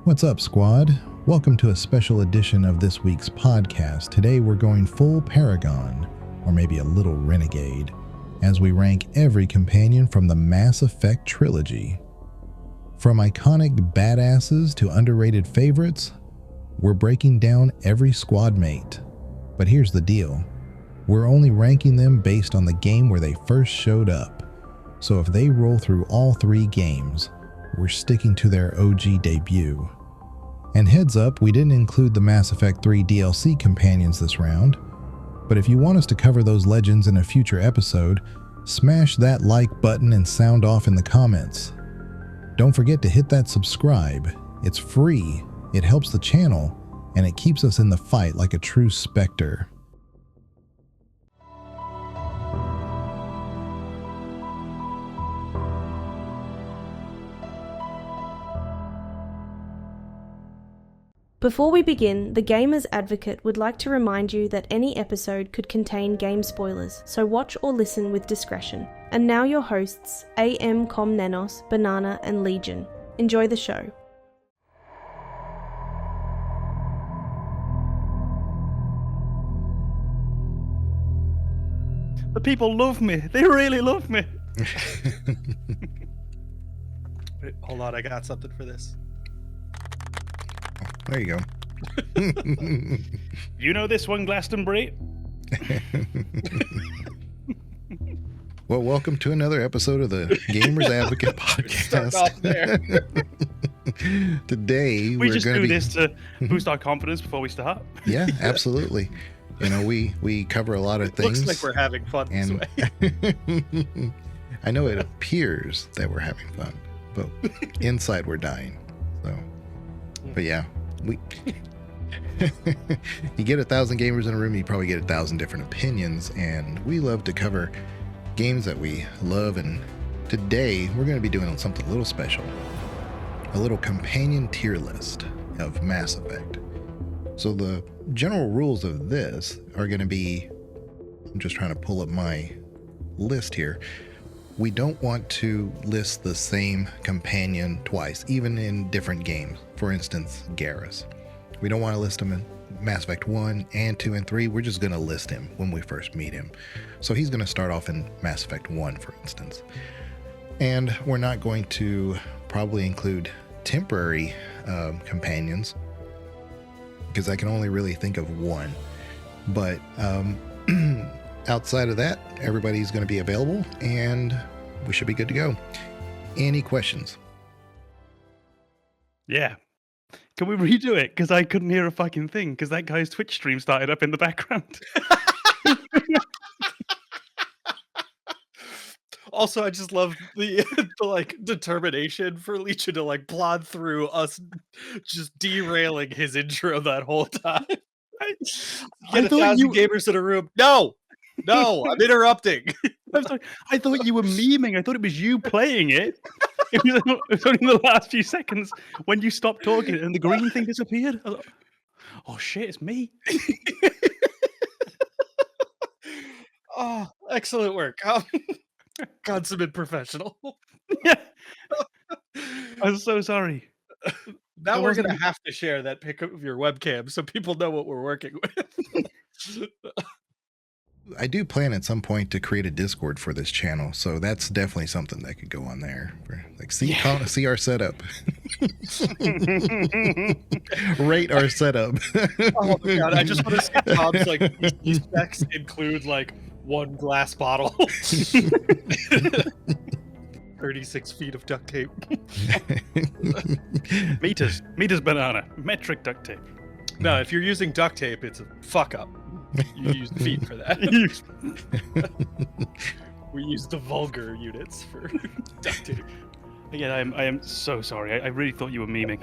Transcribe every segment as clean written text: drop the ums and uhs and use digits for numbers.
What's up, squad? Welcome to a special edition of this week's podcast. Today we're going full Paragon, or maybe a little Renegade, as we rank every companion from the Mass Effect trilogy. From iconic badasses to underrated favorites, we're breaking down every squad mate. But here's the deal. We're only ranking them based on the game where they first showed up. So if they roll through all three games, we're sticking to their OG debut. And heads up, we didn't include the Mass Effect 3 DLC companions this round. But if you want us to cover those legends in a future episode, smash that like button and sound off in the comments. Don't forget to hit that subscribe. It's free, it helps the channel, and it keeps us in the fight like a true Spectre. Before we begin, the Gamers Advocate would like to remind you that any episode could contain game spoilers, so watch or listen with discretion. And now your hosts, AM Komnenos, Banana, and Legion. Enjoy the show. The people love me. They really love me. Wait, hold on, I got something for this. There you go. You know this one, Glastonbury? Well, welcome to another episode of the Gamers Advocate podcast. Start off there. Today, We we're just going to do be... this to boost our confidence before we start. Yeah, absolutely. You know, we cover a lot of things. Looks like we're having fun this and way. I know it appears that we're having fun, but inside we're dying. So, but yeah, you get 1,000 gamers in a room, you probably get 1,000 different opinions, and we love to cover games that we love. And today we're going to be doing something a little special, a little companion tier list of Mass Effect. So the general rules of this are going to be, I'm just trying to pull up my list here. We don't want to list the same companion twice, even in different games. For instance, Garrus. We don't want to list him in Mass Effect 1 and 2 and 3. We're just going to list him when we first meet him. So he's going to start off in Mass Effect 1, for instance. And we're not going to probably include temporary companions, because I can only really think of one. But outside of that, everybody's going to be available, and we should be good to go. Any questions? Yeah. Can we redo it? Because I couldn't hear a fucking thing, because that guy's Twitch stream started up in the background. Also, I just love the like determination for Legion to like plod through us just derailing his intro that whole time. I Get thought 1,000 you- gamers in a room. No, I'm interrupting. I'm sorry. I thought you were memeing. I thought it was you playing it. It was only in the last few seconds when you stopped talking and the green thing disappeared. I was like, oh shit, it's me. Oh, excellent work. Consummate professional. Yeah. I'm so sorry. Now It we're wasn't- gonna have to share that pic of your webcam so people know what we're working with. I do plan at some point to create a Discord for this channel, so that's definitely something that could go on there. Like, see our setup. Rate our setup. Oh my god, I just want to see Tom's like these specs include like one glass bottle. 36 feet of duct tape. Meters banana. Metric duct tape. No, if you're using duct tape, it's a fuck up. You use feet for that. We use the vulgar units for duct tape. Again, I am so sorry. I really thought you were memeing.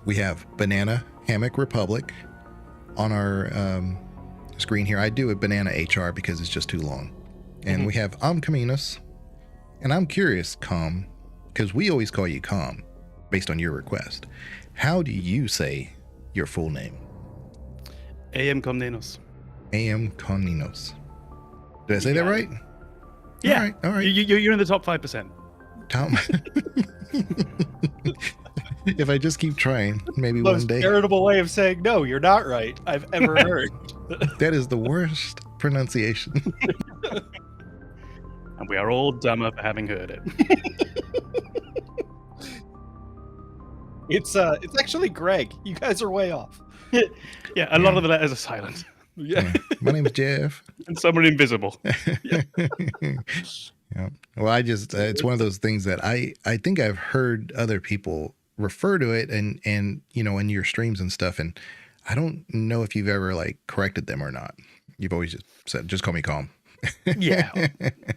We have Banana Hammock Republic on our screen here. I do a Banana HR because it's just too long. And we have Kaminos. And I'm curious, Com, because we always call you Com based on your request. How do you say your full name? AM Komnenos. AM Komnenos. Did I say that got right? Yeah. All right. You're in the top 5%. Tom. If I just keep trying, maybe Most one day. charitable way of saying no, you're not right I've ever heard. That is the worst pronunciation. And we are all dumber for having heard it. It's actually Greg. You guys are way off. Yeah, a lot of the letters are silent. Yeah. My name is Jeff. And some are invisible. Yeah. Well, I just it's one of those things that I think I've heard other people refer to it and in your streams and stuff, and I don't know if you've ever like corrected them or not. You've always just said, just call me Calm. Yeah.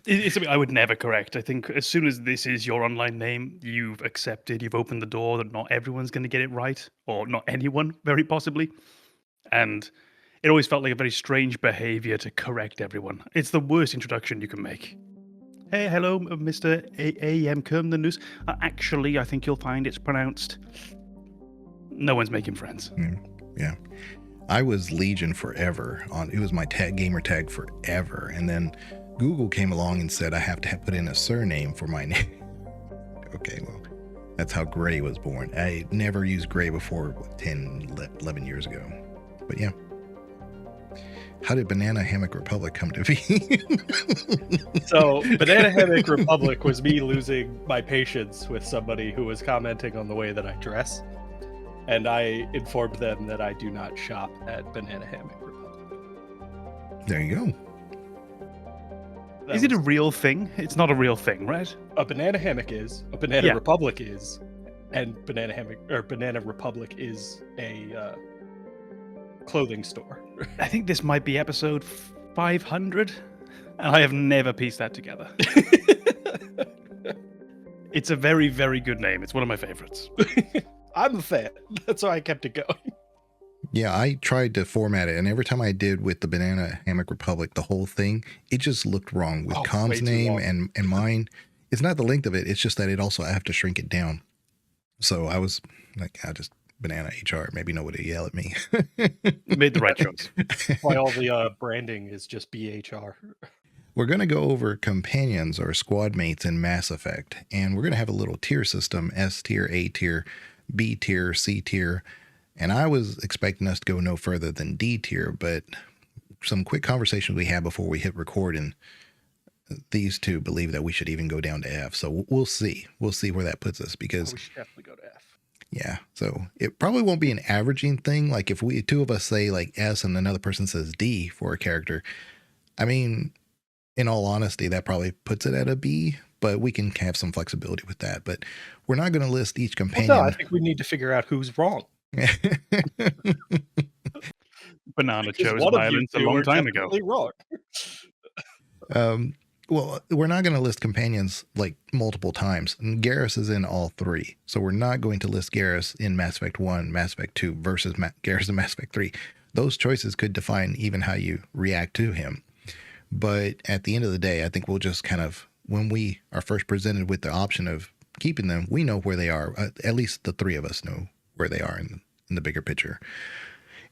It's something I would never correct. I think as soon as this is your online name, you've accepted, you've opened the door that not everyone's going to get it right, or not anyone, very possibly. And it always felt like a very strange behavior to correct everyone. It's the worst introduction you can make. Hey, hello, Mr. A.M. News. Actually, I think you'll find it's pronounced. No one's making friends. Yeah. I was Legion forever. It was my gamer tag forever. And then Google came along and said I have to put in a surname for my name. Okay, well, that's how Gray was born. I never used Gray before 10, 11 years ago. But yeah. How did Banana Hammock Republic come to be? So Banana Hammock Republic was me losing my patience with somebody who was commenting on the way that I dress. And I informed them that I do not shop at Banana Hammock Republic. There you go. Is it a real thing? It's not a real thing, right? A Banana Hammock is, a Banana Republic is, and Banana Republic is a clothing store. I think this might be episode 500, and I have never pieced that together. It's a very, very good name. It's one of my favorites. I'm a fan. That's why I kept it going. Yeah, I tried to format it, and every time I did with the Banana Hammock Republic, the whole thing, it just looked wrong with Com's name and mine. It's not the length of it. It's just that I have to shrink it down. So I was like, Banana HR. Maybe nobody yell at me. You made the right choice. Why all the branding is just BHR. We're going to go over companions or squad mates in Mass Effect, and we're going to have a little tier system: S tier, A tier, B tier, C tier. And I was expecting us to go no further than D tier, but some quick conversations we had before we hit record, and these two believe that we should even go down to F. So we'll see. We'll see where that puts us, because we should definitely go to F. Yeah. So it probably won't be an averaging thing. Like if two of us say like S and another person says D for a character, I mean, in all honesty, that probably puts it at a B, but we can have some flexibility with that. But we're not going to list each companion. Well, no, I think we need to figure out who's wrong. Banana chose violence a long time ago. Wrong. Well, we're not going to list companions like multiple times. And Garrus is in all three. So we're not going to list Garrus in Mass Effect 1, Mass Effect 2 versus Garrus in Mass Effect 3. Those choices could define even how you react to him. But at the end of the day, I think we'll just kind of, when we are first presented with the option of keeping them, we know where they are. At least the three of us know where they are in the bigger picture.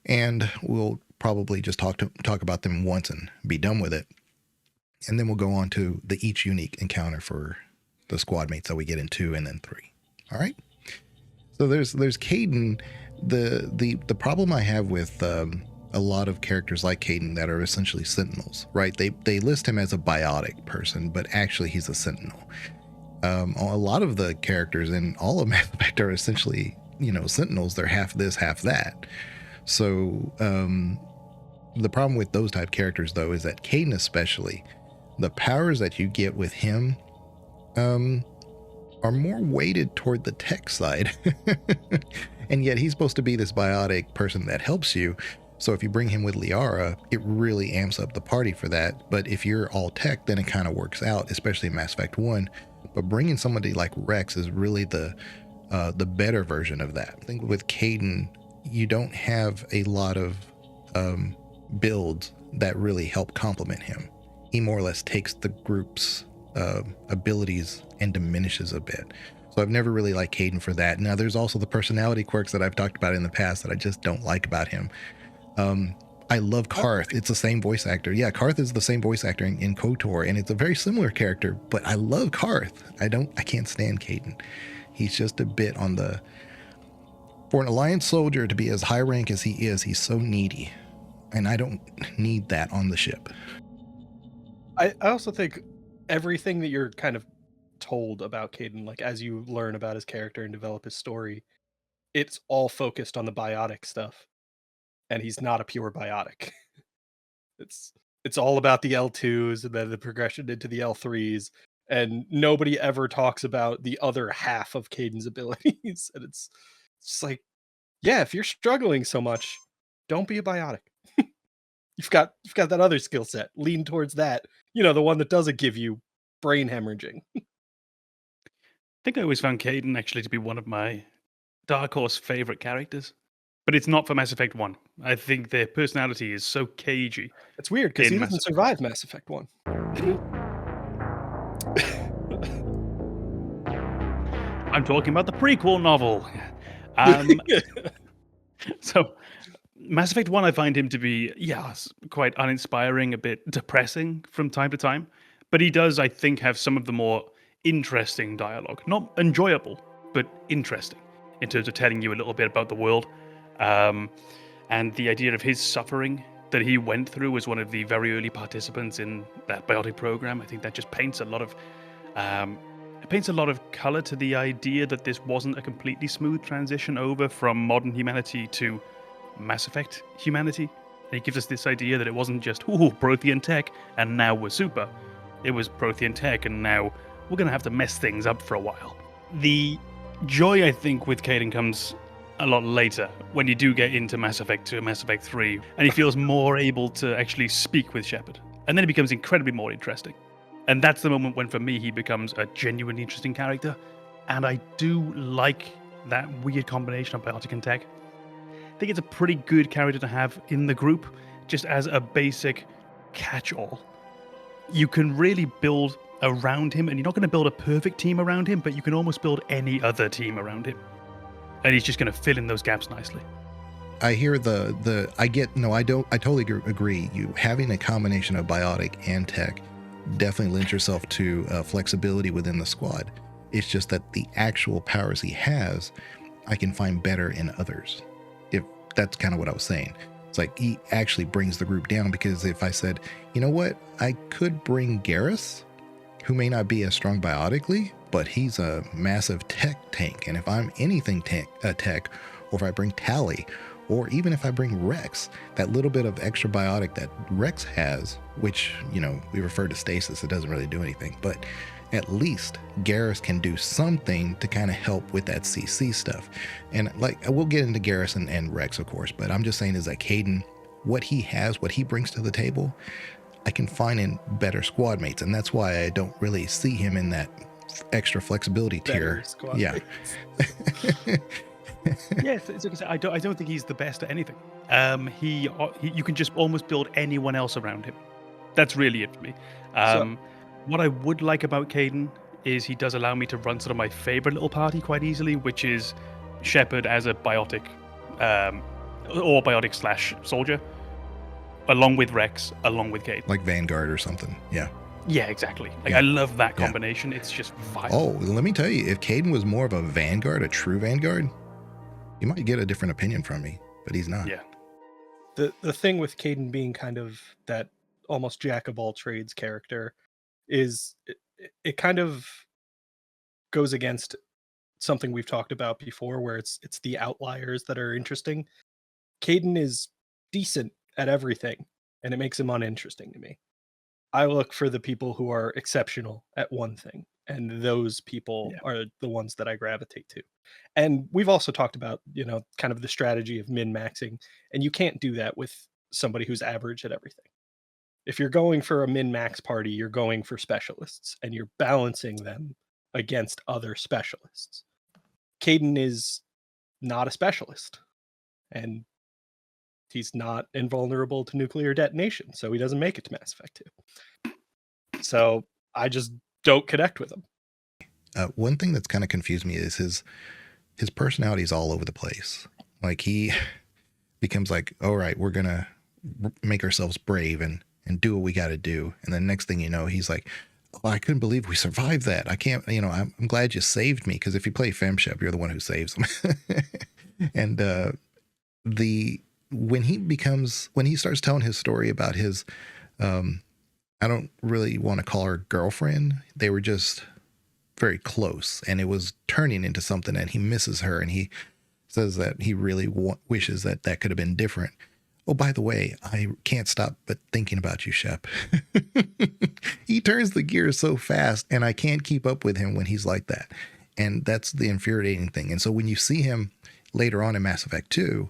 And we'll probably just talk about them once and be done with it. And then we'll go on to the each unique encounter for the squad mates that we get in 2 and then 3. All right. So there's Kaiden. The problem I have with a lot of characters like Kaiden that are essentially sentinels, right? They list him as a biotic person, but actually he's a sentinel. A lot of the characters in all of Mass Effect are essentially, sentinels. They're half this, half that. So the problem with those type characters, though, is that Kaiden especially, the powers that you get with him are more weighted toward the tech side. And yet he's supposed to be this biotic person that helps you. So if you bring him with Liara, it really amps up the party for that. But if you're all tech, then it kind of works out, especially in Mass Effect 1. But bringing somebody like Wrex is really the better version of that. I think with Kaiden, you don't have a lot of builds that really help complement him. He more or less takes the group's abilities and diminishes a bit. So I've never really liked Kaiden for that. Now, there's also the personality quirks that I've talked about in the past that I just don't like about him. I love Karth. It's the same voice actor. Yeah, Karth is the same voice actor in KOTOR, and it's a very similar character, but I love Karth. I can't stand Kaiden. He's just a bit on the For an Alliance soldier to be as high rank as he is, he's so needy. And I don't need that on the ship. I also think everything that you're kind of told about Kaiden, like as you learn about his character and develop his story, it's all focused on the biotic stuff. And he's not a pure biotic. It's all about the L2s and then the progression into the L3s. And nobody ever talks about the other half of Kaiden's abilities. And it's just like, yeah, if you're struggling so much, don't be a biotic. You've got that other skill set. Lean towards that. You know, the one that doesn't give you brain hemorrhaging. I think I always found Kaiden actually to be one of my Dark Horse favorite characters. But it's not for Mass Effect 1. I think their personality is so cagey. It's weird because he In doesn't Mass survive Mass Effect 1. I'm talking about the prequel novel. So, Mass Effect 1, I find him to be, quite uninspiring, a bit depressing from time to time. But he does, I think, have some of the more interesting dialogue. Not enjoyable, but interesting in terms of telling you a little bit about the world. And the idea of his suffering that he went through as one of the very early participants in that biotic program, I think that just paints a lot of color to the idea that this wasn't a completely smooth transition over from modern humanity to Mass Effect humanity. And he gives us this idea that it wasn't just, Prothean tech, and now we're super. It was Prothean tech, and now we're going to have to mess things up for a while. The joy, I think, with Kaiden comes a lot later, when you do get into Mass Effect 2 and Mass Effect 3, and he feels more able to actually speak with Shepard. And then it becomes incredibly more interesting. And that's the moment when, for me, he becomes a genuinely interesting character. And I do like that weird combination of biotic and tech. I think it's a pretty good character to have in the group, just as a basic catch-all. You can really build around him, and you're not going to build a perfect team around him, but you can almost build any other team around him. And he's just going to fill in those gaps nicely. I hear I totally agree. You having a combination of biotic and tech definitely lends yourself to flexibility within the squad. It's just that the actual powers he has, I can find better in others. If that's kind of what I was saying. It's like he actually brings the group down, because if I said, you know what, I could bring Garrus, who may not be as strong biotically, but he's a massive tech tank. And if I'm anything tech, or if I bring Tali, or even if I bring Wrex, that little bit of extra biotic that Wrex has, which, we refer to stasis, it doesn't really do anything, but at least Garrus can do something to kind of help with that CC stuff. And we'll get into Garrus and Wrex, of course, but I'm just saying is that Kaiden, what he has, what he brings to the table, I can find in better squad mates. And that's why I don't really see him in that extra flexibility tier. Yeah. Yes, I don't think he's the best at anything. You can just almost build anyone else around him. That's really it for me. What I would like about Kaiden is he does allow me to run sort of my favorite little party quite easily, which is Shepard as a biotic, or biotic / soldier, along with Wrex, along with Kaiden. Like Vanguard or something. Yeah. Yeah, exactly. I love that combination. It's just violent. Oh, let me tell you, if Kaiden was more of a Vanguard, a true Vanguard, you might get a different opinion from me, but he's not. Yeah. The thing with Kaiden being kind of that almost jack of all trades character is it kind of goes against something we've talked about before, where it's the outliers that are interesting. Kaiden is decent at everything, and it makes him uninteresting to me. I look for the people who are exceptional at one thing, and those people are the ones that I gravitate to. And we've also talked about, kind of the strategy of min-maxing, and you can't do that with somebody who's average at everything. If you're going for a min-max party, you're going for specialists, and you're balancing them against other specialists. Kaiden is not a specialist, and he's not invulnerable to nuclear detonation, so he doesn't make it to Mass Effect 2. So I just don't connect with him. One thing that's kind of confused me is his personality is all over the place. Like he becomes like, all right, we're going to make ourselves brave and do what we got to do. And then next thing you know, he's like, oh, I couldn't believe we survived that. I can't, I'm glad you saved me. Because if you play FemShep, you're the one who saves them. And when he starts telling his story about his, I don't really want to call her girlfriend. They were just very close, and it was turning into something, and he misses her, and he says that he really wishes that could have been different. Oh, by the way, I can't stop but thinking about you, Shep. He turns the gears so fast, and I can't keep up with him when he's like that. And that's the infuriating thing. And so when you see him later on in Mass Effect 2,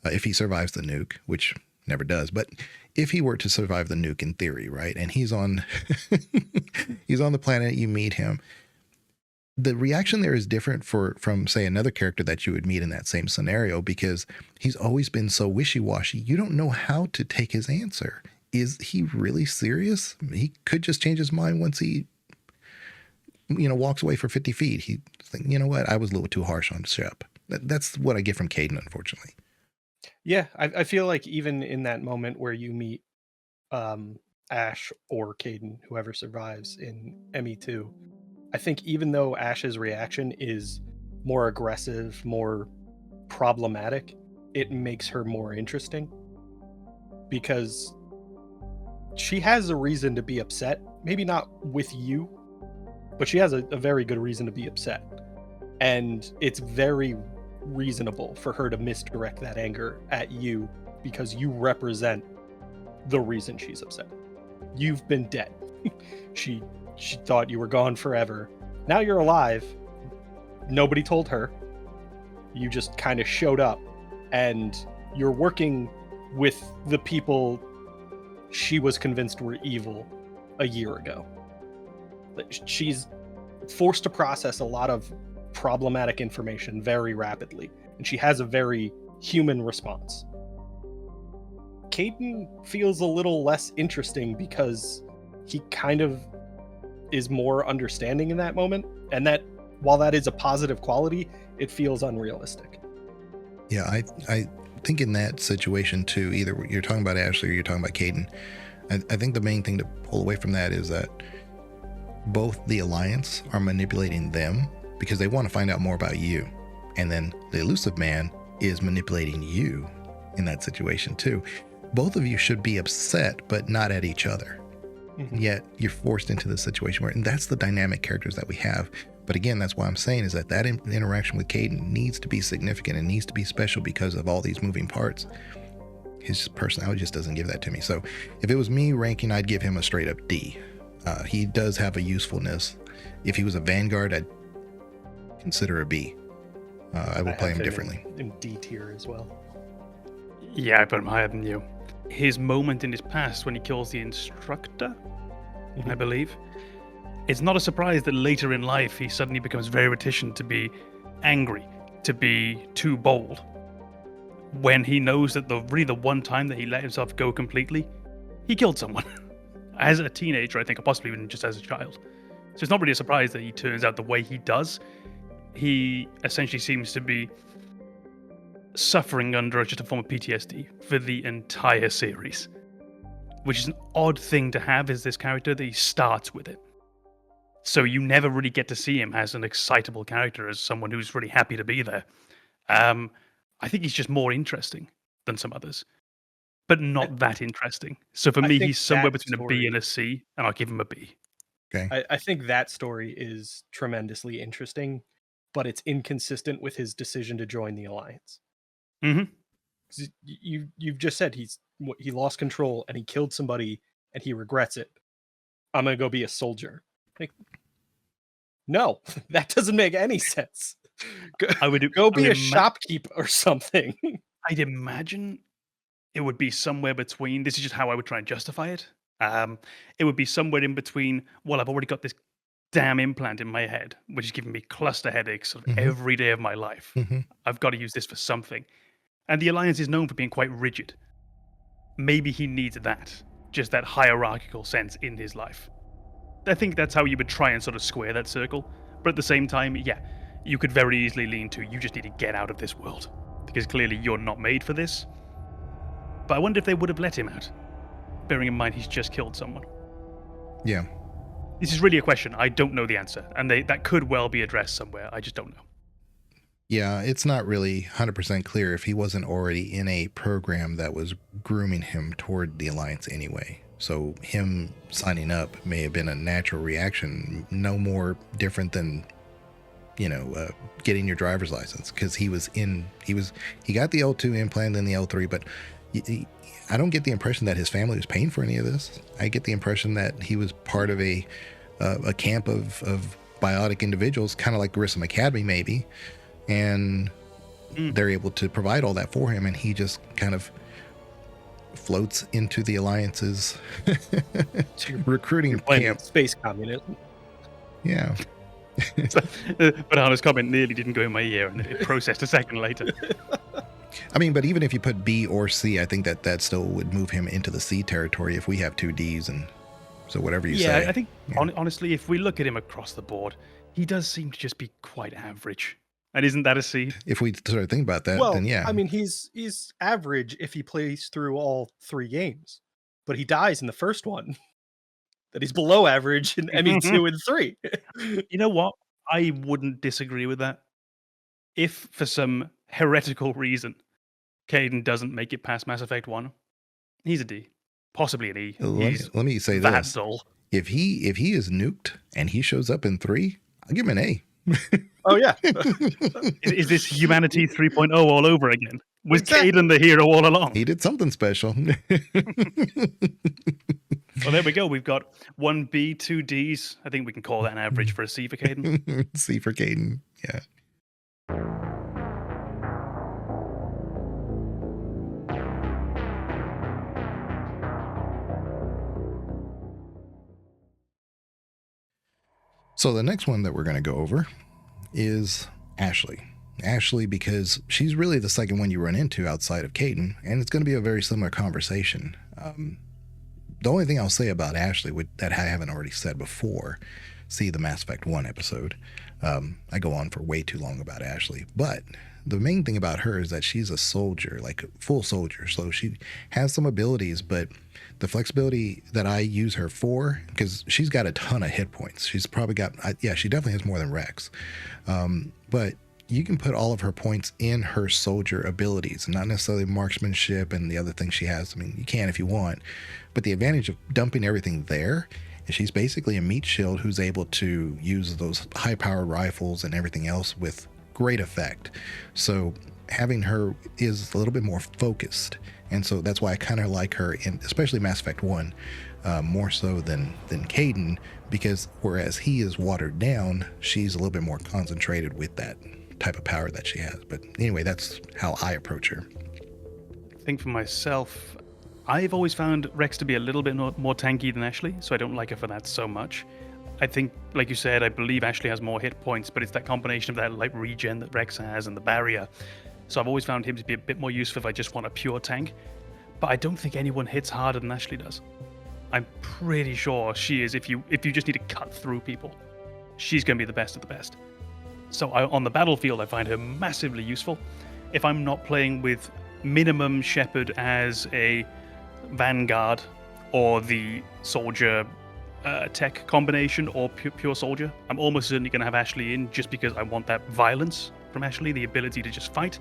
if he survives the nuke, which never does, but if he were to survive the nuke in theory, right? And he's on the planet, you meet him. The reaction there is different from, say, another character that you would meet in that same scenario, because he's always been so wishy-washy. You don't know how to take his answer. Is he really serious? He could just change his mind once he, walks away for 50 feet. He's like, you know what? I was a little too harsh on Shep. That's what I get from Kaiden, unfortunately. Yeah, I feel like even in that moment where you meet Ash or Kaiden, whoever survives in ME2, I think even though Ash's reaction is more aggressive, more problematic, it makes her more interesting, because she has a reason to be upset. Maybe not with you, but she has a very good reason to be upset. And it's very reasonable for her to misdirect that anger at you, because you represent the reason she's upset. You've been dead. She thought you were gone forever. Now you're alive. Nobody told her. You just kind of showed up, and you're working with the people she was convinced were evil a year ago. She's forced to process a lot of problematic information very rapidly, and she has a very human response. Kaiden feels a little less interesting because he kind of is more understanding in that moment, and that, while that is a positive quality, it feels unrealistic. Yeah, I think in that situation too, either you're talking about Ashley or you're talking about Kaiden, I think the main thing to pull away from that is that both the Alliance are manipulating them because they want to find out more about you, and then the Elusive Man is manipulating you in that situation too. Both of you should be upset, but not at each other. Mm-hmm. Yet you're forced into this situation and that's the dynamic characters that we have. But again, that's why I'm saying is that interaction with Kaiden needs to be significant and needs to be special because of all these moving parts. His personality just doesn't give that to me. So if it was me ranking, I'd give him a straight up D. He does have a usefulness. If he was a Vanguard, I'd consider a B. I would play him differently. In D tier as well. Yeah, I put him higher than you. His moment in his past when he kills the instructor, I believe, it's not a surprise that later in life he suddenly becomes very reticent to be angry, to be too bold. When he knows that the one time that he let himself go completely, he killed someone. As a teenager, I think, or possibly even just as a child. So it's not really a surprise that he turns out the way he does. He essentially seems to be suffering under just a form of PTSD for the entire series, which is an odd thing to have as this character that he starts with it. So you never really get to see him as an excitable character, as someone who's really happy to be there. I think he's just more interesting than some others, but not that interesting. So for me, he's somewhere between a B and a C, and I'll give him a B. Okay. I think that story is tremendously interesting, but it's inconsistent with his decision to join the Alliance. Mm-hmm. You've just said he lost control and he killed somebody and he regrets it. I'm gonna go be a soldier. Like, no, that doesn't make any sense. Go be a shopkeeper or something. I'd imagine it would be somewhere between. This is just how I would try and justify it. It would be somewhere in between. Well, I've already got this damn implant in my head, which is giving me cluster headaches every day of my life. Mm-hmm. I've got to use this for something. And the Alliance is known for being quite rigid. Maybe he needs that, just that hierarchical sense in his life. I think that's how you would try and sort of square that circle. But at the same time, yeah, you could very easily lean to, you just need to get out of this world. Because clearly you're not made for this. But I wonder if they would have let him out. Bearing in mind he's just killed someone. Yeah. This is really a question. I don't know the answer. And that could well be addressed somewhere. I just don't know. Yeah, it's not really 100% clear if he wasn't already in a program that was grooming him toward the Alliance anyway. So him signing up may have been a natural reaction, no more different than, getting your driver's license, because he got the L2 implant and the L3, but I don't get the impression that his family was paying for any of this. I get the impression that he was part of a camp of biotic individuals, kind of like Grissom Academy maybe, and they're able to provide all that for him, and he just kind of floats into the Alliance's recruiting camp. Space communism. Yeah. But Hannah's comment nearly didn't go in my ear, and it processed a second later. I mean, but even if you put B or C, I think that still would move him into the C territory if we have two Ds, and so whatever you say. Yeah, I think honestly, if we look at him across the board, he does seem to just be quite average. And isn't that a C? If we sort of think about that, Well, then yeah. I mean, he's average if he plays through all 3 games, but he dies in the first one. That he's below average in ME2 and 3. You know what? I wouldn't disagree with that. If for some heretical reason Kaiden doesn't make it past Mass Effect 1, he's a D. Possibly an E. Let me say that this. dull. If he is nuked and he shows up in 3, I'll give him an A. Oh, yeah. Is this humanity 3.0 all over again? Was Kaiden the hero all along? He did something special. Well, there we go. We've got 1 B, 2 Ds. I think we can call that an average for a C for Kaiden. C for Kaiden, yeah. So the next one that we're going to go over is Ashley. Ashley, because she's really the second one you run into outside of Kaiden, and it's going to be a very similar conversation. The only thing I'll say about Ashley that I haven't already said before, see the Mass Effect 1 episode. I go on for way too long about Ashley, but the main thing about her is that she's a soldier, like a full soldier. So she has some abilities, but the flexibility that I use her for, because she's got a ton of hit points. She's probably got, she definitely has more than Wrex. But you can put all of her points in her soldier abilities, not necessarily marksmanship and the other things she has. I mean, you can if you want, but the advantage of dumping everything there is she's basically a meat shield who's able to use those high-powered rifles and everything else with great effect. So having her is a little bit more focused, and so that's why I kind of like her in especially Mass Effect 1 more so than Kaiden, because whereas he is watered down, she's a little bit more concentrated with that type of power that she has. But anyway, that's how I approach her. I think for myself, I've always found Wrex to be a little bit more tanky than Ashley, so I don't like her for that so much. I think, like you said, I believe Ashley has more hit points, but it's that combination of that light regen that Wrex has and the barrier. So I've always found him to be a bit more useful if I just want a pure tank. But I don't think anyone hits harder than Ashley does. I'm pretty sure she is, if you just need to cut through people, she's going to be the best of the best. So on the battlefield, I find her massively useful. If I'm not playing with minimum Shepard as a Vanguard or the soldier tech combination or pure soldier, I'm almost certainly going to have Ashley in just because I want that violence from Ashley, the ability to just fight.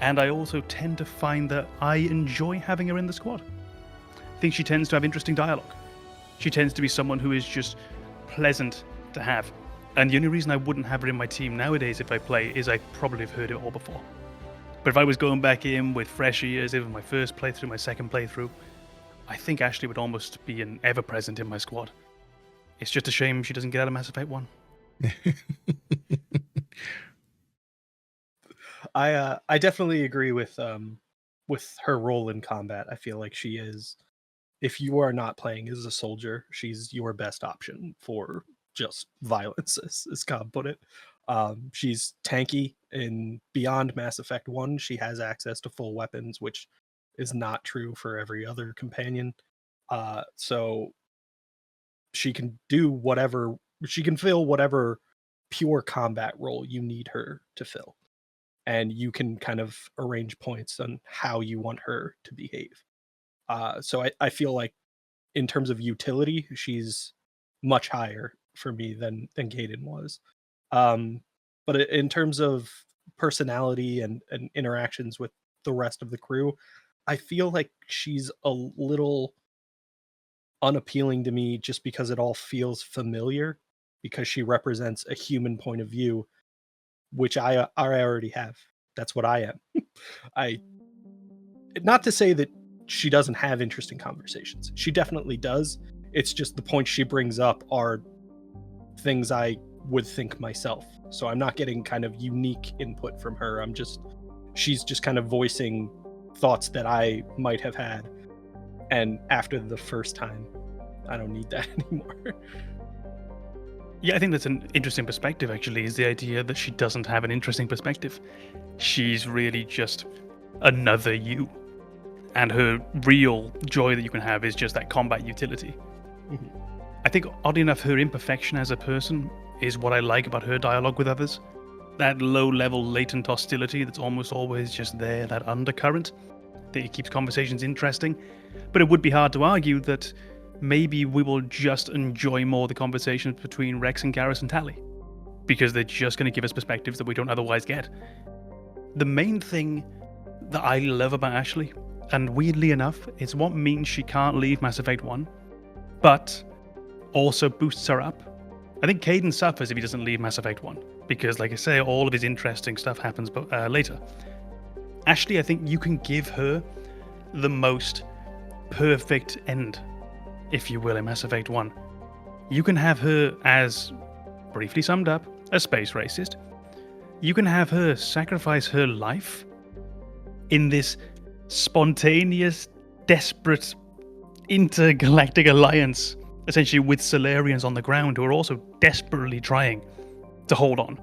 And I also tend to find that I enjoy having her in the squad. I think she tends to have interesting dialogue. She tends to be someone who is just pleasant to have. And the only reason I wouldn't have her in my team nowadays if I play is I probably have heard it all before. But if I was going back in with fresh ears, either my first playthrough, my second playthrough, I think Ashley would almost be an ever-present in my squad. It's just a shame she doesn't get out of Mass Effect 1. I definitely agree with her role in combat. I feel like she is, if you are not playing as a soldier, she's your best option for just violence, as Cobb put it. She's tanky, and beyond Mass Effect 1, she has access to full weapons, which is not true for every other companion. So she can do whatever, she can fill whatever pure combat role you need her to fill. And you can kind of arrange points on how you want her to behave. So I feel like in terms of utility, she's much higher for me than Kaiden was. But in terms of personality and interactions with the rest of the crew, I feel like she's a little unappealing to me just because it all feels familiar, because she represents a human point of view, which I already have. That's what I am. Not to say that she doesn't have interesting conversations. She definitely does. It's just the points she brings up are things I would think myself. So I'm not getting kind of unique input from her. She's just kind of voicing thoughts that I might have had. And after the first time, I don't need that anymore. Yeah, I think that's an interesting perspective, actually, is the idea that she doesn't have an interesting perspective. She's really just another you. And her real joy that you can have is just that combat utility. Mm-hmm. I think, oddly enough, her imperfection as a person is what I like about her dialogue with others. That low-level latent hostility that's almost always just there, that undercurrent, that it keeps conversations interesting. But it would be hard to argue that maybe we will just enjoy more the conversations between Wrex and Garrus and Tali, because they're just going to give us perspectives that we don't otherwise get. The main thing that I love about Ashley, and weirdly enough, it's what means she can't leave Mass Effect 1, but also boosts her up. I think Kaiden suffers if he doesn't leave Mass Effect 1, because, like I say, all of his interesting stuff happens later. Ashley, I think you can give her the most perfect end, if you will, in Mass Effect 1. You can have her, as briefly summed up, a space racist. You can have her sacrifice her life in this spontaneous, desperate, intergalactic alliance, essentially with Solarians on the ground who are also desperately trying to hold on.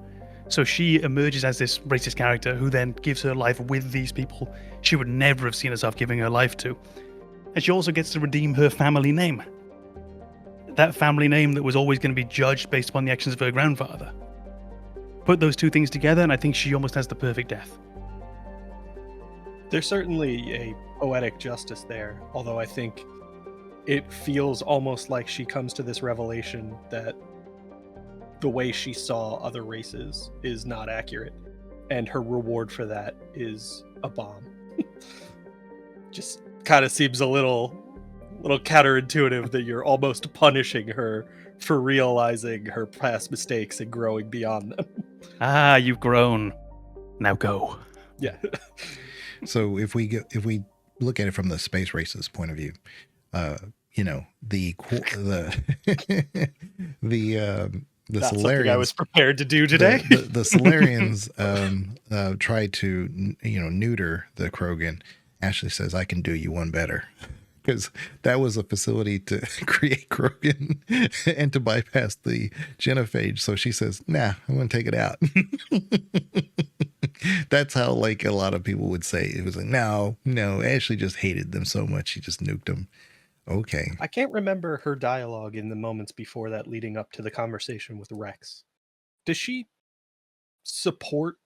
So she emerges as this racist character who then gives her life with these people she would never have seen herself giving her life to. And she also gets to redeem her family name. That family name that was always going to be judged based upon the actions of her grandfather. Put those two things together and I think she almost has the perfect death. There's certainly a poetic justice there, although I think it feels almost like she comes to this revelation that the way she saw other races is not accurate, and her reward for that is a bomb. Just kind of seems a little counterintuitive that you're almost punishing her for realizing her past mistakes and growing beyond them. Ah, you've grown. Now go. Yeah. So if we look at it from the space racist point of view, the Solarians, I was prepared to do today. The Solarians tried to neuter the Krogan. Ashley says, "I can do you one better," because that was a facility to create Krogan and to bypass the genophage. So she says, "Nah, I'm going to take it out." That's how like a lot of people would say it. Was like, no, Ashley just hated them so much she just nuked them. Okay. I can't remember her dialogue in the moments before that leading up to the conversation with Wrex. Does she support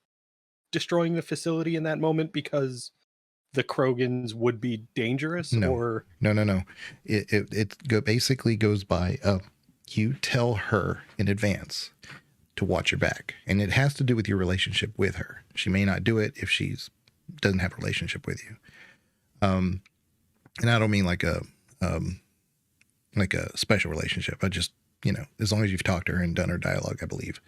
destroying the facility in that moment because the Krogans would be dangerous? No. Or No. It basically goes by you tell her in advance to watch your back, and it has to do with your relationship with her. She may not do it if she's doesn't have a relationship with you. And I don't mean like a special relationship. I just, as long as you've talked to her and done her dialogue, I believe.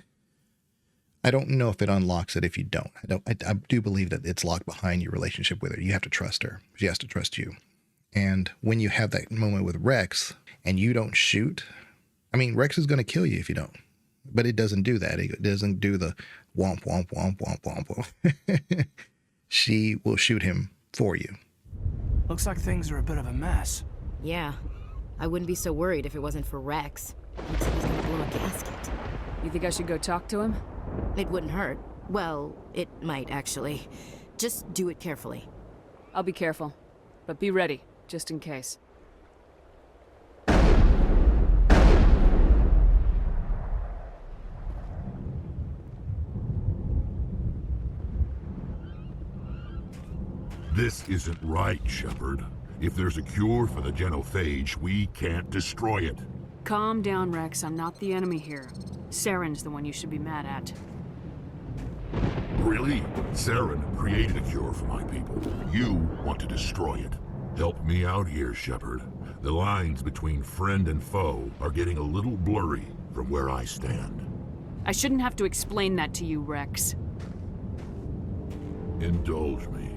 I don't know if it unlocks it if you don't. I do believe that it's locked behind your relationship with her. You have to trust her. She has to trust you. And when you have that moment with Wrex and you don't shoot, Wrex is going to kill you if you don't. But it doesn't do that. It doesn't do the womp, womp, womp, womp, womp, womp. She will shoot him for you. Looks like things are a bit of a mess. Yeah. I wouldn't be so worried if it wasn't for Wrex. Looks like he's gonna blow a gasket. You think I should go talk to him? It wouldn't hurt. Well, it might, actually. Just do it carefully. I'll be careful. But be ready, just in case. This isn't right, Shepard. If there's a cure for the genophage, we can't destroy it. Calm down, Wrex. I'm not the enemy here. Saren's the one you should be mad at. Really? Saren created a cure for my people. You want to destroy it. Help me out here, Shepard. The lines between friend and foe are getting a little blurry from where I stand. I shouldn't have to explain that to you, Wrex. Indulge me.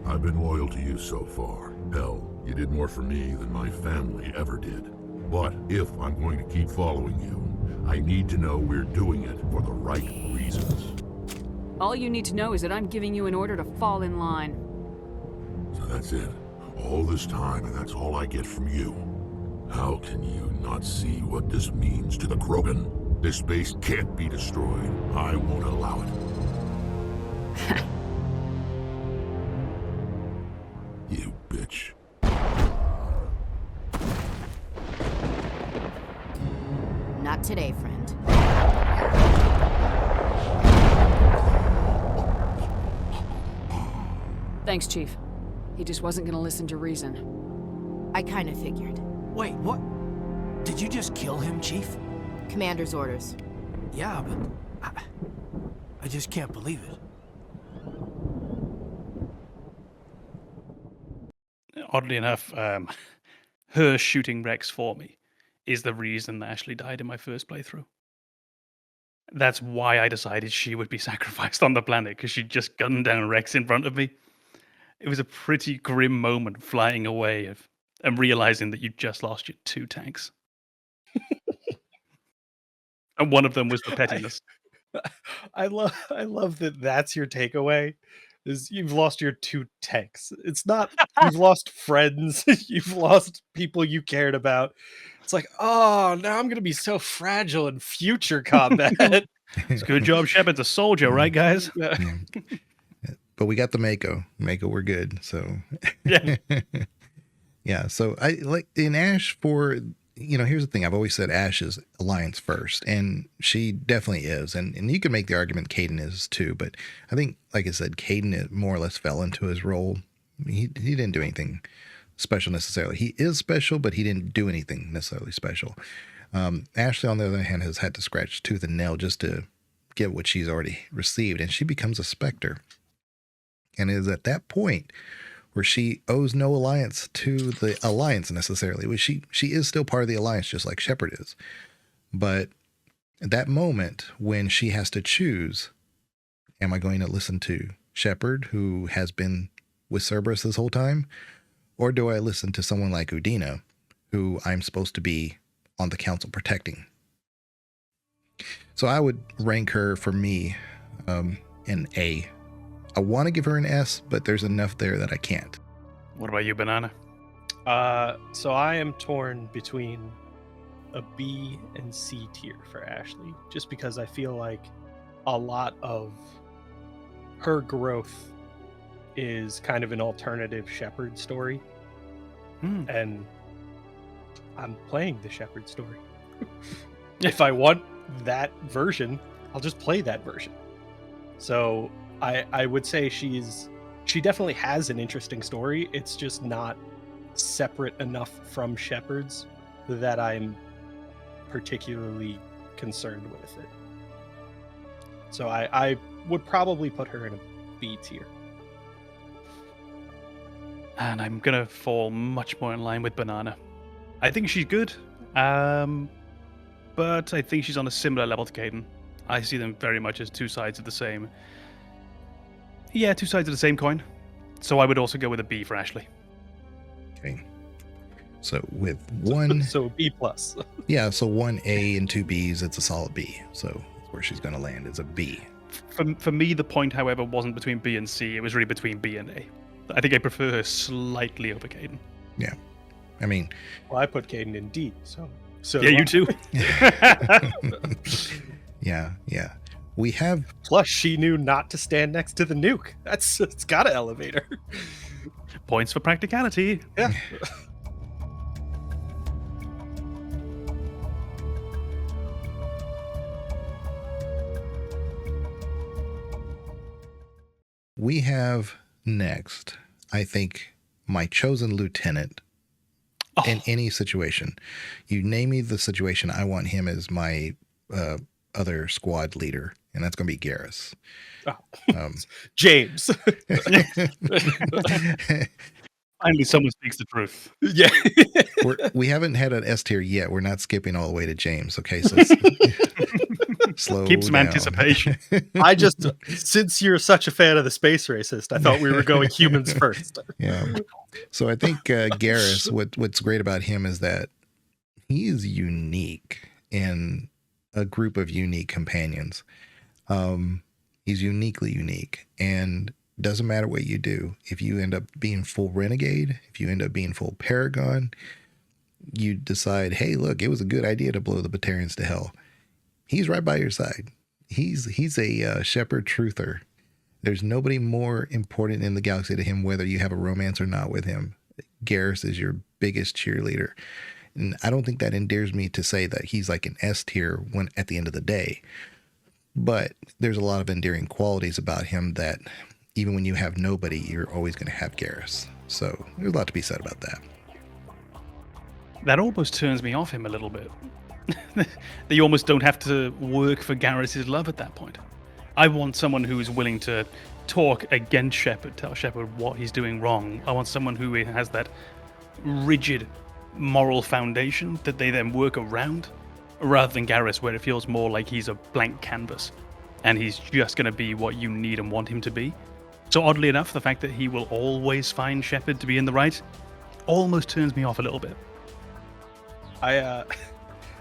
I've been loyal to you so far. Hell, you did more for me than my family ever did. But if I'm going to keep following you, I need to know we're doing it for the right reasons. All you need to know is that I'm giving you an order to fall in line. So that's it. All this time, and that's all I get from you. How can you not see what this means to the Krogan? This base can't be destroyed. I won't allow it. You bitch. Not today, friend. Thanks, Chief. He just wasn't gonna listen to reason. I kinda figured. Wait, what? Did you just kill him, Chief? Commander's orders. Yeah, but I just can't believe it. Oddly enough, her shooting Wrex for me is the reason Ashley died in my first playthrough. That's why I decided she would be sacrificed on the planet, because she just gunned down Wrex in front of me. It was a pretty grim moment flying away and realizing that you just lost your 2 tanks. And one of them was the pettiness. I love that that's your takeaway. Is you've lost your 2 tanks. It's not you've lost friends, you've lost people you cared about. It's like, oh, now I'm gonna be so fragile in future combat. It's a good job Shepard's a soldier, right, guys? Yeah. But we got the Mako. Mako, we're good. So Yeah. yeah. So I like in Ash for, here's the thing. I've always said Ash is alliance first, and she definitely is. And you can make the argument Kaiden is too, but I think, like I said, Kaiden more or less fell into his role. He didn't do anything special necessarily. He is special, but he didn't do anything necessarily special. Ashley, on the other hand, has had to scratch tooth and nail just to get what she's already received, and she becomes a Spectre. And it is at that point where she owes no alliance to the Alliance necessarily. Which she is still part of the Alliance, just like Shepard is. But at that moment when she has to choose, am I going to listen to Shepard, who has been with Cerberus this whole time? Or do I listen to someone like Udina, who I'm supposed to be on the council protecting? So I would rank her, for me, an A. I want to give her an S, but there's enough there that I can't. What about you, Banana? So I am torn between a B and C tier for Ashley, just because I feel like a lot of her growth is kind of an alternative Shepard story. And I'm playing the Shepard story. If I want that version, I'll just play that version. So I would say she definitely has an interesting story. It's just not separate enough from Shepard's that I'm particularly concerned with it. So I would probably put her in a B tier. And I'm going to fall much more in line with Banana. I think she's good, but I think she's on a similar level to Kaiden. I see them very much as 2 sides of the same. Yeah, 2 sides of the same coin. So I would also go with a B for Ashley. Okay. So with one... So B plus. Yeah, so 1 A and 2 Bs, it's a solid B. So that's where she's going to land, is a B. For me, the point, however, wasn't between B and C. It was really between B and A. I think I prefer her slightly over Kaiden. Yeah. I mean... Well, I put Kaiden in D, so yeah, you too. Yeah. We have... Plus, she knew not to stand next to the nuke. It's got to elevate her. Points for practicality. Yeah. We have next, I think, my chosen lieutenant in any situation. You name me the situation, I want him as my other squad leader and that's going to be Garrus. Oh. James. Finally, someone speaks the truth. Yeah. We haven't had an S tier yet. We're not skipping all the way to James. Okay, so slow Keep some down. anticipation. I just, since you're such a fan of the space racist, I thought we were going humans first. Yeah. So I think Garrus, what's great about him is that he is unique in a group of unique companions. He's uniquely unique, and doesn't matter what you do. If you end up being full renegade, if you end up being full paragon, you decide, hey, look, it was a good idea to blow the Batarians to hell. He's right by your side. He's a shepherd truther. There's nobody more important in the galaxy to him, whether you have a romance or not with him. Garrus is your biggest cheerleader. And I don't think that endears me to say that he's like an S tier when at the end of the day. But there's a lot of endearing qualities about him that even when you have nobody, you're always going to have Garrus. So there's a lot to be said about that. That almost turns me off him a little bit. That you almost don't have to work for Garrus's love at that point. I want someone who is willing to talk against Shepard, tell Shepard what he's doing wrong. I want someone who has that rigid moral foundation that they then work around, rather than Garrus, where it feels more like he's a blank canvas and he's just going to be what you need and want him to be. So oddly enough, the fact that he will always find Shepard to be in the right almost turns me off a little bit.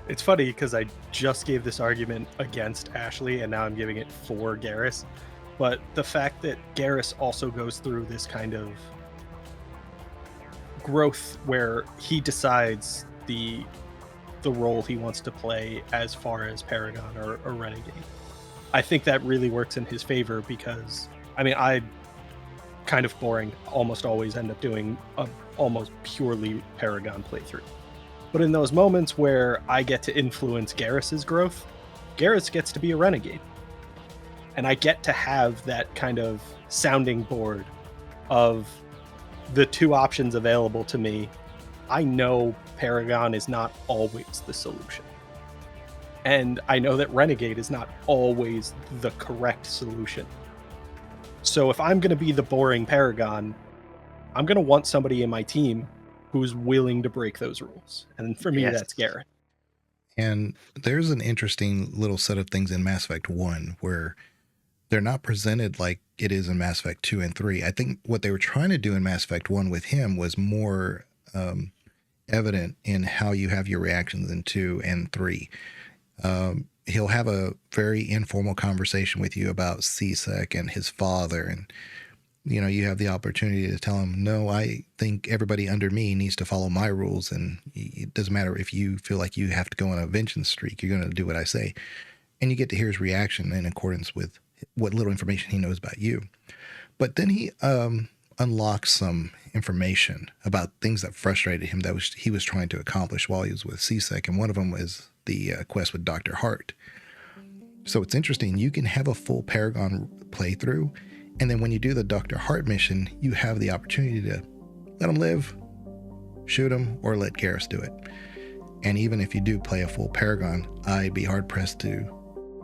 It's funny because I just gave this argument against Ashley and now I'm giving it for Garrus. But the fact that Garrus also goes through this kind of growth where he decides the role he wants to play as far as Paragon or Renegade, I think that really works in his favor because, I mean, I kind of boring, almost always end up doing a almost purely Paragon playthrough. But in those moments where I get to influence Garrus's growth, Garrus gets to be a renegade. And I get to have that kind of sounding board of the two options available to me. I know Paragon is not always the solution. And I know that Renegade is not always the correct solution. So if I'm going to be the boring Paragon, I'm going to want somebody in my team who's willing to break those rules. And for me, that's Garrett. And there's an interesting little set of things in Mass Effect 1 where they're not presented like it is in Mass Effect 2 and 3. I think what they were trying to do in Mass Effect 1 with him was more evident in how you have your reactions in 2 and 3. He'll have a very informal conversation with you about C-Sec and his father, and you know, you have the opportunity to tell him, no, I think everybody under me needs to follow my rules, and it doesn't matter if you feel like you have to go on a vengeance streak, you're going to do what I say. And you get to hear his reaction in accordance with what little information he knows about you. But then he unlocks some information about things that frustrated him that he was trying to accomplish while he was with C-Sec, and one of them was the quest with Dr. Hart. So it's interesting. You can have a full Paragon playthrough, and then when you do the Dr. Hart mission, you have the opportunity to let him live, shoot him, or let Garrus do it. And even if you do play a full Paragon, I'd be hard-pressed to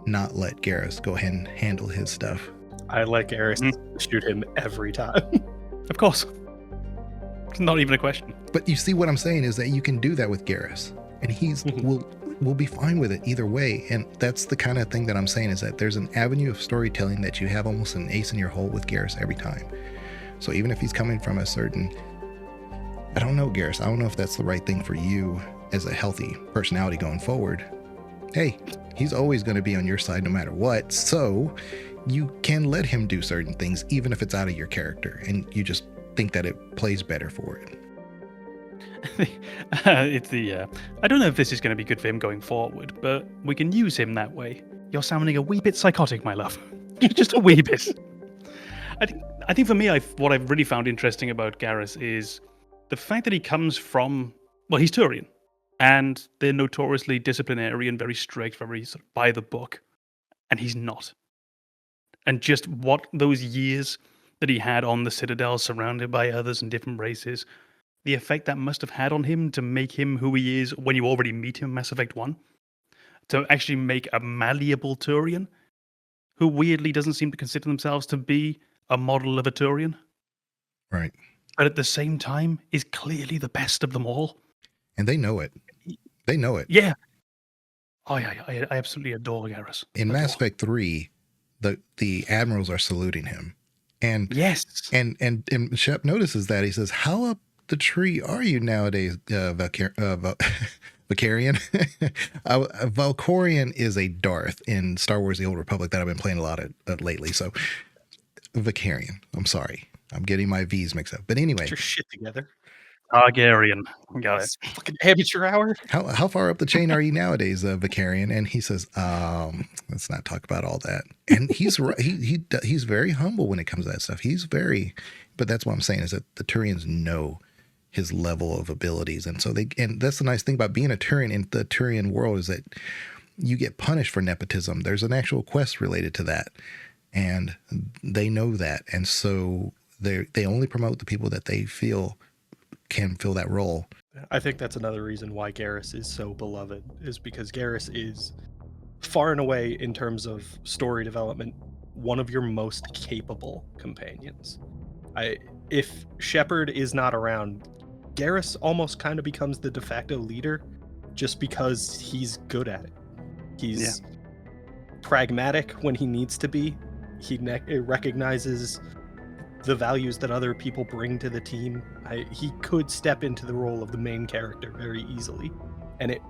not let Garrus go ahead and handle his stuff. I let Garrus shoot him every time. Of course. It's not even a question. But you see what I'm saying is that you can do that with Garrus, and he's will be fine with it either way. And that's the kind of thing that I'm saying, is that there's an avenue of storytelling that you have almost an ace in your hole with Garrus every time. So even if he's coming from a certain, I don't know, Garrus, I don't know if that's the right thing for you as a healthy personality going forward. Hey, he's always going to be on your side no matter what. So you can let him do certain things, even if it's out of your character, and you just think that it plays better for it. I don't know if this is going to be good for him going forward, but we can use him that way. You're sounding a wee bit psychotic, my love. Just a wee bit. I think for me, what I've really found interesting about Garrus is the fact that he comes from, well, he's Turian, and they're notoriously disciplinary and very strict, very sort of by the book, and he's not. And just what those years that he had on the Citadel, surrounded by others and different races, the effect that must have had on him to make him who he is when you already meet him in Mass Effect 1, to actually make a malleable Turian, who weirdly doesn't seem to consider themselves to be a model of a Turian, Right. but at the same time is clearly the best of them all. And they know it. They know it. Yeah. Oh, yeah, I absolutely adore Garrus. In Mass Effect 3, the admirals are saluting him. And yes. And Shep notices that. He says, "How up the tree are you nowadays, Vakarian?" Valkorian is a Darth in Star Wars The Old Republic that I've been playing a lot of lately. So, Vakarian. I'm sorry. I'm getting my V's mixed up. But anyway. Get your shit together. Targaryen. Got it. Fucking amateur hour. How far up the chain are you nowadays, Vakarian? And he says, let's not talk about all that. And he's right. He's very humble when it comes to that stuff. But that's what I'm saying is that the Turians know his level of abilities. And so and that's the nice thing about being a Turian in the Turian world is that you get punished for nepotism. There's an actual quest related to that. And they know that. And so they only promote the people that they feel can fill that role. I think that's another reason why Garrus is so beloved, is because Garrus is far and away, in terms of story development, one of your most capable companions. If Shepard is not around, Garrus almost kind of becomes the de facto leader just because he's good at it. He's pragmatic when he needs to be. He recognizes the values that other people bring to the team. He could step into the role of the main character very easily, and it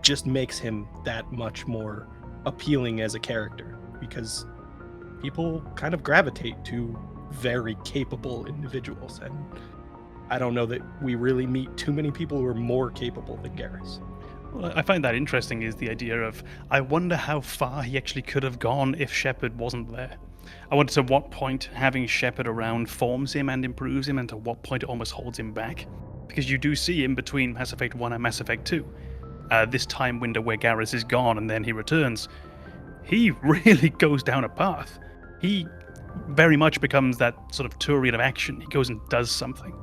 just makes him that much more appealing as a character, because people kind of gravitate to very capable individuals, and I don't know that we really meet too many people who are more capable than Garrus. Well, I find that interesting, is the idea of, I wonder how far he actually could have gone if Shepard wasn't there. I wonder to what point having Shepard around forms him and improves him, and to what point it almost holds him back. Because you do see in between Mass Effect 1 and Mass Effect 2, this time window where Garrus is gone and then he returns, he really goes down a path. He very much becomes that sort of Turian of action. He goes and does something.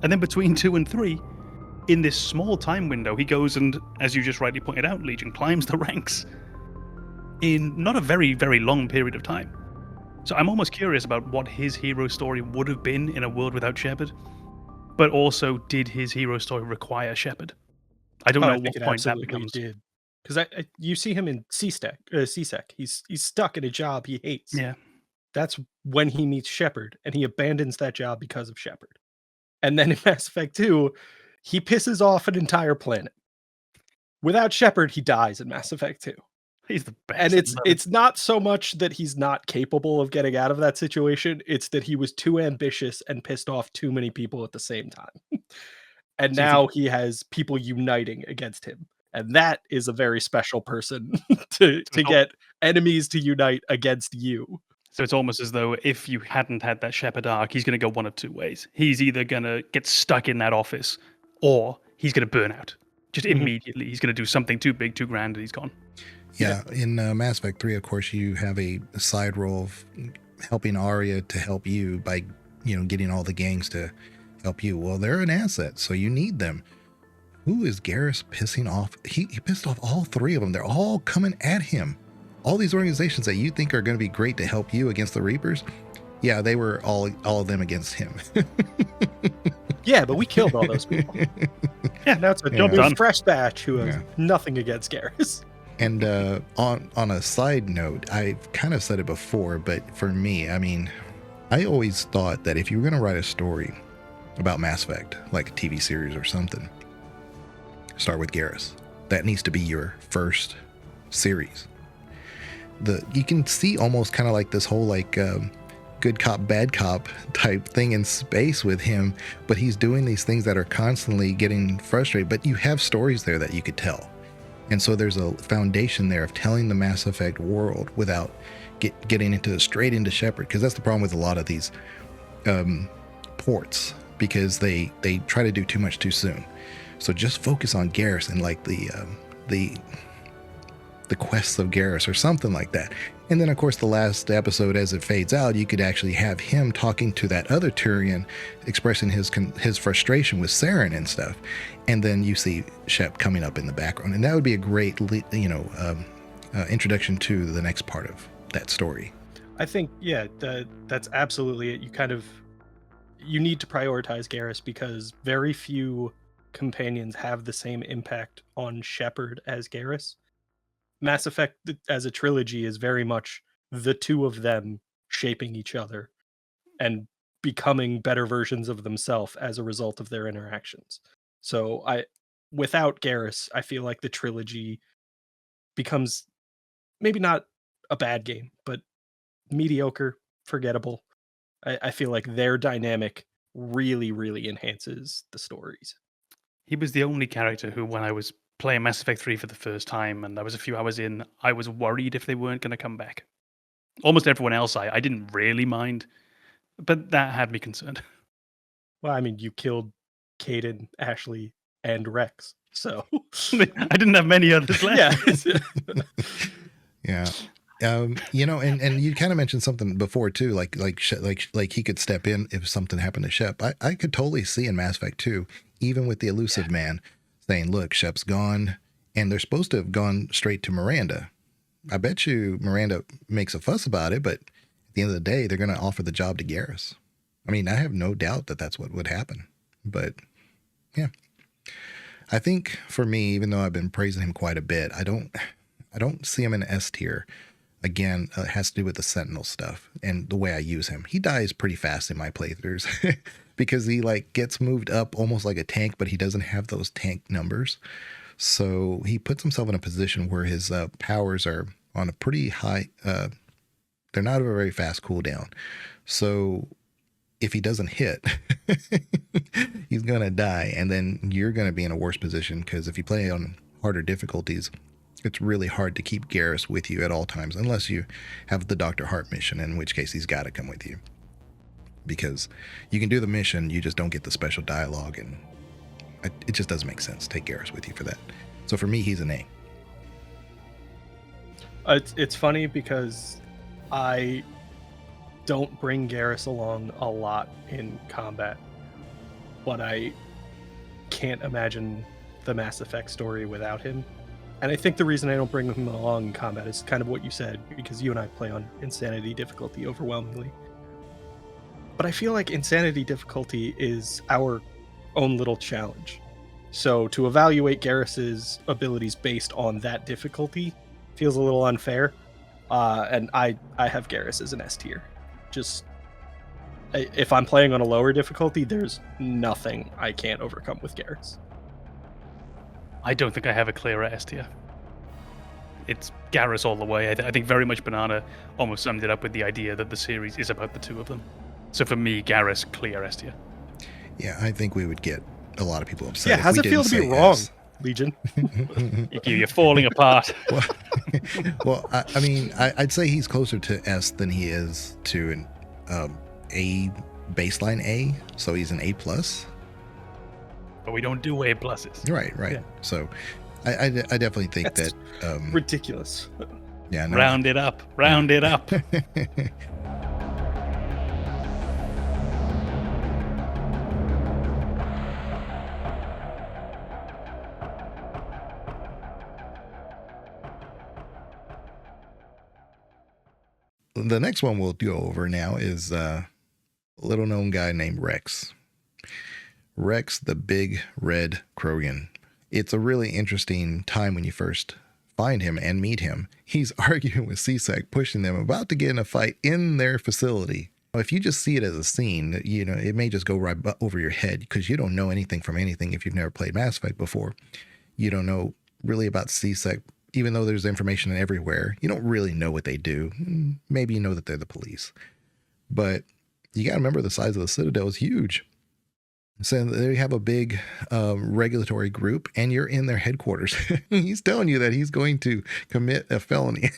And then between 2 and 3, in this small time window, he goes and, as you just rightly pointed out, Legion, climbs the ranks in not a very, very long period of time. So I'm almost curious about what his hero story would have been in a world without Shepard, but also, did his hero story require Shepard? I don't know at what point that becomes. Because you see him in CSEC. He's stuck in a job he hates. Yeah. That's when he meets Shepard, and he abandons that job because of Shepard. And then in Mass Effect 2, he pisses off an entire planet. Without Shepard, he dies in Mass Effect 2. He's the best. And it's not so much that he's not capable of getting out of that situation, it's that he was too ambitious and pissed off too many people at the same time. And now he has people uniting against him. And that is a very special person to get enemies to unite against you. So it's almost as though if you hadn't had that Shepard arc, he's going to go one of two ways. He's either going to get stuck in that office, or he's going to burn out. Just immediately. He's going to do something too big, too grand, and he's gone. Yeah, in Mass Effect 3, of course, you have a side role of helping Aria to help you by, getting all the gangs to help you. Well, they're an asset, so you need them. Who is Garrus pissing off? He pissed off all three of them. They're all coming at him. All these organizations that you think are going to be great to help you against the Reapers, yeah, they were all of them against him. Yeah, but we killed all those people. Yeah, now it's a double fresh batch who has nothing against Garrus. And on a side note, I've kind of said it before, but for me, I always thought that if you were going to write a story about Mass Effect, like a TV series or something, start with Garrus. That needs to be your first series. You can see almost kind of like this whole good cop, bad cop type thing in space with him, but he's doing these things that are constantly getting frustrated, but you have stories there that you could tell. And so there's a foundation there of telling the Mass Effect world without getting straight into Shepard, because that's the problem with a lot of these ports, because they try to do too much too soon. So just focus on Garrus and the quests of Garrus or something like that. And then, of course, the last episode, as it fades out, you could actually have him talking to that other Turian, expressing his frustration with Saren and stuff. And then you see Shep coming up in the background. And that would be a great, introduction to the next part of that story. I think, yeah, that's absolutely it. You need to prioritize Garrus because very few companions have the same impact on Shepard as Garrus. Mass Effect as a trilogy is very much the two of them shaping each other and becoming better versions of themselves as a result of their interactions. So without Garrus, I feel like the trilogy becomes maybe not a bad game, but mediocre, forgettable. I feel like their dynamic really, really enhances the stories. He was the only character who, when I was playing Mass Effect 3 for the first time and I was a few hours in, I was worried if they weren't going to come back. Almost everyone else I didn't really mind, but that had me concerned. Well, I mean, you killed Kaiden, Ashley, and Wrex, so I didn't have many others left. Yeah. You know, and you kind of mentioned something before too, like he could step in if something happened to Shep. I could totally see in Mass Effect 2, even with the elusive man saying, look, Shep's gone, and they're supposed to have gone straight to Miranda. I bet you Miranda makes a fuss about it, but at the end of the day, they're going to offer the job to Garrus. I mean, I have no doubt that that's what would happen, but yeah. I think for me, even though I've been praising him quite a bit, I don't see him in S tier. Again, it has to do with the Sentinel stuff and the way I use him. He dies pretty fast in my playthroughs because he like gets moved up almost like a tank, but he doesn't have those tank numbers. So he puts himself in a position where his powers are on a pretty high, they're not a very fast cooldown. So if he doesn't hit, he's going to die. And then you're going to be in a worse position because if you play on harder difficulties, it's really hard to keep Garrus with you at all times, unless you have the Dr. Hart mission, in which case he's got to come with you. Because you can do the mission, you just don't get the special dialogue, and it just doesn't make sense to take Garrus with you for that. So for me, he's an A. It's funny because I don't bring Garrus along a lot in combat, but I can't imagine the Mass Effect story without him. And I think the reason I don't bring him along in combat is kind of what you said, because you and I play on Insanity difficulty overwhelmingly. But I feel like Insanity difficulty is our own little challenge. So to evaluate Garrus's abilities based on that difficulty feels a little unfair. And I have Garrus as an S tier. Just, if I'm playing on a lower difficulty, there's nothing I can't overcome with Garrus. I don't think I have a clearer S tier. It's Garrus all the way. I think very much Banana almost summed it up with the idea that the series is about the two of them. So for me, Garrus, clear S tier. Yeah, I think we would get a lot of people upset. Yeah, how's it feel to be wrong, Legion? You're falling apart. Well, I mean, I'd say he's closer to S than he is to an A, baseline A. So he's an A+. But we don't do A pluses. Right. Yeah. So I definitely think That's that ridiculous. Yeah, no. Round it up. The next one we'll go over now is a little known guy named Wrex. Wrex, the big red Krogan. It's a really interesting time when you first find him and meet him. He's arguing with C-Sec, pushing them, about to get in a fight in their facility. If you just see it as a scene, you know, it may just go right over your head because you don't know anything from anything if you've never played Mass Effect before. You don't know really about C-Sec, even though there's information everywhere. You don't really know what they do. Maybe you know that they're the police. But you got to remember the size of the Citadel is huge. So they have a big regulatory group, and you're in their headquarters. He's telling you that he's going to commit a felony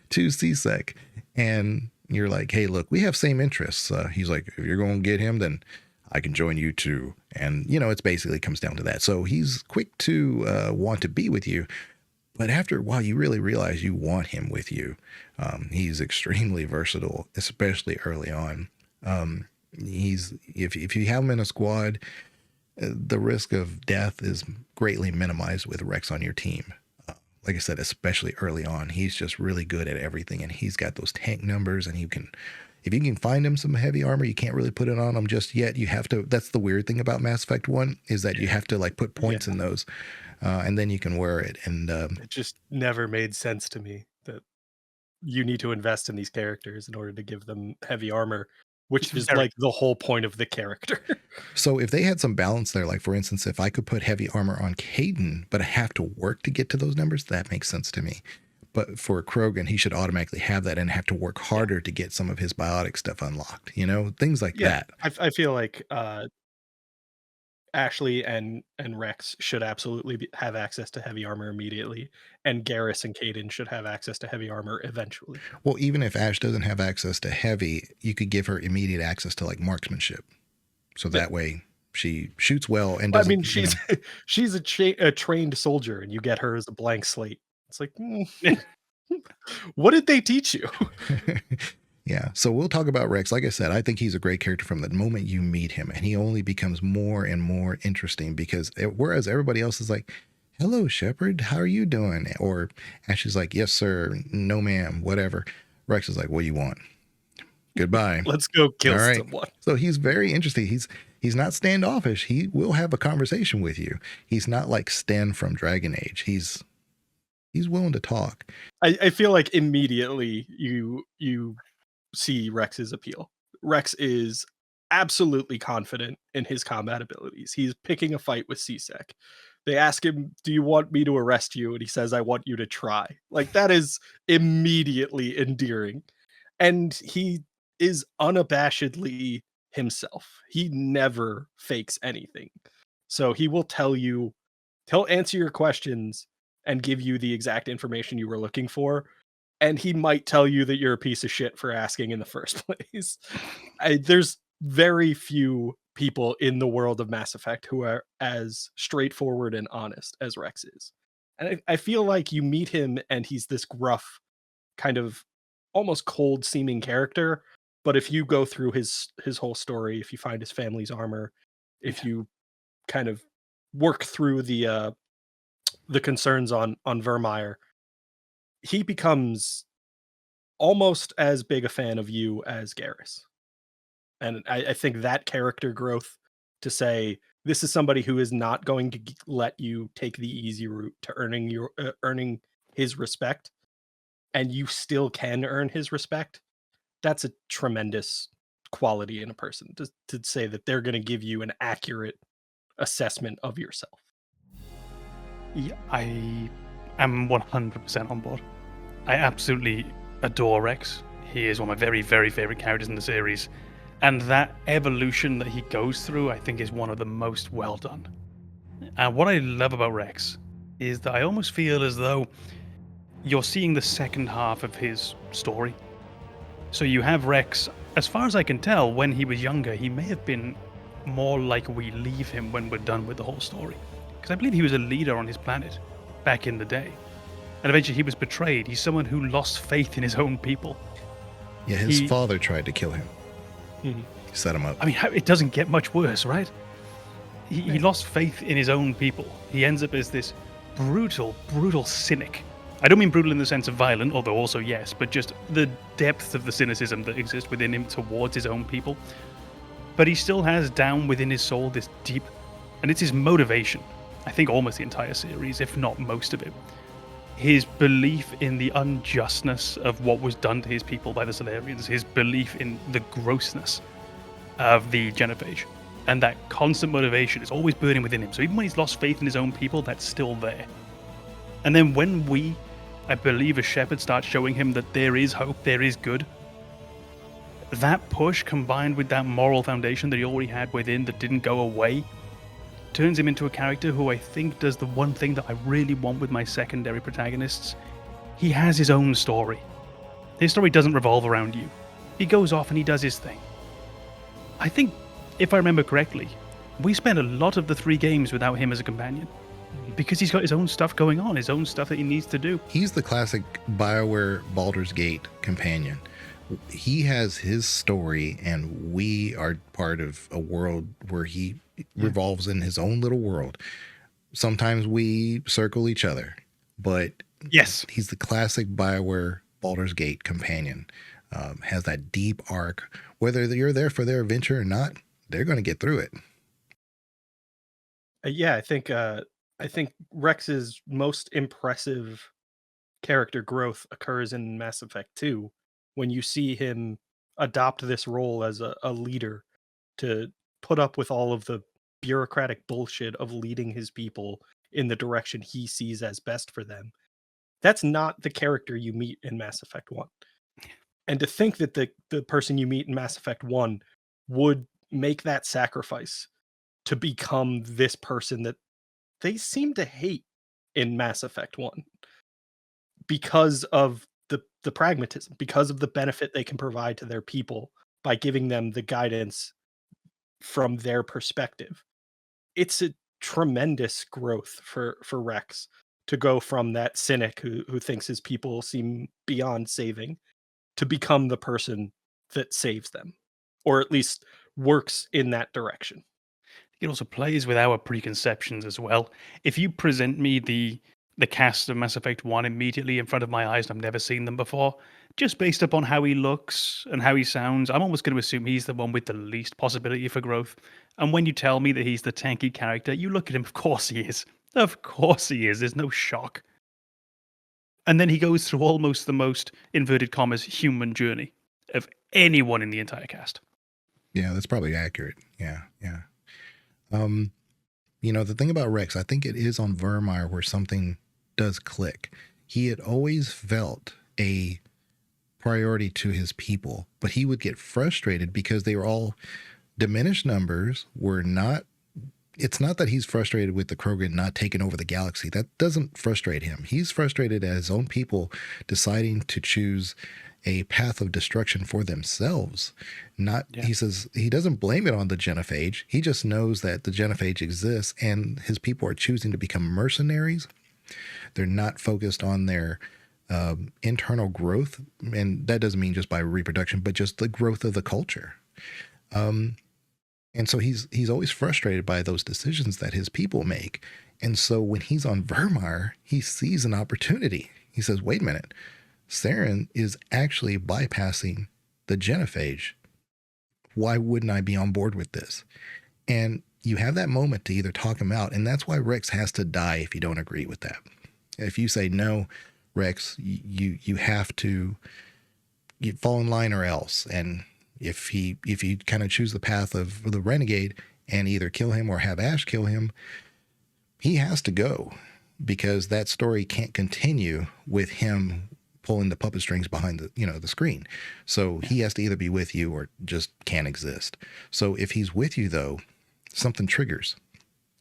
to C-Sec. And you're like, hey, look, we have same interests. He's like, if you're going to get him, then I can join you too. And, you know, it's basically comes down to that. So he's quick to want to be with you. But after a while, you really realize you want him with you. He's extremely versatile, especially early on. If you have him in a squad, the risk of death is greatly minimized with Wrex on your team. like I said, especially early on, he's just really good at everything, and he's got those tank numbers, and if you can find him some heavy armor, you can't really put it on him just yet. You have to, that's the weird thing about Mass Effect 1, is that you have to like put points in those, and then you can wear it. And it just never made sense to me that you need to invest in these characters in order to give them heavy armor, which is like the whole point of the character. So if they had some balance there, like for instance, if I could put heavy armor on Kaiden, but I have to work to get to those numbers, that makes sense to me. But for Krogan, he should automatically have that and have to work harder to get some of his biotic stuff unlocked, you know, things like that. I feel like Ashley and Wrex should absolutely have access to heavy armor immediately, and Garrus and Kaiden should have access to heavy armor eventually. Well, even if Ash doesn't have access to heavy, you could give her immediate access to like marksmanship. So that way she shoots well and doesn't, I mean, she's a trained soldier, and you get her as a blank slate. It's like, what did they teach you? Yeah, so we'll talk about Wrex. Like I said, I think he's a great character from the moment you meet him, and he only becomes more and more interesting because whereas everybody else is like, hello, Shepard, how are you doing? Or Ash is like, yes, sir, no, ma'am, whatever. Wrex is like, what do you want? Goodbye. Let's go kill someone. So he's very interesting. He's not standoffish. He will have a conversation with you. He's not like Sten from Dragon Age. He's willing to talk. I feel like immediately you see Rex's appeal. Wrex is absolutely confident in his combat abilities. He's picking a fight with C-Sec. They ask him, do you want me to arrest you? And he says, I want you to try. Like, that is immediately endearing. And he is unabashedly himself. He never fakes anything. So he will he'll answer your questions and give you the exact information you were looking for. And he might tell you that you're a piece of shit for asking in the first place. There's very few people in the world of Mass Effect who are as straightforward and honest as Wrex is. And I feel like you meet him and he's this gruff, kind of almost cold seeming character. But if you go through his whole story, if you find his family's armor, if you kind of work through the concerns on Vermeer, he becomes almost as big a fan of you as Garrus. And I think that character growth to say, this is somebody who is not going to let you take the easy route to earning his respect, and you still can earn his respect. That's a tremendous quality in a person to say that they're going to give you an accurate assessment of yourself. Yeah, I am 100% on board. I absolutely adore Wrex. He is one of my very, very favorite characters in the series. And that evolution that he goes through, I think, is one of the most well done. And what I love about Wrex is that I almost feel as though you're seeing the second half of his story. So you have Wrex, as far as I can tell, when he was younger, he may have been more like we leave him when we're done with the whole story. Because I believe he was a leader on his planet back in the day. And eventually he was betrayed. He's someone who lost faith in his own people. Yeah, his father tried to kill him. Mm-hmm. He set him up. I mean, it doesn't get much worse, right? He lost faith in his own people. He ends up as this brutal, brutal cynic. I don't mean brutal in the sense of violent, although also yes, but just the depth of the cynicism that exists within him towards his own people. But he still has down within his soul this deep, and it's his motivation. I think almost the entire series, if not most of it. His belief in the unjustness of what was done to his people by the Solarians, his belief in the grossness of the Genophage, and that constant motivation is always burning within him. So even when he's lost faith in his own people, that's still there. And then when we, I believe, as Shepard, start showing him that there is hope, there is good, that push combined with that moral foundation that he already had within that didn't go away, turns him into a character who I think does the one thing that I really want with my secondary protagonists. He has his own story. His story doesn't revolve around you. He goes off and he does his thing. I think, if I remember correctly, we spent a lot of the 3 games without him as a companion. Because he's got his own stuff going on, his own stuff that he needs to do. He's the classic BioWare Baldur's Gate companion. He has his story, and we are part of a world where he revolves in his own little world. Sometimes we circle each other, but Yes. He's the classic BioWare Baldur's Gate companion. Has that deep arc. Whether you're there for their adventure or not, they're going to get through it. Yeah, I think Rex's most impressive character growth occurs in Mass Effect 2 when you see him adopt this role as a leader to put up with all of the bureaucratic bullshit of leading his people in the direction he sees as best for them. That's not the character you meet in Mass Effect 1. And to think that the person you meet in Mass Effect 1 would make that sacrifice to become this person that they seem to hate in Mass Effect 1 because of the pragmatism, because of the benefit they can provide to their people by giving them the guidance from their perspective. It's a tremendous growth for Wrex to go from that cynic who thinks his people seem beyond saving to become the person that saves them, or at least works in that direction. It also plays with our preconceptions as well. If you present me the cast of Mass Effect 1 immediately in front of my eyes and I've never seen them before, just based upon how he looks and how he sounds, I'm almost going to assume he's the one with the least possibility for growth. And when you tell me that he's the tanky character, you look at him, of course he is. Of course he is. There's no shock. And then he goes through almost the most, inverted commas, human journey of anyone in the entire cast. Yeah, that's probably accurate. Yeah. The thing about Wrex, I think it is on Virmire where something does click. He had always felt a priority to his people, but he would get frustrated because they were all diminished numbers. It's not that he's frustrated with the Krogan not taking over the galaxy. That doesn't frustrate him. He's frustrated at his own people deciding to choose a path of destruction for themselves. He says he doesn't blame it on the genophage. He just knows that the genophage exists and his people are choosing to become mercenaries. They're not focused on their internal growth. And that doesn't mean just by reproduction, but just the growth of the culture. And so he's always frustrated by those decisions that his people make. And so when he's on Virmire, he sees an opportunity. He says, wait a minute, Saren is actually bypassing the genophage. Why wouldn't I be on board with this? And you have that moment to either talk him out, and that's why Wrex has to die if you don't agree with that. If you say, no, Wrex, you have to fall in line or else. And if you kind of choose the path of the renegade and either kill him or have Ash kill him, he has to go, because that story can't continue with him pulling the puppet strings behind the screen. So he has to either be with you or just can't exist. So if he's with you, though, something triggers.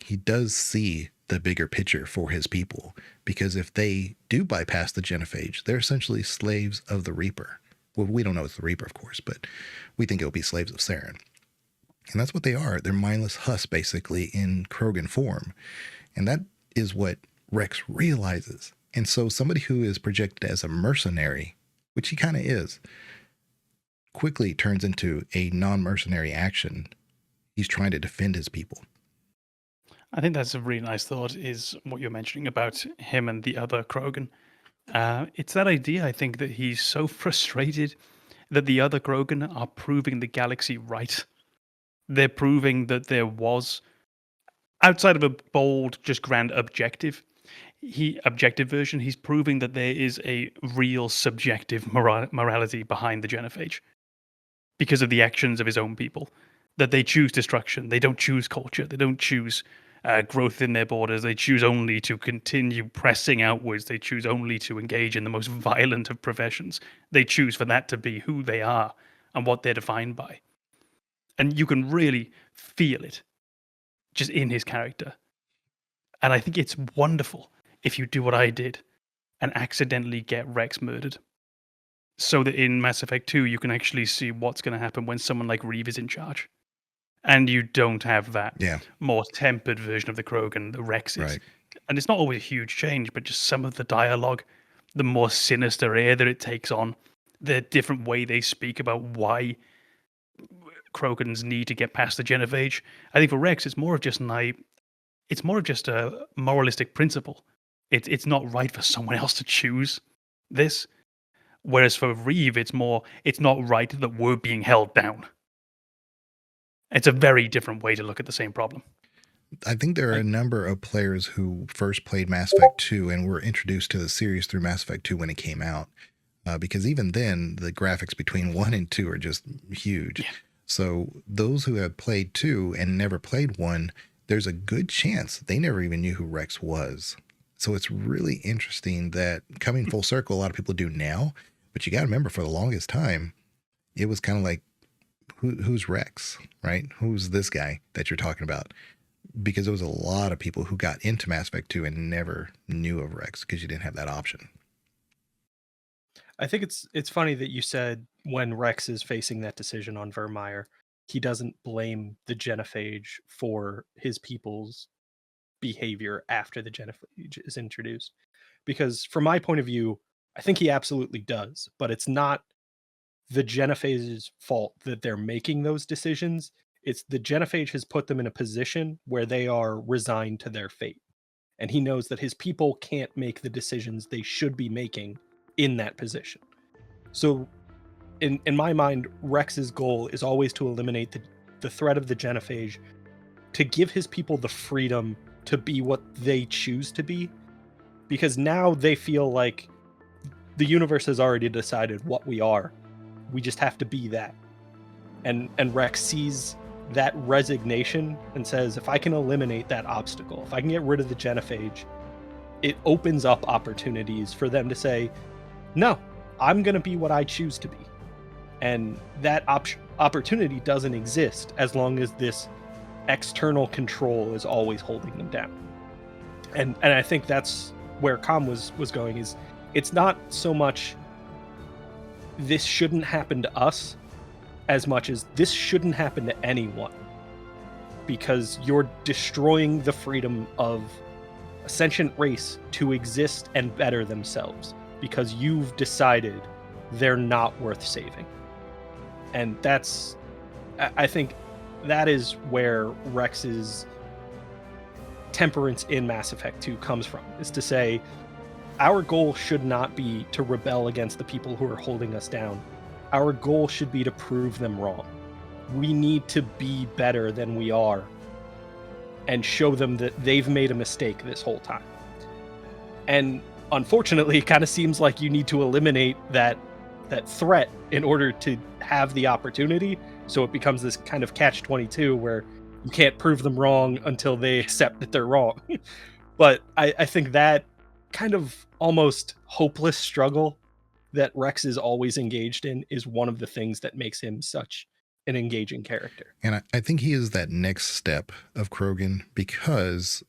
He does see the bigger picture for his people, because if they do bypass the genophage, they're essentially slaves of the Reaper. Well, we don't know it's the Reaper, of course, but we think it'll be slaves of Saren. And that's what they are. They're mindless husks, basically, in Krogan form. And that is what Wrex realizes. And so somebody who is projected as a mercenary, which he kind of is, quickly turns into a non-mercenary action. He's trying to defend his people. I think that's a really nice thought, is what you're mentioning about him and the other Krogan. It's that idea, I think, that he's so frustrated that the other Krogan are proving the galaxy right. They're proving that there was, outside of a bold, just grand objective version, he's proving that there is a real subjective morality behind the genophage because of the actions of his own people. That they choose destruction. They don't choose culture. They don't choose growth in their borders. They choose only to continue pressing outwards. They choose only to engage in the most violent of professions. They choose for that to be who they are and what they're defined by. And you can really feel it just in his character. And I think it's wonderful if you do what I did and accidentally get Wrex murdered. So that in Mass Effect 2, you can actually see what's going to happen when someone like Reeve is in charge. And you don't have that more tempered version of the Krogan, the Wrex is. Right. And it's not always a huge change, but just some of the dialogue, the more sinister air that it takes on, the different way they speak about why Krogans need to get past the genophage. I think for Wrex, it's more of just a moralistic principle It's not right for someone else to choose this. Whereas for Reeve, it's not right that we're being held down. It's a very different way to look at the same problem. I think there are a number of players who first played Mass Effect 2 and were introduced to the series through Mass Effect 2 when it came out. Because even then, the graphics between 1 and 2 are just huge. Yeah. So those who have played 2 and never played 1, there's a good chance they never even knew who Wrex was. So it's really interesting that coming full circle, a lot of people do now. But you got to remember, for the longest time, it was kind of like, who's Wrex, right? Who's this guy that you're talking about? Because there was a lot of people who got into Mass Effect 2 and never knew of Wrex because you didn't have that option. I think it's funny that you said when Wrex is facing that decision on Virmire, he doesn't blame the genophage for his people's behavior after the genophage is introduced. Because from my point of view, I think he absolutely does, but it's not the genophage's fault that they're making those decisions. It's the genophage has put them in a position where they are resigned to their fate. And he knows that his people can't make the decisions they should be making in that position. So in my mind, Wrex's goal is always to eliminate the threat of the genophage, to give his people the freedom to be what they choose to be. Because now they feel like the universe has already decided what we are. We just have to be that. And Wrex sees that resignation and says, if I can eliminate that obstacle, if I can get rid of the genophage, it opens up opportunities for them to say, no, I'm going to be what I choose to be. And that opportunity doesn't exist as long as this external control is always holding them down. And I think that's where Com was going, is it's not so much this shouldn't happen to us as much as this shouldn't happen to anyone, because you're destroying the freedom of a sentient race to exist and better themselves because you've decided they're not worth saving. And I think that is where Wrex's temperance in Mass Effect 2 comes from, is to say, our goal should not be to rebel against the people who are holding us down. Our goal should be to prove them wrong. We need to be better than we are and show them that they've made a mistake this whole time. And unfortunately, it kind of seems like you need to eliminate that threat in order to have the opportunity. So it becomes this kind of catch-22 where you can't prove them wrong until they accept that they're wrong. But I think that kind of almost hopeless struggle that Wrex is always engaged in is one of the things that makes him such an engaging character. And I think he is that next step of Krogan, because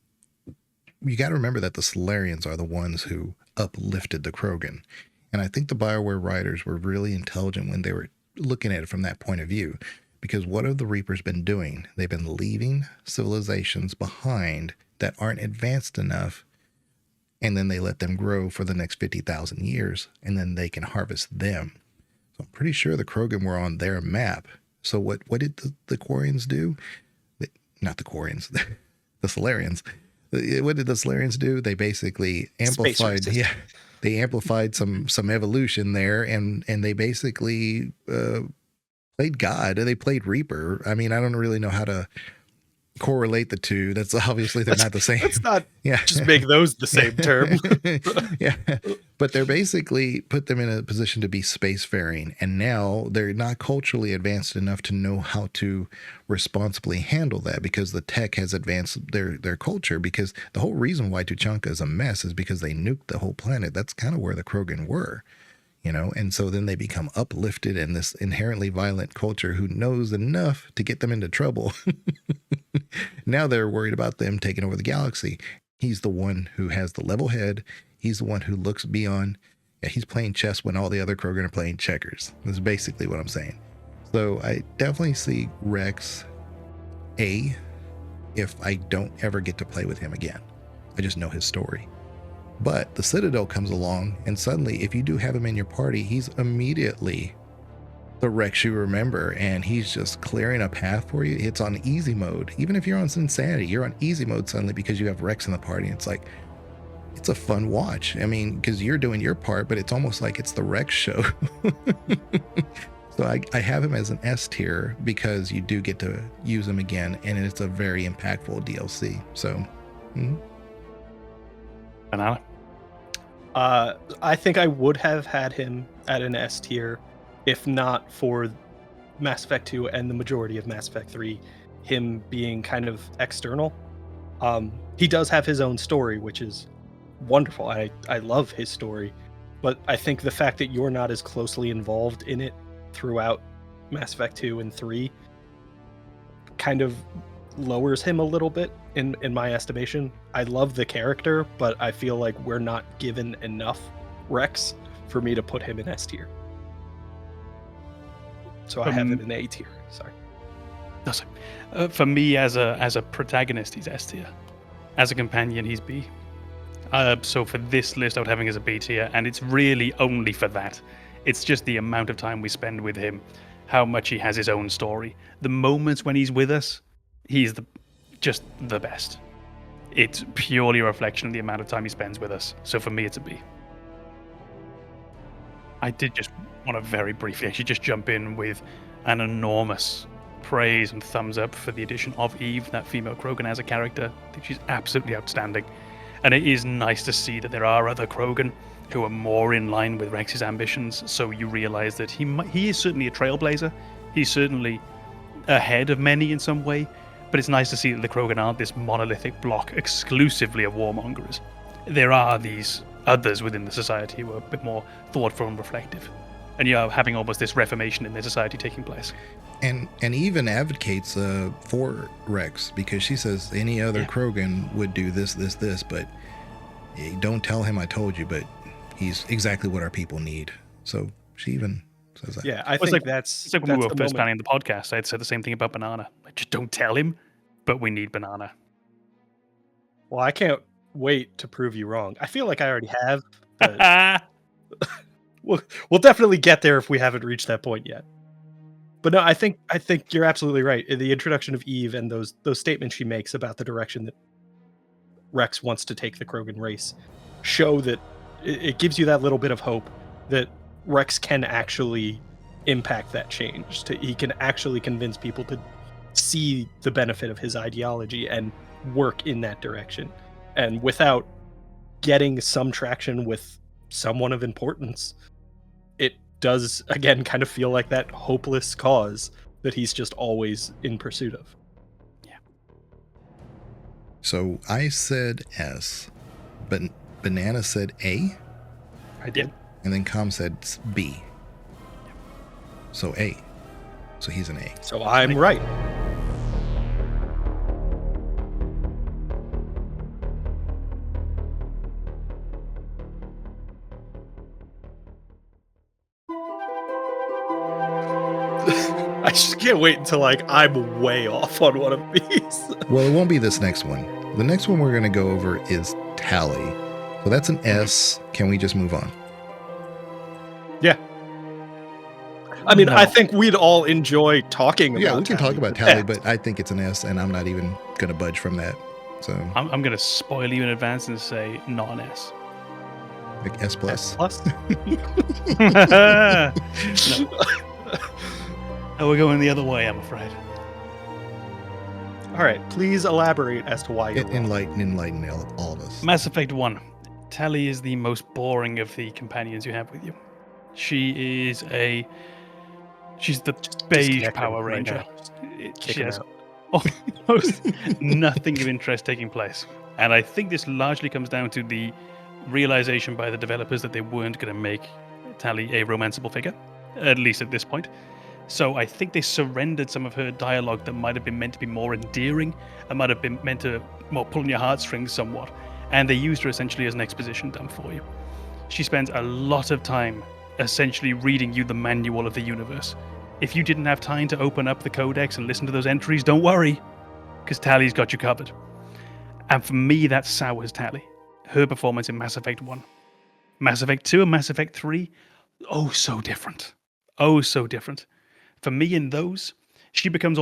you got to remember that the Solarians are the ones who uplifted the Krogan. And I think the BioWare writers were really intelligent when they were looking at it from that point of view, because what have the Reapers been doing? They've been leaving civilizations behind that aren't advanced enough, and then they let them grow for the next 50,000 years, and then they can harvest them. So I'm pretty sure the Krogan were on their map. So what did the Quarians do? Not the Quarians, the Solarians. What did the Solarians do? They basically amplified. Yeah, they amplified some evolution there, and they basically played God. They played Reaper. I mean, I don't really know how to correlate the two. That's obviously they're not the same. Let's not just make those the same term. Yeah, but they're basically put them in a position to be spacefaring, and now they're not culturally advanced enough to know how to responsibly handle that, because the tech has advanced their culture. Because the whole reason why Tuchanka is a mess is because they nuked the whole planet. That's kind of where the Krogan were, you know, and so then they become uplifted in this inherently violent culture who knows enough to get them into trouble. Now they're worried about them taking over the galaxy. He's the one who has the level head. He's the one who looks beyond. Yeah, he's playing chess when all the other Krogan are playing checkers. That's basically what I'm saying. So I definitely see Wrex if I don't ever get to play with him again. I just know his story. But the Citadel comes along, and suddenly, if you do have him in your party, he's immediately the Wrex you remember, and he's just clearing a path for you. It's on easy mode. Even if you're on insanity, you're on easy mode suddenly because you have Wrex in the party. It's like, it's a fun watch. I mean, because you're doing your part, but it's almost like it's the Wrex show. So I have him as an S tier because you do get to use him again, and it's a very impactful DLC. So, Banana. I think I would have had him at an S tier, if not for Mass Effect 2 and the majority of Mass Effect 3, him being kind of external. He does have his own story, which is wonderful. I love his story, but I think the fact that you're not as closely involved in it throughout Mass Effect 2 and 3 kind of lowers him a little bit in my estimation. I love the character, but I feel like we're not given enough Wrex for me to put him in S tier. So I have him in A tier. Sorry. For me, as a protagonist, he's S tier. As a companion, he's B. So for this list, I would have him as a B tier, and it's really only for that. It's just the amount of time we spend with him, how much he has his own story. The moments when he's with us, he's just the best. It's purely a reflection of the amount of time he spends with us. So for me, it's a B. I did just want to very briefly actually just jump in with an enormous praise and thumbs up for the addition of Eve, that female Krogan, as a character. I think she's absolutely outstanding. And it is nice to see that there are other Krogan who are more in line with Wrex's ambitions, so you realize that he is certainly a trailblazer. He's certainly ahead of many in some way, but it's nice to see that the Krogan aren't this monolithic block exclusively of warmongers. There are these others within the society who are a bit more thoughtful and reflective, and you're having almost this reformation in their society taking place. And even advocates for Wrex, because she says any other Krogan would do this, but don't tell him I told you, but he's exactly what our people need. So she even says that. Yeah, I think that's... It's like when we were first planning the podcast, I had said the same thing about Banana. Like, just don't tell him, but we need Banana. Well, I can't wait to prove you wrong. I feel like I already have, but we'll definitely get there if we haven't reached that point yet. But no, I think you're absolutely right. The introduction of Eve and those statements she makes about the direction that Wrex wants to take the Krogan race show that it gives you that little bit of hope that Wrex can actually impact that change. He can actually convince people to see the benefit of his ideology and work in that direction. And without getting some traction with someone of importance, it does, again, kind of feel like that hopeless cause that he's just always in pursuit of. Yeah. So I said S, but Banana said A? I did. And then Com said B. So A. So he's an A. So I'm right. I just can't wait until I'm way off on one of these. Well, it won't be this next one. The next one we're going to go over is Tali. So that's an S. Can we just move on? Yeah. I mean, I think we'd all enjoy talking about Yeah, we can Tali, talk about Tali, but I think it's an S, and I'm not even going to budge from that. So I'm going to spoil you in advance and say not an S. Like S+. S plus. No, we're going the other way, I'm afraid. All right, please elaborate as to why you're wrong. Enlighten all of us. Mass Effect 1. Tali is the most boring of the companions you have with you. She's the beige Power Ranger. She has almost nothing of interest taking place. And I think this largely comes down to the realization by the developers that they weren't going to make Tali a romanceable figure, at least at this point. So I think they surrendered some of her dialogue that might have been meant to be more endearing and might have been meant to more pull on your heartstrings somewhat. And they used her essentially as an exposition dump for you. She spends a lot of time essentially reading you the manual of the universe. If you didn't have time to open up the codex and listen to those entries, don't worry, because Tali's got you covered. And for me, that sours Tali. Her performance in Mass Effect 1. Mass Effect 2 and Mass Effect 3, oh so different. Oh so different. For me in those, she becomes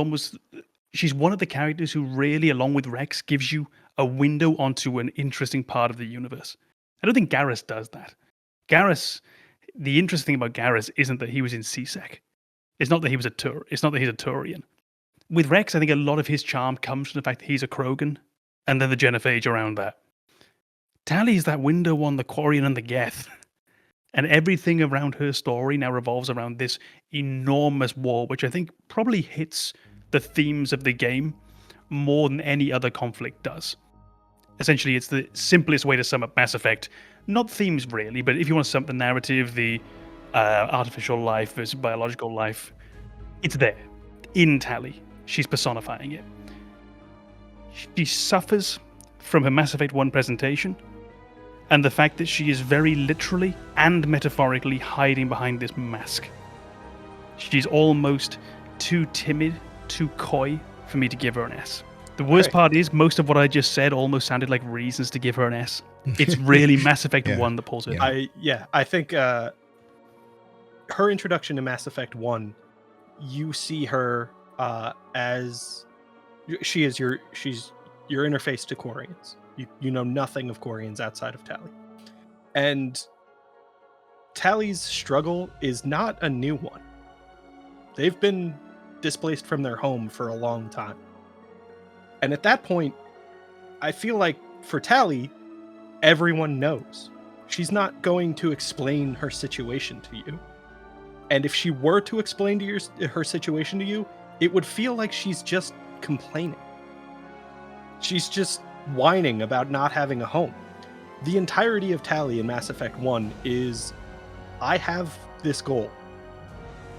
she's one of the characters who really, along with Wrex, gives you a window onto an interesting part of the universe. I don't think Garrus does that. The interesting thing about Garrus isn't that he was in CSEC. It's not that he was it's not that he's a Turian. With Wrex, I think a lot of his charm comes from the fact that he's a Krogan, and then the genophage around that. Tali is that window on the Quarian and the Geth, and everything around her story now revolves around this enormous war, which I think probably hits the themes of the game more than any other conflict does. Essentially, it's the simplest way to sum up Mass Effect. Not themes, really, but if you want to sum up the narrative, the artificial life versus biological life, it's there. In Tali. She's personifying it. She suffers from her Mass Effect 1 presentation, and the fact that she is very literally and metaphorically hiding behind this mask. She's almost too timid, too coy for me to give her an S. The worst part is, most of what I just said almost sounded like reasons to give her an S. It's really Mass Effect 1 that pulls her. I think her introduction to Mass Effect 1, you see her as she's your interface to Quarians. You know nothing of Quarians outside of Tali. And Tali's struggle is not a new one. They've been displaced from their home for a long time. And at that point, I feel like for Tali, everyone knows. She's not going to explain her situation to you. And if she were to explain to her situation to you, it would feel like she's just complaining. She's just whining about not having a home. The entirety of Tali in Mass Effect 1 is, I have this goal.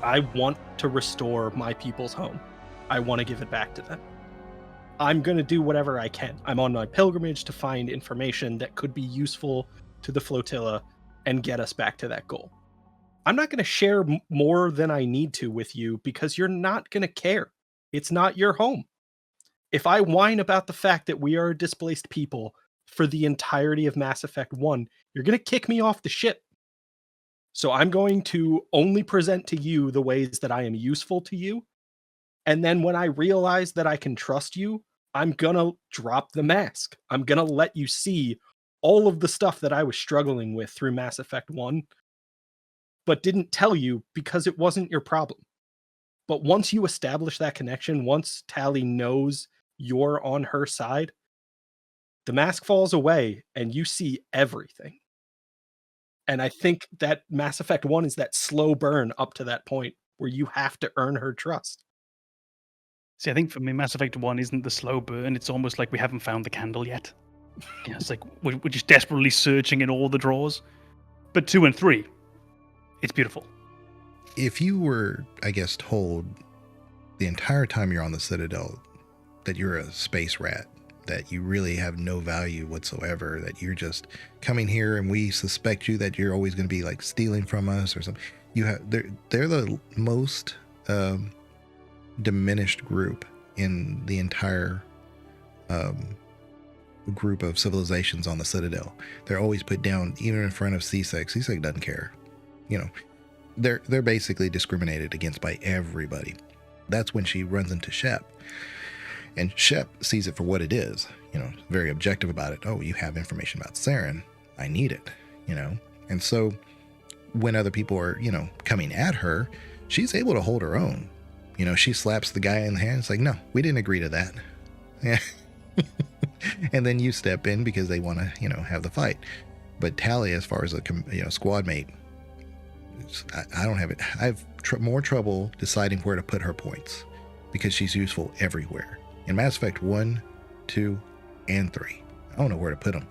I want to restore my people's home. I want to give it back to them. I'm going to do whatever I can. I'm on my pilgrimage to find information that could be useful to the flotilla and get us back to that goal. I'm not going to share more than I need to with you because you're not going to care. It's not your home. If I whine about the fact that we are displaced people for the entirety of Mass Effect 1, you're going to kick me off the ship. So I'm going to only present to you the ways that I am useful to you. And then when I realize that I can trust you, I'm going to drop the mask. I'm going to let you see all of the stuff that I was struggling with through Mass Effect 1, but didn't tell you because it wasn't your problem. But once you establish that connection, once Tali knows you're on her side, the mask falls away and you see everything. And I think that Mass Effect 1 is that slow burn up to that point where you have to earn her trust. See, I think for me, Mass Effect 1 isn't the slow burn. It's almost like we haven't found the candle yet. It's like we're just desperately searching in all the drawers. But 2 and 3, it's beautiful. If you were, I guess, told the entire time you're on the Citadel that you're a space rat, that you really have no value whatsoever, that you're just coming here and we suspect you that you're always going to be like stealing from us or something. They're the most diminished group in the entire group of civilizations on the Citadel. They're always put down, even in front of CSEC. CSEC doesn't care. You know, they're basically discriminated against by everybody. That's when she runs into Shep. And Shep sees it for what it is, you know, very objective about it. Oh, you have information about Saren. I need it, you know. And so when other people are, you know, coming at her, she's able to hold her own. You know, she slaps the guy in the hand. It's like, no, we didn't agree to that. Yeah. And then you step in because they want to, you know, have the fight. But Tali, as far as a squad mate, I don't have it. I have more trouble deciding where to put her points because she's useful everywhere. In Mass Effect 1, 2, and 3, I don't know where to put them.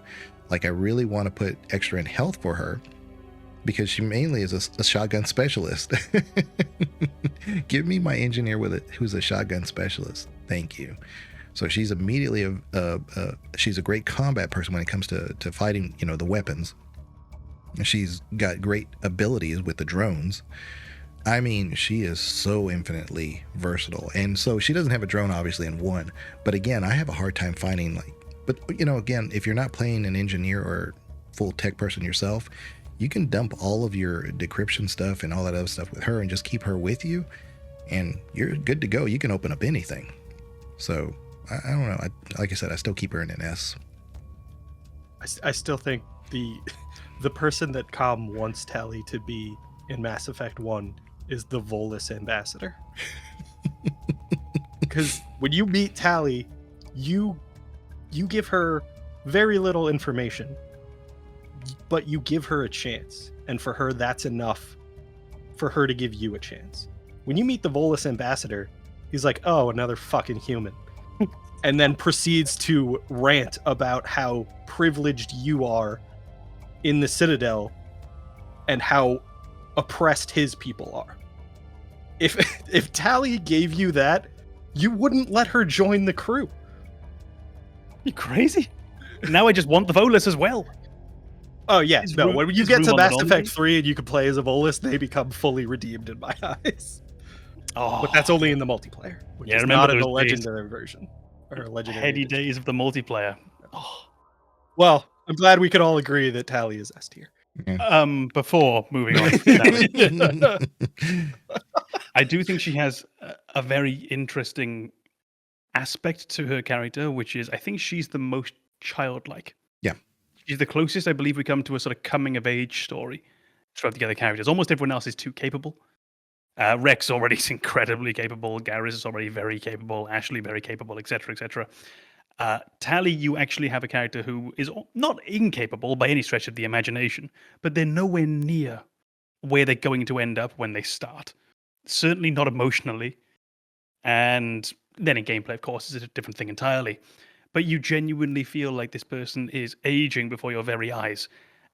Like, I really want to put extra in health for her because she mainly is a shotgun specialist. Give me my engineer who's a shotgun specialist. Thank you. So she's immediately she's a great combat person when it comes to fighting, you know, the weapons. She's got great abilities with the drones. I mean, she is so infinitely versatile. And so she doesn't have a drone, obviously, in 1. But again, I have a hard time finding, but, you know, again, if you're not playing an engineer or full tech person yourself, you can dump all of your decryption stuff and all that other stuff with her and just keep her with you. And you're good to go. You can open up anything. So I don't know. Like I said, I still keep her in an S. I still think the person that Com wants Tali to be in Mass Effect 1 is the Volus ambassador. Because when you meet Tali, you give her very little information, but you give her a chance. And for her, that's enough for her to give you a chance. When you meet the Volus ambassador, he's like, oh, another fucking human. And then proceeds to rant about how privileged you are in the Citadel and how oppressed his people are. If Tali gave you that, you wouldn't let her join the crew. You crazy? Now I just want the Volus as well. Oh yeah, His no. room- When you his get room to on the Mass Normandy? Effect 3 and you can play as a Volus, they become fully redeemed in my eyes. Oh, But that's only in the multiplayer, which Yeah, is remember not in the those days. legendary version. Or legendary heady edition. days of the multiplayer. Oh. Well, I'm glad we could all agree that Tali is S tier. Before moving on, Tali, I do think she has a very interesting aspect to her character, which is I think she's the most childlike. Yeah. She's the closest I believe we come to a sort of coming of age story throughout the other characters. Almost everyone else is too capable. Wrex already is incredibly capable. Garrus is already very capable. Ashley very capable, etc., etc. Tali, you actually have a character who is not incapable by any stretch of the imagination, but they're nowhere near where they're going to end up when they start. Certainly not emotionally. And then in gameplay, of course, is a different thing entirely. But you genuinely feel like this person is aging before your very eyes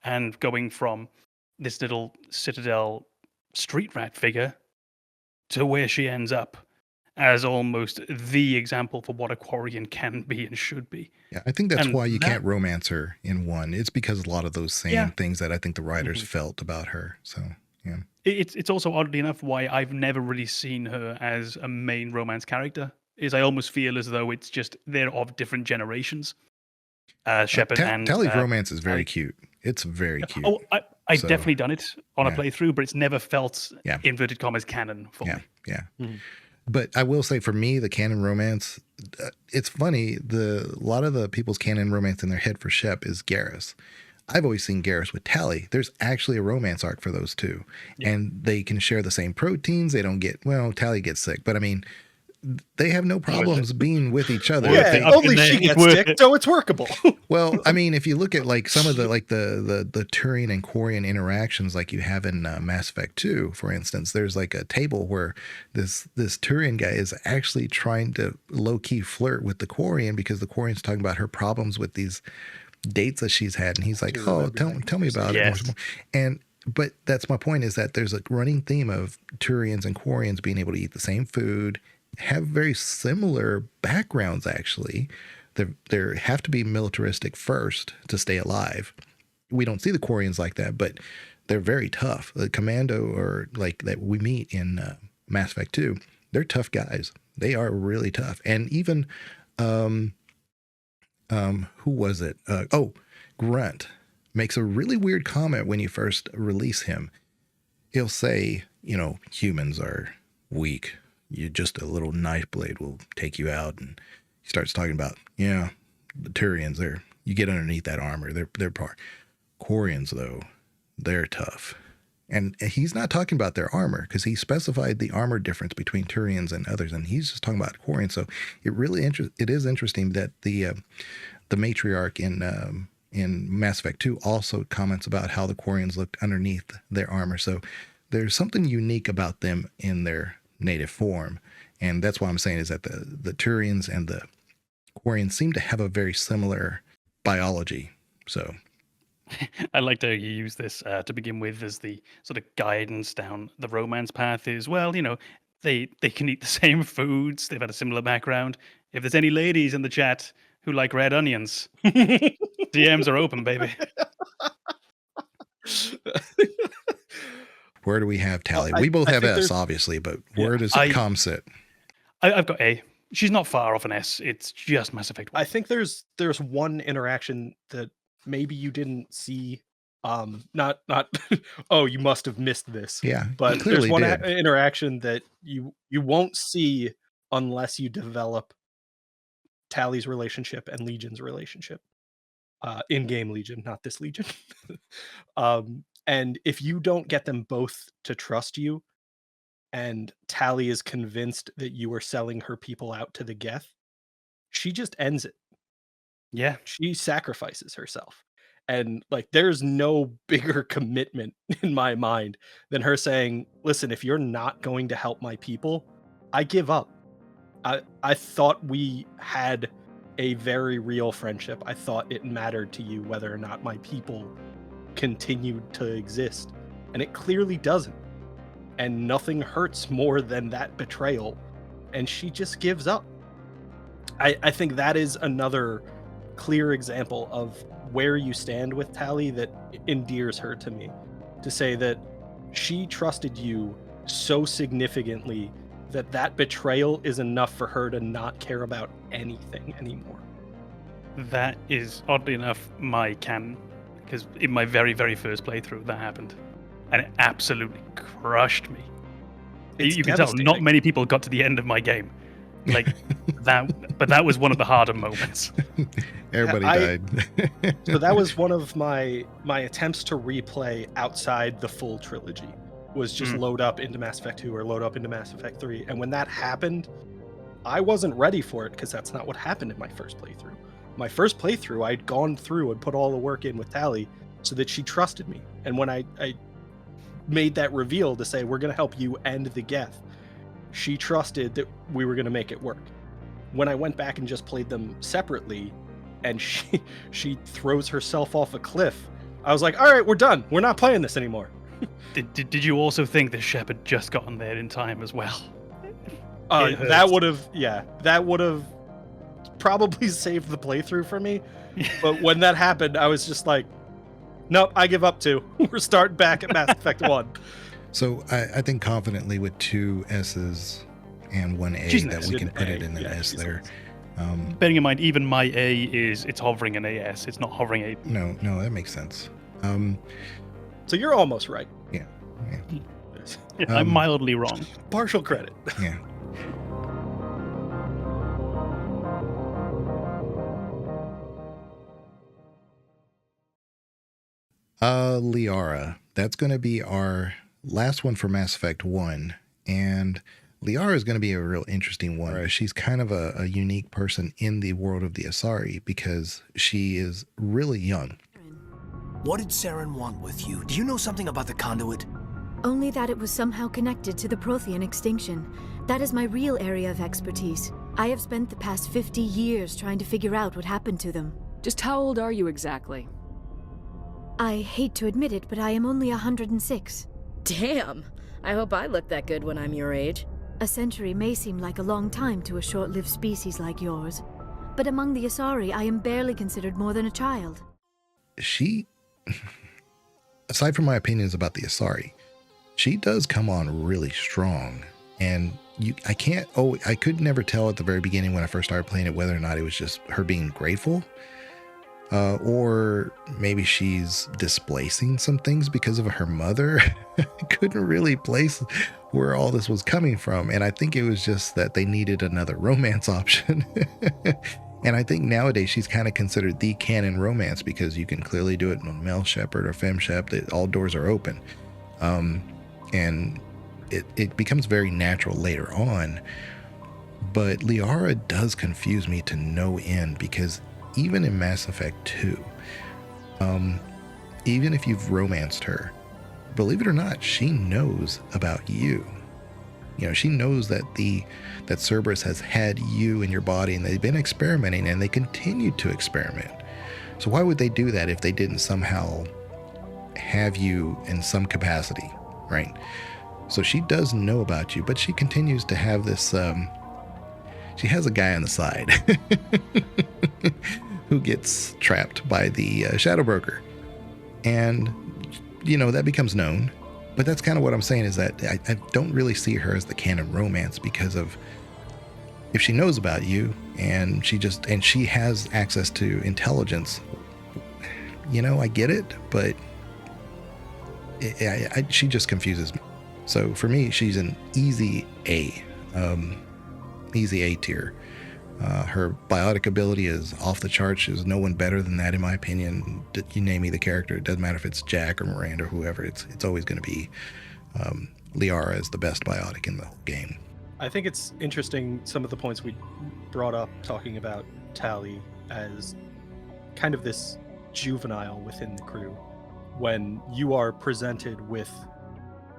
and going from this little Citadel street rat figure to where she ends up as almost the example for what a Quarian can be and should be. Yeah, I think that's And why you that- can't romance her in 1. It's because a lot of those same Yeah. things that I think the writers Mhm. felt about her. So, yeah. It's also oddly enough why I've never really seen her as a main romance character. Is I almost feel as though it's just they're of different generations. Shepard and Tali's romance is very Tali. cute. It's very cute. Oh, I've So, definitely done it on a yeah. playthrough, but it's never felt Yeah. inverted commas canon for Yeah, me. yeah. Mhm. But I will say, for me, the canon romance, it's funny. A lot of the people's canon romance in their head for Shep is Garrus. I've always seen Garrus with Tali. There's actually a romance arc for those two, and they can share the same proteins. They don't get Tali gets sick, but I mean, they have no problems being with each other. Worth If it. they- Only It's she gets worth sick, it. so it's workable. Well, I mean, if you look at like some of the Turian and Quarian interactions, like you have in Mass Effect 2, for instance, there's like a table where this Turian guy is actually trying to low key flirt with the Quarian because the Quarian's talking about her problems with these dates that she's had, and he's like, do "Oh, remember that tell me about Yes. it." And but that's my point, is that there's a running theme of Turians and Quarians being able to eat the same food, have very similar backgrounds actually. They have to be militaristic first to stay alive. We don't see the Quarians like that, but they're very tough. The commando, or like that we meet in Mass Effect 2, they're tough guys. They are really tough. And even who was it? Grunt makes a really weird comment when you first release him. He'll say, humans are weak. You just a little knife blade will take you out. And he starts talking about, the Turians, you get underneath that armor. They're part. Quarians, though, they're tough. And he's not talking about their armor, because he specified the armor difference between Turians and others, and he's just talking about Quarians. So it is interesting that the matriarch in Mass Effect 2 also comments about how the Quarians looked underneath their armor. So there's something unique about them in their native form, and that's what I'm saying, is that the Turians and the Quarians seem to have a very similar biology. So I like to use this to begin with as the sort of guidance down the romance path is, they can eat the same foods. They've had a similar background. If there's any ladies in the chat who like red onions, DMs are open, baby. where do we have Tali? Well, We both I have think S, there's- obviously, but Yeah, where does I- Com sit? I've got A. She's not far off an S. It's just Mass Effect 1. I think there's one interaction that maybe you didn't see. Not oh, you must have missed this. Yeah, But he there's clearly one did. interaction that you won't see unless you develop Tali's relationship and Legion's relationship. In-game Legion, not this Legion. And if you don't get them both to trust you, and Tali is convinced that you are selling her people out to the Geth, she just ends it. Yeah. She sacrifices herself. And like, there's no bigger commitment in my mind than her saying, listen, if you're not going to help my people, I give up. I thought we had a very real friendship. I thought it mattered to you whether or not my people continued to exist. And it clearly doesn't. And nothing hurts more than that betrayal. And she just gives up. I think that is another clear example of where you stand with Tali that endears her to me. To say that she trusted you so significantly that betrayal is enough for her to not care about anything anymore. That is, oddly enough, my canon. Because in my very, very first playthrough, that happened. And it absolutely crushed me. You can tell not many people got to the end of my game. Like that, but that was one of the harder moments. Everybody died. So that was one of my attempts to replay outside the full trilogy. Was just load up into Mass Effect 2 or load up into Mass Effect 3. And when that happened, I wasn't ready for it because that's not what happened in my first playthrough. My first playthrough, I'd gone through and put all the work in with Tali so that she trusted me. And when I made that reveal to say, we're going to help you end the Geth, she trusted that we were going to make it work. When I went back and just played them separately and she throws herself off a cliff, I was like, all right, we're done. We're not playing this anymore. Did you also think the ship had just gotten there in time as well? That would have probably saved the playthrough for me. But when that happened, I was just like, nope, I give up too. We're starting back at Mass Effect 1. So I think confidently with 2 S's and 1 A that we can put it in an S there. Bearing in mind, even my A it's hovering an AS. It's not hovering A. No, that makes sense. So you're almost right. Yeah. I'm mildly wrong. Partial credit. Yeah. Liara. That's going to be our last one for Mass Effect 1. And Liara is going to be a real interesting one. She's kind of a unique person in the world of the Asari because she is really young. What did Saren want with you? Do you know something about the conduit? Only that it was somehow connected to the Prothean extinction. That is my real area of expertise. I have spent the past 50 years trying to figure out what happened to them. Just how old are you exactly? I hate to admit it, but I am only 106. Damn! I hope I look that good when I'm your age. A century may seem like a long time to a short-lived species like yours, but among the Asari, I am barely considered more than a child. She, aside from my opinions about the Asari, she does come on really strong. And I could never tell at the very beginning when I first started playing it whether or not it was just her being grateful, or maybe she's displacing some things because of her mother. I couldn't really place where all this was coming from. And I think it was just that they needed another romance option. And I think nowadays she's kind of considered the canon romance because you can clearly do it with male shepherd or femme shepherd. All doors are open. And it becomes very natural later on. But Liara does confuse me to no end because even in Mass Effect 2, even if you've romanced her, believe it or not, she knows about you. You know, she knows that that Cerberus has had you in your body and they've been experimenting and they continue to experiment. So why would they do that if they didn't somehow have you in some capacity, right? So she does know about you, but she continues to have this, she has a guy on the side who gets trapped by the Shadow Broker. And, you know, that becomes known. But that's kind of what I'm saying is that I don't really see her as the canon romance because of if she knows about you and she has access to intelligence, you know, I get it, but she just confuses me. So for me, she's an easy A tier. Her biotic ability is off the charts. There's no one better than that, in my opinion. You name me the character. It doesn't matter if it's Jack or Miranda or whoever. It's always going to be Liara as the best biotic in the whole game. I think it's interesting some of the points we brought up talking about Tali as kind of this juvenile within the crew when you are presented with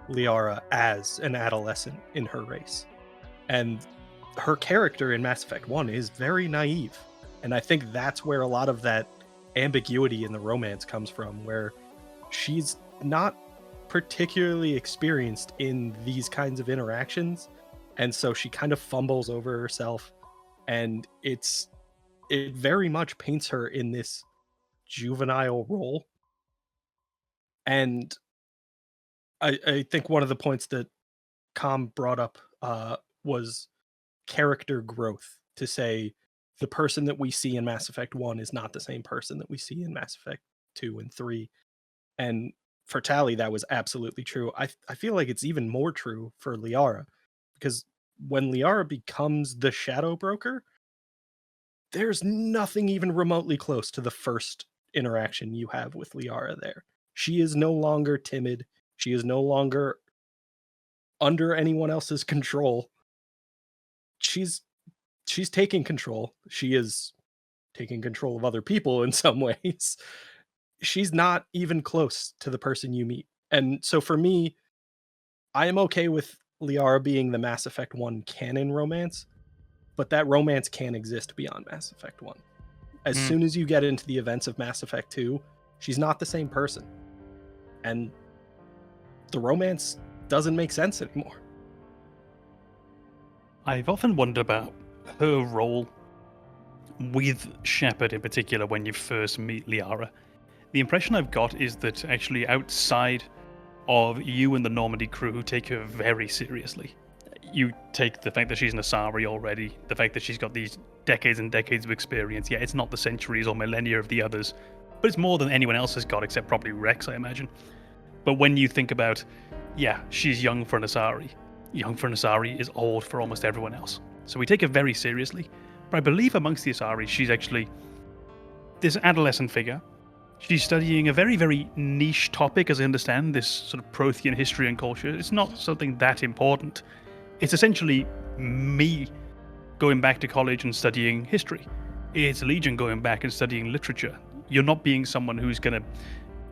Liara as an adolescent in her race. And her character in Mass Effect 1 is very naive. And I think that's where a lot of that ambiguity in the romance comes from, where she's not particularly experienced in these kinds of interactions. And so she kind of fumbles over herself. And it very much paints her in this juvenile role. And I think one of the points that Com brought up was character growth, to say the person that we see in Mass Effect 1 is not the same person that we see in Mass Effect 2 and 3. And for Tali, that was absolutely true. I feel like it's even more true for Liara, because when Liara becomes the Shadow Broker, there's nothing even remotely close to the first interaction you have with Liara there. She is no longer timid. She is no longer under anyone else's control. She's taking control. She is taking control of other people in some ways. She's not even close to the person you meet. And so for me, I am okay with Liara being the Mass Effect 1 canon romance, but that romance can exist beyond Mass Effect 1. As soon as you get into the events of Mass Effect 2, she's not the same person. And the romance doesn't make sense anymore. I've often wondered about her role with Shepard in particular when you first meet Liara. The impression I've got is that actually outside of you and the Normandy crew who take her very seriously, you take the fact that she's an Asari already, the fact that she's got these decades and decades of experience. Yeah, it's not the centuries or millennia of the others, but it's more than anyone else has got, except probably Wrex, I imagine. But when you think about, yeah, she's young for an Asari. Young for an Asari is old for almost everyone else. So we take her very seriously. But I believe amongst the Asari, she's actually this adolescent figure. She's studying a very, very niche topic, as I understand, this sort of Prothean history and culture. It's not something that important. It's essentially me going back to college and studying history. It's Legion going back and studying literature. You're not being someone who's going to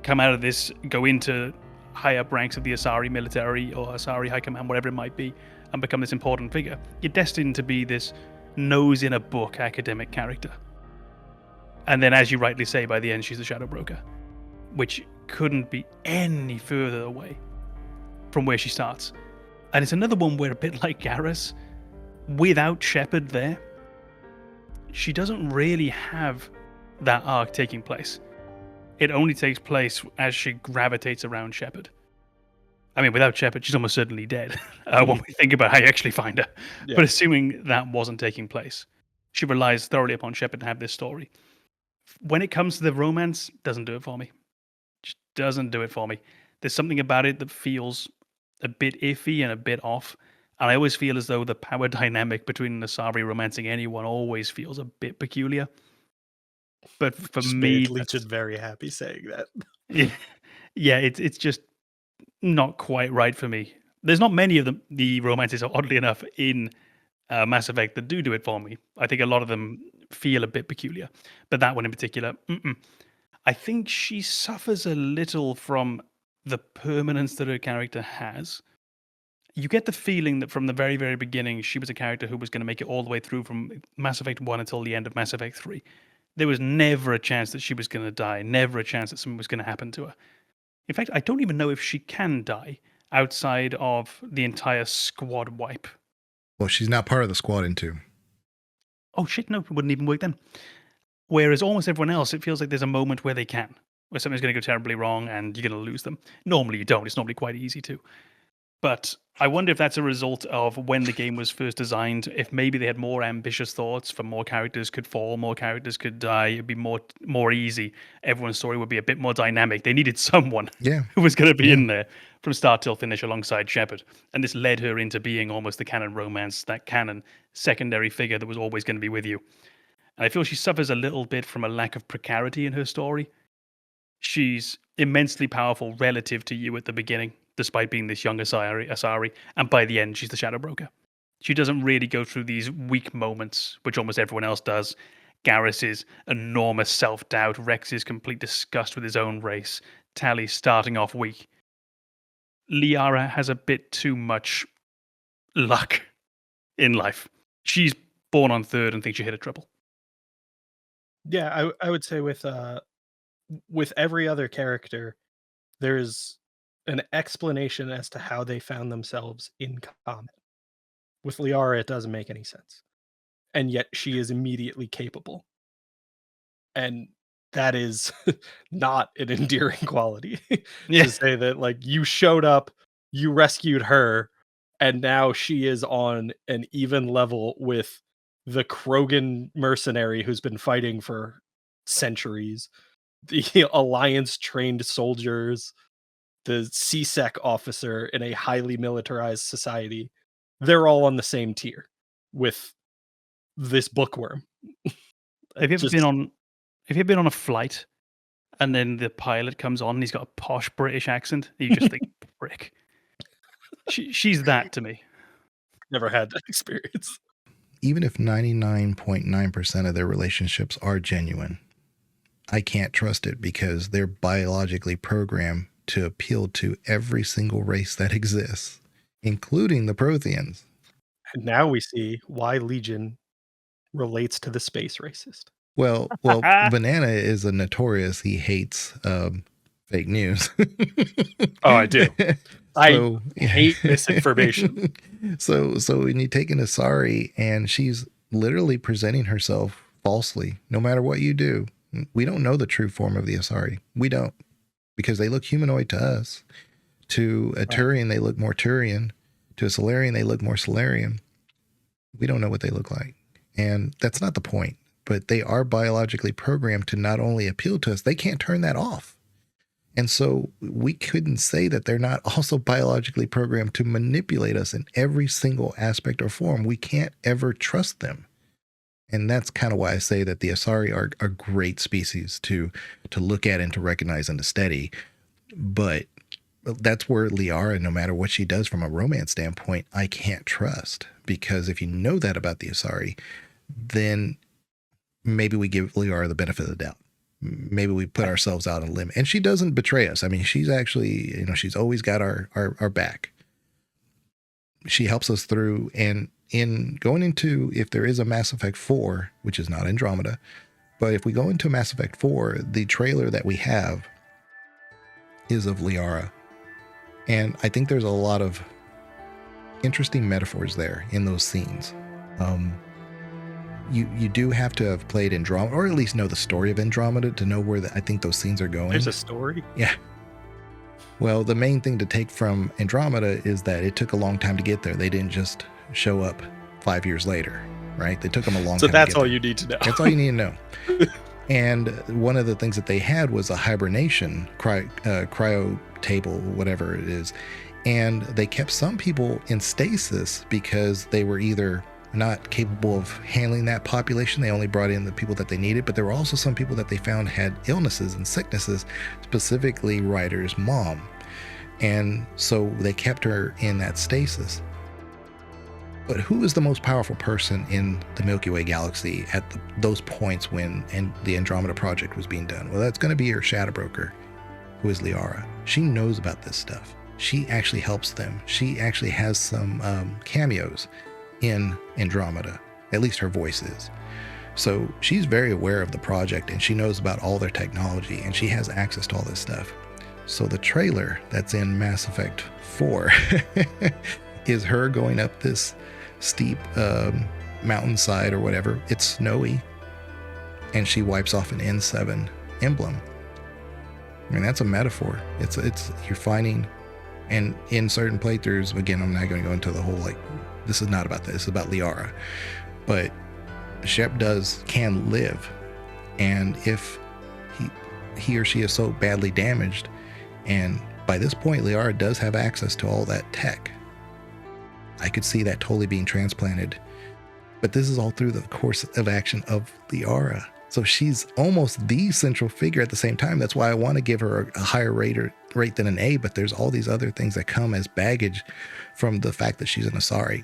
come out of this, go into high up ranks of the Asari military or Asari high command, whatever it might be, and become this important figure. You're destined to be this nose in a book academic character. And then, as you rightly say, by the end, she's the Shadow Broker, which couldn't be any further away from where she starts. And it's another one where, a bit like Garrus, without Shepard there, she doesn't really have that arc taking place. It only takes place as she gravitates around Shepard. I mean, without Shepard, she's almost certainly dead when we think about how you actually find her. Yeah. But assuming that wasn't taking place, she relies thoroughly upon Shepard to have this story. When it comes to the romance, doesn't do it for me. Just doesn't do it for me. There's something about it that feels a bit iffy and a bit off. And I always feel as though the power dynamic between an Asari romancing anyone always feels a bit peculiar. But for me, Legion very happy saying that. Yeah, it's just not quite right for me. There's not many of the romances, oddly enough, in Mass Effect that do it for me. I think a lot of them feel a bit peculiar, but that one in particular, I think she suffers a little from the permanence that her character has. You get the feeling that from the very, very beginning, she was a character who was going to make it all the way through from Mass Effect 1 until the end of Mass Effect 3. There was never a chance that she was going to die, never a chance that something was going to happen to her. In fact, I don't even know if she can die outside of the entire squad wipe. Well, she's not part of the squad in 2. Oh shit, no, it wouldn't even work then. Whereas almost everyone else, it feels like there's a moment where they can, where something's going to go terribly wrong and you're going to lose them. Normally you don't, it's normally quite easy to. But I wonder if that's a result of when the game was first designed, if maybe they had more ambitious thoughts for more characters could fall, more characters could die, it'd be more easy. Everyone's story would be a bit more dynamic. They needed someone who was going to be in there from start till finish alongside Shepard. And this led her into being almost the canon romance, that canon secondary figure that was always going to be with you. And I feel she suffers a little bit from a lack of precarity in her story. She's immensely powerful relative to you at the beginning, despite being this young Asari, and by the end, she's the Shadow Broker. She doesn't really go through these weak moments, which almost everyone else does. Garrus's enormous self-doubt, Wrex's complete disgust with his own race, Tali starting off weak. Liara has a bit too much luck in life. She's born on third and thinks she hit a triple. Yeah, I would say with every other character, there's an explanation as to how they found themselves in combat. With Liara, it doesn't make any sense. And yet she is immediately capable. And that is not an endearing quality. To say that, like, you showed up, you rescued her, and now she is on an even level with the Krogan mercenary who's been fighting for centuries, the Alliance-trained soldiers, the CSEC officer in a highly militarized society. They're all on the same tier with this bookworm. Have you ever been on a flight and then the pilot comes on and he's got a posh British accent? You just think, prick. She's that to me. Never had that experience. Even if 99.9% of their relationships are genuine, I can't trust it because they're biologically programmed to appeal to every single race that exists, including the Protheans. And now we see why Legion relates to the space racist. Well, Banana is a notorious, he hates fake news. Oh, I do. I hate misinformation. So when you take an Asari and she's literally presenting herself falsely, no matter what you do, we don't know the true form of the Asari. We don't, because they look humanoid to us. To a Turian, they look more Turian. To a Solarian, they look more Solarian. We don't know what they look like. And that's not the point. But they are biologically programmed to not only appeal to us, they can't turn that off. And so we couldn't say that they're not also biologically programmed to manipulate us in every single aspect or form. We can't ever trust them. And that's kind of why I say that the Asari are a great species to look at and to recognize and to study. But that's where Liara, no matter what she does from a romance standpoint, I can't trust. Because if you know that about the Asari, then maybe we give Liara the benefit of the doubt. Maybe we put ourselves out on a limb. And she doesn't betray us. I mean, she's actually, she's always got our back. She helps us through. And in going into, if there is a Mass Effect 4, which is not Andromeda, but if we go into Mass Effect 4, the trailer that we have is of Liara. And I think there's a lot of interesting metaphors there in those scenes. You do have to have played Andromeda, or at least know the story of Andromeda to know where I think those scenes are going. There's a story? Yeah. Well, the main thing to take from Andromeda is that it took a long time to get there. They didn't just show up 5 years later, right? They took them a long time to get there. So that's all you need to know. That's all you need to know. And one of the things that they had was a hibernation, cryo table, whatever it is. And they kept some people in stasis because they were either not capable of handling that population. They only brought in the people that they needed, but there were also some people that they found had illnesses and sicknesses, specifically Ryder's mom. And so they kept her in that stasis. But who is the most powerful person in the Milky Way galaxy at those points when the Andromeda project was being done? Well, that's going to be your Shadow Broker, who is Liara. She knows about this stuff. She actually helps them. She actually has some cameos in Andromeda. At least her voice is. So she's very aware of the project, and she knows about all their technology, and she has access to all this stuff. So the trailer that's in Mass Effect 4 is her going up this steep mountainside or whatever. It's snowy, and she wipes off an N7 emblem. I mean, that's a metaphor. It's you're finding And in certain playthroughs, again, I'm not going to go into the whole, like, this is not about this, it's about Liara. But Shep can live. And if he or she is so badly damaged, and by this point, Liara does have access to all that tech, I could see that totally being transplanted. But this is all through the course of action of Liara. So she's almost the central figure at the same time. That's why I want to give her a higher rate than an A, but there's all these other things that come as baggage from the fact that she's an Asari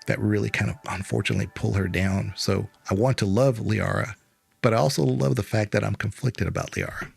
that really kind of unfortunately pull her down. So I want to love Liara, but I also love the fact that I'm conflicted about Liara.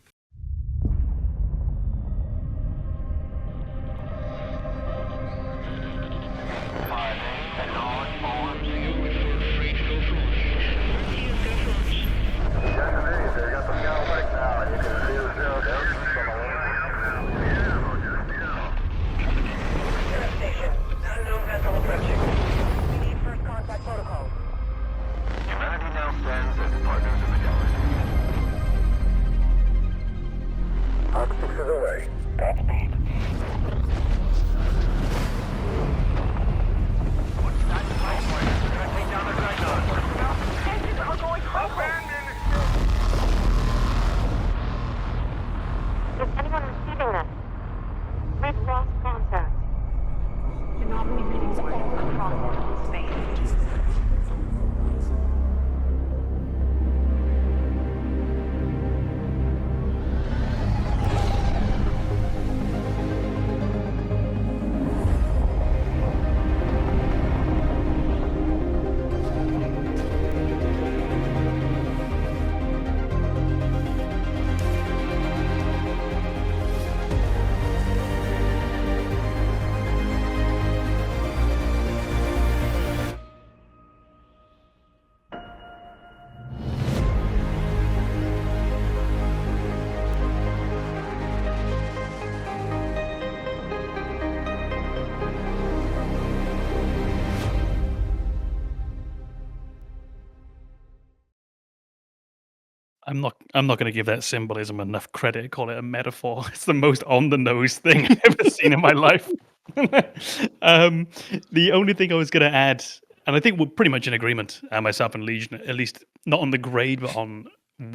I'm not going to give that symbolism enough credit. Call it a metaphor. It's the most on the nose thing I've ever seen in my life. The only thing I was going to add, and I think we're pretty much in agreement, myself and Legion, at least not on the grade, but on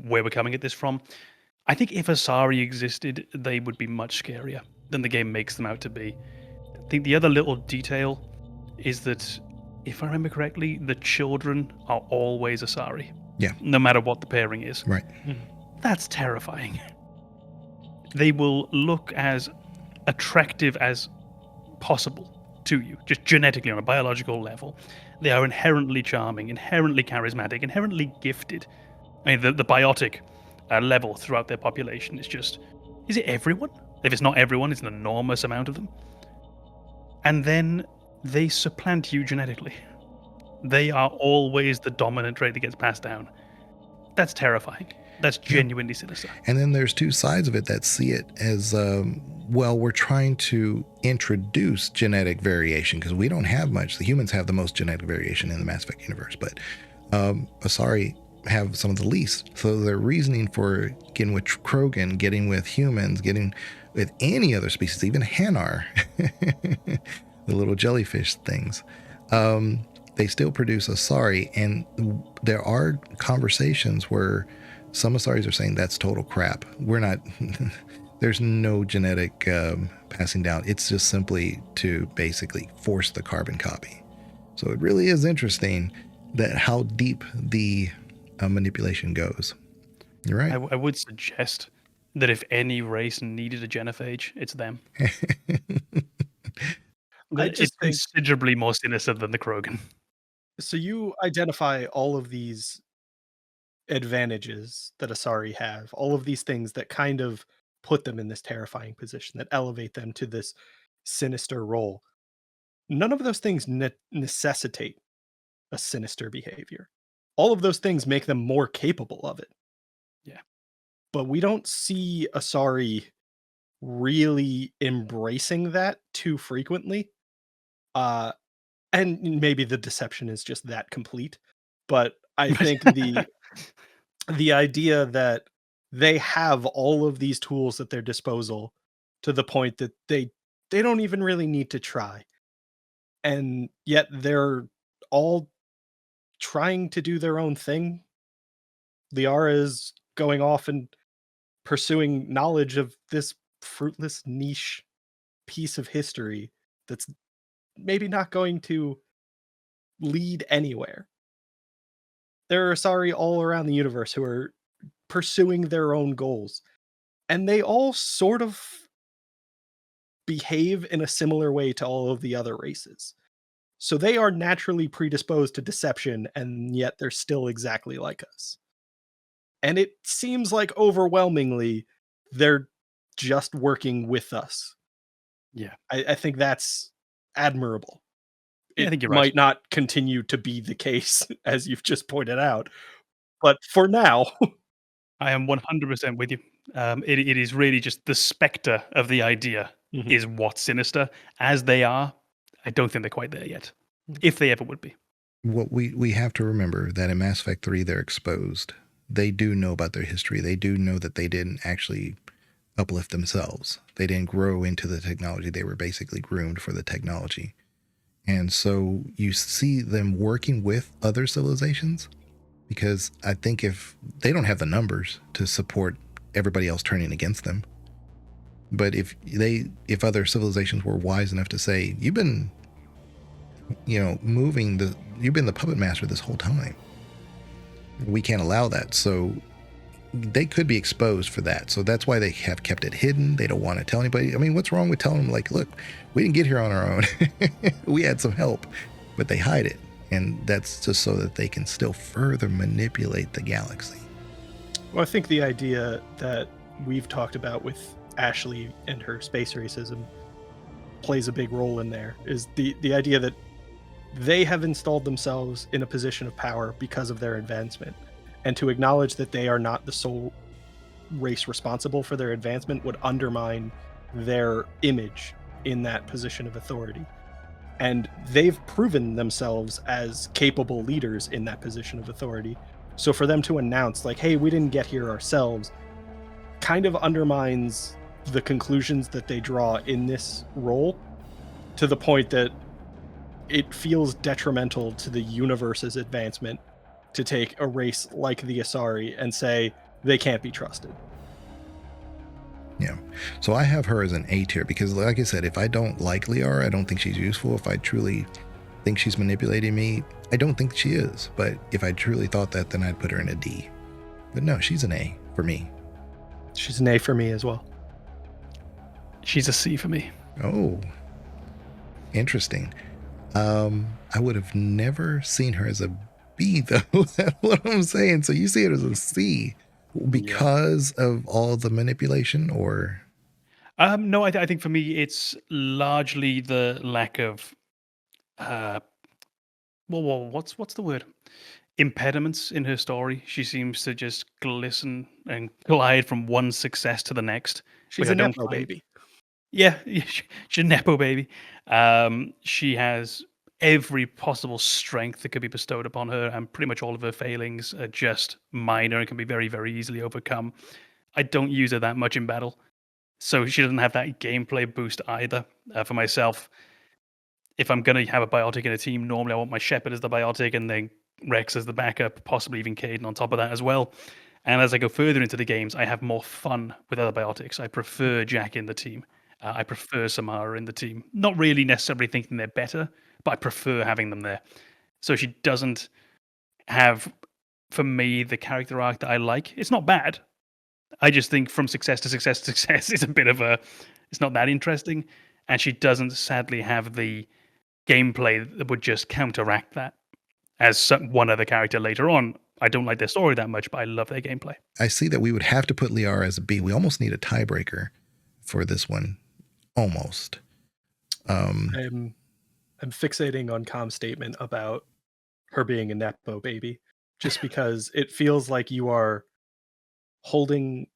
where we're coming at this from. I think if Asari existed, they would be much scarier than the game makes them out to be. I think the other little detail is that, if I remember correctly, the children are always Asari. Yeah. No matter what the pairing is. Right. That's terrifying. They will look as attractive as possible to you, just genetically on a biological level. They are inherently charming, inherently charismatic, inherently gifted. I mean, the biotic level throughout their population is just... Is it everyone? If it's not everyone, it's an enormous amount of them. And then they supplant you genetically. They are always the dominant trait that gets passed down. That's terrifying. That's genuinely sinister. And then there's two sides of it that see it as, well, we're trying to introduce genetic variation because we don't have much. The humans have the most genetic variation in the Mass Effect universe, but Asari have some of the least. So their reasoning for getting with Krogan, getting with humans, getting with any other species, even Hanar, the little jellyfish things, they still produce Asari, and there are conversations where some Asaris are saying that's total crap. We're not, there's no genetic passing down. It's just simply to basically force the carbon copy. So it really is interesting that how deep the manipulation goes. You're right. I would suggest that if any race needed a genophage, it's them. It's considerably more sinister than the Krogan. So you identify all of these advantages that Asari have, all of these things that kind of put them in this terrifying position, that elevate them to this sinister role. None of those things necessitate a sinister behavior. All of those things make them more capable of it. Yeah. But we don't see Asari really embracing that too frequently. And maybe the deception is just that complete, but I think the idea that they have all of these tools at their disposal to the point that they they don't even really need to try. And yet they're all trying to do their own thing. Liara is going off and pursuing knowledge of this fruitless niche piece of history that's maybe not going to lead anywhere. There are Asari all around the universe who are pursuing their own goals, and they all sort of behave in a similar way to all of the other races. So they are naturally predisposed to deception, and yet they're still exactly like us. And it seems like overwhelmingly they're just working with us. Yeah. I think that's admirable. Yeah, I It think you're might right. not continue to be the case, as you've just pointed out, but for now, I am 100% with you. It is really just the specter of the idea Mhm. is what's sinister. As they are, I don't think they're quite there yet, if they ever would be. What we have to remember that in Mass Effect 3, they're exposed. They do know about their history. They do know that they didn't actually uplift themselves. They didn't grow into the technology. They were basically groomed for the technology. And so you see them working with other civilizations, because I think if they don't have the numbers to support everybody else turning against them, but if other civilizations were wise enough to say, you've been, you've been the puppet master this whole time, we can't allow that. So they could be exposed for that. So that's why they have kept it hidden. They don't want to tell anybody. I mean, what's wrong with telling them, like, look, we didn't get here on our own. We had some help, but they hide it. And that's just so that they can still further manipulate the galaxy. well, I think the idea that we've talked about with Ashley and her space racism plays a big role in there, is the idea that they have installed themselves in a position of power because of their advancement. And to acknowledge that they are not the sole race responsible for their advancement would undermine their image in that position of authority. And they've proven themselves as capable leaders in that position of authority. So for them to announce, like, hey, we didn't get here ourselves, kind of undermines the conclusions that they draw in this role, to the point that it feels detrimental to the universe's advancement to take a race like the Asari and say they can't be trusted. Yeah. So I have her as an A tier because, like I said, if I don't like Liara, I don't think she's useful. If I truly think she's manipulating me, I don't think she is. But if I truly thought that, then I'd put her in a D. But no, she's an A for me. She's an A for me as well. She's a C for me. Oh, interesting. I would have never seen her as a B, though. That's what I'm saying. So you see it as a C because of all the manipulation, or? No, I think for me it's largely the lack of, what's the word? Impediments in her story. She seems to just glisten and glide from one success to the next. She's which a I don't Nepo find- baby. Yeah, she's a Nepo baby. She has every possible strength that could be bestowed upon her, and pretty much all of her failings are just minor and can be very, very easily overcome. I don't use her that much in battle, so she doesn't have that gameplay boost either. For myself, if I'm going to have a biotic in a team, normally I want my Shepherd as the biotic, and then Wrex as the backup, possibly even Kaiden on top of that as well. And as I go further into the games, I have more fun with other biotics. I prefer Jack in the team. I prefer Samara in the team. Not really necessarily thinking they're better, but I prefer having them there. So she doesn't have, for me, the character arc that I like. It's not bad. I just think from success to success to success, it's a bit of it's not that interesting. And she doesn't sadly have the gameplay that would just counteract that. As one other character later on, I don't like their story that much, but I love their gameplay. I see that we would have to put Liara as a B. We almost need a tiebreaker for this one. Almost. I'm fixating on Com's statement about her being a Nepo baby, just because it feels like you are holding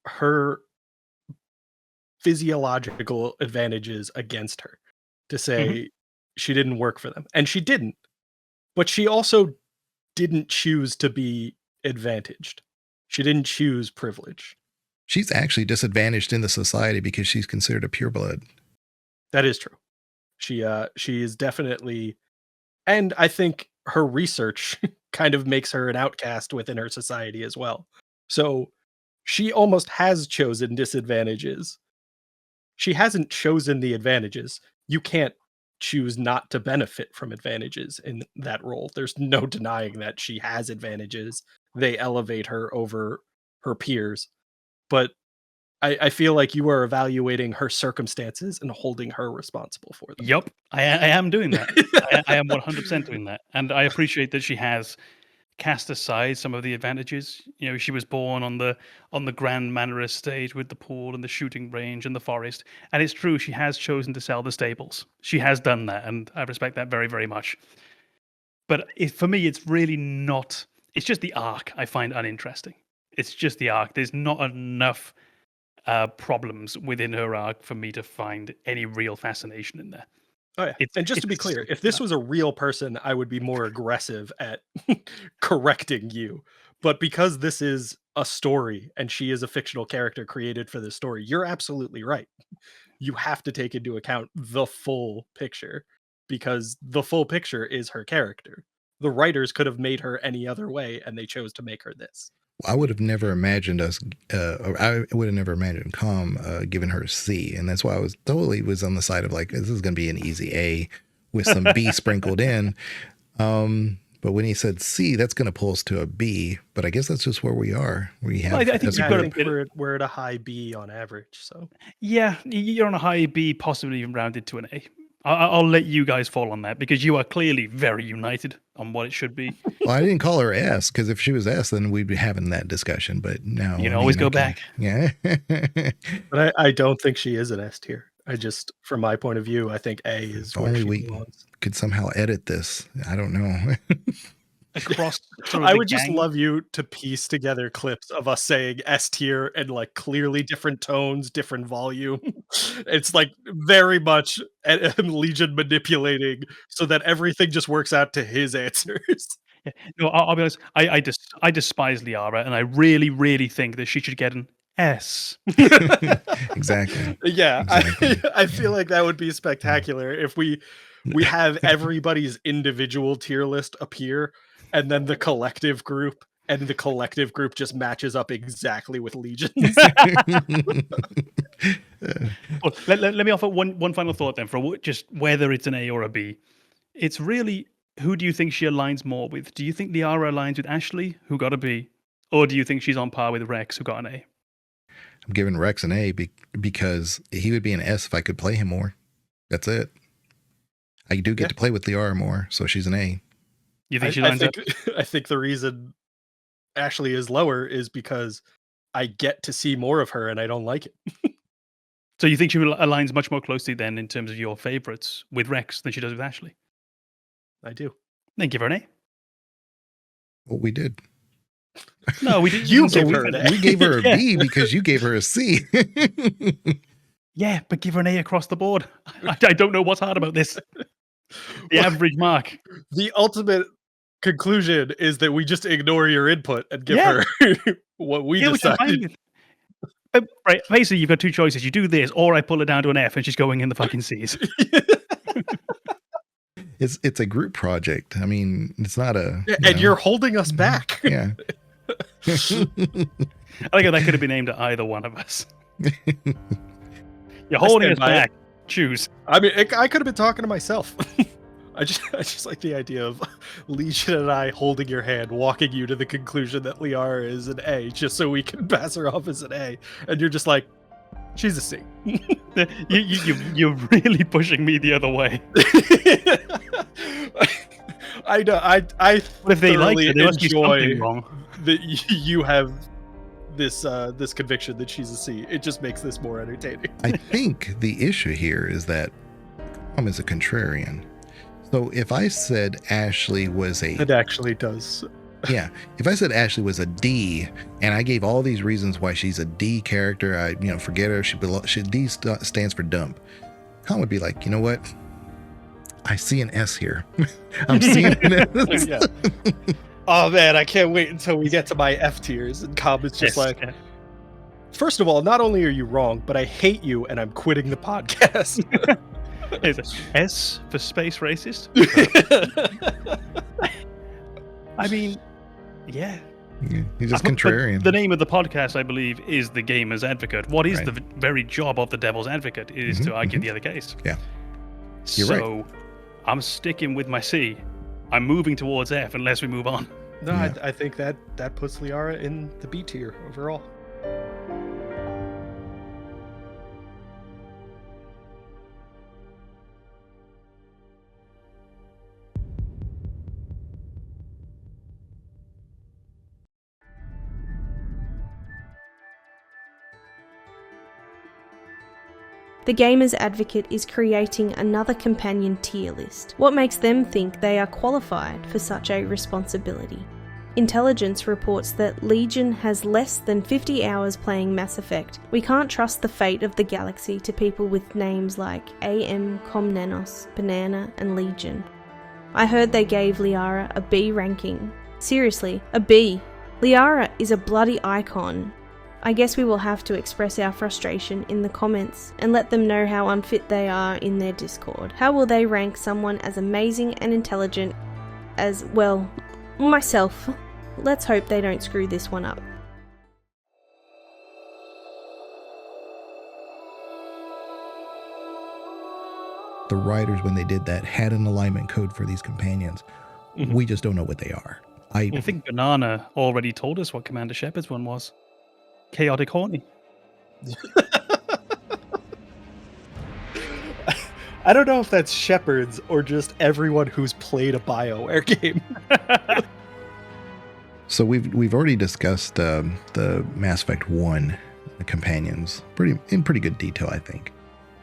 her physiological advantages against her to say she didn't work for them. And she didn't. But she also didn't choose to be advantaged. She didn't choose privilege. She's actually disadvantaged in the society because she's considered a pureblood. That is true. She is definitely, and I think her research kind of makes her an outcast within her society as well. So she almost has chosen disadvantages. She hasn't chosen the advantages. You can't choose not to benefit from advantages in that role. There's no denying that she has advantages. They elevate her over her peers. But I feel like you are evaluating her circumstances and holding her responsible for them. Yup, I am doing that. I am 100% doing that. And I appreciate that she has cast aside some of the advantages. You know, she was born on the Grand Manor estate with the pool and the shooting range and the forest. And it's true, she has chosen to sell the stables. She has done that, and I respect that very, very much. But for me, it's really not... It's just the arc I find uninteresting. It's just the arc. There's not enough problems within her arc for me to find any real fascination in there. Oh yeah. And just to be clear, if this was a real person, I would be more aggressive at correcting you. But because this is a story and she is a fictional character created for this story, you're absolutely right. You have to take into account the full picture, because the full picture is her character. The writers could have made her any other way, and they chose to make her this. I would have never imagined us, I would have never imagined Com giving her a C. And that's why I was on the side of like, this is going to be an easy A with some B sprinkled in. But when he said C, that's going to pull us to a B. But I guess that's just where we are. We have, I think we're at a high B on average. So yeah, you're on a high B, possibly even rounded to an A. I'll let you guys fall on that, because you are clearly very united on what it should be. Well, I didn't call her S, because if she was S, then we'd be having that discussion. But now you can always go back. Yeah. But I don't think she is an S tier. I just, from my point of view, I think A is if only we could somehow edit this. I don't know. Across I would just love you to piece together clips of us saying S tier and like clearly different tones, different volume. It's like very much Legion manipulating so that everything just works out to his answers. Yeah. No, I'll be honest. I despise Liara, and I really, really think that she should get an S. Exactly. Yeah, exactly. I feel like that would be spectacular if we have everybody's individual tier list appear, and then the collective group, and the collective group just matches up exactly with Legion's. Well, let me offer one final thought then, for just whether it's an A or a B. It's really, who do you think she aligns more with? Do you think Liara aligns with Ashley, who got a B? Or do you think she's on par with Wrex, who got an A? I'm giving Wrex an A because he would be an S if I could play him more. That's it. I do get to play with Liara more, so she's an A. You think she lines up? I think the reason Ashley is lower is because I get to see more of her and I don't like it. So you think she aligns much more closely then in terms of your favorites with Wrex than she does with Ashley? I do. Then give her an A. Well, we did. No, we didn't. You gave her an A. We gave her a B because you gave her a C. Yeah, but give her an A across the board. I don't know what's hard about this. The average mark. The ultimate conclusion is that we just ignore your input and give her what we decided. Right, basically, you've got two choices. You do this, or I pull it down to an F and she's going in the fucking C's. It's a group project. I mean, it's not a... You're holding us back. Yeah. I think that could have been aimed at either one of us. You're holding us back. Choose. I mean, I could have been talking to myself. I just like the idea of Legion and I holding your hand, walking you to the conclusion that Liara is an A, just so we can pass her off as an A, and you're just like, she's a C. You're really pushing me the other way. I know. I if they like it, there must be enjoy something wrong. That you have this conviction that she's a C. It just makes this more entertaining. I think the issue here is that I'm as a contrarian. So if I said Ashley was a... It actually does. Yeah. If I said Ashley was a D, and I gave all these reasons why she's a D character, forget her, D stands for dump. Con would be like, you know what? I see an S here. I'm seeing an S. Yeah. Oh man, I can't wait until we get to my F tiers. And Com is just first of all, not only are you wrong, but I hate you and I'm quitting the podcast. Is it S for space racist? I mean, yeah. He's just But contrarian. the name of the podcast, I believe, is The Gamer's Advocate. What is Right. the very job of the devil's advocate? It is to argue the other case. Yeah. You're so, right. I'm sticking with my C. I'm moving towards F unless we move on. No, Yeah. I think that puts Liara in the B tier overall. The Gamer's Advocate is creating another companion tier list. What makes them think they are qualified for such a responsibility? Intelligence reports that Legion has less than 50 hours playing Mass Effect. We can't trust the fate of the galaxy to people with names like AM, Komnenos, Banana, and Legion. I heard they gave Liara a B ranking. Seriously, a B. Liara is a bloody icon. I guess we will have to express our frustration in the comments and let them know how unfit they are in their Discord. How will they rank someone as amazing and intelligent as, well, myself? Let's hope they don't screw this one up. The writers, when they did that, had an alignment code for these companions. We just don't know what they are. I think Banana already told us what Commander Shepard's one was. Chaotic Horny. I don't know if that's Shepard's or just everyone who's played a BioWare game. So we've already discussed the Mass Effect 1 companions in pretty good detail, I think.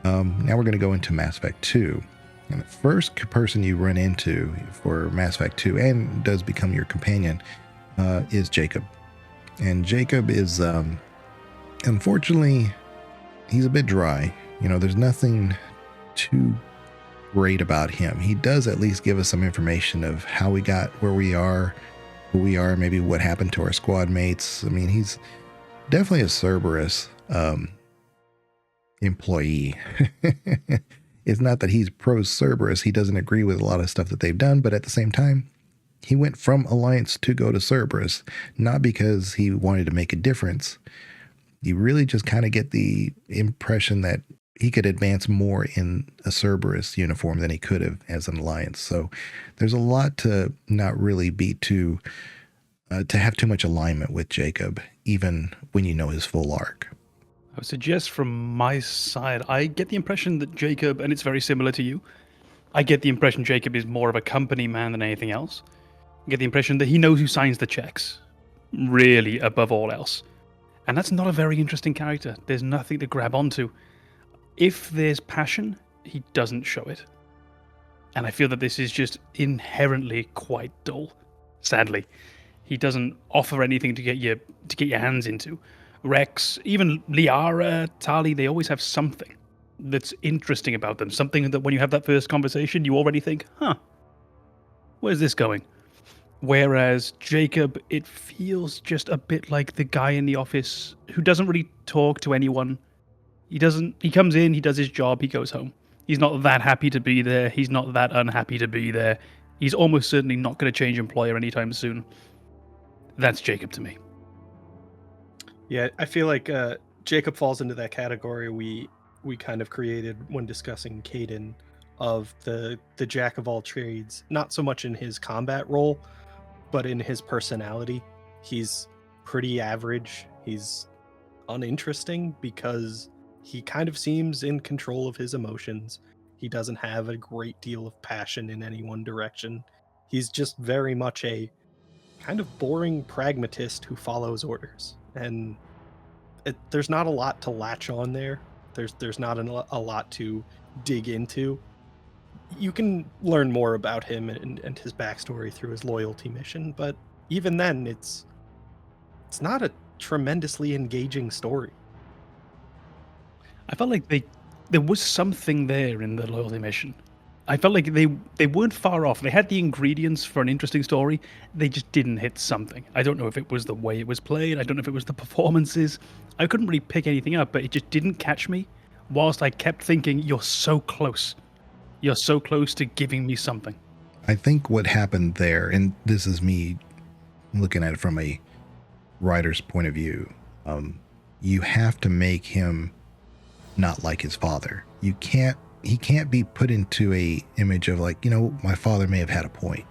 Now we're going to go into Mass Effect 2. And the first person you run into for Mass Effect 2 and does become your companion is Jacob. And Jacob is, unfortunately, he's a bit dry. You know, there's nothing too great about him. He does at least give us some information of how we got where we are, who we are, maybe what happened to our squad mates. I mean, he's definitely a Cerberus employee. It's not that he's pro-Cerberus. He doesn't agree with a lot of stuff that they've done, but at the same time, he went from Alliance to go to Cerberus, not because he wanted to make a difference. You really just kind of get the impression that he could advance more in a Cerberus uniform than he could have as an Alliance. So there's a lot to not really be to have too much alignment with Jacob, even when you know his full arc. I would suggest from my side, I get the impression that Jacob, and it's very similar to you, I get the impression Jacob is more of a company man than anything else. I get the impression that he knows who signs the checks, really, above all else. And that's not a very interesting character. There's nothing to grab onto. If there's passion, he doesn't show it. And I feel that this is just inherently quite dull. Sadly, he doesn't offer anything to get your hands into. Wrex, even Liara, Tali, they always have something that's interesting about them. Something that when you have that first conversation, you already think, where's this going? Whereas Jacob, it feels just a bit like the guy in the office who doesn't really talk to anyone. He comes in, he does his job, he goes home. He's not that happy to be there. He's not that unhappy to be there. He's almost certainly not going to change employer anytime soon. That's Jacob to me. Yeah, I feel like Jacob falls into that category we kind of created when discussing Kaiden, of the jack of all trades, not so much in his combat role, but in his personality. He's pretty average. He's uninteresting because he kind of seems in control of his emotions. He doesn't have a great deal of passion in any one direction. He's just very much a kind of boring pragmatist who follows orders. And there's not a lot to latch on there. There's not a lot to dig into. You can learn more about him and his backstory through his loyalty mission, but even then, it's not a tremendously engaging story. I felt like there was something there in the loyalty mission. I felt like they weren't far off. They had the ingredients for an interesting story. They just didn't hit something. I don't know if it was the way it was played. I don't know if it was the performances. I couldn't really pick anything up, but it just didn't catch me, whilst I kept thinking, you're so close. You're so close to giving me something. I think what happened there, and this is me looking at it from a writer's point of view, you have to make him not like his father. He can't be put into a image of like, my father may have had a point.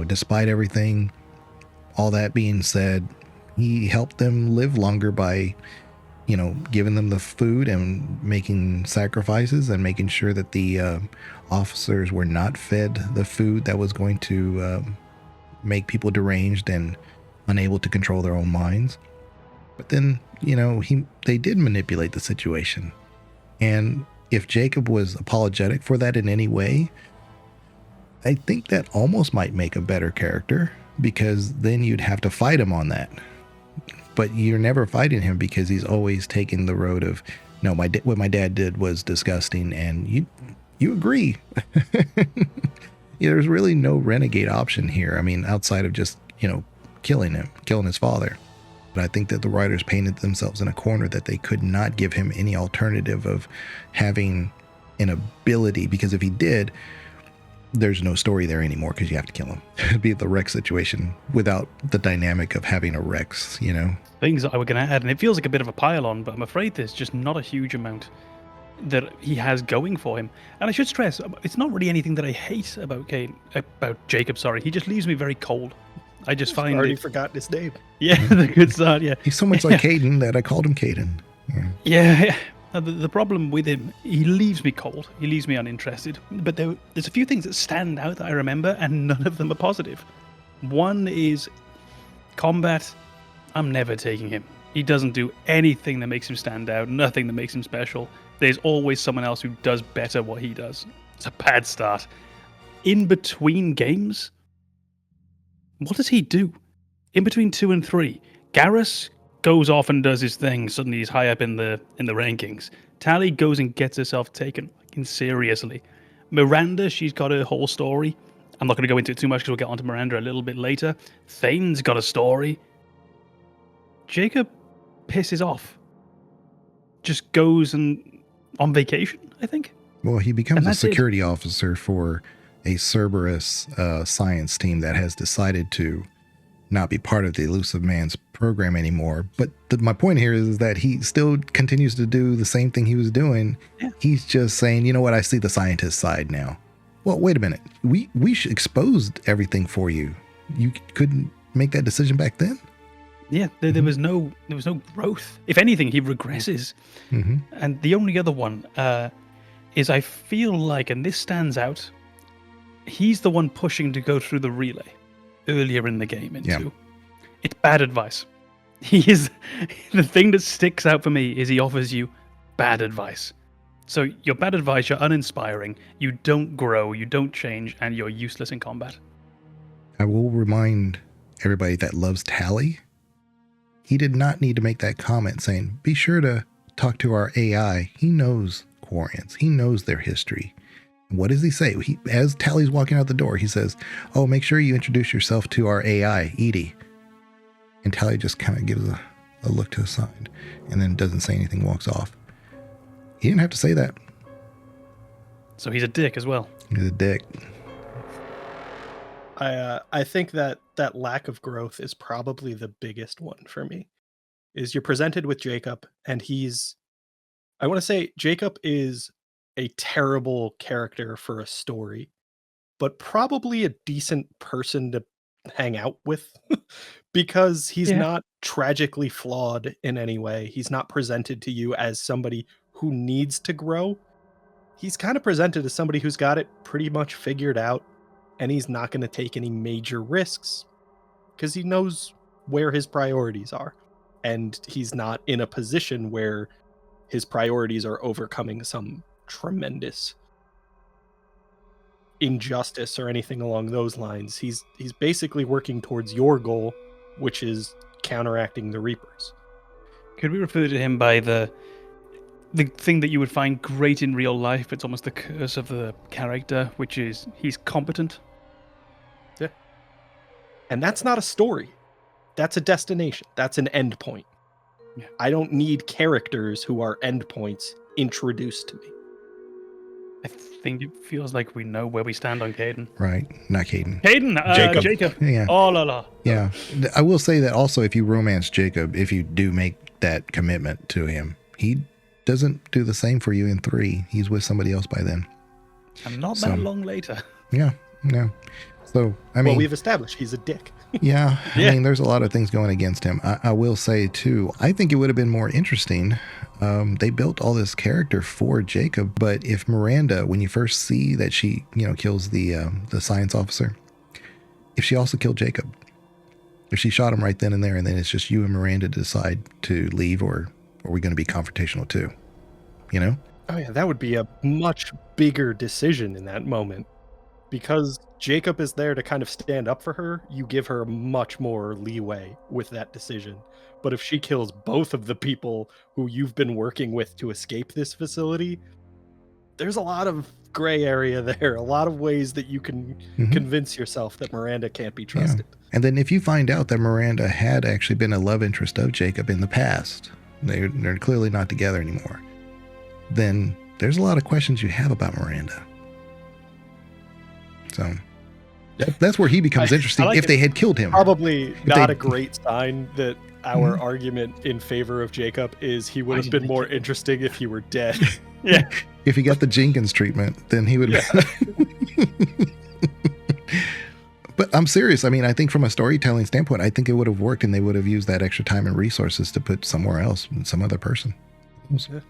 Despite everything, all that being said, he helped them live longer by, giving them the food and making sacrifices and making sure that the officers were not fed the food that was going to make people deranged and unable to control their own minds. But then, they did manipulate the situation. And if Jacob was apologetic for that in any way, I think that almost might make a better character, because then you'd have to fight him on that. But you're never fighting him because he's always taking the road of, no, what my dad did was disgusting, and you agree. There's really no renegade option here. I mean, outside of just, killing his father. But I think that the writers painted themselves in a corner that they could not give him any alternative of having an ability, because if he did, there's no story there anymore because you have to kill him. It'd be the Wrex situation without the dynamic of having a Wrex, Things that I were going to add, and it feels like a bit of a pile-on, but I'm afraid there's just not a huge amount that he has going for him. And I should stress, it's not really anything that I hate about Jacob, sorry. He just leaves me very cold. I just find already forgotten his name. Yeah, the good start, yeah. He's so much like Kaiden that I called him Kaiden. Yeah. The problem with him, he leaves me cold. He leaves me uninterested. But there's a few things that stand out that I remember, and none of them are positive. One is combat. I'm never taking him. He doesn't do anything that makes him stand out, nothing that makes him special. There's always someone else who does better what he does. It's a bad start. In between games, what does he do? In between 2 and 3, Garrus goes off and does his thing. Suddenly he's high up in the rankings. Tali goes and gets herself taken fucking seriously. Miranda, she's got her whole story. I'm not going to go into it too much because we'll get onto Miranda a little bit later. Thane's got a story. Jacob pisses off. Just goes on vacation, I think. Well, he becomes a security officer for a Cerberus science team that has decided to not be part of the Elusive Man's program anymore. But my point here is that he still continues to do the same thing he was doing. Yeah. He's just saying, you know what, I see the scientist side now. Well, wait a minute. We exposed everything for you. You couldn't make that decision back then? Yeah, there was no growth. If anything, he regresses. Mm-hmm. And the only other one is I feel like, and this stands out, he's the one pushing to go through the relay earlier in the game into. It's bad advice. He is the thing that sticks out for me is he offers you bad advice. So your bad advice, you're uninspiring, you don't grow, you don't change, and you're useless in combat. I will remind everybody that loves Tali, he did not need to make that comment saying, be sure to talk to our AI. He knows Quarians. He knows their history. What does he say? As Tali's walking out the door, he says, oh, make sure you introduce yourself to our AI, E.D.I. And Tali just kind of gives a look to the side and then doesn't say anything, walks off. He didn't have to say that. So he's a dick as well. He's a dick. I think that lack of growth is probably the biggest one for me. Is you're presented with Jacob, and I want to say Jacob is a terrible character for a story, but probably a decent person to hang out with because he's not tragically flawed in any way. He's not presented to you as somebody who needs to grow. He's kind of presented as somebody who's got it pretty much figured out, and he's not going to take any major risks because he knows where his priorities are, and he's not in a position where his priorities are overcoming some tremendous injustice or anything along those lines. He's basically working towards your goal, which is counteracting the Reapers. Could we refer to him by the thing that you would find great in real life? It's almost the curse of the character, which is he's competent. Yeah. And that's not a story. That's a destination. That's an end point. Yeah. I don't need characters who are endpoints introduced to me. I think it feels like we know where we stand on Kaiden. Right. Not Kaiden. Kaiden! Jacob. Yeah. Oh la la. Yeah. I will say that also, if you romance Jacob, if you do make that commitment to him, he doesn't do the same for you in 3. He's with somebody else by then. And not that long later. Yeah. Yeah. So, I mean, well, we've established he's a dick. Yeah. I mean, there's a lot of things going against him. I will say, too, I think it would have been more interesting. They built all this character for Jacob, but if Miranda, when you first see that she, kills the science officer, if she also killed Jacob, if she shot him right then and there, and then it's just you and Miranda to decide to leave, or are we going to be confrontational too? Oh yeah, that would be a much bigger decision in that moment. Because Jacob is there to kind of stand up for her, you give her much more leeway with that decision. But if she kills both of the people who you've been working with to escape this facility, there's a lot of gray area there, a lot of ways that you can convince yourself that Miranda can't be trusted. Yeah. And then if you find out that Miranda had actually been a love interest of Jacob in the past, they're clearly not together anymore, then there's a lot of questions you have about Miranda. So that's where he becomes interesting. Like if they had killed him, probably not a great sign that our argument in favor of Jacob is he would have been more interesting if he were dead. Yeah. If he got the Jenkins treatment, then he would. Yeah. But I'm serious. I mean, I think from a storytelling standpoint, I think it would have worked, and they would have used that extra time and resources to put somewhere else, some other person. Yeah.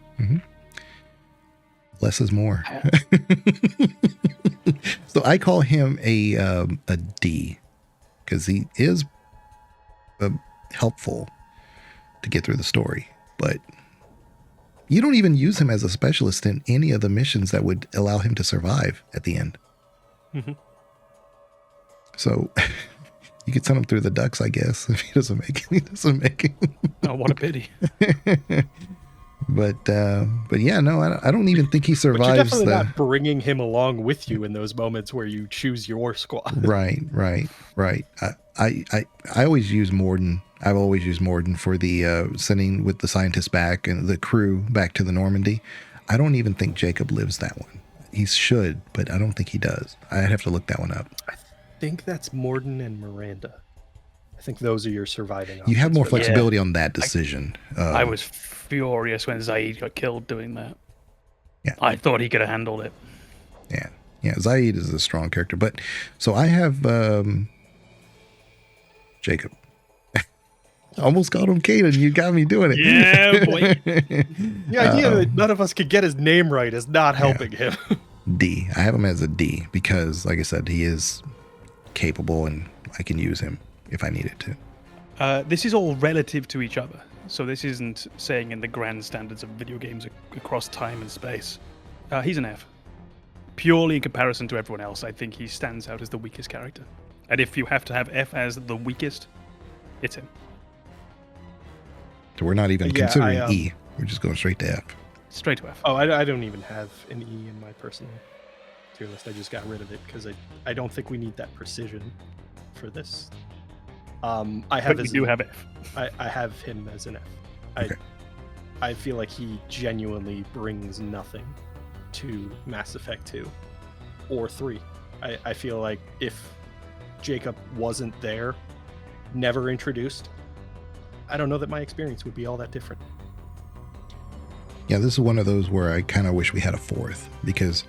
Less is more. So I call him a D, because he is helpful to get through the story, but you don't even use him as a specialist in any of the missions that would allow him to survive at the end. So you could send him through the ducks, I guess, if he doesn't make it. Oh, what a pity. But yeah, no, I don't even think he survives. But you're definitely not bringing him along with you in those moments where you choose your squad. Right. I always use Mordin. I've always used Mordin for the sending with the scientists back and the crew back to the Normandy. I don't even think Jacob lives that one. He should, but I don't think he does. I'd have to look that one up. I think that's Mordin and Miranda. I think those are your surviving options. You have more flexibility on that decision. I was furious when Zaeed got killed doing that. Yeah. I thought he could have handled it. Yeah. Zaeed is a strong character. But so I have Jacob. Almost called him Kaiden. You got me doing it. Yeah, boy. The idea that none of us could get his name right is not helping him. D. I have him as a D because, like I said, he is capable and I can use him if I needed to. This is all relative to each other. So this isn't saying in the grand standards of video games across time and space. He's an F. Purely in comparison to everyone else, I think he stands out as the weakest character. And if you have to have F as the weakest, it's him. So we're not even considering E. We're just going straight to F. Straight to F. Oh, I don't even have an E in my personal tier list. I just got rid of it because I don't think we need that precision for this. I have F. I have him as an F. Okay. I feel like he genuinely brings nothing to Mass Effect 2 or 3. I feel like if Jacob wasn't there, never introduced, I don't know that my experience would be all that different. Yeah, this is one of those where I kind of wish we had a fourth, because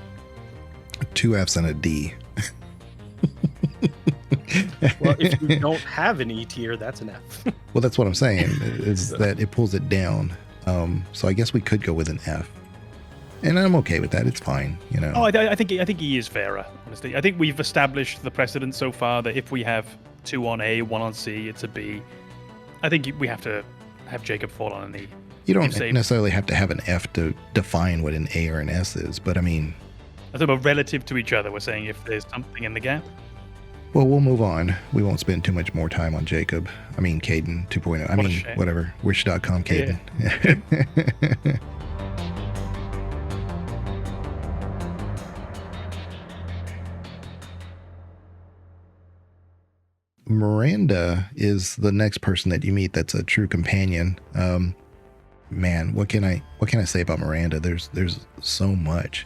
2 Fs and a D. Well, if you don't have an E tier, that's an F. Well, that's what I'm saying, is that it pulls it down. So I guess we could go with an F. And I'm okay with that. It's fine, you know. Oh, I think E is fairer, honestly. I think we've established the precedent so far that if we have 2 on A, 1 on C, it's a B. I think we have to have Jacob fall on an E. You don't necessarily have to have an F to define what an A or an S is, but I mean... I thought about relative to each other. We're saying if there's something in the gap. Well, we'll move on. We won't spend too much more time on Jacob. I mean, Kaiden 2.0. Whatever. Wish.com Kaiden. Yeah. Miranda is the next person that you meet that's a true companion. Man, what can I say about Miranda? There's so much.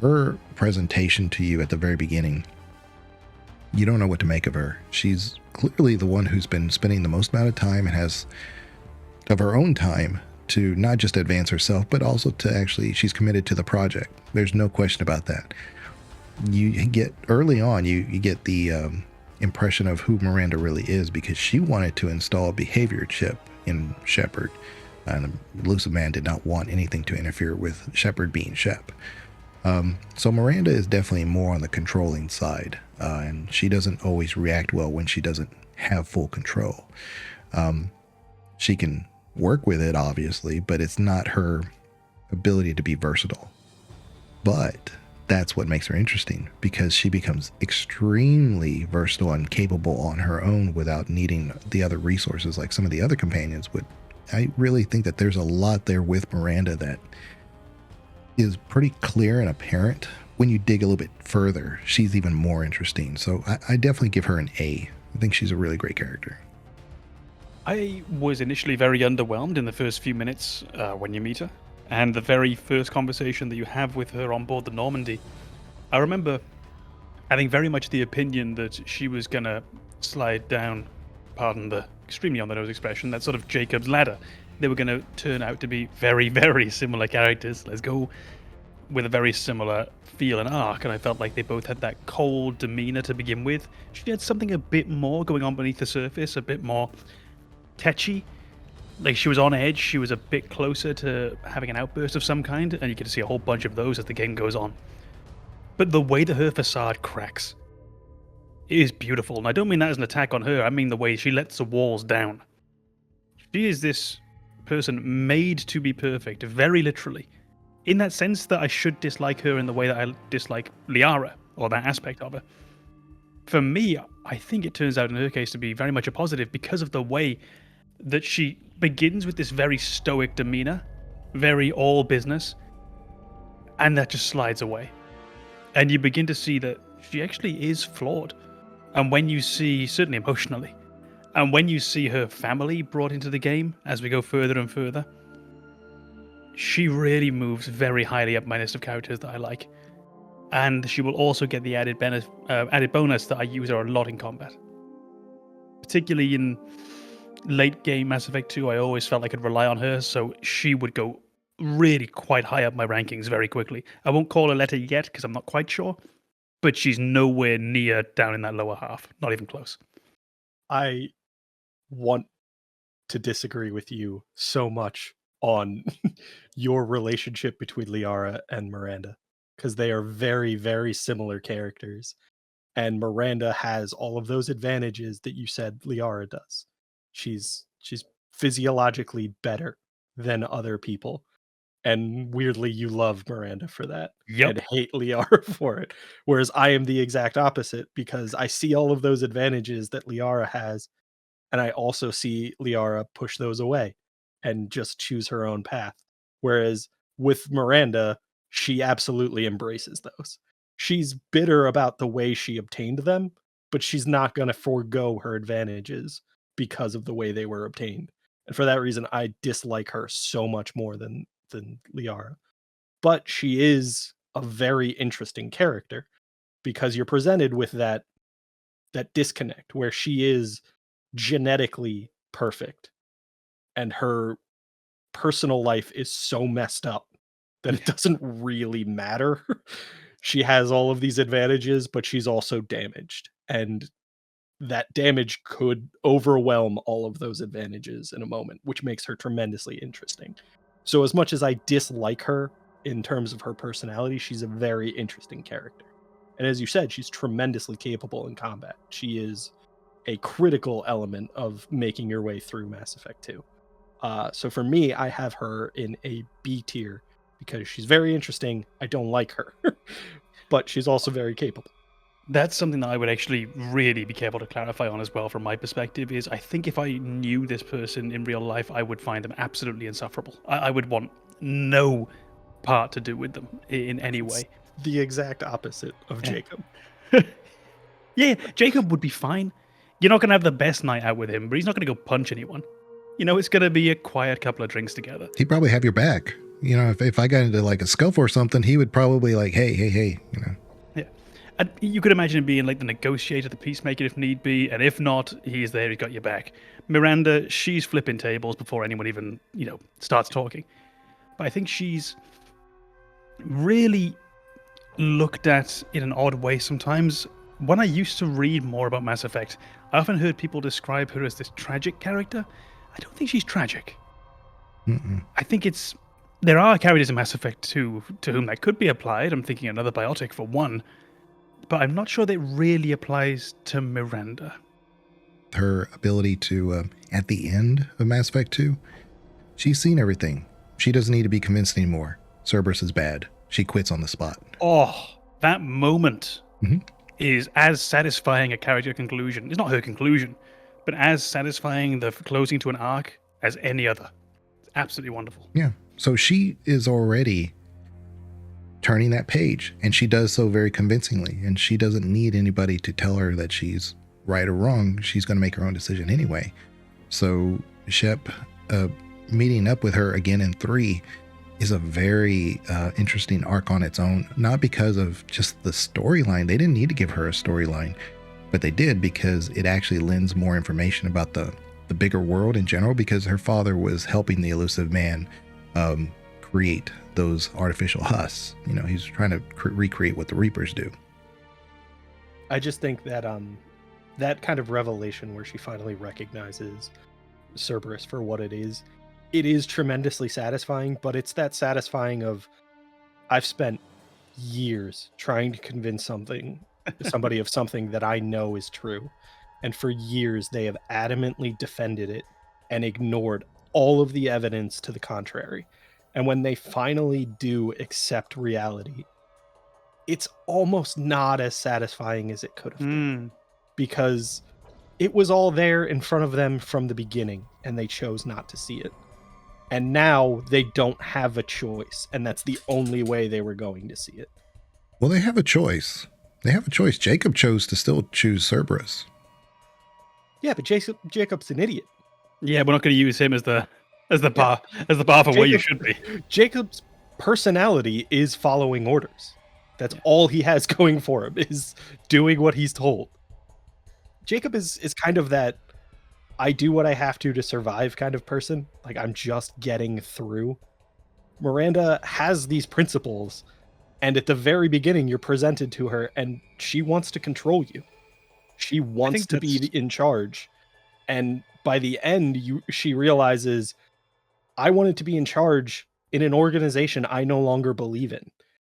her presentation to you at the very beginning, you don't know what to make of her. She's clearly the one who's been spending the most amount of time and has of her own time to not just advance herself, but also to actually, she's committed to the project. There's no question about that. You get early on, you get the impression of who Miranda really is, because she wanted to install a behavior chip in Shepard, and Elusive Man did not want anything to interfere with Shepard being Shep. So Miranda is definitely more on the controlling side, and she doesn't always react well when she doesn't have full control. She can work with it, obviously, but it's not her ability to be versatile. But that's what makes her interesting, because she becomes extremely versatile and capable on her own without needing the other resources like some of the other companions would. I really think that there's a lot there with Miranda that is pretty clear and apparent. When you dig a little bit further, she's even more interesting. So I definitely give her an A. I think she's a really great character. I was initially very underwhelmed in the first few minutes when you meet her. And the very first conversation that you have with her on board the Normandy, I remember having very much the opinion that she was going to slide down, pardon the extremely on-the-nose expression, that sort of Jacob's ladder. They were going to turn out to be very, very similar characters. Let's go with a very similar feel and arc, and I felt like they both had that cold demeanor to begin with. She had something a bit more going on beneath the surface, a bit more tetchy. Like, she was on edge, she was a bit closer to having an outburst of some kind, and you get to see a whole bunch of those as the game goes on. But the way that her facade cracks is beautiful, and I don't mean that as an attack on her, I mean the way she lets the walls down. She is this person made to be perfect, very literally. In that sense that I should dislike her in the way that I dislike Liara, or that aspect of her. For me, I think it turns out in her case to be very much a positive because of the way that she begins with this very stoic demeanor, very all business, and that just slides away. And you begin to see that she actually is flawed. And when you see, certainly emotionally, and when you see her family brought into the game as we go further and further, she really moves very highly up my list of characters that I like. And she will also get the added bonus that I use her a lot in combat. Particularly in late game Mass Effect 2, I always felt I could rely on her, so she would go really quite high up my rankings very quickly. I won't call her letter yet because I'm not quite sure, but she's nowhere near down in that lower half. Not even close. I want to disagree with you so much on your relationship between Liara and Miranda, because they are very, very similar characters. And Miranda has all of those advantages that you said Liara does. She's physiologically better than other people. And weirdly, you love Miranda for that. Yep. And hate Liara for it. Whereas I am the exact opposite, because I see all of those advantages that Liara has, and I also see Liara push those away and just choose her own path. Whereas with Miranda, she absolutely embraces those. She's bitter about the way she obtained them, but she's not going to forego her advantages because of the way they were obtained. And for that reason, I dislike her so much more than Liara. But she is a very interesting character because you're presented with that disconnect where she is genetically perfect and her personal life is so messed up that it doesn't really matter. She has all of these advantages, but she's also damaged, and that damage could overwhelm all of those advantages in a moment, which makes her tremendously interesting. So as much as I dislike her in terms of her personality, she's a very interesting character. And as you said, she's tremendously capable in combat. She is a critical element of making your way through Mass Effect 2. So for me, I have her in a B tier because she's very interesting. I don't like her, but she's also very capable. That's something that I would actually really be careful to clarify on as well from my perspective, is I think if I knew this person in real life, I would find them absolutely insufferable. I would want no part to do with them in any way. It's the exact opposite of Jacob. Yeah, Jacob would be fine. You're not going to have the best night out with him, but he's not going to go punch anyone. You know, it's going to be a quiet couple of drinks together. He'd probably have your back. if I got into like a scuffle or something, he would probably like, hey, Yeah. And you could imagine him being like the negotiator, the peacemaker if need be, and if not, he's there, he's got your back. Miranda, she's flipping tables before anyone even, starts talking. But I think she's really looked at in an odd way sometimes. When I used to read more about Mass Effect, I often heard people describe her as this tragic character. I don't think she's tragic. I think there are characters in Mass Effect 2 to whom that could be applied. I'm thinking another biotic for one. But I'm not sure that really applies to Miranda. Her ability to, at the end of Mass Effect 2, she's seen everything. She doesn't need to be convinced anymore. Cerberus is bad. She quits on the spot. Oh, that moment is as satisfying a character conclusion. It's not her conclusion, but as satisfying the closing to an arc as any other. It's absolutely wonderful. Yeah. So she is already turning that page, and she does so very convincingly, and she doesn't need anybody to tell her that she's right or wrong. She's going to make her own decision anyway. So Shep meeting up with her again in 3 is a very interesting arc on its own, not because of just the storyline. They didn't need to give her a storyline, but they did because it actually lends more information about the bigger world in general, because her father was helping the elusive man create those artificial husks. He's trying to recreate what the Reapers do. I just think that that kind of revelation where she finally recognizes Cerberus for what it is tremendously satisfying, but it's that satisfying of, I've spent years trying to convince somebody of something that I know is true, and for years they have adamantly defended it and ignored all of the evidence to the contrary. And when they finally do accept reality, it's almost not as satisfying as it could have been, because it was all there in front of them from the beginning and they chose not to see it. And now they don't have a choice, and that's the only way they were going to see it. Well, they have a choice. Jacob chose to still choose Cerberus. Yeah, but Jacob's an idiot. Yeah, we're not going to use him as the bar for where you should be. Jacob's personality is following orders. That's all he has going for him, is doing what he's told. Jacob is kind of that I do what I have to survive kind of person. Like, I'm just getting through. Miranda has these principles, and at the very beginning you're presented to her and she wants to control you. She wants to be in charge. And by the end, she realizes, I wanted to be in charge in an organization I no longer believe in.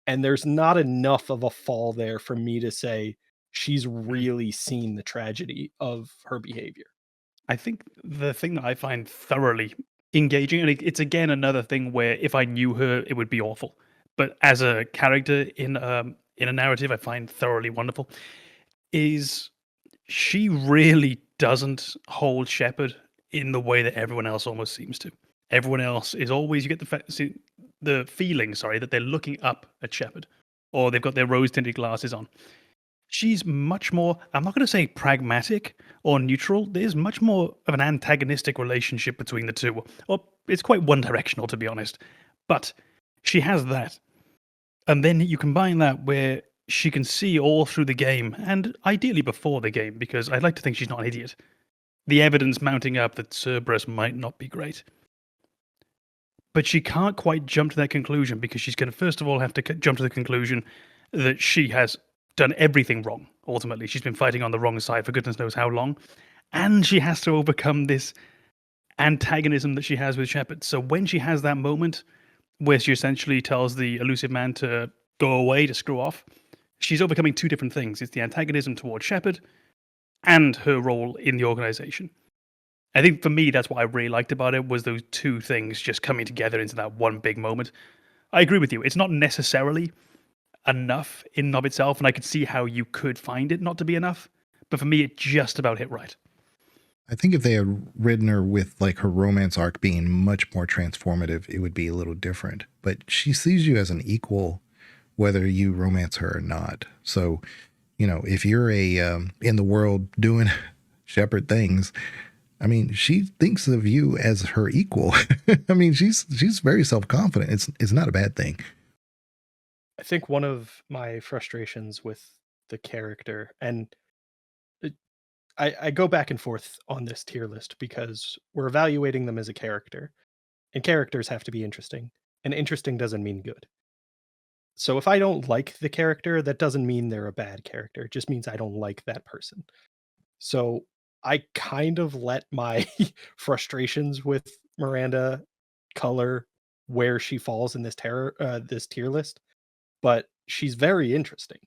And there's not enough of a fall there for me to say she's really seen the tragedy of her behavior. I think the thing that I find thoroughly engaging, and it's again another thing where if I knew her, it would be awful. But as a character in a narrative, I find thoroughly wonderful, is she really doesn't hold Shepard in the way that everyone else almost seems to. Everyone else is always, you get the feeling, that they're looking up at Shepard, or they've got their rose-tinted glasses on. She's much more, I'm not going to say pragmatic or neutral. There's much more of an antagonistic relationship between the two. Or it's quite one-directional, to be honest. But she has that. And then you combine that where she can see all through the game, and ideally before the game, because I'd like to think she's not an idiot, the evidence mounting up that Cerberus might not be great. But she can't quite jump to that conclusion, because she's going to first of all have to jump to the conclusion that she has done everything wrong. Ultimately, she's been fighting on the wrong side for goodness knows how long, and she has to overcome this antagonism that she has with Shepard. So when she has that moment where she essentially tells the elusive man to go away, to screw off, she's overcoming two different things. It's the antagonism towards Shepard and her role in the organization. I think for me, that's what I really liked about it, was those two things just coming together into that one big moment. I agree with you. It's not necessarily enough in and of itself, and I could see how you could find it not to be enough, but for me, it just about hit right. I think if they had written her with like her romance arc being much more transformative, it would be a little different. But she sees you as an equal, whether you romance her or not. So, if you're in the world doing Shepard things, I mean, she thinks of you as her equal. I mean, she's very self-confident. It's not a bad thing. I think one of my frustrations with the character, and I go back and forth on this tier list because we're evaluating them as a character, and characters have to be interesting, and interesting doesn't mean good. So if I don't like the character, that doesn't mean they're a bad character. It just means I don't like that person. So I kind of let my frustrations with Miranda color where she falls in this tier list, but she's very interesting.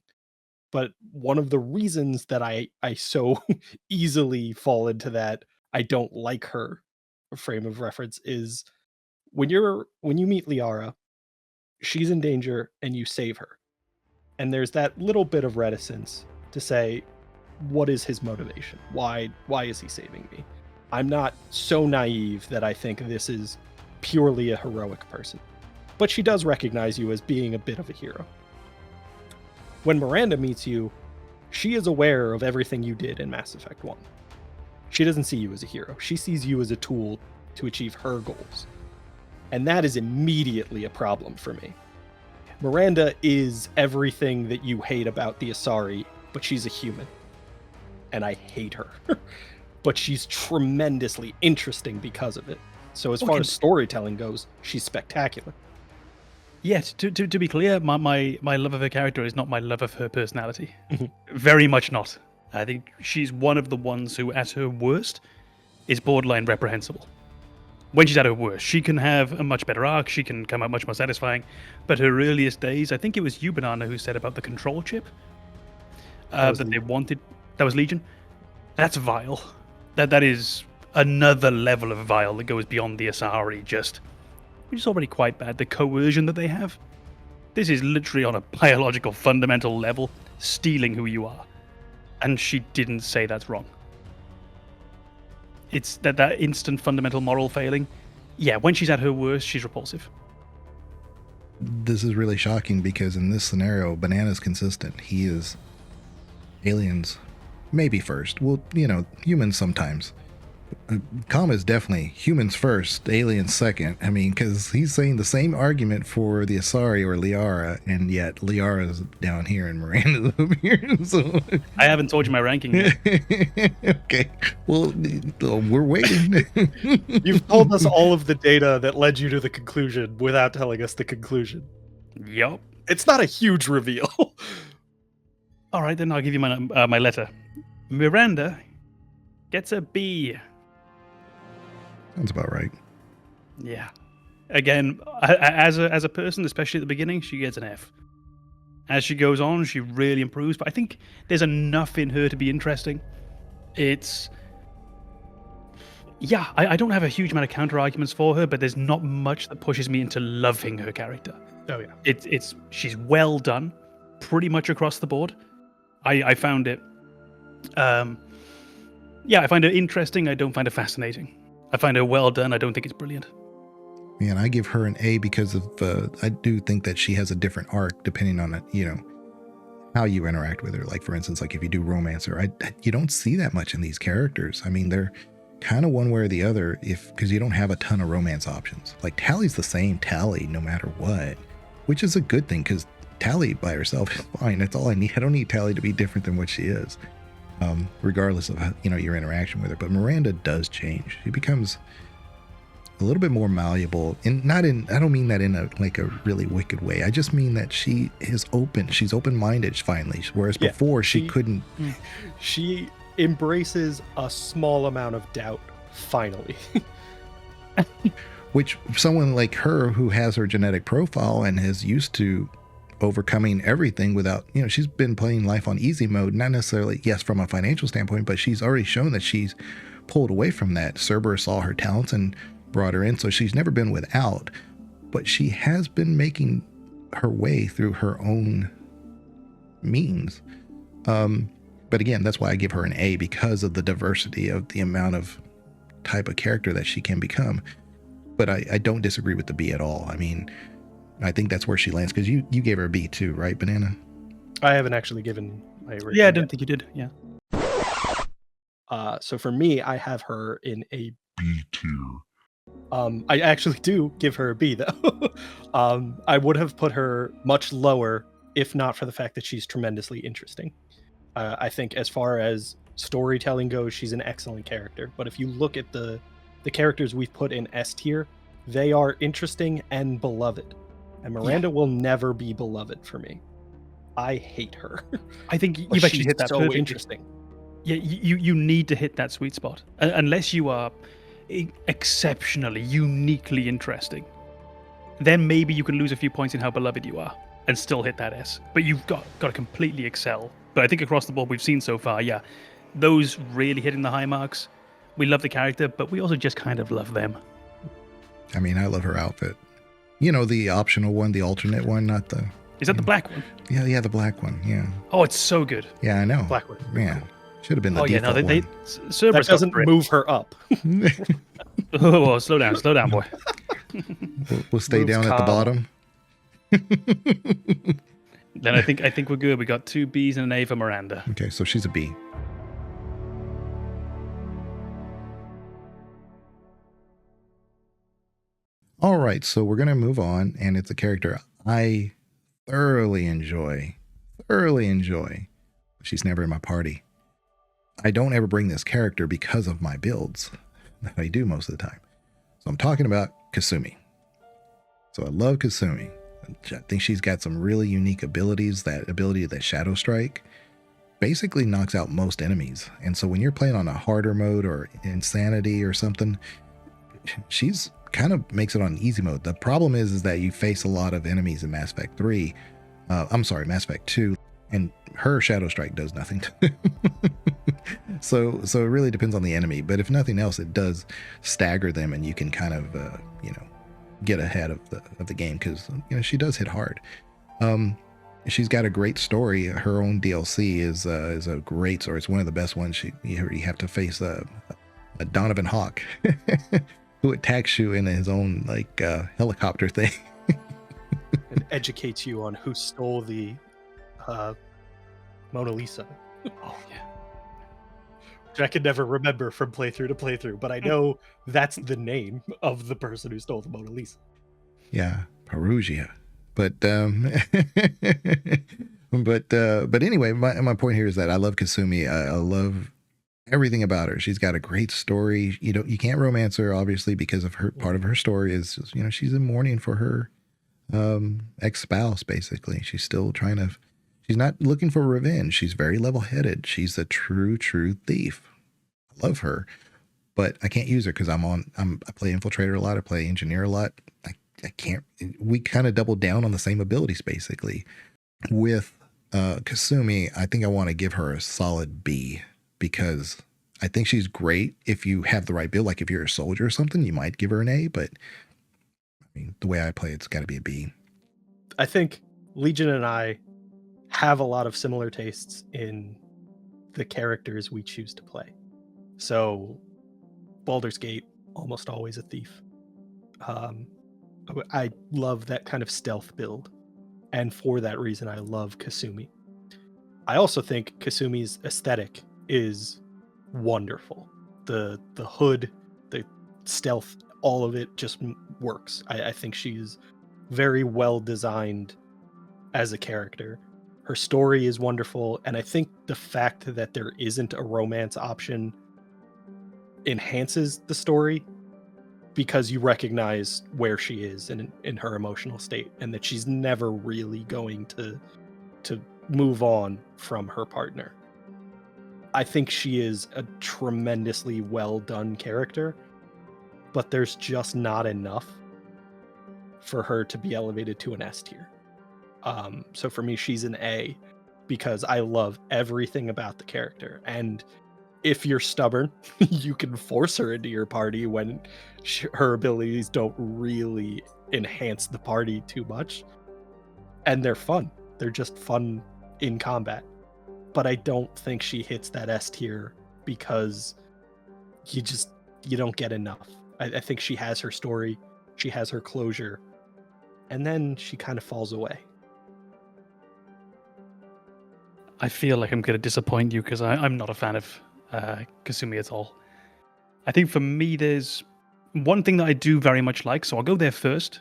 But one of the reasons that I so easily fall into that I don't like her frame of reference is when you meet Liara, she's in danger and you save her. And there's that little bit of reticence to say, what is his motivation? Why is he saving me? I'm not so naive that I think this is purely a heroic person. But she does recognize you as being a bit of a hero. When Miranda meets you, she is aware of everything you did in Mass Effect 1. She doesn't see you as a hero. She sees you as a tool to achieve her goals. And that is immediately a problem for me. Miranda is everything that you hate about the Asari, but she's a human. And I hate her. But she's tremendously interesting because of it. So as far as storytelling goes, she's spectacular. Yet, to be clear, my love of her character is not my love of her personality. Very much not. I think she's one of the ones who, at her worst, is borderline reprehensible. When she's at her worst, she can have a much better arc, she can come out much more satisfying, but her earliest days, I think it was you, Banana, who said about the control chip that they wanted. That was Legion. That's vile. That is another level of vile that goes beyond the Asari, which is already quite bad. The coercion that they have. This is literally on a biological fundamental level, stealing who you are. And she didn't say that's wrong. It's that instant fundamental moral failing. Yeah, when she's at her worst, she's repulsive. This is really shocking because in this scenario, Banana's consistent. He is aliens, maybe first. Well, humans sometimes. Kama is definitely humans first, aliens second. I mean, because he's saying the same argument for the Asari or Liara, and yet Liara's down here and Miranda's over here. So I haven't told you my ranking yet. Okay, well, we're waiting. You've told us all of the data that led you to the conclusion without telling us the conclusion. Yup. It's not a huge reveal. All right, then I'll give you my letter. Miranda gets a B. Sounds about right. Yeah. Again, as a person, especially at the beginning, she gets an F. As she goes on, she really improves, but I think there's enough in her to be interesting. I don't have a huge amount of counter arguments for her, but there's not much that pushes me into loving her character. Oh yeah. She's well done, pretty much across the board. I found it. I find her interesting. I don't find her fascinating. I find her well done. I don't think it's brilliant. Man, I give her an A because of I do think that she has a different arc depending on how you interact with her. Like for instance, like if you do romance her, you don't see that much in these characters. I mean, they're kind of one way or the other because you don't have a ton of romance options. Like Tali's the same Tali no matter what, which is a good thing because Tali by herself is fine. That's all I need. I don't need Tali to be different than what she is. Regardless of your interaction with her. But Miranda does change. She becomes a little bit more malleable, and I don't mean that in a really wicked way. I just mean that she is open. She's open-minded finally, whereas before she couldn't. She embraces a small amount of doubt finally. Which someone like her who has her genetic profile and is used to overcoming everything without, she's been playing life on easy mode, not necessarily, yes, from a financial standpoint, but she's already shown that she's pulled away from that. Cerberus saw her talents and brought her in, so she's never been without, but she has been making her way through her own means. But again, that's why I give her an A, because of the diversity of the amount of type of character that she can become. But I don't disagree with the B at all. I mean, I think that's where she lands, because you gave her a B too, right, Banana? I haven't actually given my rating. Yeah, I don't think you did. Yeah. So for me, I have her in a B tier. I actually do give her a B though. I would have put her much lower if not for the fact that she's tremendously interesting. I think as far as storytelling goes, she's an excellent character. But if you look at the characters we've put in S tier, they are interesting and beloved. And Miranda will never be beloved for me. I hate her. I think you've actually hit that so perfectly. interesting. Yeah, you need to hit that sweet spot. Unless you are exceptionally, uniquely interesting, then maybe you can lose a few points in how beloved you are and still hit that S. But you've got to completely excel. But I think across the board we've seen so far, yeah, those really hitting the high marks. We love the character, but we also just kind of love them. I mean, I love her outfit. You know, the optional one, the alternate one, not the... Is that the black one? Yeah, the black one, yeah. Oh, it's so good. Yeah, I know. Black one. Yeah. Should have been the default one. That doesn't move her up. Oh, slow down, boy. We'll stay down at the bottom. Then I think we're good. We got 2 Bs and an A for Miranda. Okay, so she's a B. All right, so we're going to move on, and it's a character I thoroughly enjoy. She's never in my party. I don't ever bring this character because of my builds that I do most of the time. So I'm talking about Kasumi. So I love Kasumi. I think she's got some really unique abilities. That ability that Shadow Strike basically knocks out most enemies. And so when you're playing on a harder mode or Insanity or something, she's kind of makes it on easy mode. The problem is that you face a lot of enemies in Mass Effect 3. Mass Effect 2. And her Shadow Strike does nothing. So it really depends on the enemy. But if nothing else, it does stagger them, and you can kind of, get ahead of the game because she does hit hard. She's got a great story. Her own DLC is a great story. It's one of the best ones. You have to face a Donovan Hawk who attacks you in his own helicopter thing. It educates you on who stole the Mona Lisa. Oh yeah. Which I can never remember from playthrough to playthrough, but I know that's the name of the person who stole the Mona Lisa. Yeah, Perugia. But anyway, my point here is that I love Kasumi. I love everything about her. She's got a great story. You can't romance her obviously because of her. Part of her story is she's in mourning for her ex-spouse. Basically, she's still trying to. She's not looking for revenge. She's very level-headed. She's a true thief. I love her, but I can't use her because I play Infiltrator a lot. I play Engineer a lot. I can't. We kind of double down on the same abilities basically. With Kasumi, I think I want to give her a solid B because I think she's great if you have the right build. Like if you're a soldier or something, you might give her an A. But I mean, the way I play, it's got to be a B. I think Legion and I have a lot of similar tastes in the characters we choose to play. So Baldur's Gate, almost always a thief. I love that kind of stealth build, and for that reason I love Kasumi. I also think Kasumi's aesthetic is wonderful. The hood, the stealth, all of it just works. I think she's very well designed as a character. Her story is wonderful, and I think the fact that there isn't a romance option enhances the story because you recognize where she is in her emotional state, and that she's never really going to move on from her partner. I think she is a tremendously well done character, but there's just not enough for her to be elevated to an S tier. So for me, she's an A because I love everything about the character. And if you're stubborn, you can force her into your party when her abilities don't really enhance the party too much. And they're fun. They're just fun in combat. But I don't think she hits that S tier because you don't get enough. I think she has her story, she has her closure, and then she kind of falls away. I feel like I'm going to disappoint you because I'm not a fan of Kasumi at all. I think for me, there's one thing that I do very much like, so I'll go there first.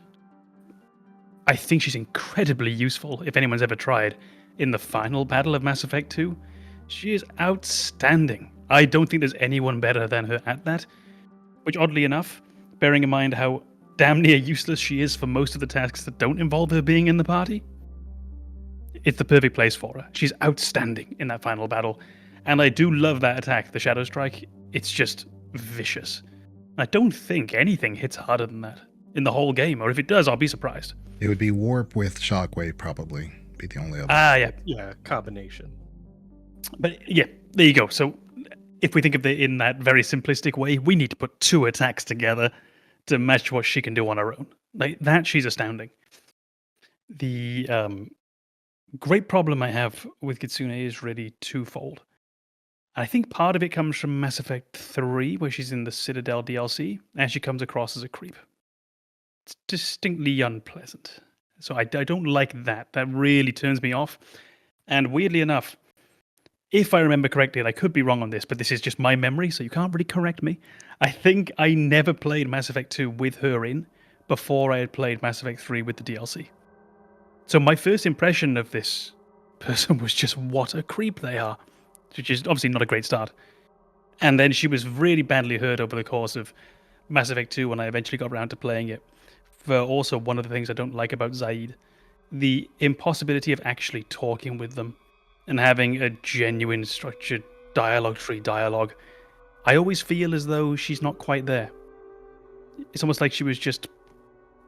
I think she's incredibly useful, if anyone's ever tried, in the final battle of Mass Effect 2. She is outstanding. I don't think there's anyone better than her at that, which oddly enough, bearing in mind how damn near useless she is for most of the tasks that don't involve her being in the party, it's the perfect place for her. She's outstanding in that final battle, and I do love that attack, the Shadow Strike. It's just vicious. I don't think anything hits harder than that in the whole game, or if it does, I'll be surprised. It would be Warp with Shockwave, probably, be the only other. Yeah. Yeah, combination. But yeah, there you go. So if we think of it in that very simplistic way, we need to put 2 attacks together to match what she can do on her own. Like that, she's astounding. The great problem I have with Kitsune is really twofold. I think part of it comes from Mass Effect 3, where she's in the Citadel DLC, and she comes across as a creep. It's distinctly unpleasant. So I don't like that. That really turns me off. And weirdly enough, if I remember correctly, and I could be wrong on this, but this is just my memory, so you can't really correct me. I think I never played Mass Effect 2 with her in before I had played Mass Effect 3 with the DLC. So my first impression of this person was just what a creep they are, which is obviously not a great start. And then she was really badly hurt over the course of Mass Effect 2 when I eventually got around to playing it. For also one of the things I don't like about Zaeed, the impossibility of actually talking with them and having a genuine structured dialogue-free dialogue. I always feel as though she's not quite there. It's almost like she was just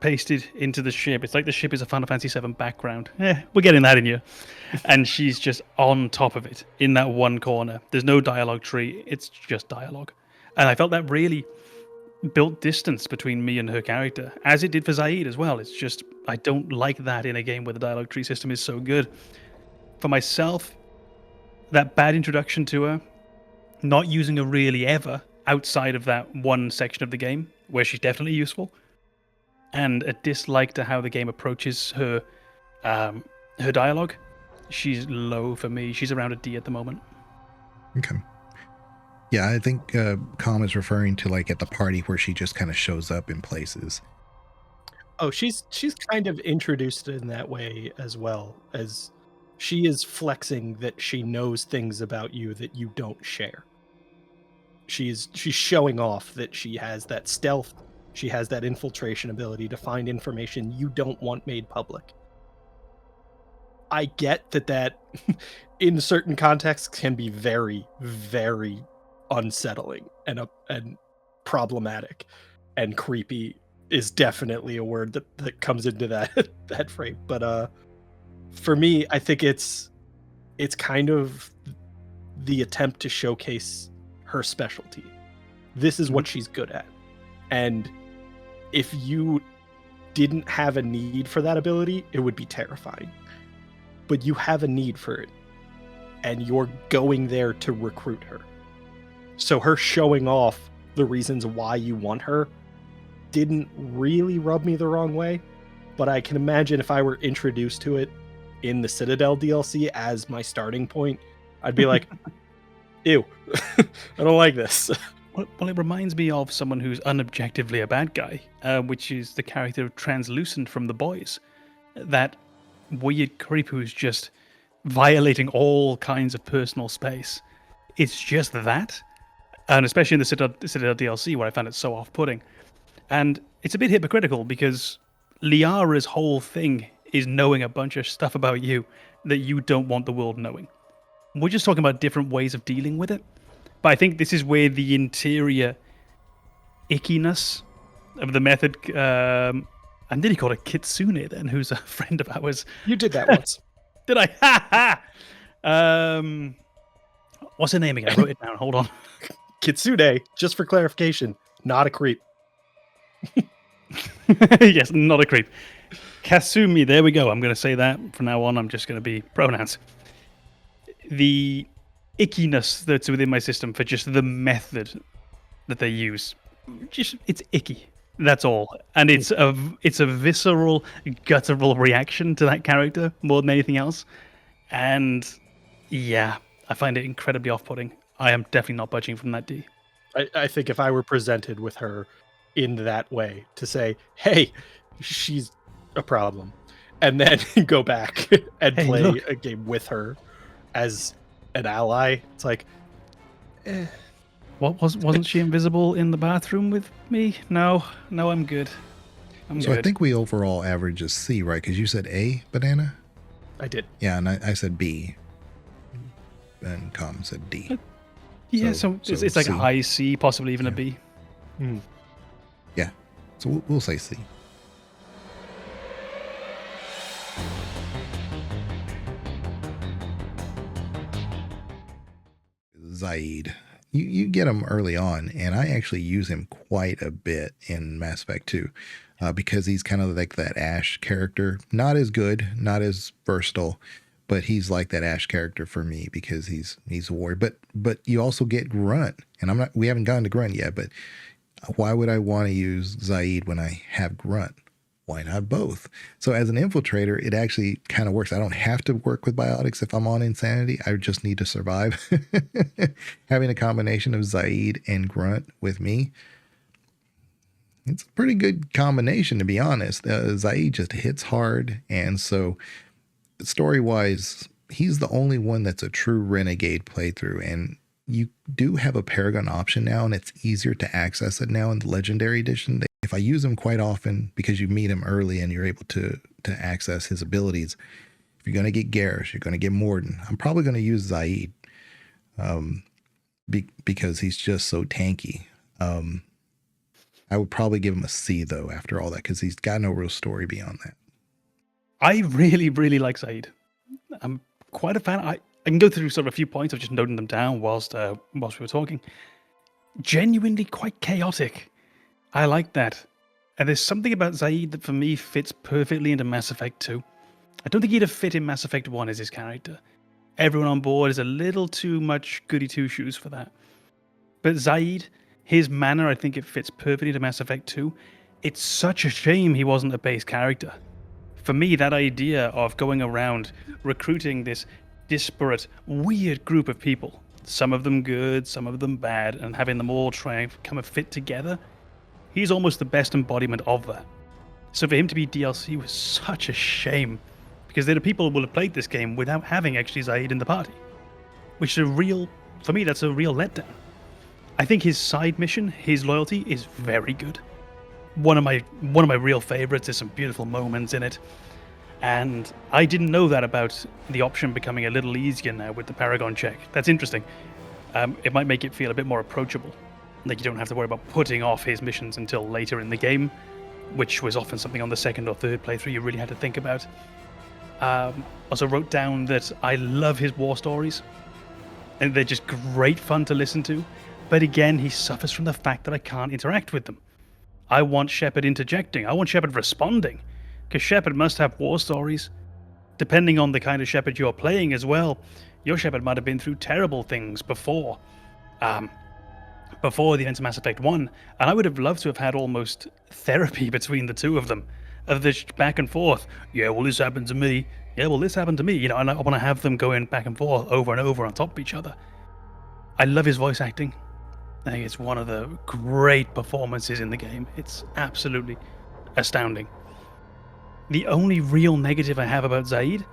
pasted into the ship. It's like the ship is a Final Fantasy VII background. We're getting that in you. And she's just on top of it in that one corner. There's no dialogue tree. It's just dialogue. And I felt that really built distance between me and her character, as it did for Zaeed as well. It's just, I don't like that in a game where the dialogue tree system is so good. For myself, that bad introduction to her, not using her really ever outside of that one section of the game where she's definitely useful, and a dislike to how the game approaches her her dialogue, she's low for me. She's around a D at the moment. Okay. Yeah, I think Com is referring to like at the party where she just kind of shows up in places. Oh, she's kind of introduced in that way as well, as she is flexing that she knows things about you that you don't share. She's showing off that she has that stealth, she has that infiltration ability to find information you don't want made public. I get that in certain contexts can be very, very unsettling and problematic, and creepy is definitely a word that comes into that frame. But for me, I think it's kind of the attempt to showcase her specialty. This is what she's good at. And if you didn't have a need for that ability, it would be terrifying. But you have a need for it, and you're going there to recruit her. So her showing off the reasons why you want her didn't really rub me the wrong way, but I can imagine if I were introduced to it in the Citadel DLC as my starting point, I'd be like, ew, I don't like this. Well, it reminds me of someone who's unobjectively a bad guy, which is the character of Translucent from The Boys. That weird creep who's just violating all kinds of personal space. It's just that. And especially in the Citadel DLC, where I found it so off-putting. And it's a bit hypocritical, because Liara's whole thing is knowing a bunch of stuff about you that you don't want the world knowing. We're just talking about different ways of dealing with it. But I think this is where the interior ickiness of the method... I nearly called it Kitsune then, who's a friend of ours. You did that once. Did I? Ha ha! What's her name again? I wrote it down. Hold on. Kitsune, just for clarification, not a creep. Yes, not a creep. Kasumi, there we go. I'm going to say that from now on. I'm just going to be pronouns. The ickiness that's within my system for just the method that they use, it's icky. That's all. And it's a visceral, guttural reaction to that character more than anything else. And yeah, I find it incredibly off-putting. I am definitely not budging from that D. I think if I were presented with her in that way to say, hey, she's a problem, and then go back and play a game with her as an ally, it's like, Wasn't she invisible in the bathroom with me? No, I'm good. I'm good. I think we overall average a C, right? Because you said A, Banana? I did. Yeah, and I said B. And Com said D. Yeah, so it's like C. a high C, possibly even a B. Yeah, so we'll say C. Zaeed. You get him early on, and I actually use him quite a bit in Mass Effect 2 because he's kind of like that Ash character. Not as good, not as versatile, but he's like that Ash character for me because he's a warrior. But you also get Grunt, and we haven't gotten to Grunt yet, but why would I want to use Zaeed when I have Grunt? Why not both? So as an infiltrator, it actually kind of works. I don't have to work with biotics if I'm on insanity. I just need to survive. Having a combination of Zaeed and Grunt with me, it's a pretty good combination, to be honest. Zaeed just hits hard, and so story-wise, he's the only one that's a true renegade playthrough, and you do have a Paragon option now, and it's easier to access it now in the Legendary Edition. If I use him quite often, because you meet him early and you're able to access his abilities, if you're going to get Garrus, you're going to get Mordin. I'm probably going to use Zaeed because he's just so tanky. I would probably give him a C, though, after all that, because he's got no real story beyond that. I really, really like Zaeed. I'm quite a fan. I can go through sort of a few points. I've just noted them down whilst we were talking. Genuinely quite chaotic. I like that. And there's something about Zaeed that for me fits perfectly into Mass Effect 2. I don't think he'd have fit in Mass Effect 1 as his character. Everyone on board is a little too much goody two-shoes for that. But Zaeed, his manner, I think it fits perfectly into Mass Effect 2. It's such a shame he wasn't a base character. For me, that idea of going around recruiting this disparate, weird group of people, some of them good, some of them bad, and having them all try and kind of fit together, he's almost the best embodiment of that. So for him to be DLC was such a shame, because there are people who will have played this game without having actually Zaeed in the party, which is for me, that's a real letdown. I think his side mission, his loyalty, is very good. One of my real favorites. There's some beautiful moments in it, and I didn't know that about the option becoming a little easier now with the Paragon check. That's interesting. It might make it feel a bit more approachable. Like you don't have to worry about putting off his missions until later in the game, which was often something on the second or third playthrough you really had to think about. Also wrote down that I love his war stories, and they're just great fun to listen to. But again, he suffers from the fact that I can't interact with them. I want Shepard interjecting. I want Shepard responding, because Shepard must have war stories. Depending on the kind of Shepard you're playing as well, your Shepard might have been through terrible things before the events of Mass Effect 1, and I would have loved to have had almost therapy between the two of them, of this back and forth. Yeah, well, this happened to me. Yeah, well, this happened to me. And I want to have them going back and forth over and over on top of each other. I love his voice acting. I think it's one of the great performances in the game. It's absolutely astounding. The only real negative I have about Zaeed, I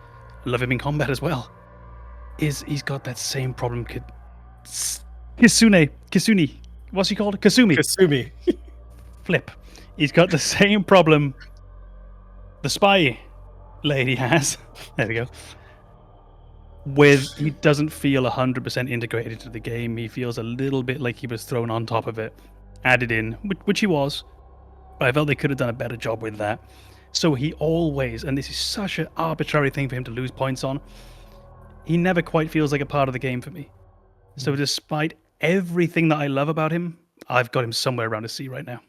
love him in combat as well, is he's got that same problem. Kasumi. What's he called? Kasumi. Flip. He's got the same problem the spy lady has. There we go. With he doesn't feel 100% integrated into the game. He feels a little bit like he was thrown on top of it, added in, which he was. But I felt they could have done a better job with that. So he always, and this is such an arbitrary thing for him to lose points on, he never quite feels like a part of the game for me. So despite everything that I love about him, I've got him somewhere around a C right now.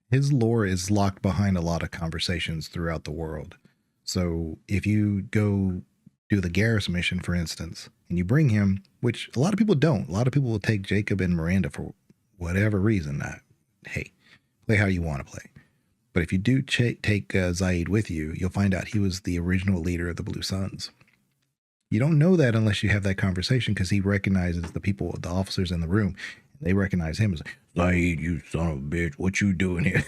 His lore is locked behind a lot of conversations throughout the world. So if you go do the Garrus mission, for instance, and you bring him, which a lot of people don't. A lot of people will take Jacob and Miranda for whatever reason. Hey, play how you want to play. But if you do take Zaeed with you, you'll find out he was the original leader of the Blue Suns. You don't know that unless you have that conversation, because he recognizes the people, the officers in the room. They recognize him as, Zaeed, you son of a bitch, what you doing here?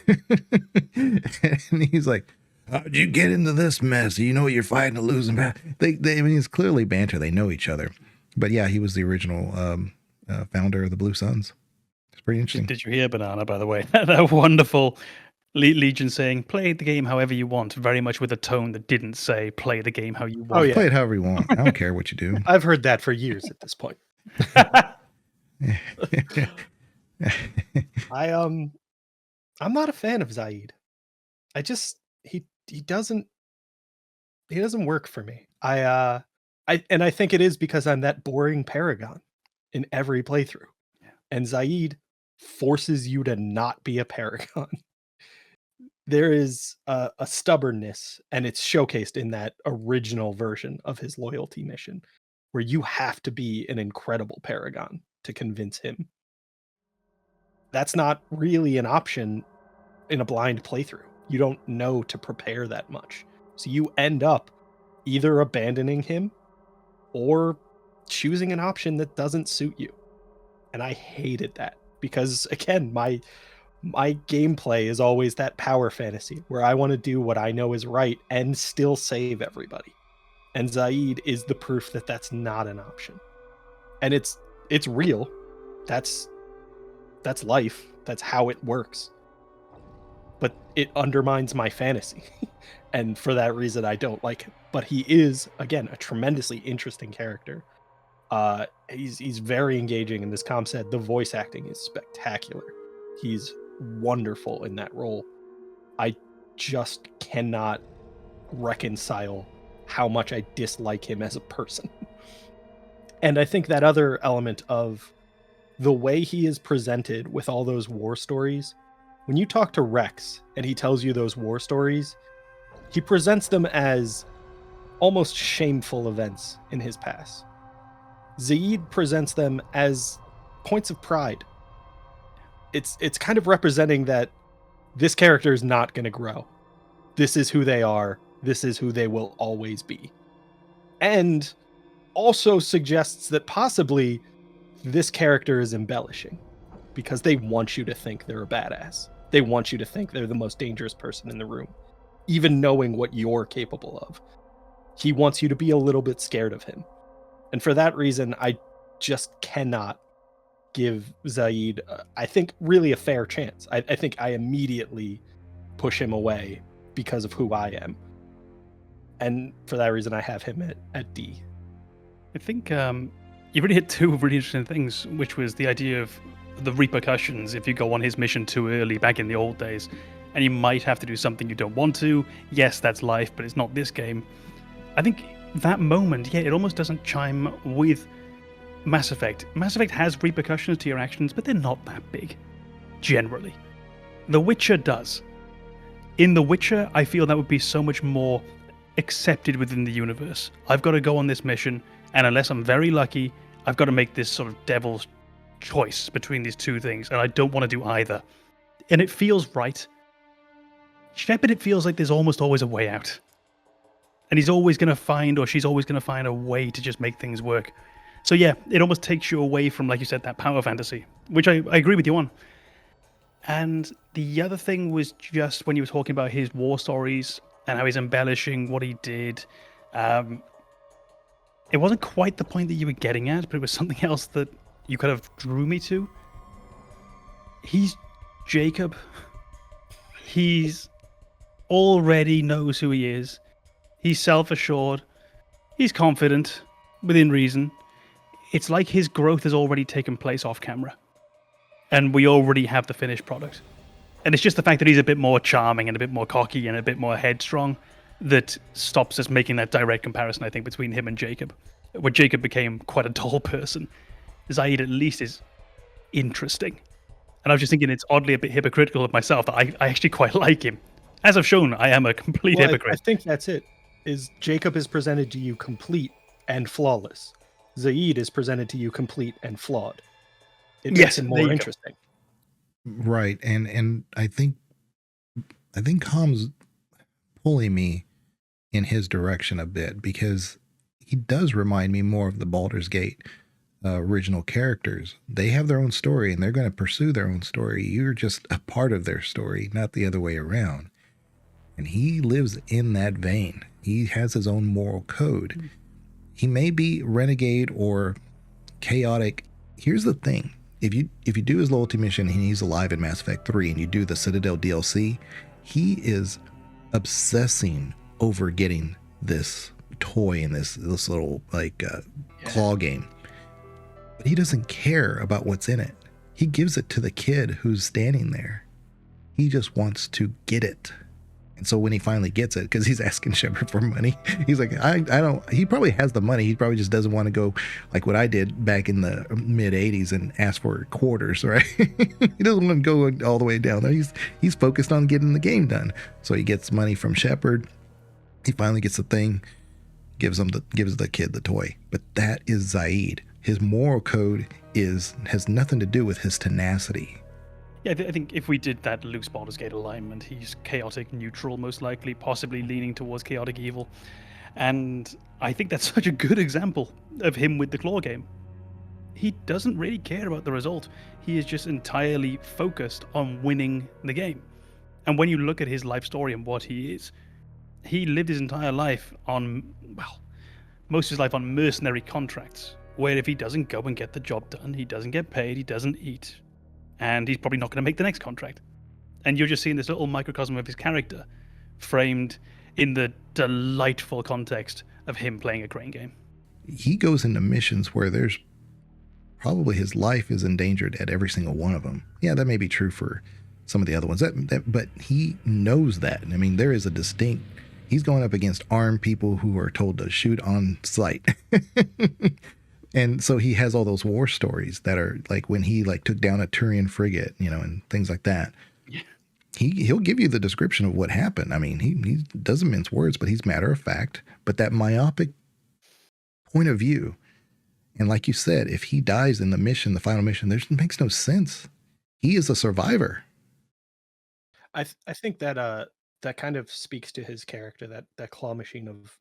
And he's like, how'd you get into this mess? You know you're fighting a losing battle. I mean, it's clearly banter. They know each other. But yeah, he was the original founder of the Blue Suns. It's pretty interesting. Did you hear, Banana, by the way? That wonderful Legion saying, play the game however you want, very much with a tone that didn't say, play the game how you want. Oh, yeah. Play it however you want. I don't care what you do. I've heard that for years at this point. I'm not a fan of Zaeed. He doesn't work for me. I think it is because I'm that boring paragon in every playthrough. Yeah. And Zaeed forces you to not be a paragon. There is a stubbornness, and it's showcased in that original version of his loyalty mission, where you have to be an incredible paragon to convince him. That's not really an option in a blind playthrough. You don't know to prepare that much. So you end up either abandoning him or choosing an option that doesn't suit you. And I hated that because, again, my gameplay is always that power fantasy where I want to do what I know is right and still save everybody. And Zaeed is the proof that that's not an option. And it's real. That's life. That's how it works. But it undermines my fantasy. And for that reason, I don't like him. But he is, again, a tremendously interesting character. He's very engaging, and as Com said, the voice acting is spectacular. He's wonderful in that role. I just cannot reconcile how much I dislike him as a person. And I think that other element of the way he is presented with all those war stories, when you talk to Wrex and he tells you those war stories, he presents them as almost shameful events in his past. Zaeed presents them as points of pride. It's kind of representing that this character is not going to grow. This is who they are. This is who they will always be. And also suggests that possibly this character is embellishing because they want you to think they're a badass. They want you to think they're the most dangerous person in the room, even knowing what you're capable of. He wants you to be a little bit scared of him. And for that reason, I just cannot give Zaeed, I think, really a fair chance. I think I immediately push him away because of who I am. And for that reason, I have him at D. I think you really hit two really interesting things, which was the idea of the repercussions if you go on his mission too early back in the old days, and you might have to do something you don't want to. Yes, that's life, but it's not this game. I think that moment, it almost doesn't chime with Mass Effect. Mass Effect has repercussions to your actions, but they're not that big, generally. The Witcher does. In The Witcher, I feel that would be so much more accepted within the universe. I've got to go on this mission, and unless I'm very lucky, I've got to make this sort of devil's choice between these two things, and I don't want to do either. And it feels right. Shepard, it feels like there's almost always a way out. And he's always going to find, or she's always going to find a way to just make things work. So yeah, it almost takes you away from, like you said, that power fantasy, which I agree with you on. And the other thing was just when you were talking about his war stories and how he's embellishing what he did. It wasn't quite the point that you were getting at, but it was something else that you kind of drew me to. He's Jacob. He's already knows who he is. He's self-assured. He's confident, within reason. It's like his growth has already taken place off camera. And we already have the finished product. And it's just the fact that he's a bit more charming and a bit more cocky and a bit more headstrong that stops us making that direct comparison, I think, between him and Jacob. Where Jacob became quite a dull person. Zaeed at least is interesting. And I was just thinking it's oddly a bit hypocritical of myself that I actually quite like him. As I've shown, I am a complete hypocrite. I think that's it. Is Jacob is presented to you complete and flawless. Zaeed is presented to you complete and flawed. It makes him more interesting. Right. And I think Com's pulling me in his direction a bit because he does remind me more of the Baldur's Gate original characters. They have their own story and they're going to pursue their own story. You're just a part of their story, not the other way around. And he lives in that vein. He has his own moral code. He may be renegade or chaotic. Here's the thing. If you do his loyalty mission and he's alive in Mass Effect 3 and you do the Citadel DLC, he is obsessing over getting this toy in this little claw game. But he doesn't care about what's in it. He gives it to the kid who's standing there. He just wants to get it. And so when he finally gets it, because he's asking Shepard for money, he's like, I don't, he probably has the money. He probably just doesn't want to go like what I did back in the mid 80s and ask for quarters, right? He doesn't want to go all the way down there. He's focused on getting the game done. So he gets money from Shepard. He finally gets the thing, gives the kid the toy. But that is Zaeed. His moral code has nothing to do with his tenacity. Yeah, I think if we did that loose Baldur's Gate alignment, he's chaotic neutral, most likely, possibly leaning towards chaotic evil. And I think that's such a good example of him with the claw game. He doesn't really care about the result. He is just entirely focused on winning the game. And when you look at his life story and what he is, he lived his entire life on, well, most of his life on mercenary contracts, where if he doesn't go and get the job done, he doesn't get paid, he doesn't eat. And he's probably not going to make the next contract. And you're just seeing this little microcosm of his character framed in the delightful context of him playing a crane game. He goes into missions where there's probably his life is endangered at every single one of them. Yeah, that may be true for some of the other ones, but he knows that. I mean, there is a distinct, he's going up against armed people who are told to shoot on sight. And so he has all those war stories that are like when he took down a Turian frigate, and things like that. Yeah. He'll give you the description of what happened. I mean, he doesn't mince words, but he's matter of fact. But that myopic point of view, and like you said, if he dies in the mission, the final mission, it makes no sense. He is a survivor. I think that that kind of speaks to his character, that claw machine of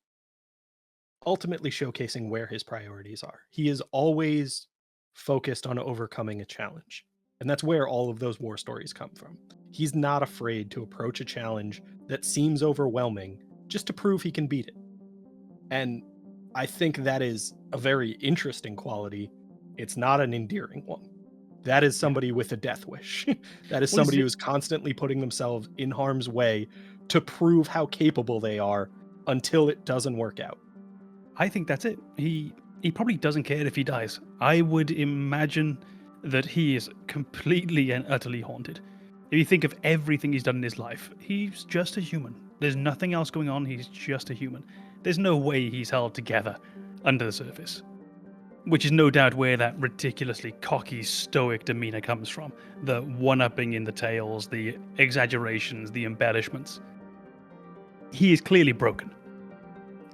ultimately showcasing where his priorities are. He is always focused on overcoming a challenge. And that's where all of those war stories come from. He's not afraid to approach a challenge that seems overwhelming just to prove he can beat it. And I think that is a very interesting quality. It's not an endearing one. That is somebody with a death wish. That is somebody who's constantly putting themselves in harm's way to prove how capable they are until it doesn't work out. I think that's it. He probably doesn't care if he dies. I would imagine that he is completely and utterly haunted. If you think of everything he's done in his life, he's just a human. There's nothing else going on. He's just a human. There's no way he's held together under the surface. Which is no doubt where that ridiculously cocky, stoic demeanor comes from. The one-upping in the tales, the exaggerations, the embellishments. He is clearly broken.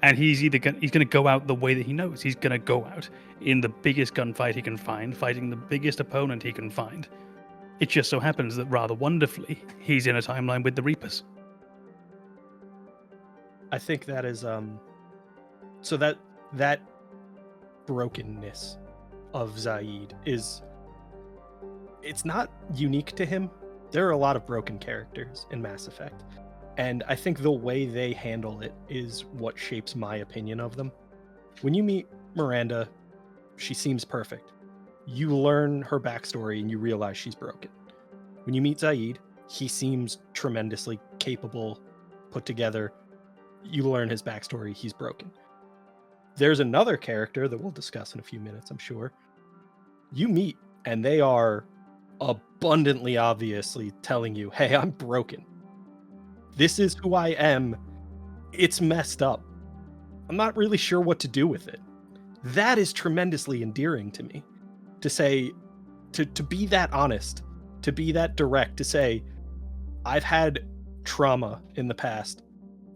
And he's going to go out the way that he knows. He's going to go out in the biggest gunfight he can find, fighting the biggest opponent he can find. It just so happens that rather wonderfully, he's in a timeline with the Reapers. I think that is so that brokenness of Zaeed it's not unique to him. There are a lot of broken characters in Mass Effect. And I think the way they handle it is what shapes my opinion of them. When you meet Miranda, she seems perfect. You learn her backstory and you realize she's broken. When you meet Zaeed, he seems tremendously capable, put together. You learn his backstory, he's broken. There's another character that we'll discuss in a few minutes, I'm sure. You meet and they are abundantly obviously telling you, hey, I'm broken. This is who I am. It's messed up. I'm not really sure what to do with it. That is tremendously endearing to me. To say, to be that honest, to be that direct, to say, I've had trauma in the past.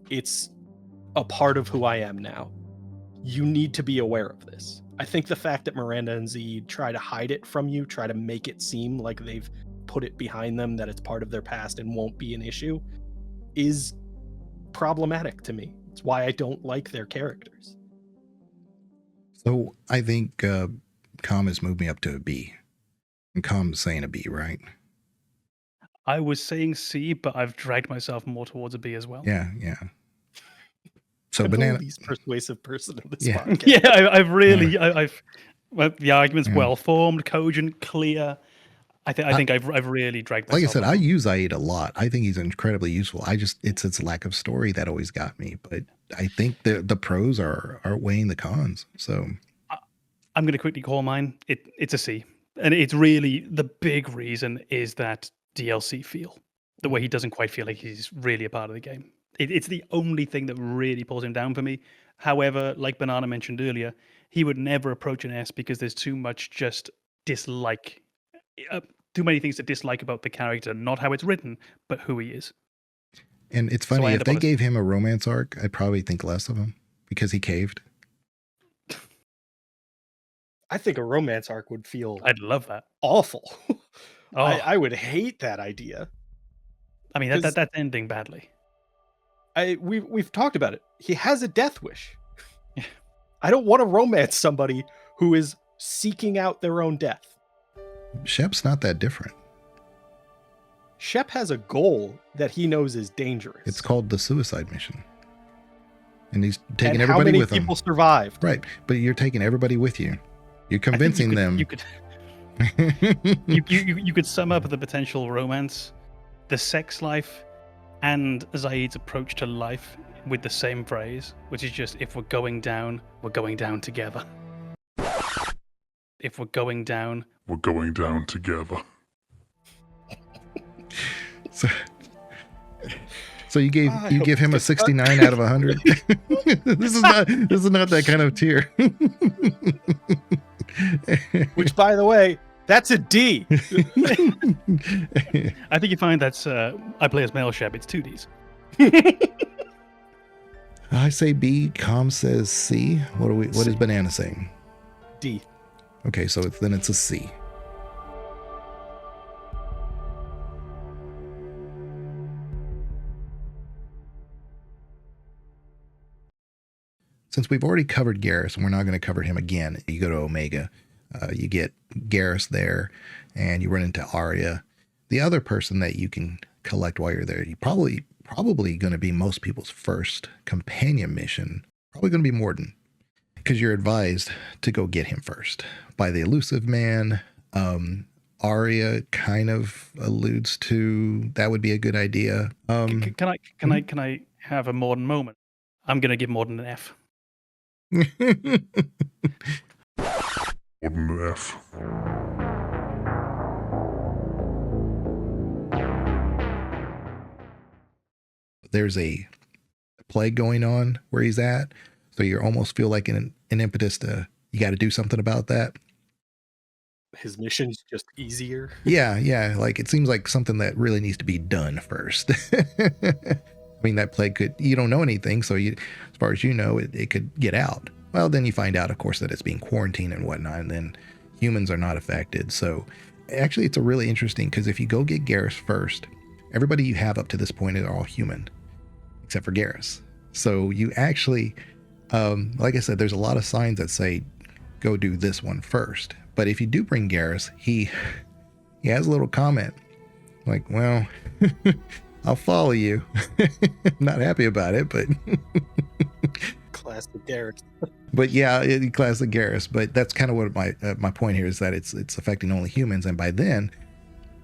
It's a part of who I am now. You need to be aware of this. I think the fact that Miranda and Zaeed try to hide it from you, try to make it seem like they've put it behind them, that it's part of their past and won't be an issue, is problematic to me. It's why I don't like their characters. So I think Com has moved me up to a B. And Com's saying a B, right? I was saying C, but I've dragged myself more towards a B as well. Yeah. So I'm Banana. the least persuasive person in this Yeah. podcast. Yeah, I've really, well, the argument's well formed, cogent, clear. I think I've really dragged myself. Like I said, I along. use Zaeed a lot. I think he's incredibly useful. It's its lack of story that always got me. But I think the pros are outweighing the cons. So I'm going to quickly call mine. It's a C, and it's really the big reason is that DLC feel, the way he doesn't quite feel like he's really a part of the game. It's the only thing that really pulls him down for me. However, like Banana mentioned earlier, he would never approach an S because there's too much just dislike. Too many things to dislike about the character, not how it's written, but who he is. and it's So funny I if end up they on a- gave him a romance arc, I'd probably think less of him because he caved. I think a romance arc would feel I'd love that. awful. Oh, I would hate that idea. I mean, 'cause- that's ending badly. We've talked about it. He has a death wish. Yeah. I don't want to romance somebody who is seeking out their own death. Shep's not that different. Shep has a goal that he knows is dangerous. It's called the suicide mission. And he's taking and how everybody many with him. people survived? Right. But you're taking everybody with you. You're I think convincing them. You could you could sum up the potential romance, the sex life, and Zaeed's approach to life with the same phrase, which is just, if we're going down together. If we're going down, We're going down together. So you give him a 69 out of 100. This is not that kind of tier. Which, by the way, that's a D. I think you find that's I play as male Shep. It's 2Ds. I say B. Com says C. What is Banana saying? D. Okay, so then it's a C. Since we've already covered Garrus, and we're not going to cover him again, you go to Omega, you get Garrus there, and you run into Arya. The other person that you can collect while you're there, you probably going to be most people's first companion mission, probably going to be Mordin, because you're advised to go get him first by the elusive man. Arya kind of alludes to that would be a good idea. Can I have a Mordin moment? I'm gonna give Mordin an F. Mordin F. There's a plague going on where he's at, so you almost feel like an impetus to, you got to do something about that. His mission's just easier. Yeah, like it seems like something that really needs to be done first. I mean, that plague could, you don't know anything, so as far as you know, it could get out. Well, then you find out, of course, that it's being quarantined and whatnot, and then humans are not affected. So actually, it's a really interesting, because if you go get Garrus first, everybody you have up to this point are all human, except for Garrus. So you actually, like I said, there's a lot of signs that say, go do this one first. But if you do bring Garrus, he has a little comment, like, well, I'll follow you. Not happy about it, but... Classic Garrus. But yeah, classic Garrus. But that's kind of what my point here is, that it's affecting only humans. And by then,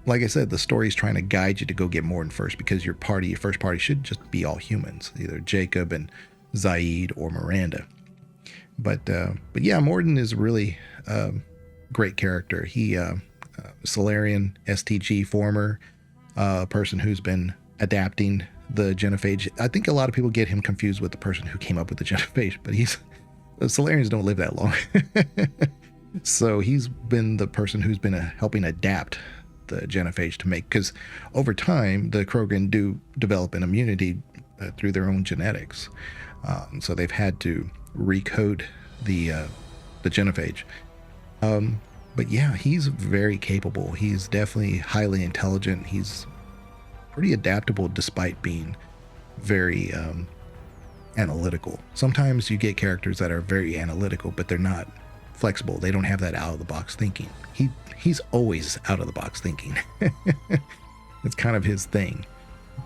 like I said, the story's trying to guide you to go get Mordin first, because your first party should just be all humans, either Jacob and Zaeed or Miranda. But yeah, Mordin is really great character. He Solarian STG former person who's been adapting the genophage. I think a lot of people get him confused with the person who came up with the genophage, but the Solarians don't live that long. So he's been the person who's been helping adapt the genophage to make, because over time the Krogan do develop an immunity through their own genetics. So they've had to recode the genophage. But yeah, he's very capable. He's definitely highly intelligent. He's pretty adaptable despite being very analytical. Sometimes you get characters that are very analytical, but they're not flexible. They don't have that out of the box thinking. He's always out of the box thinking. It's kind of his thing.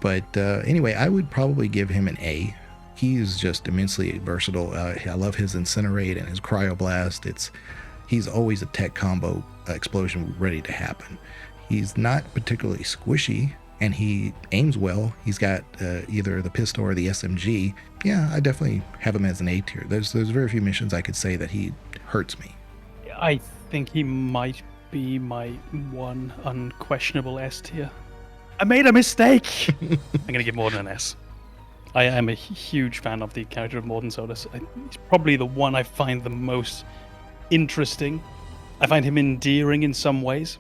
But anyway, I would probably give him an A. He's just immensely versatile. I love his incinerate and his cryoblast. He's always a tech combo explosion ready to happen. He's not particularly squishy, and he aims well. He's got either the pistol or the SMG. Yeah, I definitely have him as an A tier. There's very few missions I could say that he hurts me. I think he might be my one unquestionable S tier. I made a mistake! I'm going to give Mordin an S. I am a huge fan of the character of Mordin Solus. He's probably the one I find the most interesting. I find him endearing in some ways.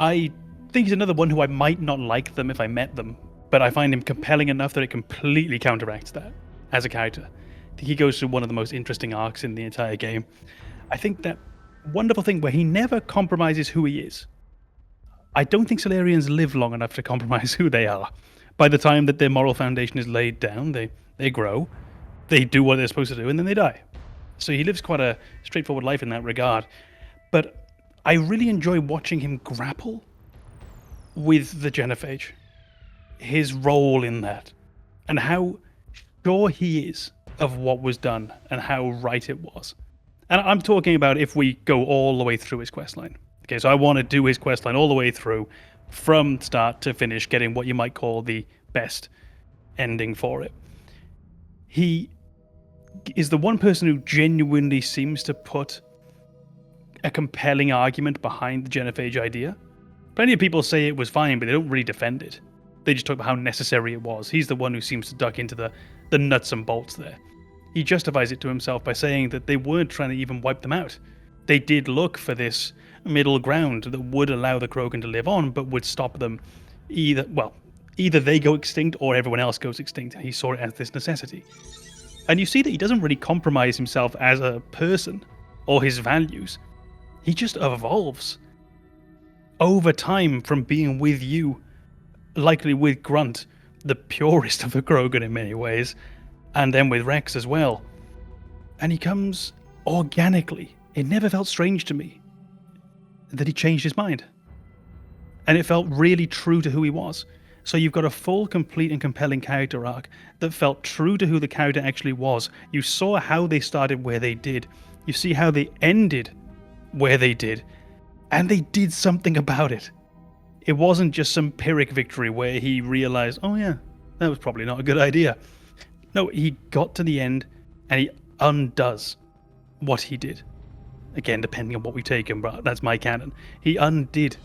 I think he's another one who I might not like them if I met them, but I find him compelling enough that it completely counteracts that as a character. I think he goes through one of the most interesting arcs in the entire game. I think that wonderful thing where he never compromises who he is. I don't think Solarians live long enough to compromise who they are. By the time that their moral foundation is laid down, they grow, they do what they're supposed to do, and then they die. So he lives quite a straightforward life in that regard. But I really enjoy watching him grapple with the genophage, his role in that, and how sure he is of what was done and how right it was. And I'm talking about if we go all the way through his questline. Okay, so I want to do his questline all the way through, from start to finish, getting what you might call the best ending for it. He is the one person who genuinely seems to put a compelling argument behind the genophage idea. Plenty of people say it was fine, but they don't really defend it. They just talk about how necessary it was. He's the one who seems to duck into the nuts and bolts there. He justifies it to himself by saying that they weren't trying to even wipe them out. They did look for this middle ground that would allow the Krogan to live on, but would stop them either they go extinct or everyone else goes extinct. And he saw it as this necessity. And you see that he doesn't really compromise himself as a person or his values. He just evolves over time from being with you, likely with Grunt, the purest of the Krogan in many ways, and then with Wrex as well. And he comes organically. It never felt strange to me that he changed his mind. And it felt really true to who he was. So you've got a full, complete, and compelling character arc that felt true to who the character actually was. You saw how they started where they did. You see how they ended where they did. And they did something about it. It wasn't just some Pyrrhic victory where he realized, oh yeah, that was probably not a good idea. No, he got to the end and he undoes what he did. Again, depending on what we take him, but that's my canon. He undid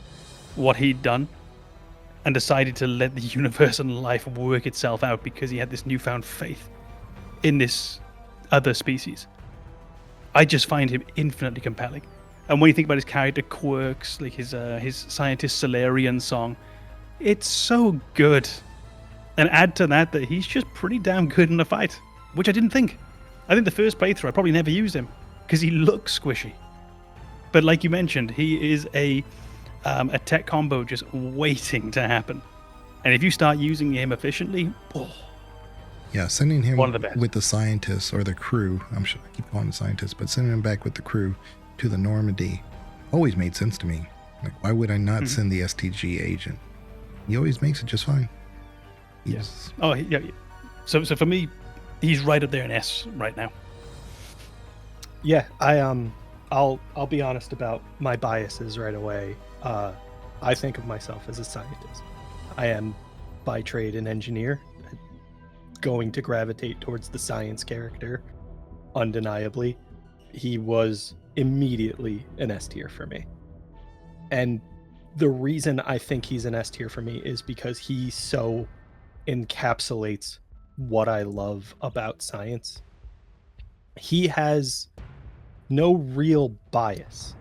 what he'd done and decided to let the universe and life work itself out because he had this newfound faith in this other species. I just find him infinitely compelling. And when you think about his character quirks, like his scientist Solarian song, it's so good. And add to that he's just pretty damn good in a fight, which I didn't think. I think the first playthrough, I probably never used him because he looks squishy. But like you mentioned, he is a tech combo just waiting to happen. And if you start using him efficiently, yeah, sending him one of the best. With the scientists or the crew, I'm sure I keep calling them scientists, but sending him back with the crew to the Normandy always made sense to me. Like, why would I not send the STG agent? He always makes it just fine. Yes. Oh, yeah. So for me, he's right up there in S right now. Yeah, I'll be honest about my biases right away. I think of myself as a scientist. I am by trade an engineer, going to gravitate towards the science character, undeniably. He was immediately an S tier for me. And the reason I think he's an S tier for me is because he so encapsulates what I love about science. He has no real bias.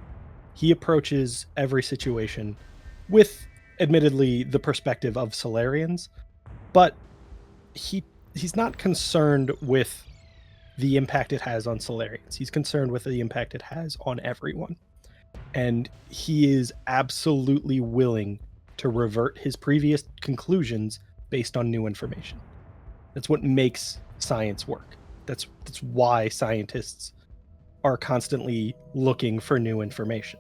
He approaches every situation with, admittedly, the perspective of Solarians, but he's not concerned with the impact it has on Solarians. He's concerned with the impact it has on everyone. And he is absolutely willing to revert his previous conclusions based on new information. That's what makes science work. That's why scientists are constantly looking for new information.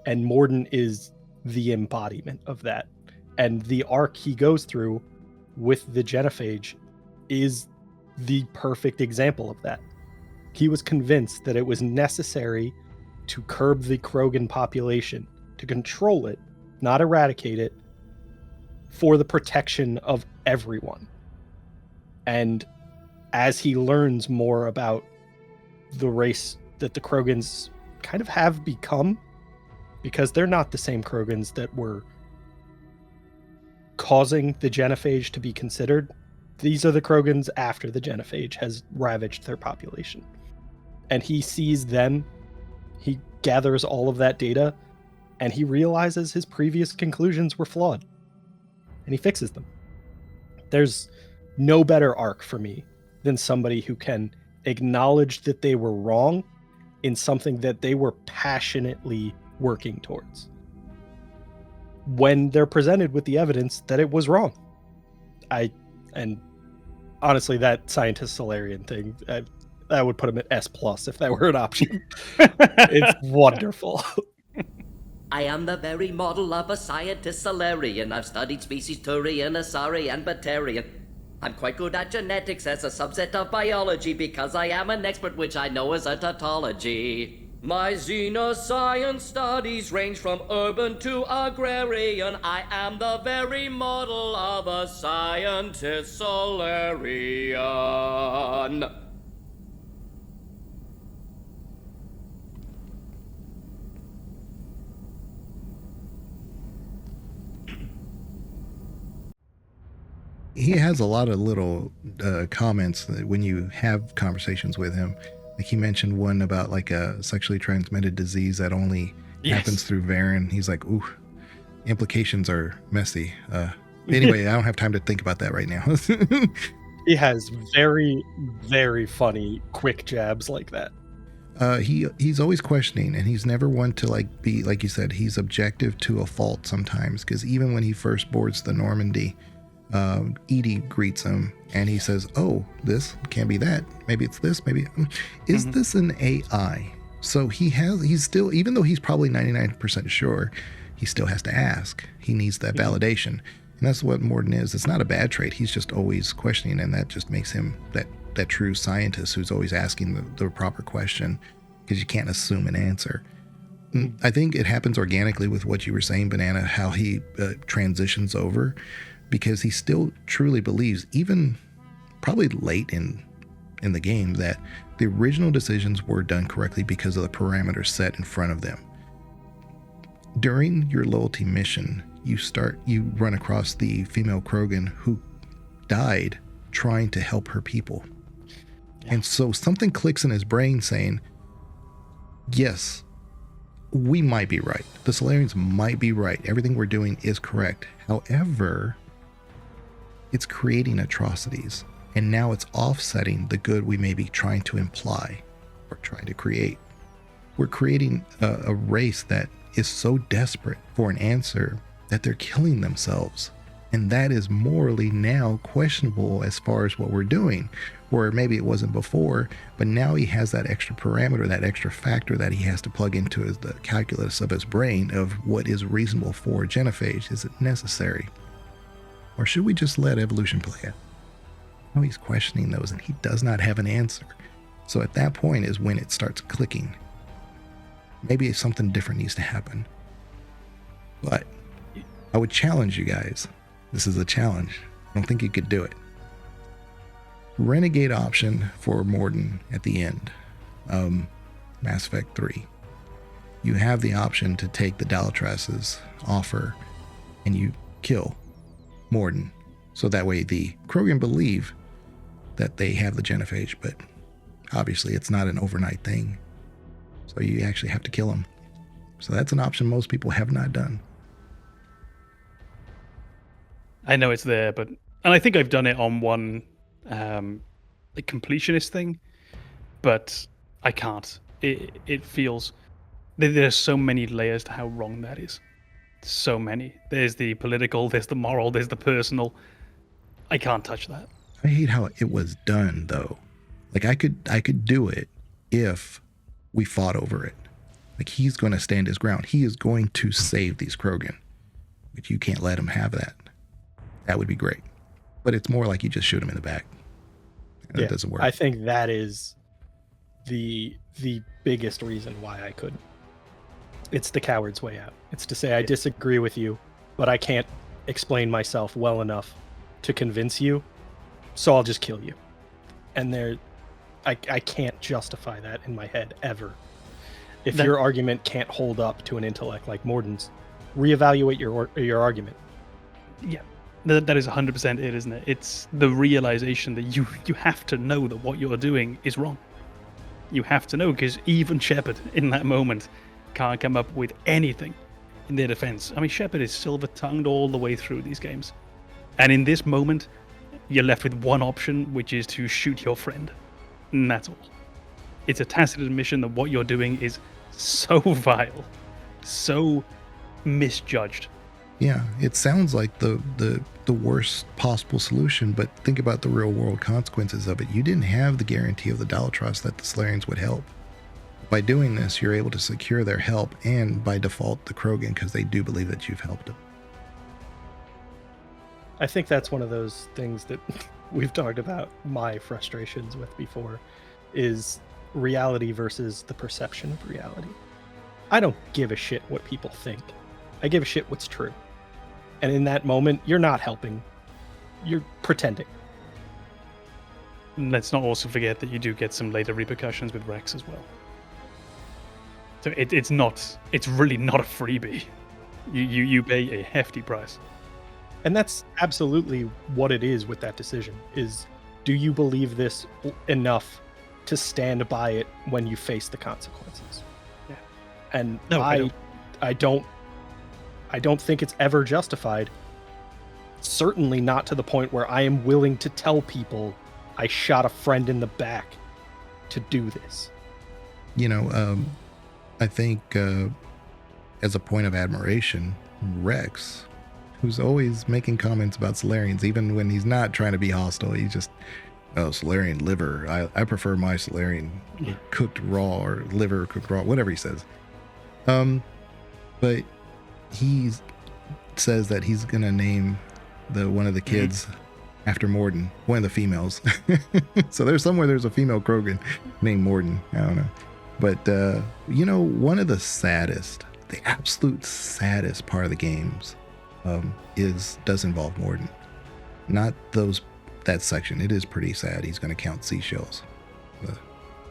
And Mordin is the embodiment of that. And the arc he goes through with the genophage is the perfect example of that. He was convinced that it was necessary to curb the Krogan population, to control it, not eradicate it, for the protection of everyone. And as he learns more about the race that the Krogans kind of have become, because they're not the same Krogans that were causing the genophage to be considered. These are the Krogans after the genophage has ravaged their population. And he sees them, he gathers all of that data, and he realizes his previous conclusions were flawed. And he fixes them. There's no better arc for me than somebody who can acknowledge that they were wrong in something that they were passionately working towards, when they're presented with the evidence that it was wrong. And honestly, that scientist Solarian thing, I would put him at S+ if that were an option. It's wonderful. I am the very model of a scientist Solarian. I've studied species Turian, Asari, and Batarian. I'm quite good at genetics as a subset of biology because I am an expert, which I know is a tautology. My xenoscience studies range from urban to agrarian. I am the very model of a scientist Solarian. He has a lot of little comments that when you have conversations with him. Like he mentioned one about like a sexually transmitted disease that only happens through Varen. He's like, ooh, implications are messy. Anyway, I don't have time to think about that right now. He has very, very funny quick jabs like that. He's always questioning, and he's never one to like be, like you said, he's objective to a fault sometimes, because even when he first boards the Normandy, E.D. greets him and he says, oh, this can't be that, maybe it's this, maybe is this an AI? So he's still, even though he's probably 99% sure, he still has to ask. He needs that validation, and that's what Mordin is. It's not a bad trait. He's just always questioning, and that just makes him that true scientist who's always asking the proper question, because you can't assume an answer. I think it happens organically with what you were saying, Banana, how he transitions over, because he still truly believes, even probably late in the game, that the original decisions were done correctly because of the parameters set in front of them. During your loyalty mission, you run across the female Krogan who died trying to help her people. Yeah. And so something clicks in his brain saying, yes, we might be right. The Solarians might be right. Everything we're doing is correct. However, it's creating atrocities, and now it's offsetting the good we may be trying to imply or trying to create. We're creating a race that is so desperate for an answer that they're killing themselves. And that is morally now questionable as far as what we're doing, where maybe it wasn't before, but now he has that extra parameter, that extra factor that he has to plug into the calculus of his brain of what is reasonable for a genophage. Is it necessary? Or should we just let evolution play it? Now he's questioning those, and he does not have an answer. So at that point is when it starts clicking. Maybe something different needs to happen. But I would challenge you guys. This is a challenge. I don't think you could do it. Renegade option for Mordin at the end. Mass Effect 3. You have the option to take the Dalatras's offer and you kill Mordin. So that way the Krogan believe that they have the genophage, but obviously it's not an overnight thing. So you actually have to kill him. So that's an option most people have not done. I know it's there, and I think I've done it on one like completionist thing, but I can't. It feels there's so many layers to how wrong that is. So many. There's the political, there's the moral, there's the personal. I can't touch that. I hate how it was done, though. Like, I could do it if we fought over it. Like, he's going to stand his ground. He is going to save these Krogan. But you can't let him have that. That would be great. But it's more like you just shoot him in the back. And it doesn't work. I think that is the biggest reason why I couldn't. It's the coward's way out. It's to say I disagree with you, but I can't explain myself well enough to convince you, so I'll just kill you. And I can't justify that in my head ever. If your argument can't hold up to an intellect like Mordin's, reevaluate your argument. Yeah, that is 100% it, isn't it? It's the realization that you have to know that what you're doing is wrong. You have to know, because even Shepard in that moment can't come up with anything in their defense. I mean, Shepard is silver-tongued all the way through these games. And in this moment, you're left with one option, which is to shoot your friend. And that's all. It's a tacit admission that what you're doing is so vile, so misjudged. Yeah, it sounds like the worst possible solution, but think about the real world consequences of it. You didn't have the guarantee of the Dalatrass that the Salarians would help. By doing this, you're able to secure their help, and by default, the Krogan, because they do believe that you've helped them. I think that's one of those things that we've talked about my frustrations with before, is reality versus the perception of reality. I don't give a shit what people think. I give a shit what's true. And in that moment, you're not helping. You're pretending. Let's not also forget that you do get some later repercussions with Wrex as well. So it's really not a freebie. You pay a hefty price. And that's absolutely what it is with that decision, is do you believe this enough to stand by it when you face the consequences? Yeah. And no, I don't think it's ever justified. Certainly not to the point where I am willing to tell people I shot a friend in the back to do this. I think as a point of admiration, Wrex, who's always making comments about Salarians, even when he's not trying to be hostile, he's just, Salarian liver. I prefer my Salarian cooked raw, or liver cooked raw, whatever he says. But he says that he's going to name one of the kids after Mordin, one of the females. So there's a female Krogan named Mordin. I don't know. But, one of the absolute saddest part of the games does involve Mordin. Not that section. It is pretty sad. He's going to count seashells.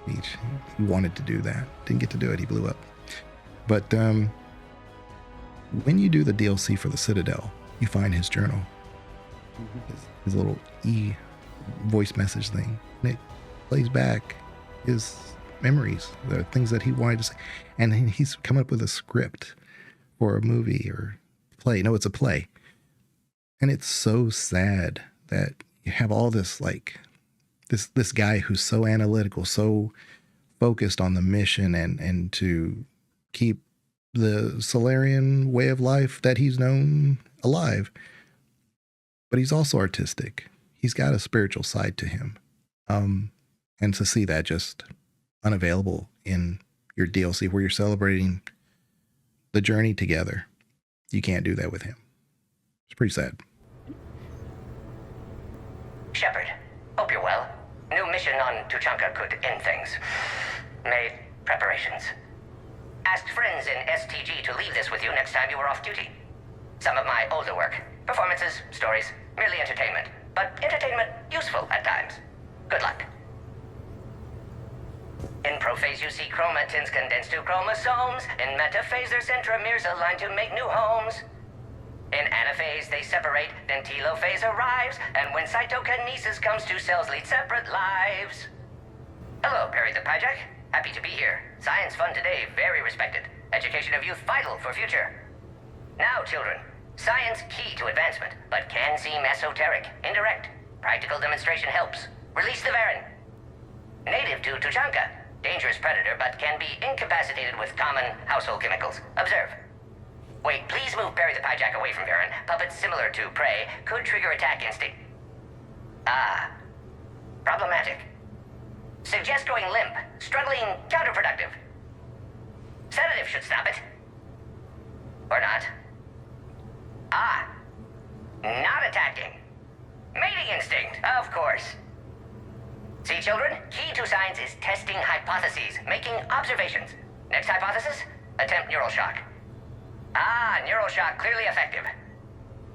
He wanted to do that. Didn't get to do it. He blew up. But when you do the DLC for the Citadel, you find his journal. His little voice message thing. And it plays back his memories, the things that he wanted to say. And he's come up with a script for a movie or play. No, it's a play. And it's so sad that you have all this, this guy who's so analytical, so focused on the mission and to keep the Salarian way of life that he's known alive. But he's also artistic. He's got a spiritual side to him. And to see that just unavailable in your DLC where you're celebrating the journey together, you can't do that with him. It's pretty sad. Shepard, hope you're well. New mission on Tuchanka could end things. Made preparations. Asked friends in STG to leave this with you next time you were off duty. Some of my older work. Performances, stories, merely entertainment. But entertainment useful at times. Good luck. In prophase you see chromatins condensed to chromosomes. In metaphase their centromeres align to make new homes. In anaphase they separate, then telophase arrives. And when cytokinesis comes, two cells lead separate lives. Hello, Perry the Pyjack. Happy to be here. Science fun today, very respected. Education of youth vital for future. Now, children, science key to advancement, but can seem esoteric, indirect. Practical demonstration helps. Release the Varen. Native to Tuchanka. Dangerous predator, but can be incapacitated with common household chemicals. Observe. Wait, please move Perry the Pyjack away from Varen. Puppets similar to prey could trigger attack instinct. Ah, Problematic. Suggest going limp. Struggling counterproductive. Sedative should stop it. Or not. Ah. Not attacking. Mating instinct, of course. See, children? Key to science is testing hypotheses, making observations. Next hypothesis? Attempt neural shock. Ah, neural shock clearly effective.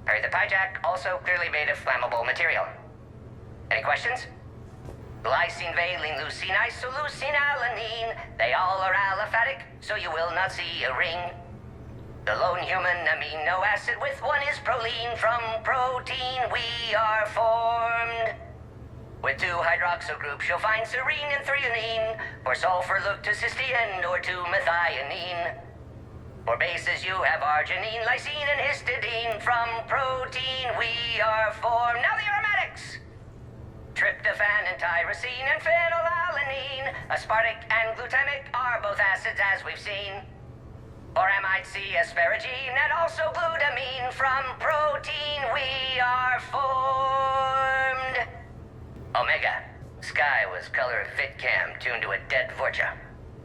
Parry the Pyjack, also clearly made of flammable material. Any questions? Glycine, valine, leucine, isoleucine, alanine. They all are aliphatic, so you will not see a ring. The lone human amino acid with one is proline. From protein we are formed. With 2 hydroxyl groups you'll find serine and threonine. For sulfur look to cysteine or to methionine. For bases you have arginine, lysine, and histidine. From protein we are formed. Now the aromatics! Tryptophan and tyrosine and phenylalanine. Aspartic and glutamic are both acids as we've seen. Or amide C, asparagine, and also glutamine. From protein we are formed. Omega. Sky was color of VidCam tuned to a dead Vorcha.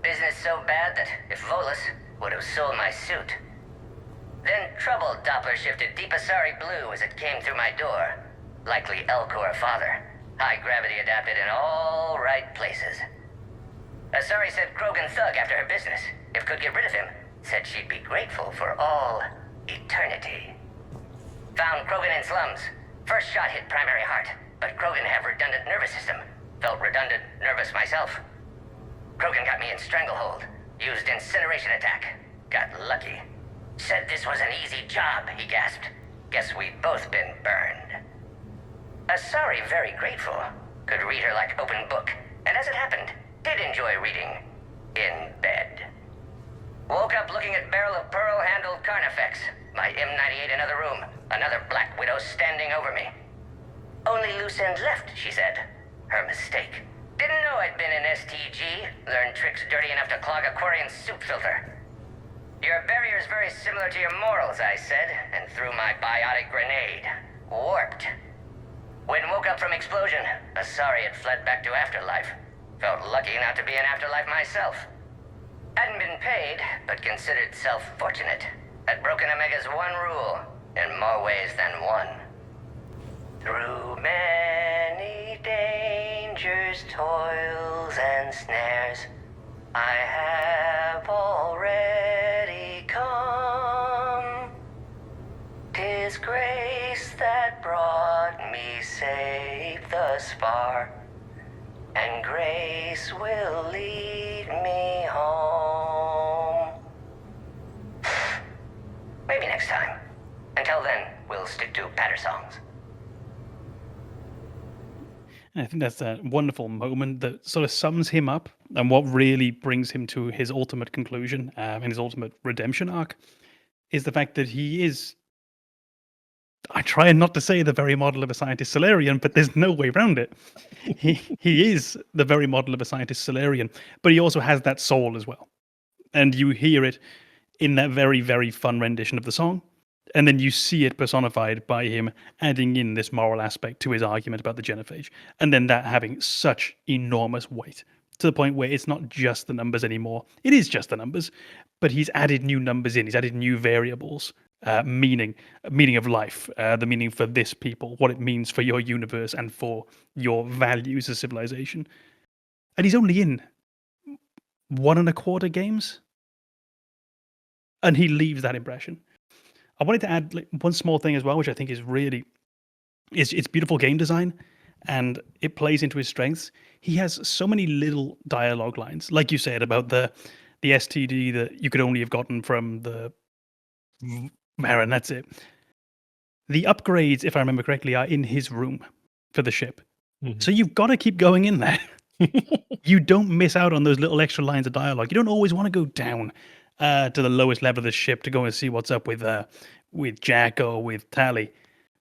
Business so bad that if Volus would have sold my suit. Then trouble Doppler shifted Deep Asari blue as it came through my door. Likely Elcor father. High gravity adapted in all right places. Asari said Krogan thug after her business. If could get rid of him, said she'd be grateful for all eternity. Found Krogan in slums. First shot hit primary heart, but Krogan have redundant nervous system. Felt redundant, nervous myself. Krogan got me in stranglehold. Used incineration attack. Got lucky. Said this was an easy job, he gasped. Guess we've both been burned. Asari very grateful. Could read her like open book. And as it happened, did enjoy reading. In bed. Woke up looking at barrel of pearl-handled Carnifex. My M98 in other room. Another Black Widow standing over me. Only loose end left, she said. Her mistake. Didn't know I'd been in STG. Learned tricks dirty enough to clog a Quarian soup filter. Your barrier's very similar to your morals, I said, and threw my biotic grenade. Warped. When woke up from explosion, Asari had fled back to Afterlife. Felt lucky not to be in Afterlife myself. Hadn't been paid, but considered self-fortunate. Had broken Omega's one rule, in more ways than one. Through many dangers, toils, and snares, I have already come. 'Tis grace that brought me safe thus far, and grace will lead me home. Maybe next time. Until then, we'll stick to patter songs. And I think that's a wonderful moment that sort of sums him up and what really brings him to his ultimate conclusion and his ultimate redemption arc is the fact that he is, I try not to say the very model of a scientist Solarian, but there's no way around it. He is the very model of a scientist Solarian, but he also has that soul as well. And you hear it in that very, very fun rendition of the song. And then you see it personified by him adding in this moral aspect to his argument about the genophage. And then that having such enormous weight to the point where it's not just the numbers anymore. It is just the numbers, but he's added new numbers in. He's added new variables, meaning of life, the meaning for this people, what it means for your universe and for your values as civilization. And he's only in 1.25 games. And he leaves that impression. I wanted to add one small thing as well, which I think is really, it's beautiful game design, and it plays into his strengths. He has so many little dialogue lines, like you said about the STD that you could only have gotten from the Marin. That's it. The upgrades, if I remember correctly, are in his room for the ship. Mm-hmm. So you've got to keep going in there. You don't miss out on those little extra lines of dialogue. You don't always want to go down to the lowest level of the ship to go and see what's up with Jack or with Tali.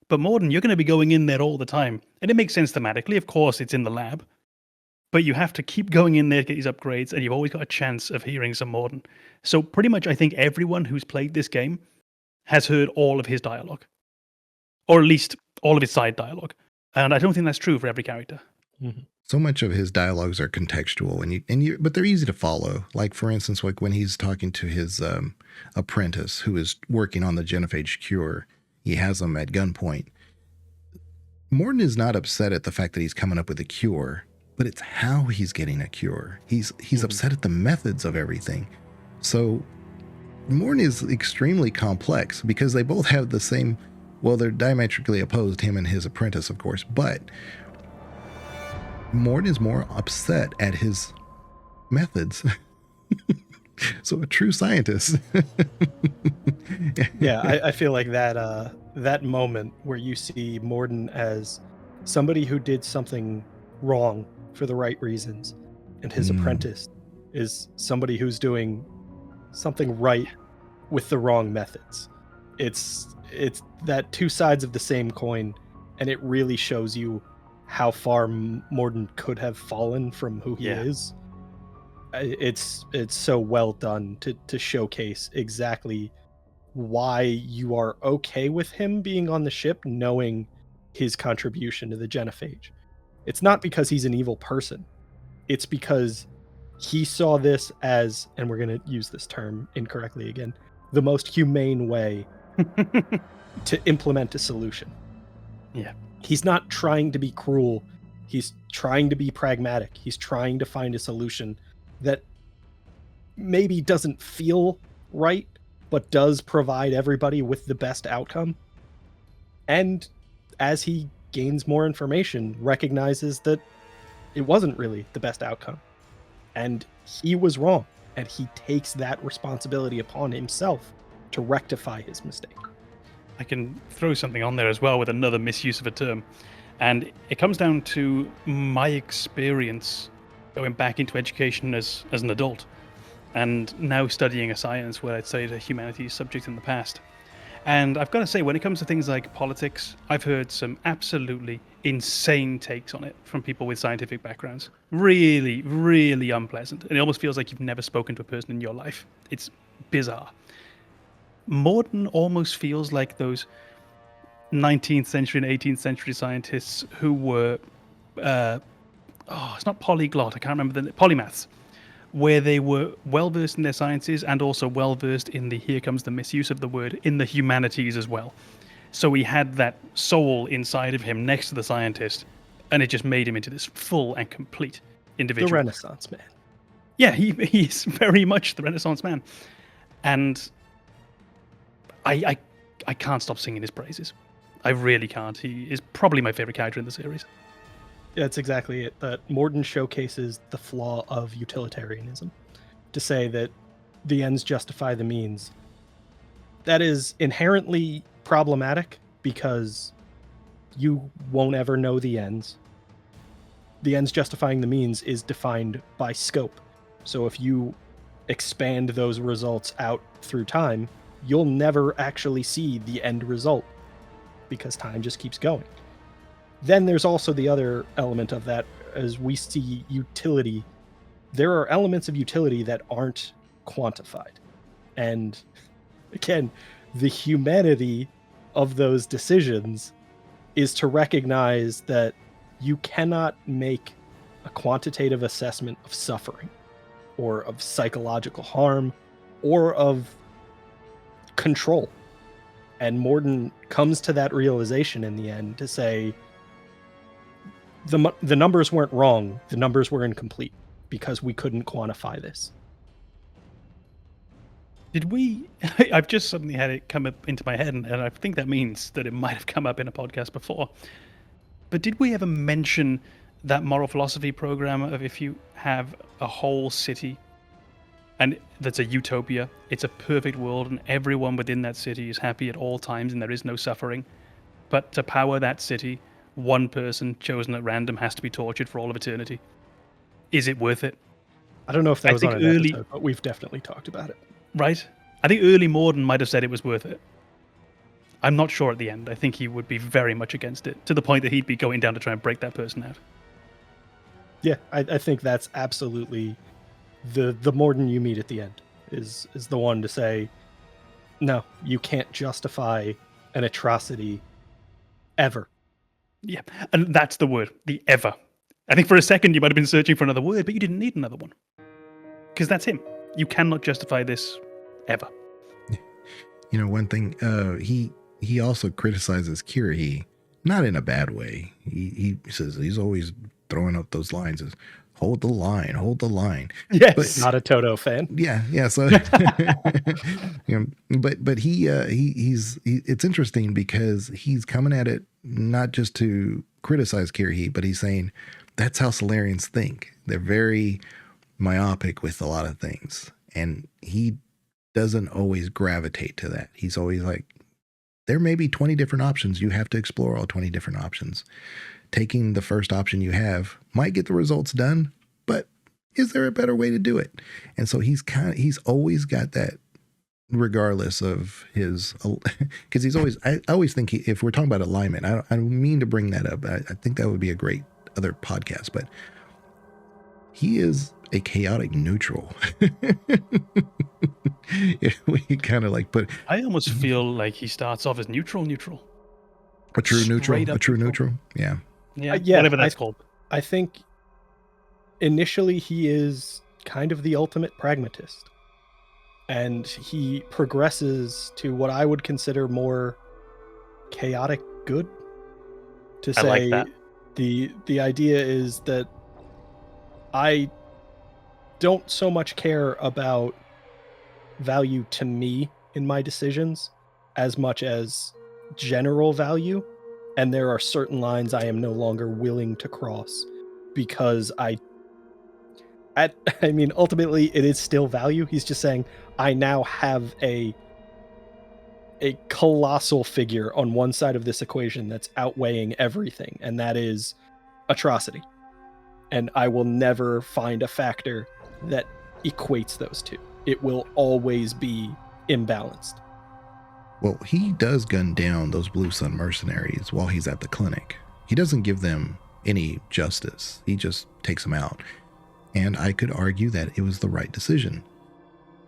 But Mordin, you're going to be going in there all the time. And it makes sense thematically. Of course, it's in the lab. But you have to keep going in there to get these upgrades, and you've always got a chance of hearing some Mordin. So pretty much I think everyone who's played this game has heard all of his dialogue. Or at least all of his side dialogue. And I don't think that's true for every character. So much of his dialogues are contextual, but they're easy to follow. Like, for instance, like when he's talking to his apprentice who is working on the genophage cure, he has him at gunpoint. Mordin is not upset at the fact that he's coming up with a cure, but it's how he's getting a cure. He's upset at the methods of everything. So Mordin is extremely complex because they both have the same, well, they're diametrically opposed, him and his apprentice, of course, but Mordin is more upset at his methods. So a true scientist. Yeah, I feel like that moment where you see Mordin as somebody who did something wrong for the right reasons, and his apprentice is somebody who's doing something right with the wrong methods. It's that two sides of the same coin, and it really shows you how far Mordin could have fallen from who he is. It's so well done to showcase exactly why you are okay with him being on the ship, knowing his contribution to the genophage. It's not because he's an evil person. It's because he saw this as, and we're going to use this term incorrectly again, the most humane way to implement a solution. Yeah. He's not trying to be cruel. He's trying to be pragmatic. He's trying to find a solution that maybe doesn't feel right, but does provide everybody with the best outcome. And as he gains more information, recognizes that it wasn't really the best outcome. And he was wrong. And he takes that responsibility upon himself to rectify his mistake. I can throw something on there as well with another misuse of a term. And it comes down to my experience going back into education as an adult, and now studying a science where I'd studied a humanities subject in the past. And I've got to say, when it comes to things like politics, I've heard some absolutely insane takes on it from people with scientific backgrounds. Really, really unpleasant. And it almost feels like you've never spoken to a person in your life. It's bizarre. Mordin almost feels like those 19th century and 18th century scientists who were, it's not polyglot, I can't remember polymaths, where they were well-versed in their sciences and also well-versed in here comes the misuse of the word, in the humanities as well. So he had that soul inside of him next to the scientist, and it just made him into this full and complete individual. The Renaissance man. Yeah, he's very much the Renaissance man. And I can't stop singing his praises. I really can't. He is probably my favorite character in the series. Yeah, that's exactly it. That Mordin showcases the flaw of utilitarianism. To say that the ends justify the means. That is inherently problematic because you won't ever know the ends. The ends justifying the means is defined by scope. So if you expand those results out through time, you'll never actually see the end result because time just keeps going. Then there's also the other element of that, as we see utility. There are elements of utility that aren't quantified. And again, the humanity of those decisions is to recognize that you cannot make a quantitative assessment of suffering or of psychological harm or of control. And Mordin comes to that realization in the end to say the numbers weren't wrong, the numbers were incomplete because we couldn't quantify this. Did we... I've just suddenly had it come up into my head, and I think that means that it might have come up in a podcast before. But did we ever mention that moral philosophy program of if you have a whole city and that's a utopia, it's a perfect world, and everyone within that city is happy at all times and there is no suffering. But to power that city, one person chosen at random has to be tortured for all of eternity. Is it worth it? I don't know if that was on an episode, but we've definitely talked about it. Right? I think early Mordin might have said it was worth it. I'm not sure at the end. I think he would be very much against it, to the point that he'd be going down to try and break that person out. Yeah, I think that's absolutely the Mordin you meet at the end is the one to say, no, you can't justify an atrocity ever. Yeah, and that's the word, the ever. I think for a second you might have been searching for another word, but you didn't need another one. Because that's him. You cannot justify this ever. You know, one thing, he also criticizes Kirihee, not in a bad way. He says he's always throwing up those lines as, hold the line, hold the line. Yes. But, not a Toto fan. Yeah. So, you know, but he's it's interesting because he's coming at it not just to criticize Kirihee, but he's saying that's how Solarians think. They're very myopic with a lot of things, and he doesn't always gravitate to that. He's always like, there may be 20 different options. You have to explore all 20 different options. Taking the first option you have might get the results done, but is there a better way to do it? And so he's always got that, regardless of his, because he's always, I always think if we're talking about alignment, I don't mean to bring that up. I think that would be a great other podcast, but he is a chaotic neutral. We kind of like put. I almost feel like he starts off as neutral. A true neutral. Straight up A true neutral. Yeah. Yeah. Whatever that's called. I think initially he is kind of the ultimate pragmatist, and he progresses to what I would consider more chaotic good. To say, I like that. The idea is that I don't so much care about value to me in my decisions as much as general value, and there are certain lines I am no longer willing to cross because ultimately it is still value. He's just saying I now have a colossal figure on one side of this equation that's outweighing everything, and that is atrocity. And I will never find a factor that equates those two. It will always be imbalanced. Well, he does gun down those Blue Sun mercenaries while he's at the clinic. He doesn't give them any justice. He just takes them out. And I could argue that it was the right decision.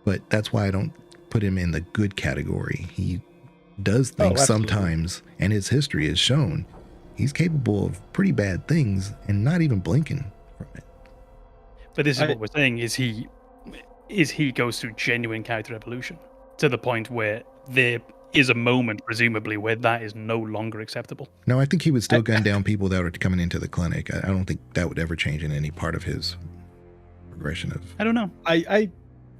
But that's why I don't put him in the good category. He does things sometimes, and his history has shown he's capable of pretty bad things and not even blinking from it. But this is what we're saying, is he goes through genuine character evolution to the point where there is a moment, presumably, where that is no longer acceptable. No, I think he would still gun down people that are coming into the clinic. I don't think that would ever change in any part of his progression of... I don't know. I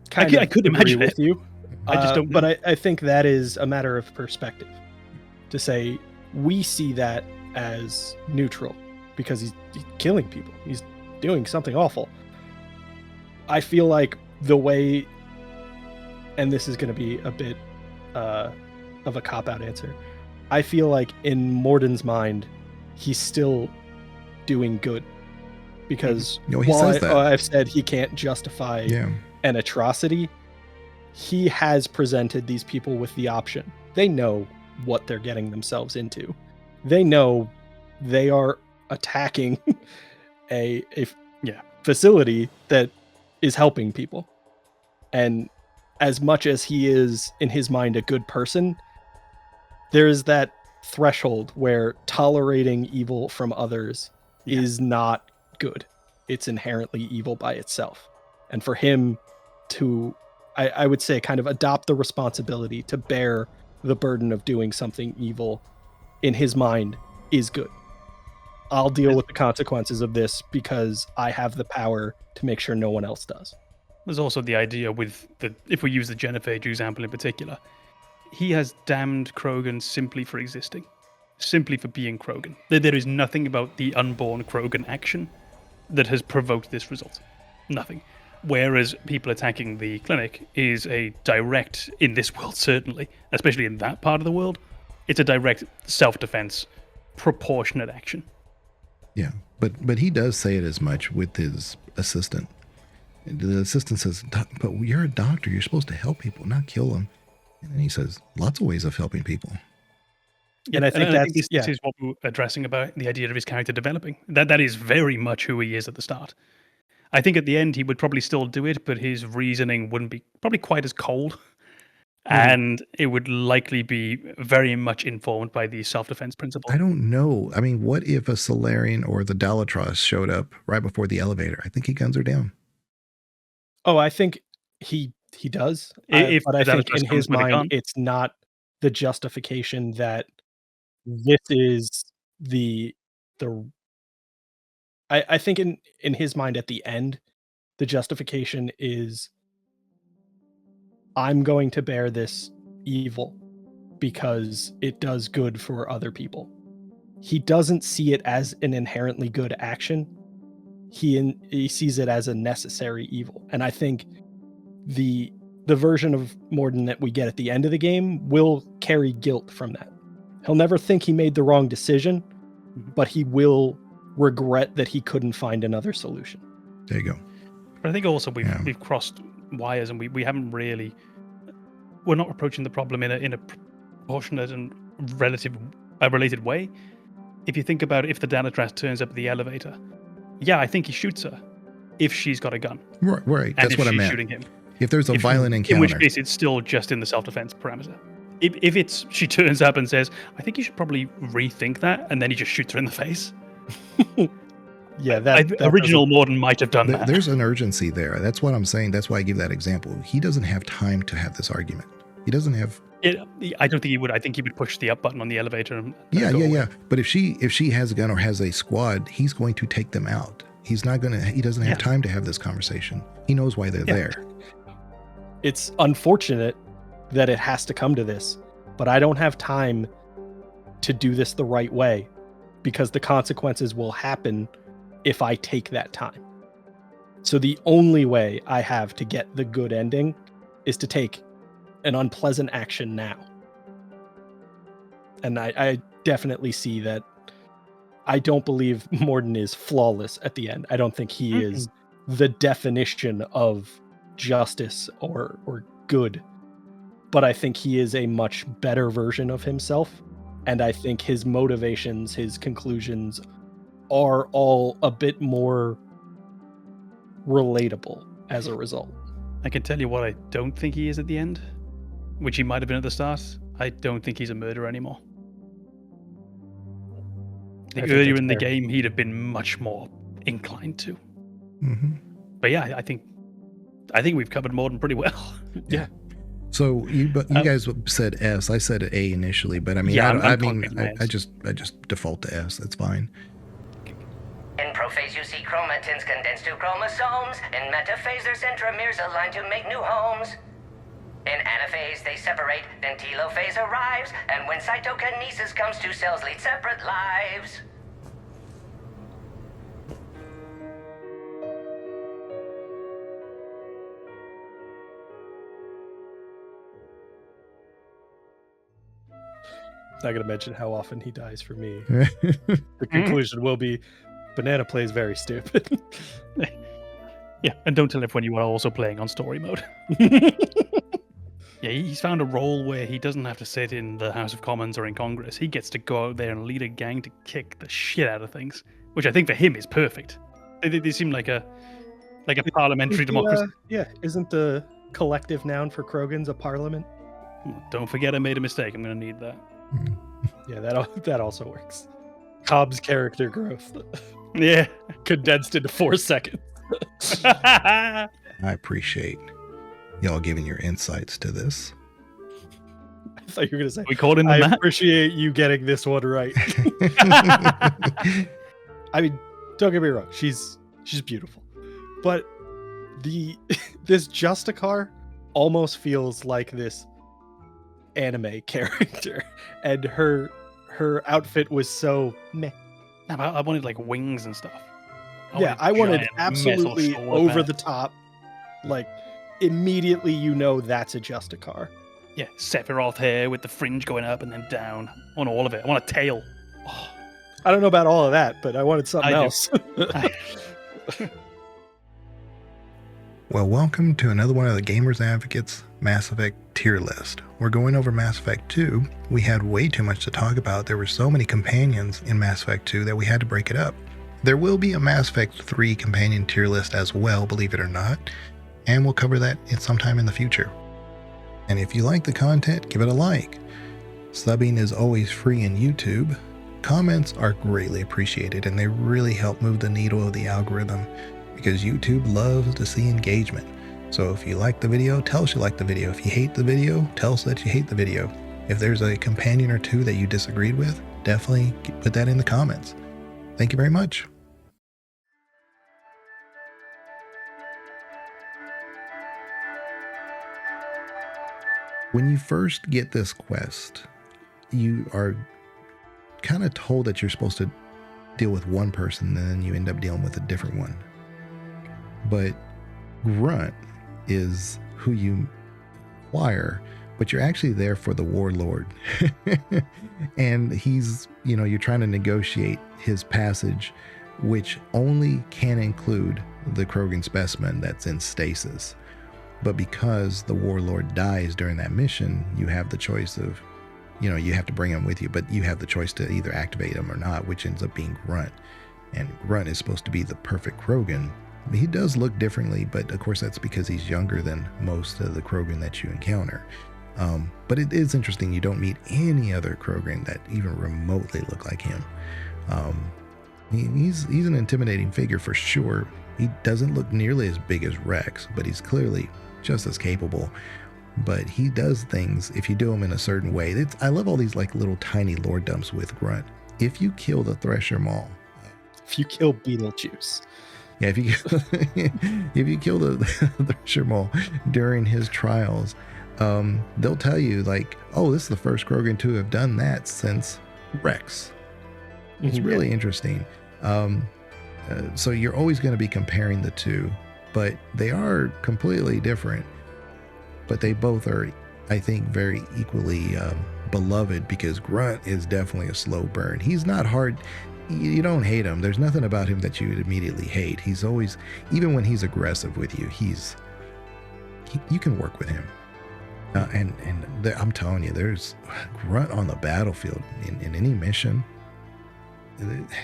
could agree with you. I just don't know. But I think that is a matter of perspective. To say, we see that as neutral because he's killing people. He's doing something awful. I feel like the way, and this is going to be a bit of a cop-out answer, I feel like in Mordin's mind, he's still doing good. Because while I've said he can't justify an atrocity, he has presented these people with the option. They know what they're getting themselves into. They know they are attacking a facility that is helping people. And as much as he is, in his mind, a good person, there is that threshold where tolerating evil from others is not good. It's inherently evil by itself. And for him to, I would say, kind of adopt the responsibility to bear the burden of doing something evil, in his mind, is good. I'll deal with the consequences of this because I have the power to make sure no one else does. There's also the idea with if we use the Genophage example in particular, he has damned Krogan simply for existing, simply for being Krogan. There is nothing about the unborn Krogan action that has provoked this result. Nothing. Whereas people attacking the clinic is a direct, in this world certainly, especially in that part of the world, it's a direct self-defense, proportionate action. Yeah, but he does say it as much with his assistant. The assistant says, but you're a doctor. You're supposed to help people, not kill them. And then he says, lots of ways of helping people. And I think this is what we're addressing about the idea of his character developing. That is very much who he is at the start. I think at the end he would probably still do it, but his reasoning wouldn't be probably quite as cold And it would likely be very much informed by the self-defense principle. I don't know. I mean, what if a Solarian or the Dalatros showed up right before the elevator? I think he guns her down. Oh, I think he does. But I think in his mind, it's not the justification that this is the. I think in his mind at the end, the justification is, I'm going to bear this evil because it does good for other people. He doesn't see it as an inherently good action. He sees it as a necessary evil. And I think the version of Mordin that we get at the end of the game will carry guilt from that. He'll never think he made the wrong decision, but he will regret that he couldn't find another solution. There you go. But I think also we've crossed wires, and we haven't really. We're not approaching the problem in a proportionate and related way. If you think about it, if the Dalatras turns up at the elevator, I think he shoots her if she's got a gun. Right. That's what I meant. Shooting him. If there's a violent encounter. In which case, it's still just in the self-defense parameter. If she turns up and says, I think you should probably rethink that, and then he just shoots her in the face. That original Mordin might have done that. There's an urgency there. That's what I'm saying. That's why I give that example. He doesn't have time to have this argument. He doesn't have. I don't think he would. I think he would push the up button on the elevator. And yeah. But if she has a gun or has a squad, he's going to take them out. He's not going to. He doesn't have time to have this conversation. He knows why they're there. It's unfortunate that it has to come to this, but I don't have time to do this the right way because the consequences will happen if I take that time. So the only way I have to get the good ending is to take an unpleasant action now. And I definitely see that. I don't believe Mordin is flawless at the end. I don't think he is the definition of justice or good. But I think he is a much better version of himself. And I think his motivations, his conclusions are all a bit more relatable as a result. I can tell you what I don't think he is at the end, which he might have been at the start. I don't think he's a murderer anymore. I think earlier in the game, he'd have been much more inclined to. Mm-hmm. But I think we've covered Mordin pretty well. Yeah. So you guys said S. I said A initially, but I mean, I just default to S. That's fine. In prophase, you see chromatins condensed to chromosomes. In metaphase, their centromeres align to make new homes. In anaphase, they separate, then telophase arrives, and when cytokinesis comes, two cells lead separate lives. Not going to mention how often he dies for me. The conclusion will be, Banana plays very stupid. Yeah, and don't tell everyone you are also playing on story mode. Yeah, he's found a role where he doesn't have to sit in the House of Commons or in Congress. He gets to go out there and lead a gang to kick the shit out of things, which I think for him is perfect. They seem like a parliamentary democracy. Isn't the collective noun for Krogans a parliament? Don't forget I made a mistake. I'm going to need that. Yeah, that also works. Cobb's character growth. Yeah. Condensed into 4 seconds. I appreciate y'all giving your insights to this. I thought you were going to say, we called in I appreciate you getting this one right. I mean, don't get me wrong. She's beautiful. But this Justicar almost feels like this anime character. And her outfit was so meh. I wanted like wings and stuff. I wanted absolutely over the top. Like, immediately you know that's a Justicar. Yeah, Sephiroth hair with the fringe going up and then down on all of it. I want a tail. Oh. I don't know about all of that, but I wanted something else. Well, welcome to another one of the Gamers Advocates Mass Effect tier list. We're going over Mass Effect 2. We had way too much to talk about. There were so many companions in Mass Effect 2 that we had to break it up. There will be a Mass Effect 3 companion tier list as well, believe it or not, and we'll cover that sometime in the future. And if you like the content, give it a like. Subbing is always free in YouTube. Comments are greatly appreciated, and they really help move the needle of the algorithm because YouTube loves to see engagement. So if you like the video, tell us you like the video. If you hate the video, tell us that you hate the video. If there's a companion or two that you disagreed with, definitely put that in the comments. Thank you very much. When you first get this quest, you are kind of told that you're supposed to deal with one person, and then you end up dealing with a different one. But Grunt is who you acquire, but you're actually there for the warlord. And he's, you're trying to negotiate his passage, which only can include the Krogan specimen that's in stasis. But because the warlord dies during that mission, you have the choice of, you have to bring him with you, but you have the choice to either activate him or not, which ends up being Grunt. And Grunt is supposed to be the perfect Krogan. He does look differently, but of course that's because he's younger than most of the Krogan that you encounter. But it is interesting, you don't meet any other Krogan that even remotely look like him. He's an intimidating figure for sure. He doesn't look nearly as big as Wrex, but he's clearly just as capable. But he does things if you do them in a certain way. I love all these like little tiny lore dumps with Grunt. If you kill the Thresher Maul, if you kill Beetlejuice, yeah, if you kill the Thresher Maul during his trials, they'll tell you like, oh, this is the first Krogan to have done that since Wrex. It's really interesting. So you're always going to be comparing the two, but they are completely different. But they both are, I think, very equally beloved because Grunt is definitely a slow burn. He's not hard. You don't hate him. There's nothing about him that you would immediately hate. He's always, even when he's aggressive with you, you can work with him. I'm telling you, there's Grunt on the battlefield in any mission.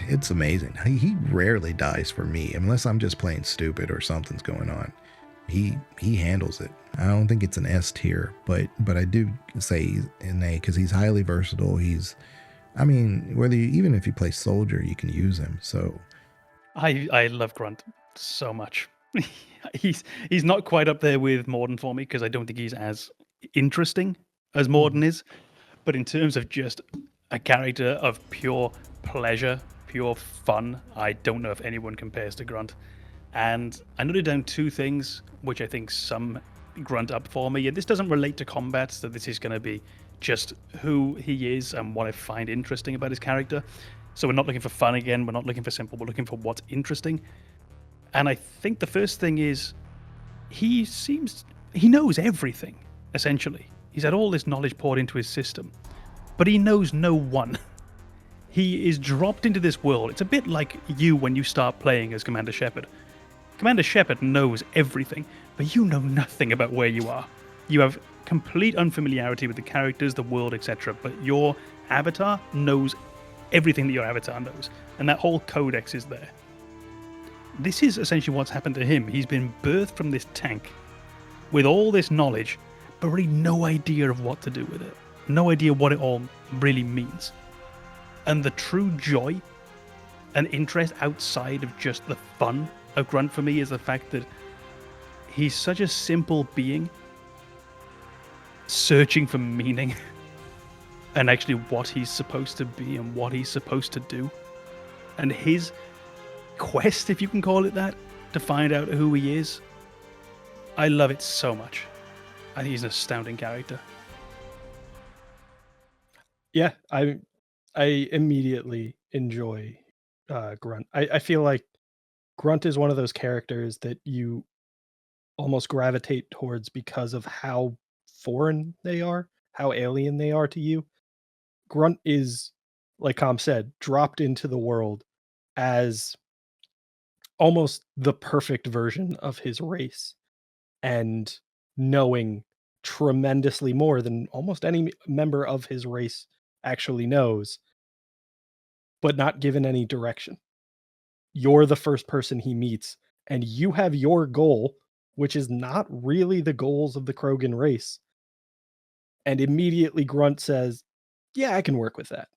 It's amazing. He rarely dies for me unless I'm just playing stupid or something's going on. He handles it. I don't think it's an S tier, but I do say he's an A because he's highly versatile. Even if you play soldier, you can use him. So I love Grunt so much. He's not quite up there with Mordin for me because I don't think he's as interesting as Mordin is. But in terms of just a character of pure pleasure, pure fun, I don't know if anyone compares to Grunt. And I noted down two things which I think sum Grunt up for me. And this doesn't relate to combat, so this is going to be just who he is and what I find interesting about his character. So we're not looking for fun again, we're not looking for simple, we're looking for what's interesting. And I think the first thing is he knows everything, essentially. He's had all this knowledge poured into his system, but he knows no one. He is dropped into this world. It's a bit like you when you start playing as Commander Shepard. Commander Shepard knows everything, but you know nothing about where you are. You have complete unfamiliarity with the characters, the world, etc. But your avatar knows everything that your avatar knows, and that whole codex is there. This is essentially what's happened to him. He's been birthed from this tank with all this knowledge, but really no idea of what to do with it. No idea what it all really means. And the true joy and interest outside of just the fun of Grunt for me is the fact that he's such a simple being searching for meaning and actually what he's supposed to be and what he's supposed to do. And his quest, if you can call it that, to find out who he is, I love it so much. I think he's an astounding character. Yeah, I immediately enjoy Grunt. I feel like Grunt is one of those characters that you almost gravitate towards because of how foreign they are, how alien they are to you. Grunt is, like Com said, dropped into the world as almost the perfect version of his race, and knowing tremendously more than almost any member of his race actually knows, but not given any direction. You're the first person he meets, and you have your goal, which is not really the goals of the Krogan race, And immediately Grunt says, yeah, I can work with that,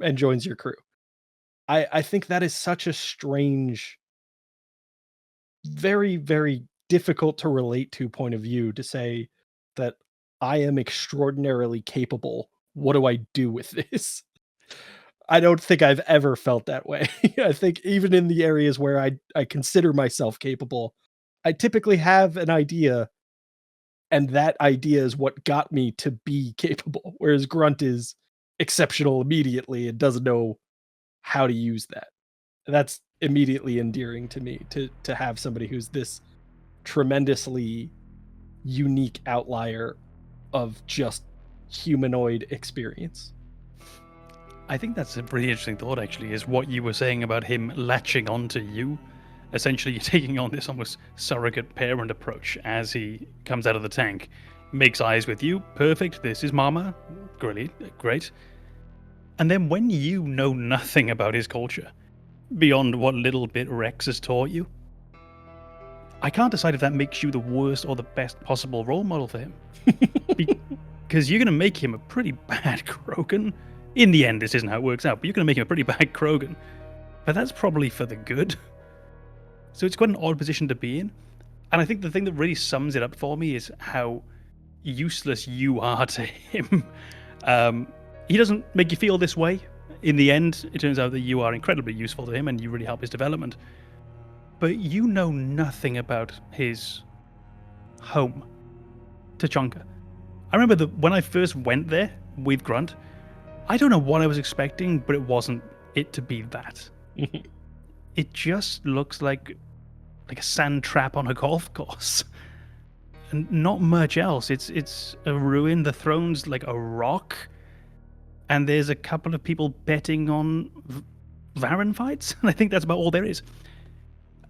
and joins your crew. I think that is such a strange, very, very difficult to relate to point of view, to say that I am extraordinarily capable. What do I do with this? I don't think I've ever felt that way. I think even in the areas where I consider myself capable, I typically have an idea, and that idea is what got me to be capable. Whereas Grunt is exceptional immediately and doesn't know how to use that. That's immediately endearing to me, to have somebody who's this tremendously unique outlier of just humanoid experience. I think that's a pretty interesting thought, actually, is what you were saying about him latching onto you. Essentially, you're taking on this almost surrogate parent approach as he comes out of the tank, makes eyes with you. Perfect. This is Mama. Great. And then when you know nothing about his culture, beyond what little bit Wrex has taught you, I can't decide if that makes you the worst or the best possible role model for him. Because you're going to make him a pretty bad Krogan. In the end, this isn't how it works out, but you're going to make him a pretty bad Krogan. But that's probably for the good. So it's quite an odd position to be in. And I think the thing that really sums it up for me is how useless you are to him. He doesn't make you feel this way. In the end, it turns out that you are incredibly useful to him and you really help his development. But you know nothing about his home, Tachanka. I remember that when I first went there with Grunt, I don't know what I was expecting, but it wasn't it to be that. It just looks like a sand trap on a golf course. And not much else. It's a ruin. The throne's like a rock. And there's a couple of people betting on Varen fights. And I think that's about all there is.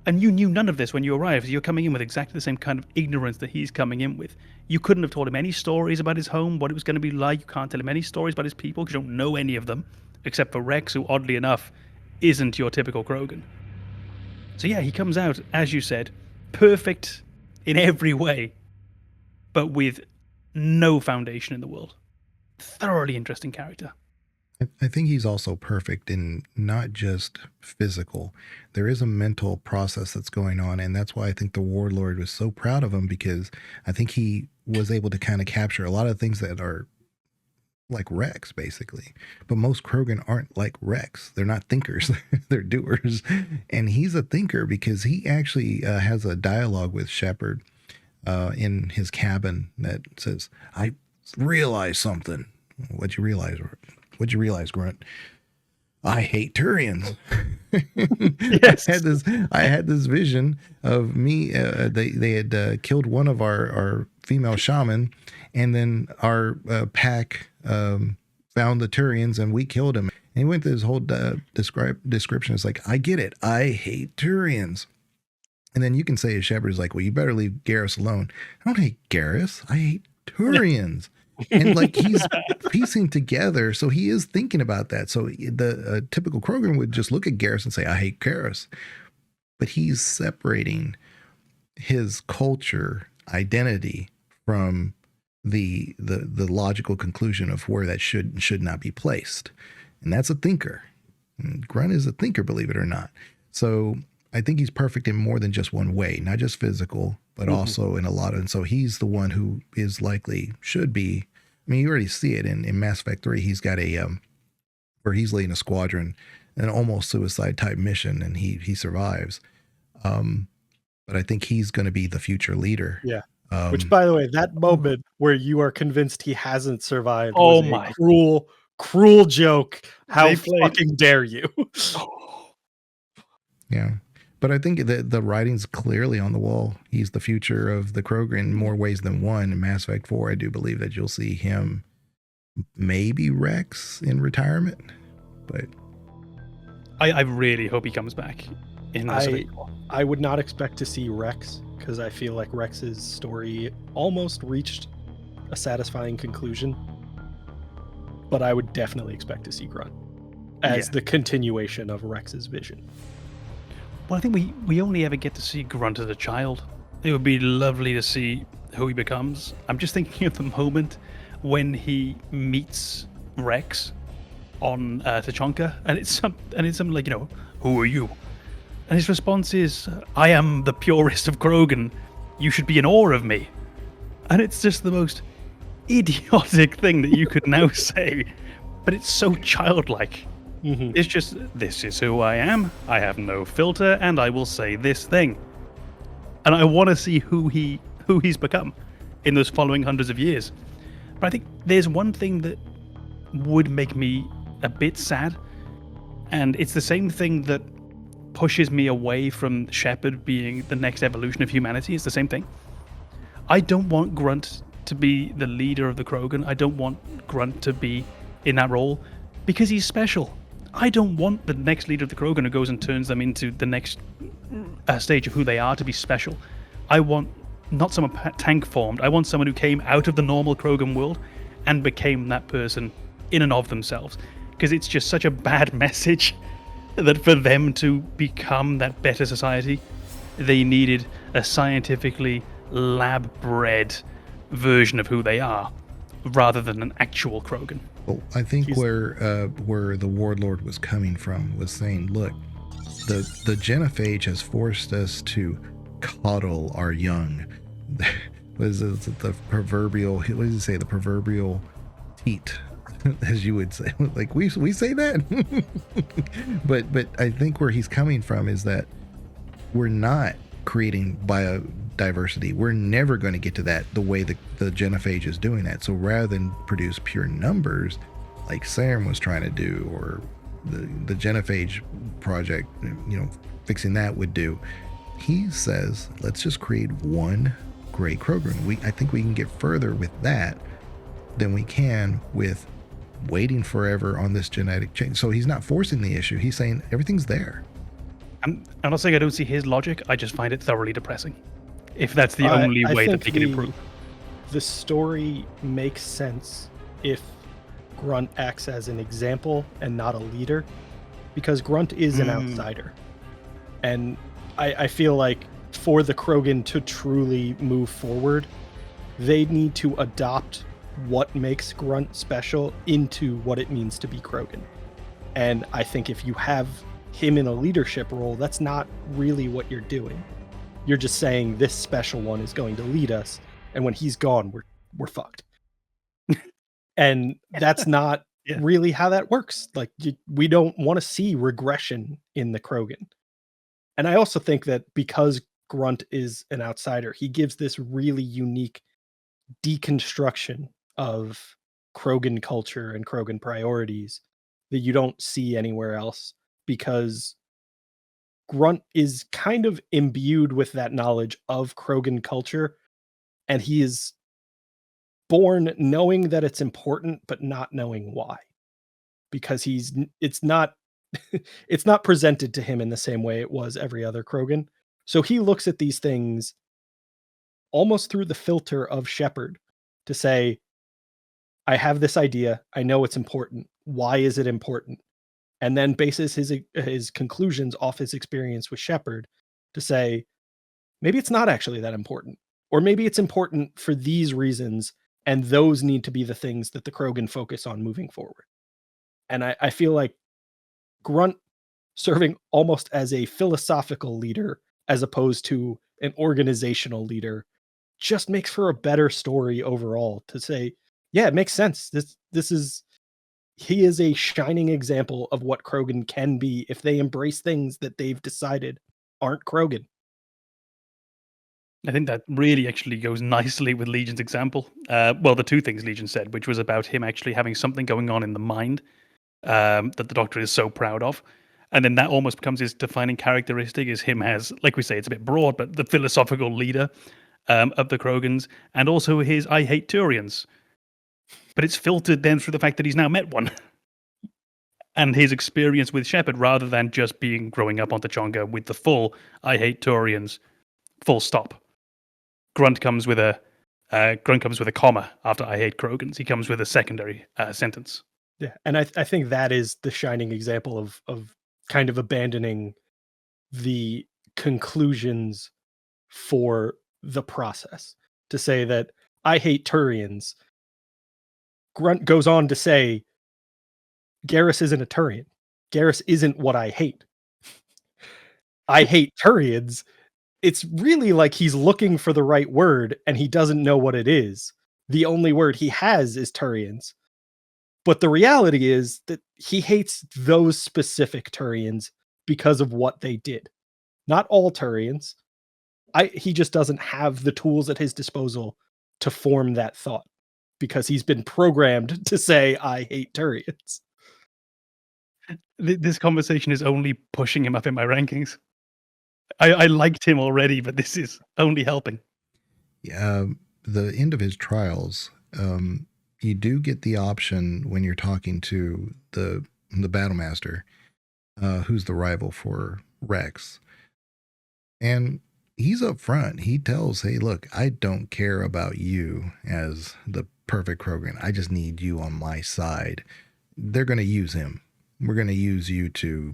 And you knew none of this when you arrived. You're coming in with exactly the same kind of ignorance that he's coming in with. You couldn't have told him any stories about his home, what it was going to be like. You can't tell him any stories about his people because you don't know any of them, except for Wrex, who, oddly enough, isn't your typical Krogan. So yeah, he comes out, as you said, perfect in every way, but with no foundation in the world. Thoroughly interesting character. I think he's also perfect in not just physical. There is a mental process that's going on, and that's why I think the Warlord was so proud of him, because I think he was able to kind of capture a lot of things that are like Wrex, basically. But most Krogan aren't like Wrex. They're not thinkers. They're doers. And he's a thinker because he actually has a dialogue with Shepard in his cabin that says, I realized something. What'd you realize? What'd you realize, Grunt? I hate Turians. Yes. I had this vision of me. They had killed one of our female shaman, and then our pack found the Turians, and we killed him. And he went through this whole description. It's like, I get it. I hate Turians. And then you can say, as Shepard is like, well, you better leave Garrus alone. I don't hate Garrus. I hate Turians. And like he's piecing together, so he is thinking about that. So the typical Krogan would just look at Garrus and say, I hate Garrus. But he's separating his culture identity from the logical conclusion of where that should and should not be placed. And that's a thinker. And Grunt is a thinker, believe it or not. So I think he's perfect in more than just one way, not just physical, but also in a lot of, and so he's the one who is likely, should be, I mean, you already see it in Mass Effect 3. He's got a, where he's leading a squadron, an almost suicide type mission, and he survives. But I think he's going to be the future leader. Yeah. Which, by the way, that moment where you are convinced he hasn't survived was a cruel, cruel joke. How fucking dare you? Yeah. But I think the writing's clearly on the wall. He's the future of the Krogan in more ways than one. In Mass Effect 4, I do believe that you'll see him, maybe Wrex, in retirement. But I really hope he comes back in Mass Effect 4. I would not expect to see Wrex, because I feel like Rex's story almost reached a satisfying conclusion. But I would definitely expect to see Grunt as the continuation of Rex's vision. Well, I think we only ever get to see Grunt as a child. It would be lovely to see who he becomes. I'm just thinking at the moment, when he meets Wrex on Tachanka, and it's something like, who are you? And his response is, I am the purest of Krogan. You should be in awe of me. And it's just the most idiotic thing that you could now say, but it's so childlike. Mm-hmm. It's just, this is who I am. I have no filter, and I will say this thing. And I want to see who he's become in those following hundreds of years. But I think there's one thing that would make me a bit sad, and it's the same thing that pushes me away from Shepard being the next evolution of humanity. It's the same thing. I don't want Grunt to be the leader of the Krogan. I don't want Grunt to be in that role because he's special. I don't want the next leader of the Krogan who goes and turns them into the next stage of who they are to be special. I want not someone tank formed. I want someone who came out of the normal Krogan world and became that person in and of themselves. Because it's just such a bad message that for them to become that better society, they needed a scientifically lab-bred version of who they are, rather than an actual Krogan. Well, I think where the warlord was coming from was saying, look, the genophage has forced us to coddle our young. The proverbial, what does he say? The proverbial teat, as you would say. Like we say that. but I think where he's coming from is that we're not creating biodiversity. We're never going to get to that the way the genophage is doing that. So rather than produce pure numbers like Sam was trying to do, or the genophage project, fixing that would do, he says, let's just create one great Krogan. I think we can get further with that than we can with waiting forever on this genetic change. So he's not forcing the issue. He's saying everything's there. I'm not saying I don't see his logic. I just find it thoroughly depressing. If that's the only way that they can improve. The story makes sense if Grunt acts as an example and not a leader, because Grunt is an outsider. And I feel like for the Krogan to truly move forward, they need to adopt what makes Grunt special into what it means to be Krogan. And I think if you have him in a leadership role, that's not really what you're doing. You're just saying this special one is going to lead us, and when he's gone, we're fucked. And that's not really how that works. Like, we don't want to see regression in the Krogan. And I also think that because Grunt is an outsider, he gives this really unique deconstruction of Krogan culture and Krogan priorities that you don't see anywhere else, because Grunt is kind of imbued with that knowledge of Krogan culture, and he is born knowing that it's important, but not knowing why, because it's not presented to him in the same way it was every other Krogan. So he looks at these things almost through the filter of Shepard to say, I have this idea. I know it's important. Why is it important? And then bases his conclusions off his experience with Shepard to say, maybe it's not actually that important. Or maybe it's important for these reasons, and those need to be the things that the Krogan focus on moving forward. And I feel like Grunt serving almost as a philosophical leader as opposed to an organizational leader just makes for a better story overall, to say, yeah, it makes sense. He is a shining example of what Krogan can be if they embrace things that they've decided aren't Krogan. I think that really actually goes nicely with Legion's example. Well, the two things Legion said, which was about him actually having something going on in the mind that the Doctor is so proud of. And then that almost becomes his defining characteristic, is him as, like we say, it's a bit broad, but the philosophical leader of the Krogans, and also his I hate Turians. But it's filtered then through the fact that he's now met one. And his experience with Shepard, rather than just growing up on Tachanka with the full I hate Turians, full stop. Grunt comes with a comma after I hate Krogans. He comes with a secondary sentence. Yeah, and I think that is the shining example of kind of abandoning the conclusions for the process. To say that I hate Turians Grunt goes on to say, Garrus isn't a Turian. Garrus isn't what I hate. I hate Turians. It's really like he's looking for the right word and he doesn't know what it is. The only word he has is Turians. But the reality is that he hates those specific Turians because of what they did. Not all Turians. He just doesn't have the tools at his disposal to form that thought because he's been programmed to say, I hate Turians. This conversation is only pushing him up in my rankings. I liked him already, but this is only helping. Yeah, the end of his trials, you do get the option when you're talking to the battle master, who's the rival for Wrex. And he's up front. He tells, hey, look, I don't care about you as the perfect Krogan. I just need you on my side. They're going to use him. We're going to use you to,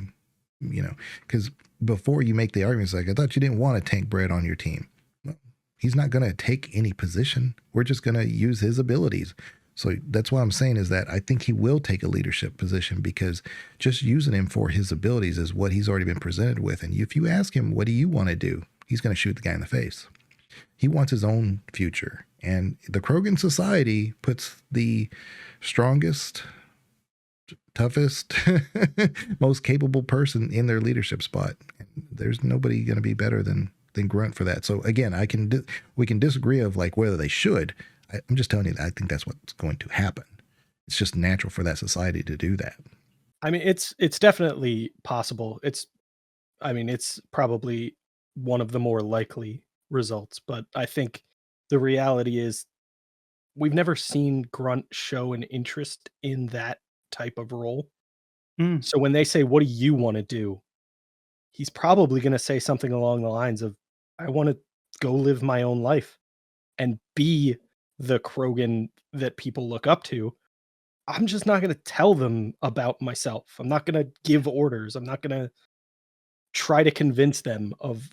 because before you make the arguments, like, I thought you didn't want to tank bread on your team. Well, he's not going to take any position. We're just going to use his abilities. So that's what I'm saying is that I think he will take a leadership position because just using him for his abilities is what he's already been presented with. And if you ask him, what do you want to do? He's going to shoot the guy in the face. He wants his own future. And the Krogan society puts the strongest, toughest, most capable person in their leadership spot. And there's nobody going to be better than Grunt for that. So again, we can disagree of like whether they should. I'm just telling you that I think that's what's going to happen. It's just natural for that society to do that. I mean, it's definitely possible. It's probably one of the more likely results, but I think the reality is we've never seen Grunt show an interest in that type of role. So when they say, what do you want to do? He's probably going to say something along the lines of, I want to go live my own life and be the Krogan that people look up to. I'm just not going to tell them about myself. I'm not going to give orders. I'm not going to try to convince them of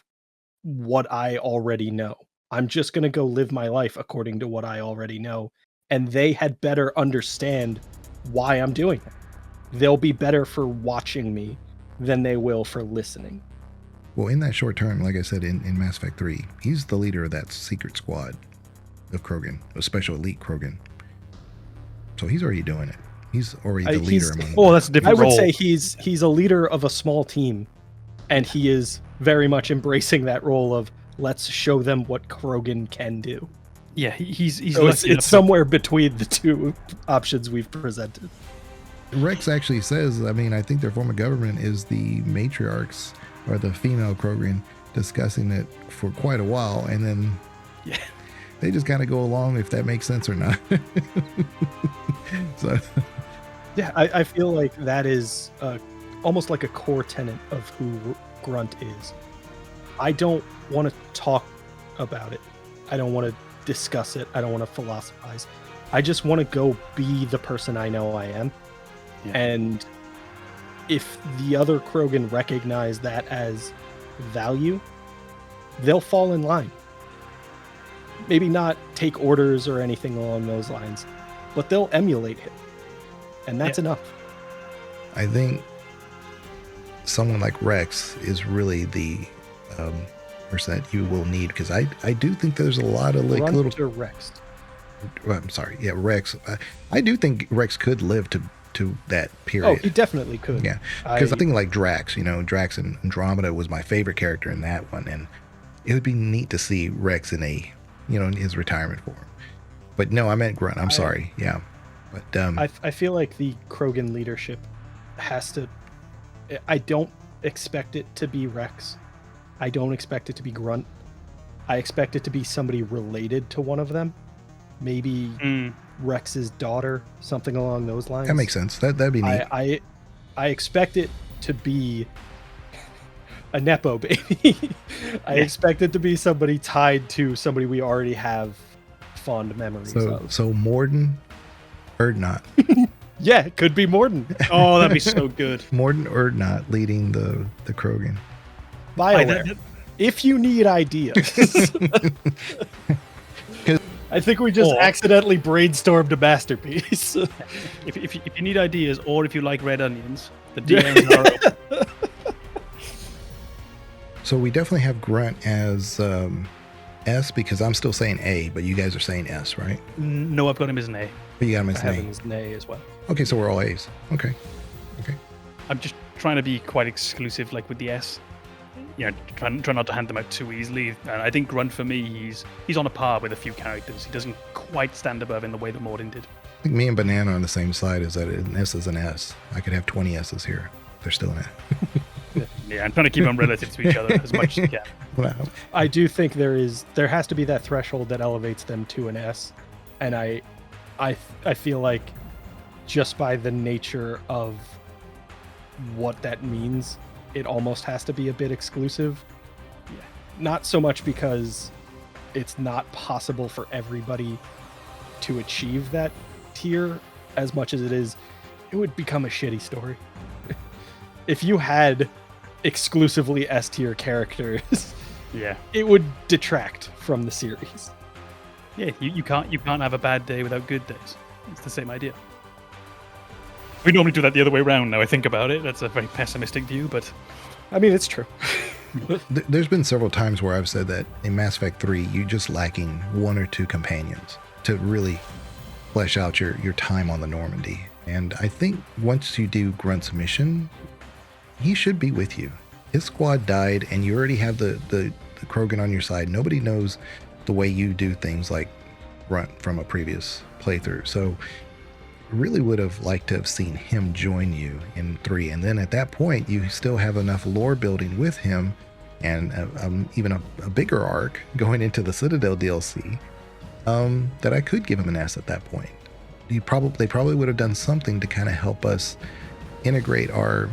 what I already know. I'm just going to go live my life according to what I already know. And they had better understand why I'm doing it. They'll be better for watching me than they will for listening. Well, in that short term, like I said, in Mass Effect 3, he's the leader of that secret squad of Krogan, a special elite Krogan. So he's already doing it. He's already the leader among them. Oh, that's a different role. I would say he's a leader of a small team, and he is very much embracing that role of let's show them what Krogan can do. Yeah, he's so it's somewhere between the two options we've presented. Wrex actually says, I think their form of government is the matriarchs or the female Krogan discussing it for quite a while, and then they just kind of go along if that makes sense or not. So yeah, I feel like that is almost like a core tenet of who Grunt is. I don't want to talk about it. I don't want to discuss it. I don't want to philosophize. I just want to go be the person I know I am. Yeah. And if the other Krogan recognize that as value, they'll fall in line. Maybe not take orders or anything along those lines, but they'll emulate him. And that's enough. I think someone like Wrex is really the person that you will need, because I do think there's a lot of like little Wrex. I'm sorry, yeah, Wrex. I do think Wrex could live to that period. Oh, he definitely could. Yeah, because I think like Drax, Drax in Andromeda was my favorite character in that one, and it would be neat to see Wrex in in his retirement form. But no, I meant Grunt. I'm sorry. Yeah, but I feel like the Krogan leadership has to. I don't expect it to be Wrex. I don't expect it to be Grunt. I expect it to be somebody related to one of them. Maybe Rex's daughter, something along those lines. That makes sense. That'd be neat. I expect it to be a Nepo baby. I expect it to be somebody tied to somebody we already have fond memories of. So Mordin, Urdnot. Yeah, it could be Mordin. Oh, that'd be so good. Mordin Urdnot leading the Krogan. BioWare. If you need ideas. I think we just accidentally brainstormed a masterpiece. if you need ideas, or if you like red onions, the DMs are open. So we definitely have Grunt as S, because I'm still saying A, but you guys are saying S, right? No, I've got him as an A. But you got him as I have an him as an A as well. Okay, so we're all A's. Okay. I'm just trying to be quite exclusive, like with the S. You know, try not to hand them out too easily. And I think Grunt, for me, he's on a par with a few characters. He doesn't quite stand above in the way that Mordin did. I think me and Banana are on the same side, is that an S is an S. I could have 20 S's here. They're still an S. Yeah, I'm trying to keep them relative to each other as much as I can. Wow. I do think there has to be that threshold that elevates them to an S, and I feel like just by the nature of what that means, it almost has to be a bit exclusive. Yeah. Not so much because it's not possible for everybody to achieve that tier, as much as it would become a shitty story. If you had exclusively S tier characters, yeah, it would detract from the series. Yeah, you can't have a bad day without good days. It's the same idea. We normally do that the other way around now I think about it. That's a very pessimistic view, but I mean, it's true. There's been several times where I've said that in Mass Effect 3, you're just lacking one or two companions to really flesh out your time on the Normandy. And I think once you do Grunt's mission, he should be with you. His squad died, and you already have the Krogan on your side. Nobody knows the way you do things like Grunt from a previous playthrough. So really would have liked to have seen him join you in 3, and then at that point you still have enough lore building with him, and even a bigger arc going into the Citadel DLC, that I could give him an S at that point. They probably would have done something to kind of help us integrate our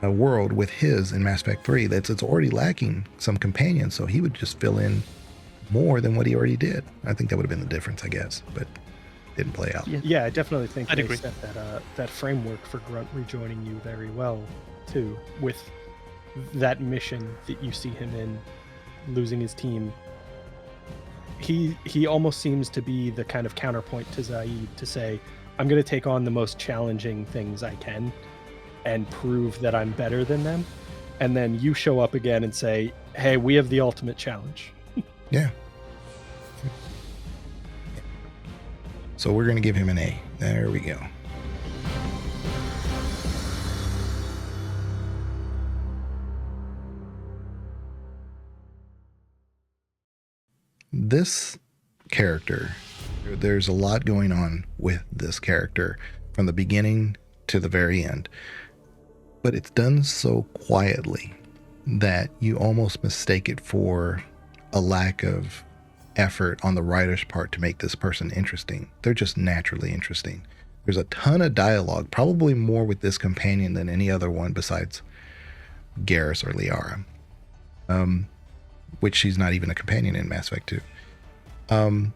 world with his in Mass Effect 3. It's already lacking some companions, so he would just fill in more than what he already did. I think that would have been the difference, I guess, but didn't play out. Yeah, I definitely think I'd they agree. set that framework for Grunt rejoining you very well, too, with that mission that you see him in, losing his team. He almost seems to be the kind of counterpoint to Zaeed, to say, I'm going to take on the most challenging things I can and prove that I'm better than them. And then you show up again and say, hey, we have the ultimate challenge. Yeah. So we're going to give him an A. There we go. This character, there's a lot going on with this character from the beginning to the very end. But it's done so quietly that you almost mistake it for a lack of effort on the writer's part to make this person interesting. They're just naturally interesting. There's a ton of dialogue, probably more with this companion than any other one besides Garrus or Liara, which she's not even a companion in Mass Effect 2.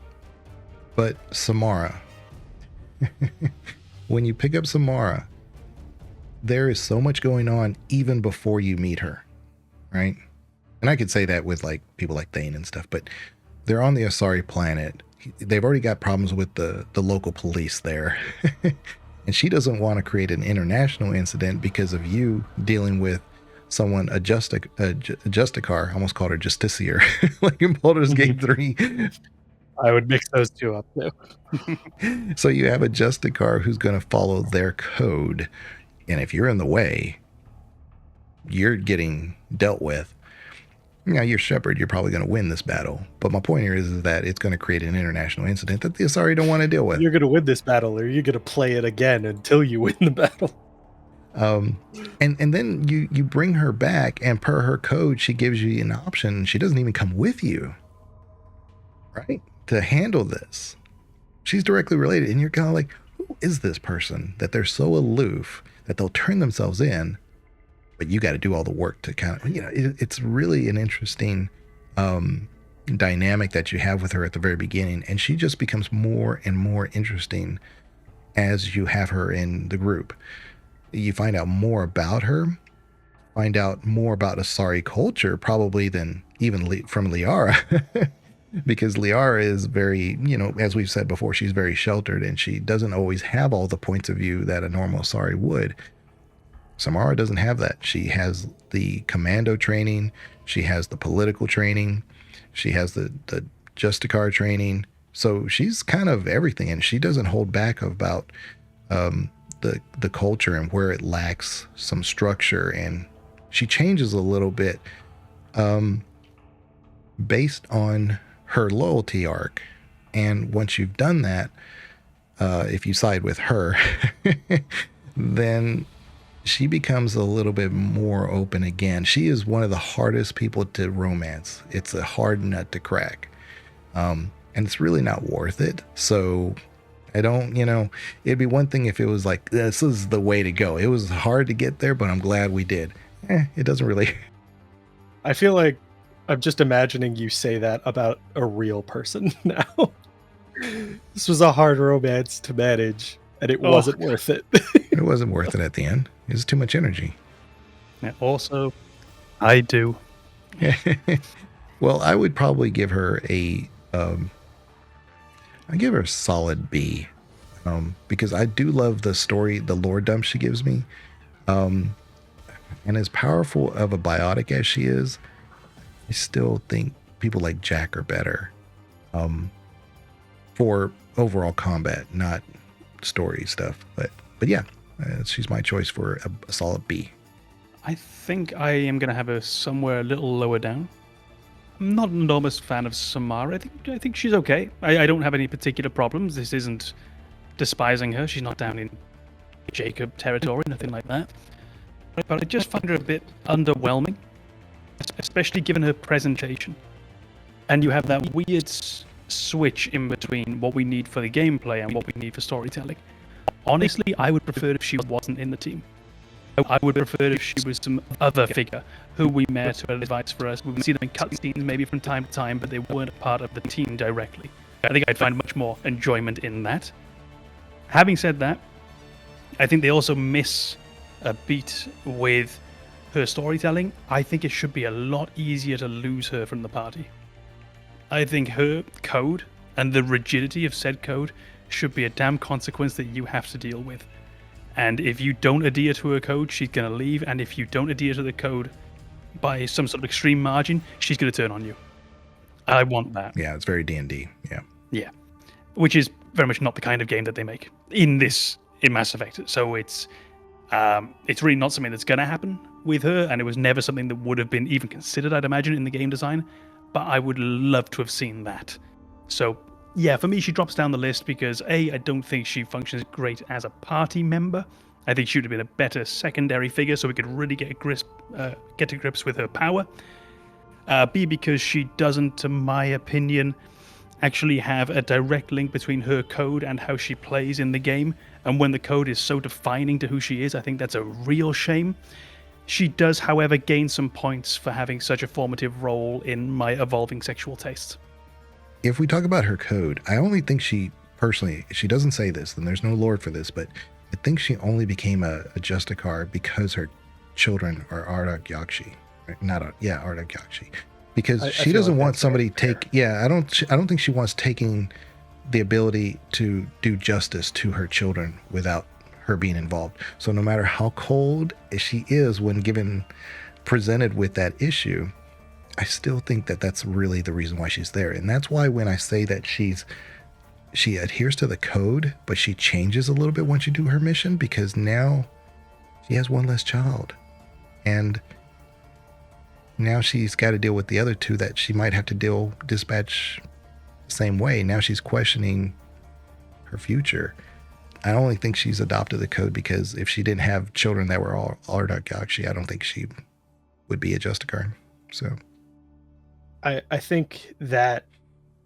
But Samara, when you pick up Samara, there is so much going on even before you meet her, right? And I could say that with like people like Thane and stuff, but they're on the Asari planet. They've already got problems with the local police there. And she doesn't want to create an international incident because of you dealing with someone, a Justicar, I almost called her Justiciar, like in Baldur's Gate 3. I would mix those two up too. So you have a Justicar who's going to follow their code. And if you're in the way, you're getting dealt with. Now, you're Shepard, you're probably going to win this battle. But my point here is that it's going to create an international incident that the Asari don't want to deal with. You're going to win this battle, or you're going to play it again until you win the battle. And then you bring her back, and per her code, she gives you an option. She doesn't even come with you, right, to handle this. She's directly related, and you're kind of like, who is this person that they're so aloof that they'll turn themselves in, but you got to do all the work to kind of, it's really an interesting dynamic that you have with her at the very beginning. And she just becomes more and more interesting as you have her in the group. You find out more about her, find out more about Asari culture, probably than even from Liara. because Liara is very, as we've said before, she's very sheltered and she doesn't always have all the points of view that a normal Asari would. Samara doesn't have that. She has the commando training. She has the political training. She has the Justicar training. So she's kind of everything, and she doesn't hold back about the culture and where it lacks some structure, and she changes a little bit based on her loyalty arc. And once you've done that, if you side with her, then she becomes a little bit more open again. She is one of the hardest people to romance. It's a hard nut to crack. And it's really not worth it. So I don't, it'd be one thing if it was like, this is the way to go. It was hard to get there, but I'm glad we did. It doesn't really. I feel like I'm just imagining you say that about a real person now. This was a hard romance to manage, and it wasn't worth it. It wasn't worth it at the end. It was too much energy. Yeah, also, I do. Well, I would probably give her I give her a solid B, because I do love the story, the lore dump she gives me. And as powerful of a biotic as she is, I still think people like Jack are better for overall combat, not story stuff. But yeah, she's my choice for a solid B. I think I am going to have her somewhere a little lower down. I'm not an enormous fan of Samara. I think she's okay. I don't have any particular problems. This isn't despising her. She's not down in Jacob territory, nothing like that. But I just find her a bit underwhelming, especially given her presentation. And you have that weird switch in between what we need for the gameplay and what we need for storytelling. Honestly, I would prefer if she wasn't in the team. I would prefer if she was some other figure who we met who had advice for us. We would see them in cutscenes maybe from time to time, but they weren't a part of the team directly. I think I'd find much more enjoyment in that. Having said that, I think they also miss a beat with her storytelling. I think it should be a lot easier to lose her from the party. I think her code and the rigidity of said code should be a damn consequence that you have to deal with. And if you don't adhere to her code, she's going to leave. And if you don't adhere to the code by some sort of extreme margin, she's going to turn on you. I want that. Yeah, it's very D&D. Yeah. Yeah. Which is very much not the kind of game that they make in Mass Effect. So it's really not something that's going to happen with her. And it was never something that would have been even considered, I'd imagine, in the game design. But I would love to have seen that. So yeah, for me, she drops down the list because I don't think she functions great as a party member. I think she would have been a better secondary figure so we could really get to grips with her power. B, because she doesn't, to my opinion, actually have a direct link between her code and how she plays in the game. And when the code is so defining to who she is, I think that's a real shame. She does, however, gain some points for having such a formative role in my evolving sexual tastes. If we talk about her code, I only think she doesn't say this, and there's no lore for this, but I think she only became a Justicar because her children are Urdnot Yakshi. Urdnot Yakshi. Because she doesn't want somebody I don't think she wants taking the ability to do justice to her children without her being involved. So no matter how cold she is when presented with that issue, I still think that that's really the reason why she's there. And that's why when I say that she adheres to the code, but she changes a little bit once you do her mission, because now she has one less child. And now she's got to deal with the other two that she might have to dispatch the same way. Now she's questioning her future. I only think she's adopted the code because if she didn't have children that were all Urdnot Yakshi, I don't think she would be a Justicar. So I think that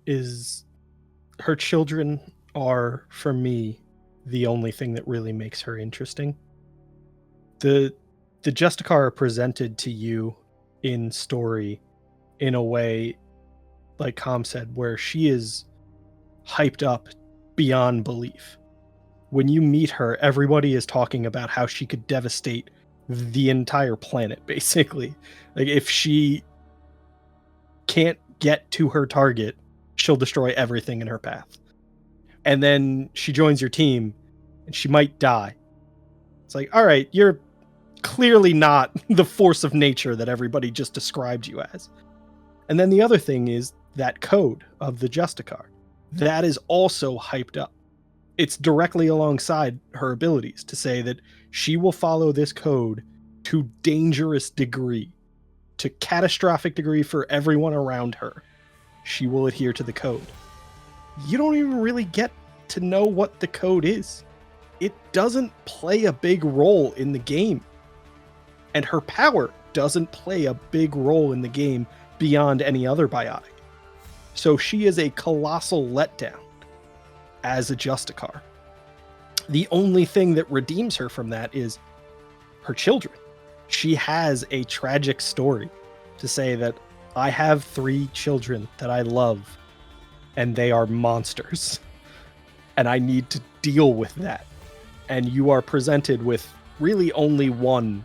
is, her children are, for me, the only thing that really makes her interesting. The Justicar are presented to you in story in a way, like Com said, where she is hyped up beyond belief. When you meet her, everybody is talking about how she could devastate the entire planet, basically. Like, if she can't get to her target, she'll destroy everything in her path. And then she joins your team, and she might die. It's like, all right, you're clearly not the force of nature that everybody just described you as. And then the other thing is that code of the Justicar. That is also hyped up. It's directly alongside her abilities to say that she will follow this code to dangerous degree, to catastrophic degree for everyone around her. She will adhere to the code. You don't even really get to know what the code is. It doesn't play a big role in the game. And her power doesn't play a big role in the game beyond any other biotic. So she is a colossal letdown as a Justicar. The only thing that redeems her from that is her children. She has a tragic story to say that I have 3 children that I love, and they are monsters. And I need to deal with that. And you are presented with really only one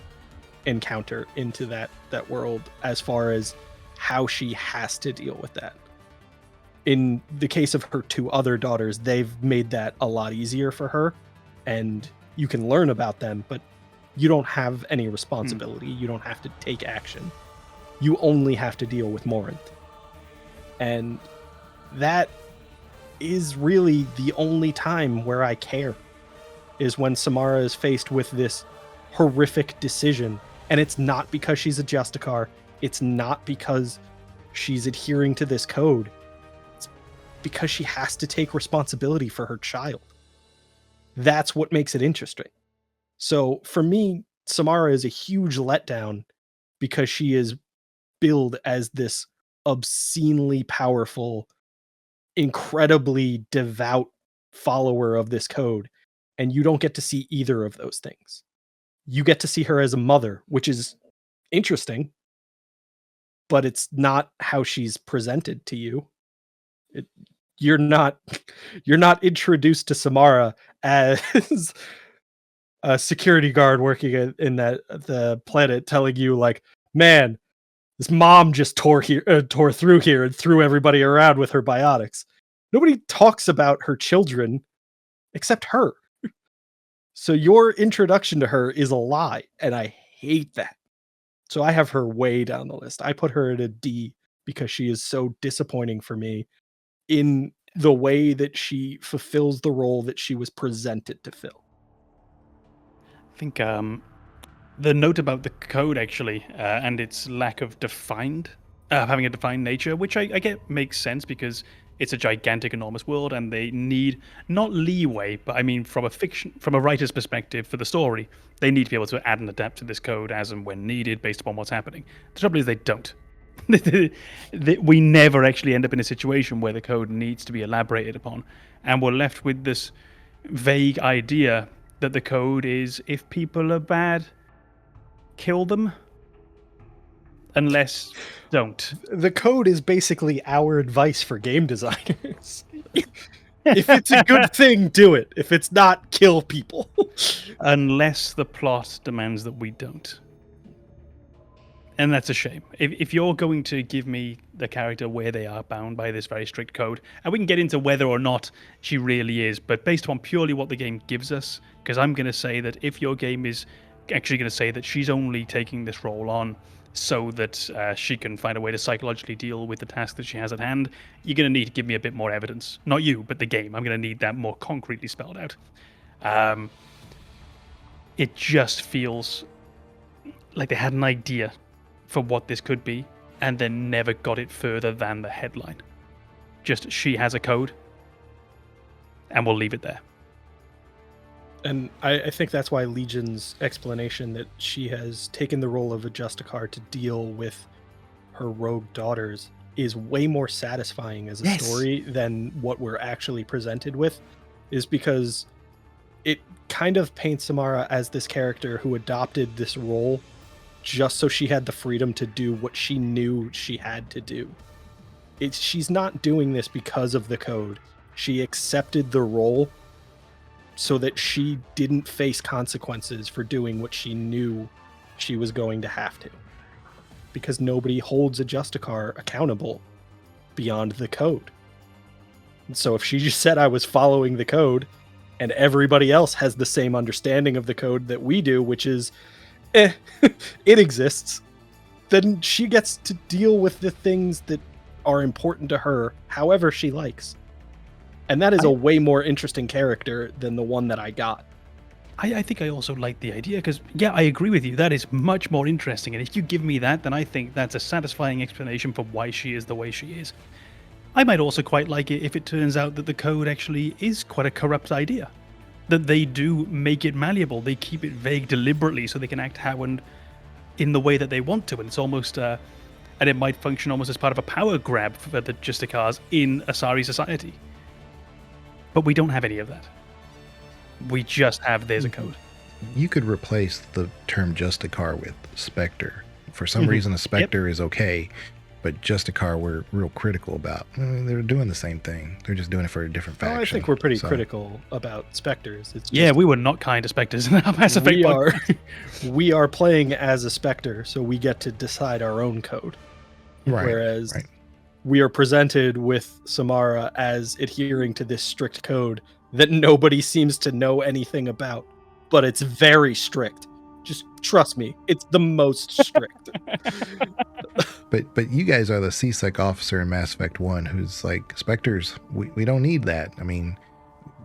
encounter into that world as far as how she has to deal with that. In the case of her 2 other daughters, they've made that a lot easier for her, and you can learn about them, but you don't have any responsibility. You don't have to take action. You only have to deal with Morinth. And that is really the only time where I care, is when Samara is faced with this horrific decision. And it's not because she's a Justicar. It's not because she's adhering to this code. It's because she has to take responsibility for her child. That's what makes it interesting. So for me, Samara is a huge letdown because she is billed as this obscenely powerful, incredibly devout follower of this code. And you don't get to see either of those things. You get to see her as a mother, which is interesting, but it's not how she's presented to you. You're not introduced to Samara as a security guard working in the planet, telling you like, man, this mom just tore through here and threw everybody around with her biotics. Nobody talks about her children except her. So your introduction to her is a lie, and I hate that. So I have her way down the list. I put her at a D because she is so disappointing for me in the way that she fulfills the role that she was presented to fill. I think the note about the code actually and its lack of having a defined nature, which I get makes sense because it's a gigantic, enormous world, and they need not leeway, but I mean from a writer's perspective for the story, they need to be able to add and adapt to this code as and when needed based upon what's happening. The trouble is they don't. We never actually end up in a situation where the code needs to be elaborated upon, and we're left with this vague idea that the code is, if people are bad, kill them. Unless don't. The code is basically our advice for game designers. If it's a good thing, do it. If it's not, kill people. Unless the plot demands that we don't. And that's a shame. If you're going to give me the character where they are bound by this very strict code, and we can get into whether or not she really is, but based on purely what the game gives us, because I'm going to say that if your game is actually going to say that she's only taking this role on so that she can find a way to psychologically deal with the task that she has at hand, you're going to need to give me a bit more evidence. Not you, but the game. I'm going to need that more concretely spelled out. It just feels like they had an idea for what this could be, and then never got it further than the headline. Just, she has a code, and we'll leave it there. And I think that's why Legion's explanation that she has taken the role of a Justicar to deal with her rogue daughters is way more satisfying as a story than what we're actually presented with, is because it kind of paints Samara as this character who adopted this role just so she had the freedom to do what she knew she had to do. She's not doing this because of the code. She accepted the role so that she didn't face consequences for doing what she knew she was going to have to. Because nobody holds a Justicar accountable beyond the code. So if she just said I was following the code, and everybody else has the same understanding of the code that we do, which is, it exists, then she gets to deal with the things that are important to her however she likes. And that is a way more interesting character than the one that I got. I think I also like the idea because, yeah, I agree with you. That is much more interesting. And if you give me that, then I think that's a satisfying explanation for why she is the way she is. I might also quite like it if it turns out that the code actually is quite a corrupt idea. That they do make it malleable. They keep it vague deliberately so they can act how and in the way that they want to. And it's almost, and it might function almost as part of a power grab for the Justicars in Asari society. But we don't have any of that. We just have there's a code. You could replace the term Justicar with Spectre. For some reason, a Spectre is okay, but Justicar we're real critical about. They're doing the same thing. They're just doing it for a different faction. I think we're pretty critical about Spectres. It's just, we were not kind to Spectres in our Mass Effect. We are playing as a Spectre, so we get to decide our own code. Right. Whereas we are presented with Samara as adhering to this strict code that nobody seems to know anything about, but it's very strict. Just trust me, it's the most strict. But you guys are the CSEC officer in Mass Effect 1 who's like, Spectres, we don't need that. I mean,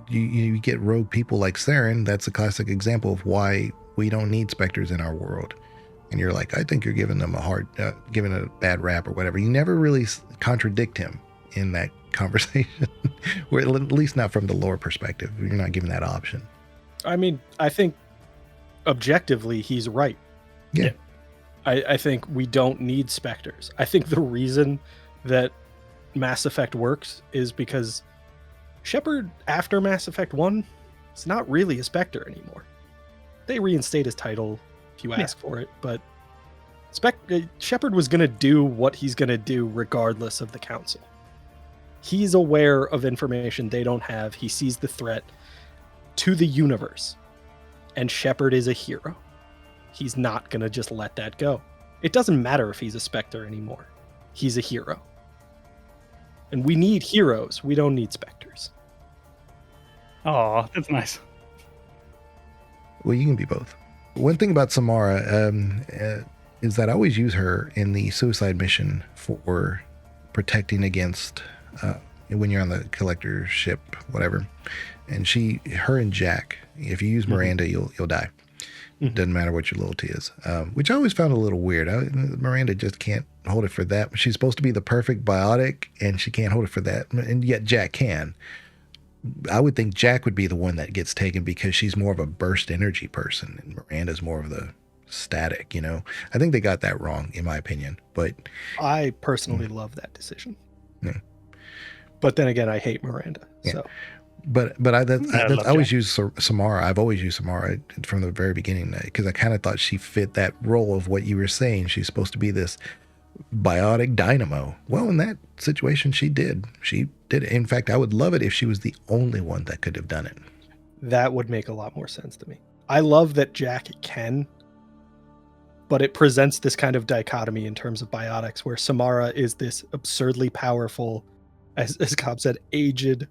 you get rogue people like Saren. That's a classic example of why we don't need Spectres in our world. And you're like, I think you're giving them giving a bad rap or whatever. You never really contradict him in that conversation, or at least not from the lore perspective. You're not given that option. I mean, I think objectively he's right. Yeah. I think we don't need Spectres. I think the reason that Mass Effect works is because Shepard, after Mass Effect 1, is not really a Spectre anymore. They reinstate his title if you ask for it, but Shepard was going to do what he's going to do regardless of the Council. He's aware of information they don't have. He sees the threat to the universe. And Shepard is a hero. He's not going to just let that go. It doesn't matter if he's a Spectre anymore. He's a hero. And we need heroes. We don't need Spectres. Oh, that's nice. Well, you can be both. One thing about Samara is that I always use her in the suicide mission for protecting against when you're on the collector ship, whatever. And her and Jack, if you use Miranda, you'll die. Doesn't matter what your loyalty is, which I always found a little weird. Miranda just can't hold it for that. She's supposed to be the perfect biotic, and she can't hold it for that. And yet Jack can. I would think Jack would be the one that gets taken because she's more of a burst energy person, and Miranda's more of the static, I think they got that wrong, in my opinion. But I personally love that decision. Yeah. But then again, I hate Miranda. Yeah. So. But I always use Samara. I've always used Samara from the very beginning because I kind of thought she fit that role of what you were saying. She's supposed to be this biotic dynamo. Well, in that situation, she did. She did it. In fact, I would love it if she was the only one that could have done it. That would make a lot more sense to me. I love that Jack can, but it presents this kind of dichotomy in terms of biotics where Samara is this absurdly powerful, as Cobb said, aged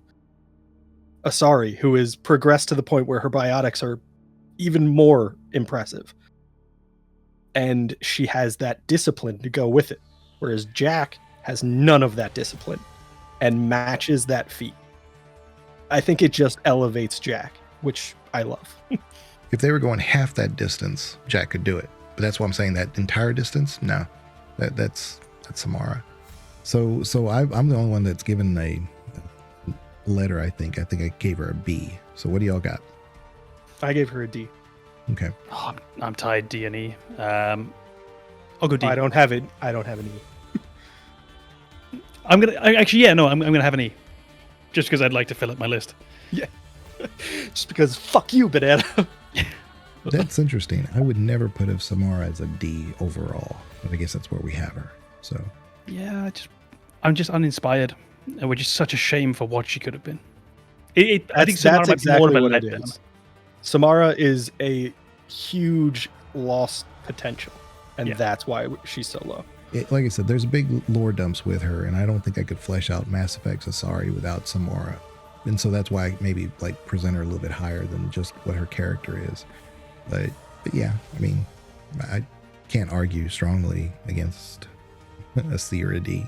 Asari who is progressed to the point where her biotics are even more impressive. And she has that discipline to go with it. Whereas Jack has none of that discipline and matches that feat. I think it just elevates Jack, which I love. If they were going half that distance, Jack could do it. But that's why I'm saying that entire distance, no. That's Samara. So I'm the only one that's given a letter, I think. I gave her a B. So what do y'all got? I gave her a D. Okay. Oh, I'm tied D and E. I'll go D. I don't have it. I don't have an E. I'm gonna have an E, just because I'd like to fill up my list. Yeah. Just because fuck you, Banana. That's interesting. I would never put of Samara as a D overall, but I guess that's where we have her. So yeah, I'm just uninspired, which is such a shame for what she could have been. I think Samara that's exactly what it is. Samara is a huge lost potential, and that's why she's so low. like I said, there's big lore dumps with her, and I don't think I could flesh out Mass Effect's Asari without Samara. And so that's why I maybe like present her a little bit higher than just what her character is. But yeah, I mean, I can't argue strongly against a C or a D.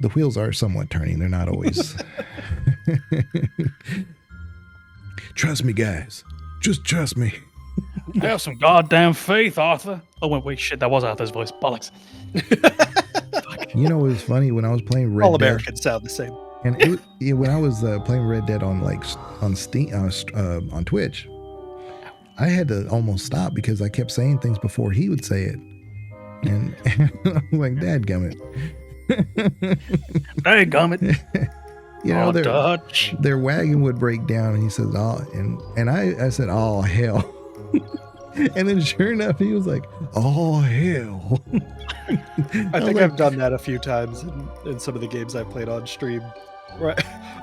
The wheels are somewhat turning. They're not always. Trust me, guys. Just trust me. Have some goddamn faith, Arthur. Oh, wait, shit, that was Arthur's voice. Bollocks. You know, it was funny when I was playing Red Dead. All Americans sound the same. And when I was playing Red Dead on Steam, on Twitch, I had to almost stop because I kept saying things before he would say it. And I'm like, dadgummit. Dadgummit. You know, Dutch. their wagon would break down, and he says, "Oh," and I said, "Oh hell," and then sure enough, he was like, "Oh hell." I think I've done that a few times in some of the games I've played on stream. Right?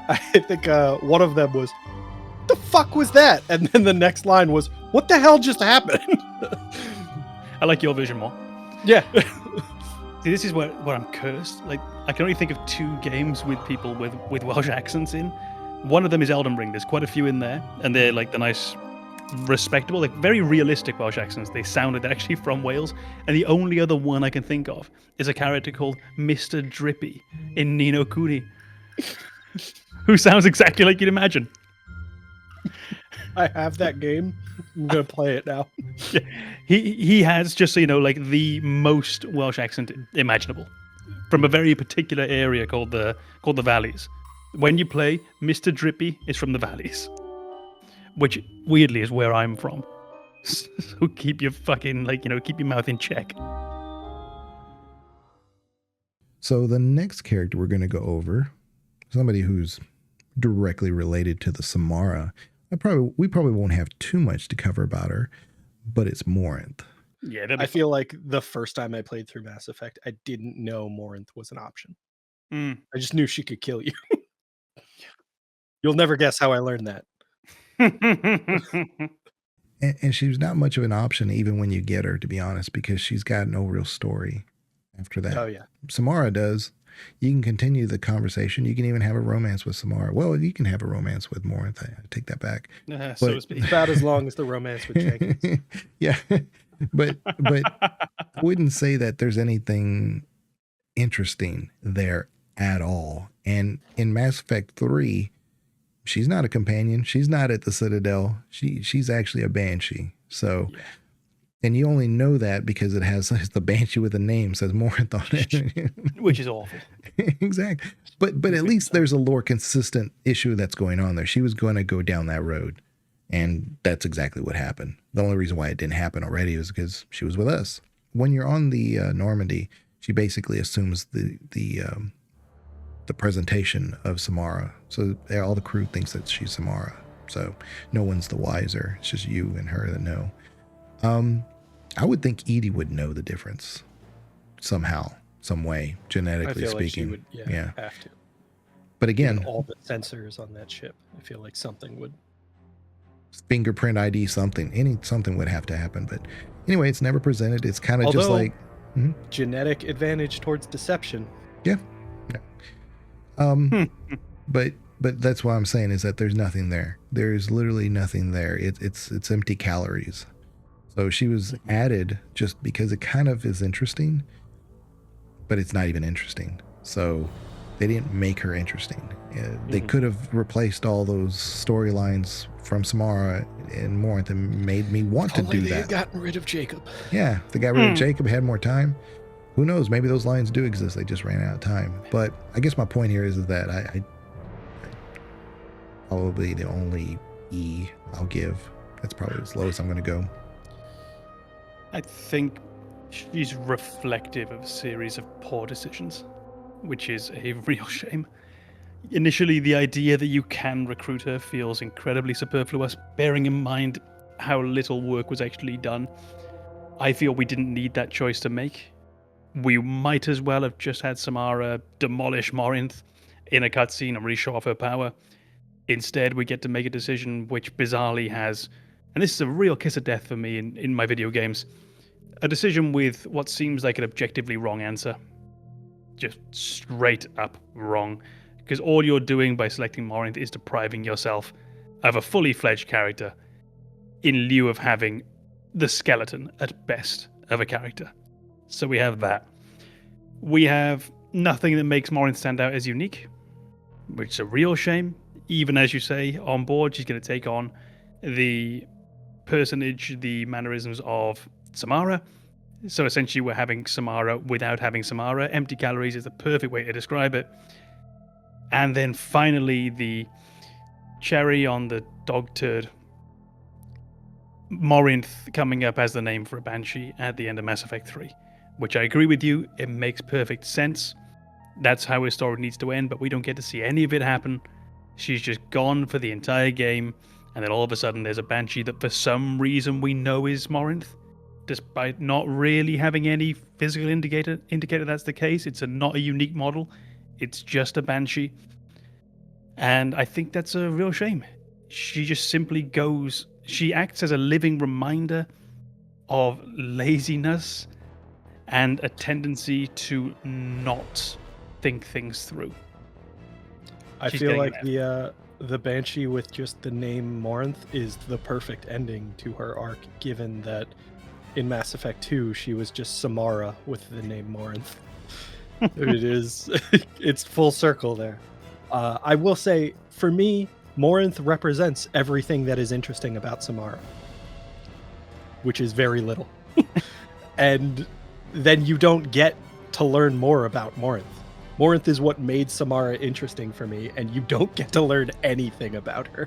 I think one of them was, "What the fuck was that?" And then the next line was, "What the hell just happened?" I like your vision more. Yeah. See, this is where I'm cursed. Like, I can only think of 2 games with people with Welsh accents in. One of them is Elden Ring. There's quite a few in there, and they're like the nice, respectable, like very realistic Welsh accents. They sounded actually from Wales. And the only other one I can think of is a character called Mr. Drippy in Ni no Kuni, who sounds exactly like you'd imagine. I have that game. I'm gonna play it now. Yeah. He has, just so you know, like the most Welsh accent imaginable, from a very particular area called the Valleys. When you play, Mr. Drippy is from the Valleys, which weirdly is where I'm from. So keep your fucking keep your mouth in check. So the next character we're going to go over, somebody who's directly related to the Samara. We probably won't have too much to cover about her, but it's Morinth. Yeah, I feel like the first time I played through Mass Effect, I didn't know Morinth was an option. I just knew she could kill you. You'll never guess how I learned that. And she's not much of an option even when you get her, to be honest, because she's got no real story after that. Oh, yeah. Samara does. You can continue the conversation. You can even have a romance with Samara. Well, you can have a romance with Morinth. I take that back. So to speak. About as long as the romance with Jenkins. Yeah. But I wouldn't say that there's anything interesting there at all. And in Mass Effect 3, she's not a companion. She's not at the Citadel. She's actually a Banshee. So, yeah. And you only know that because it has the Banshee with a name, says Morinth on it. Which is awful. Exactly. But at least there's a lore consistent issue that's going on there. She was going to go down that road. And that's exactly what happened. The only reason why it didn't happen already was because she was with us. When you're on the Normandy, she basically assumes the presentation of Samara. So all the crew thinks that she's Samara. So no one's the wiser. It's just you and her that know. I would think E.D.I would know the difference somehow, some way, genetically speaking. Like she would, have to. But again, all the sensors on that ship, I feel like something would. Fingerprint ID, something would have to happen. But anyway, it's never presented. It's kind of just like genetic advantage towards deception. Yeah. But that's what I'm saying is that there's nothing there. There's literally nothing there. It's empty calories. So she was added just because it kind of is interesting, but it's not even interesting. So they didn't make her interesting. They could have replaced all those storylines from Samara and Morinth and made me want to do that. They had gotten rid of Jacob. Yeah, if they got rid of Jacob, had more time. Who knows? Maybe those lines do exist. They just ran out of time. But I guess my point here is that I probably the only E I'll give. That's probably as low as I'm going to go. I think she's reflective of a series of poor decisions, which is a real shame. Initially, the idea that you can recruit her feels incredibly superfluous, bearing in mind how little work was actually done. I feel we didn't need that choice to make. We might as well have just had Samara demolish Morinth in a cutscene and really show off her power. Instead, we get to make a decision which bizarrely has, and this is a real kiss of death for me in my video games, a decision with what seems like an objectively wrong answer. Just straight up wrong. Because all you're doing by selecting Morinth is depriving yourself of a fully fledged character in lieu of having the skeleton, at best, of a character. So we have that. We have nothing that makes Morinth stand out as unique, which is a real shame. Even as you say, on board, she's going to take on the personage, the mannerisms of Samara. So essentially, we're having Samara without having Samara. Empty calories is the perfect way to describe it. And then finally, the cherry on the dog turd, Morinth coming up as the name for a Banshee at the end of Mass Effect 3. Which I agree with you, it makes perfect sense. That's how his story needs to end, but we don't get to see any of it happen. She's just gone for the entire game, and then all of a sudden there's a Banshee that for some reason we know is Morinth, despite not really having any physical indicator that's the case. It's not a unique model. It's just a Banshee. And I think that's a real shame. She just simply goes... She acts as a living reminder of laziness and a tendency to not think things through. I feel like the Banshee with just the name Morinth is the perfect ending to her arc, given that in Mass Effect 2 she was just Samara with the name Morinth. It's full circle there. I will say, for me, Morinth represents everything that is interesting about Samara, which is very little. And then you don't get to learn more about Morinth. Morinth is what made Samara interesting for me, and you don't get to learn anything about her.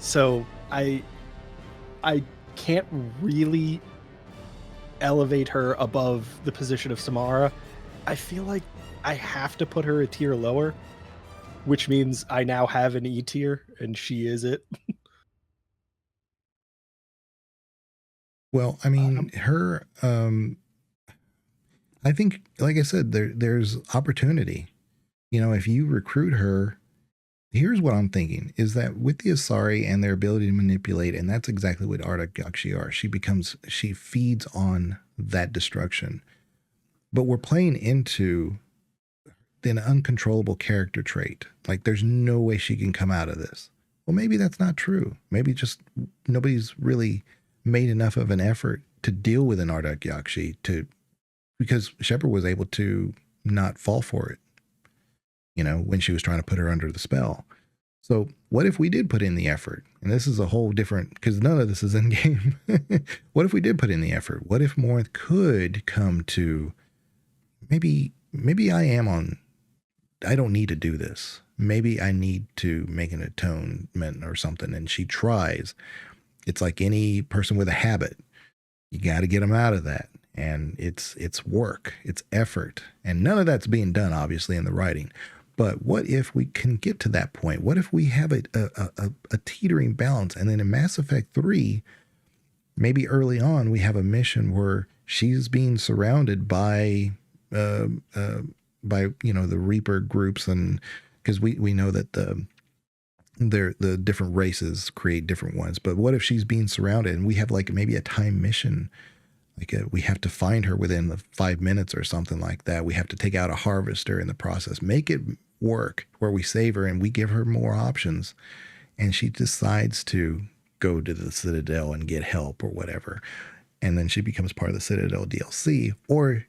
So I can't really elevate her above the position of Samara. I feel like I have to put her a tier lower, which means I now have an E tier, and she is it. Well, I mean, her... I think, like I said, there's opportunity. You know, if you recruit her, here's what I'm thinking, is that with the Asari and their ability to manipulate, and that's exactly what Urdnot actually are, she feeds on that destruction. But we're playing into an uncontrollable character trait. Like, there's no way she can come out of this. Well, maybe that's not true. Maybe just nobody's really made enough of an effort to deal with an Urdnot Yakshi because Shepard was able to not fall for it, you know, when she was trying to put her under the spell. So what if we did put in the effort? And this is a whole different, because none of this is in game. What if we did put in the effort? What if Morinth could come to, maybe I don't need to do this. Maybe I need to make an atonement or something. And she tries. It's like any person with a habit. You got to get them out of that. And it's work, it's effort. And none of that's being done, obviously, in the writing. But what if we can get to that point? What if we have a teetering balance? And then in Mass Effect 3, maybe early on, we have a mission where she's being surrounded by the Reaper groups, and because we know that the different races create different ones. But what if she's being surrounded and we have like maybe a time mission? Like we have to find her within the 5 minutes or something like that. We have to take out a harvester in the process. Make it work where we save her and we give her more options. And she decides to go to the Citadel and get help or whatever. And then she becomes part of the Citadel DLC. Or,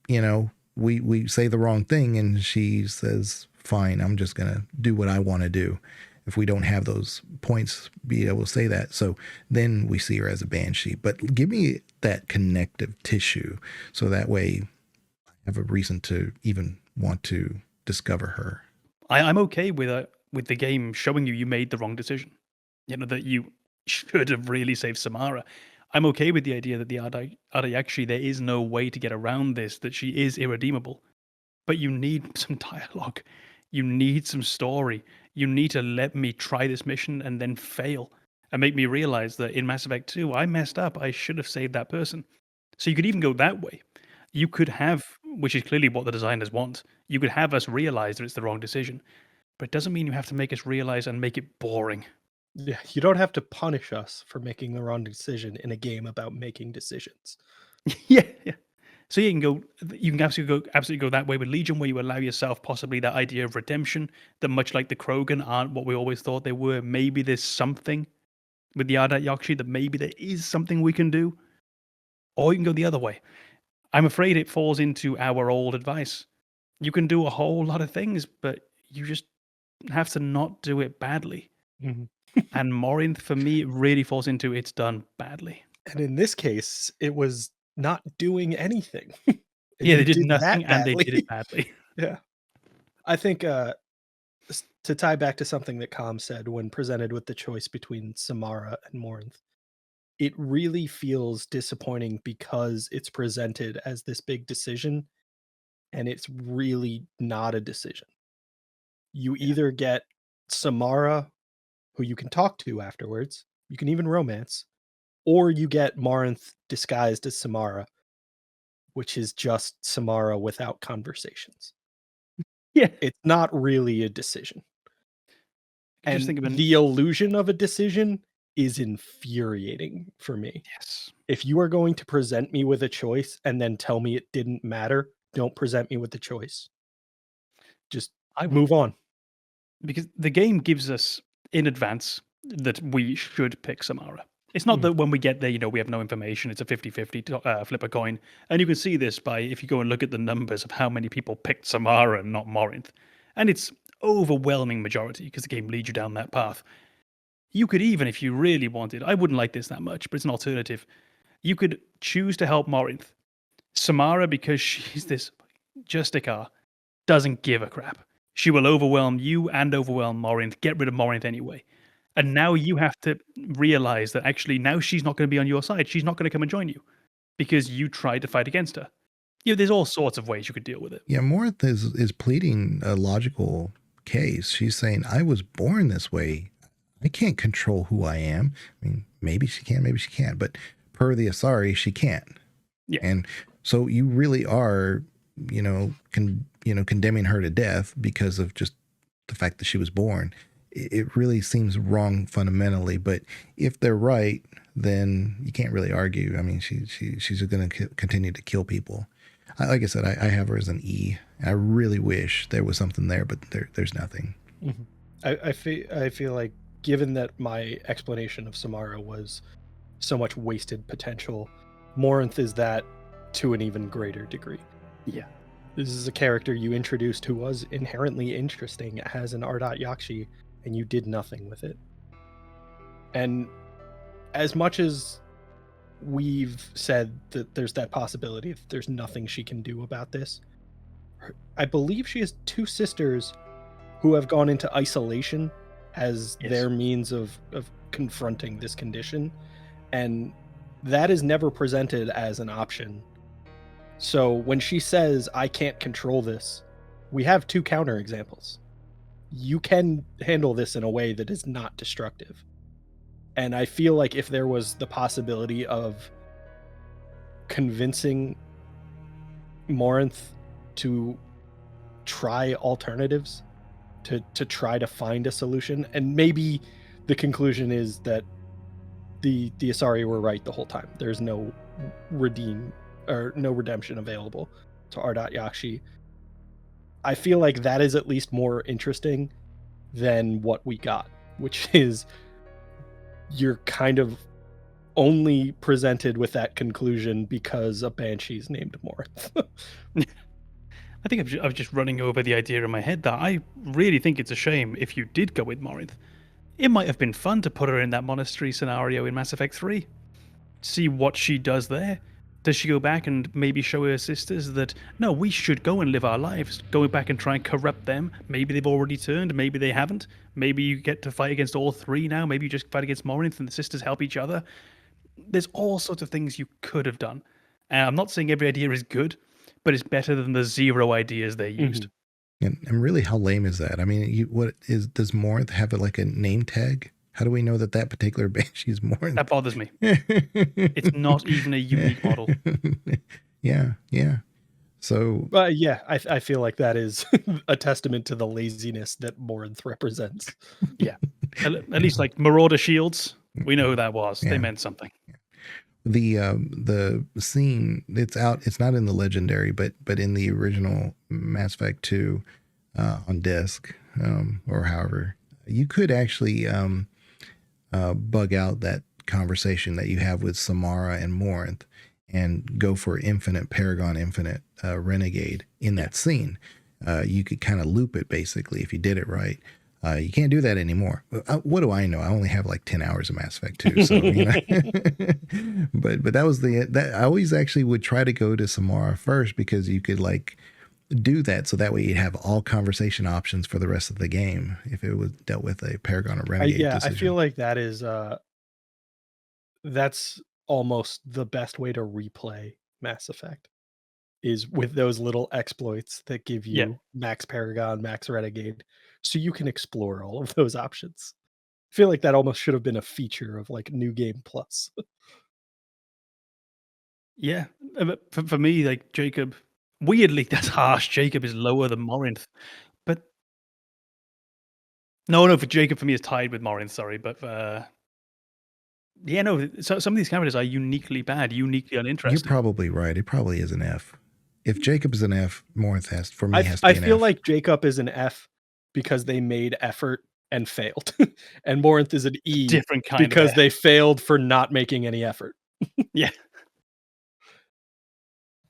you know, we say the wrong thing and she says, fine, I'm just going to do what I want to do. If we don't have those points, be able to say that. So then we see her as a Banshee. But give me that connective tissue so that way I have a reason to even want to discover her. I'm okay with the game showing you made the wrong decision. You know, that you should have really saved Samara. I'm okay with the idea that the Ardayakshi, there is no way to get around this, that she is irredeemable. But you need some dialogue. You need some story. You need to let me try this mission and then fail and make me realize that in Mass Effect 2, I messed up. I should have saved that person. So you could even go that way. You could have, which is clearly what the designers want, you could have us realize that it's the wrong decision. but it doesn't mean you have to make us realize and make it boring. Yeah, you don't have to punish us for making the wrong decision in a game about making decisions. Yeah. So you can absolutely go that way with Legion, where you allow yourself possibly that idea of redemption, that much like the Krogan aren't what we always thought they were. Maybe there's something with the Ardat Yakshi, that maybe there is something we can do. Or you can go the other way. I'm afraid it falls into our old advice. You can do a whole lot of things, but you just have to not do it badly. Mhm. And Morinth, for me, it really falls into it's done badly. And in this case, it was not doing anything. Yeah, they You did that nothing and they did badly. it badly. Yeah. I think to tie back to something that Calm said when presented with the choice between Samara and Morinth, it really feels disappointing because it's presented as this big decision, and it's really not a decision. You either get Samara, who you can talk to afterwards, you can even romance, or you get Morinth disguised as Samara, which is just Samara without conversations. Yeah. It's not really a decision. And Just think of the illusion of a decision is infuriating for me. Yes. If you are going to present me with a choice and then tell me it didn't matter, don't present me with the choice. Just move on. Because the game gives us in advance that we should pick Samara. It's not that when we get there, we have no information. It's a 50-50 flip a coin. And you can see this by if you go and look at the numbers of how many people picked Samara and not Morinth. And it's overwhelming majority because the game leads you down that path. You could even, if you really wanted, I wouldn't like this that much, but it's an alternative. You could choose to help Morinth. Samara, because she's this Justicar, doesn't give a crap. She will overwhelm you and overwhelm Morinth, get rid of Morinth anyway. And now you have to realize that actually now she's not going to be on your side. She's not going to come and join you because you tried to fight against her. There's all sorts of ways you could deal with it. Yeah, Morinth is pleading a logical case. She's saying, I was born this way. I can't control who I am. I mean, maybe she can, maybe she can't. But per the Asari, she can't. Yeah. And so you really are, condemning her to death because of just the fact that she was born. It really seems wrong fundamentally, but if they're right, then you can't really argue. I mean, she's going to continue to kill people. Like I said, I have her as an E. I really wish there was something there, but there's nothing. Mm-hmm. I feel like, given that my explanation of Samara was so much wasted potential, Morinth is that to an even greater degree. Yeah. This is a character you introduced who was inherently interesting as an Ardat Yakshi, and you did nothing with it. And as much as we've said that there's that possibility that there's nothing she can do about this, I believe she has two sisters who have gone into isolation as their means of confronting this condition, and that is never presented as an option. So when she says, I can't control this, we have two counterexamples. You can handle this in a way that is not destructive. And I feel like if there was the possibility of convincing Morinth to try alternatives, to try to find a solution, and maybe the conclusion is that the Asari were right the whole time. There's no redemption available to Ardat Yakshi. I feel like that is at least more interesting than what we got, which is you're kind of only presented with that conclusion because a banshee's named Morinth. I think I was just running over the idea in my head that I really think it's a shame if you did go with Morinth. It might have been fun to put her in that monastery scenario in Mass Effect 3. See what she does there. Does she go back and maybe show her sisters that, no, we should go and live our lives, go back and try and corrupt them? Maybe they've already turned, maybe they haven't. Maybe you get to fight against all three now. Maybe you just fight against Morinth and the sisters help each other. There's all sorts of things you could have done. I'm not saying every idea is good, but it's better than the 0 ideas they used. And really, how lame is that? I mean, does Morinth have like a name tag? How do we know that particular banshee is Morinth? That bothers me. It's not even a unique model. Yeah. So yeah, I feel like that is a testament to the laziness that Morinth represents. Yeah. At least like Marauder shields, we know who that was. Yeah. They meant something. The scene, it's not in the legendary, but in the original Mass Effect 2 on disc, or however, you could actually bug out that conversation that you have with Samara and Morinth and go for Infinite Paragon, Infinite Renegade in that scene. You could kind of loop it basically if you did it right. You can't do that anymore. What do I know? I only have like 10 hours of Mass Effect 2. So, you know. but that was that I always actually would try to go to Samara first because you could like do that. So that way you'd have all conversation options for the rest of the game if it was dealt with a Paragon or Renegade decision. I feel like that is, that's almost the best way to replay Mass Effect is with those little exploits that give you max Paragon, max Renegade, so you can explore all of those options. I feel like that almost should have been a feature of like New Game Plus. Yeah, for me, like Jacob, weirdly, that's harsh. Jacob is lower than Morinth, but no, for Jacob, for me, is tied with Morinth. Sorry, but yeah, no. So some of these characters are uniquely bad, uniquely uninteresting. You're probably right. It probably is an F. If Jacob is an F, Morinth has to be an F. I feel like Jacob is an F because they made effort and failed, and Morinth is an E different kind because of they failed for not making any effort. Yeah.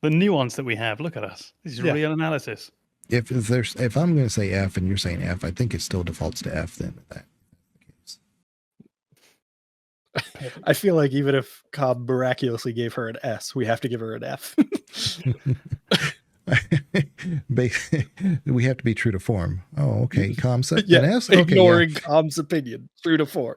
The nuance that we have, look at us. This is real analysis. If I'm going to say F and you're saying F, I think it still defaults to F then. I feel like even if Cobb miraculously gave her an S, we have to give her an F. We have to be true to form. Oh, okay. Com said an S? Okay, ignoring Cobb's opinion. True to form.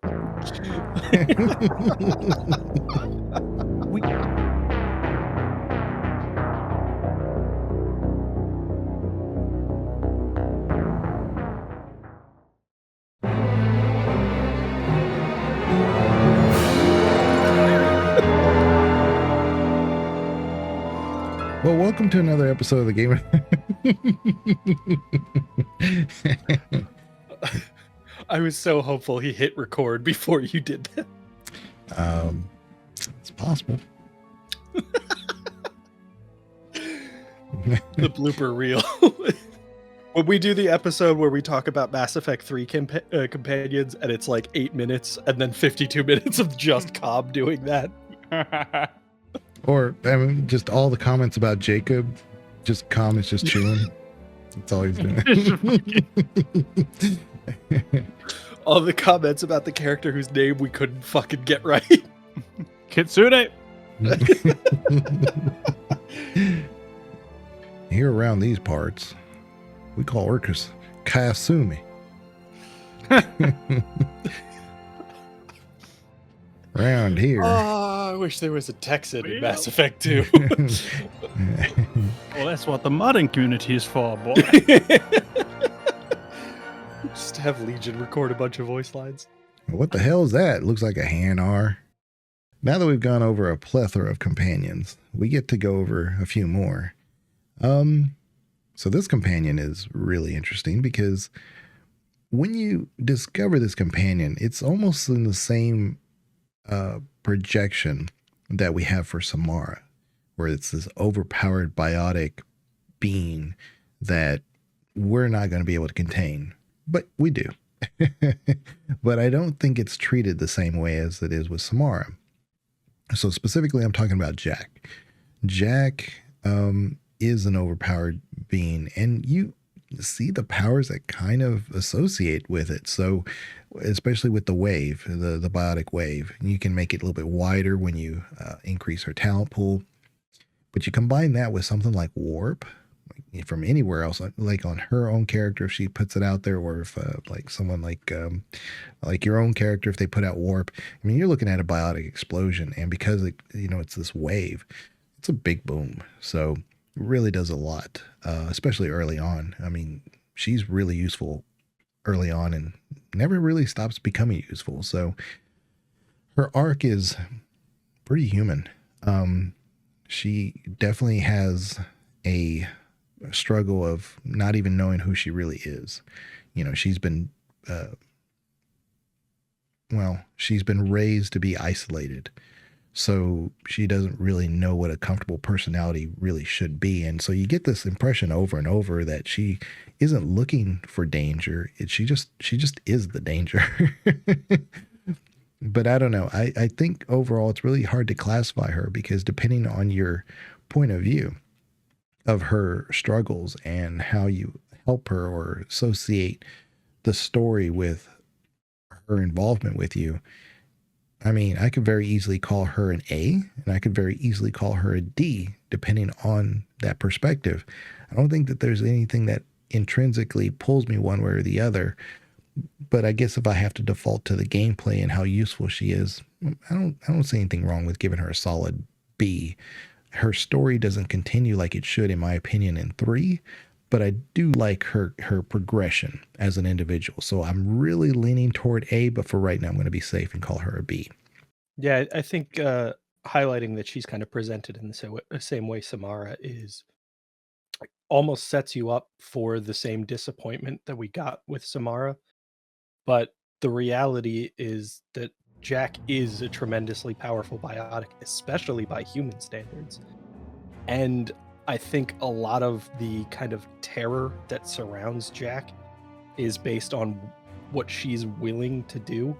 Well, welcome to another episode of the Game. I was so hopeful he hit record before you did that. It's possible. The blooper reel. When we do the episode where we talk about Mass Effect 3 companions, and it's like 8 minutes, and then 52 minutes of just Cobb doing that. Or, I mean, just all the comments about Jacob, just comments just chewing. That's all he's doing. All the comments about the character whose name we couldn't fucking get right. Kitsune! Here around these parts, we call Urkus Kasumi. Around here. Oh, I wish there was a Texan in Mass Effect 2. Well, that's what the modding community is for, boy. Just have Legion record a bunch of voice lines. What the hell is that? Looks like a Hanar. Now that we've gone over a plethora of companions, we get to go over a few more. So this companion is really interesting because when you discover this companion, it's almost in the same projection that we have for Samara, where it's this overpowered biotic being that we're not going to be able to contain, but we do. But I don't think it's treated the same way as it is with Samara. So specifically, I'm talking about Jack. Jack is an overpowered being, and you see the powers that kind of associate with it. So especially with the wave, the biotic wave, you can make it a little bit wider when you increase her talent pool. But you combine that with something like warp, like from anywhere else, like on her own character, if she puts it out there, or if like someone like your own character, if they put out warp, I mean, you're looking at a biotic explosion. And because it's this wave, it's a big boom. So it really does a lot, especially early on. I mean, she's really useful early on and never really stops becoming useful. So her arc is pretty human. She definitely has a struggle of not even knowing who she really is. You know, she's been she's been raised to be isolated. So she doesn't really know what a comfortable personality really should be. And so you get this impression over and over that she isn't looking for danger. She just is the danger. But I don't know. I think overall it's really hard to classify her, because depending on your point of view of her struggles and how you help her or associate the story with her involvement with you, I mean, I could very easily call her an A, and I could very easily call her a D, depending on that perspective. I don't think that there's anything that intrinsically pulls me one way or the other. But I guess if I have to default to the gameplay and how useful she is, I don't see anything wrong with giving her a solid B. Her story doesn't continue like it should, in my opinion, in 3. But I do like her progression as an individual. So I'm really leaning toward A, but for right now, I'm going to be safe and call her a B. Yeah, I think highlighting that she's kind of presented in the same way Samara is almost sets you up for the same disappointment that we got with Samara. But the reality is that Jack is a tremendously powerful biotic, especially by human standards. And I think a lot of the kind of terror that surrounds Jack is based on what she's willing to do.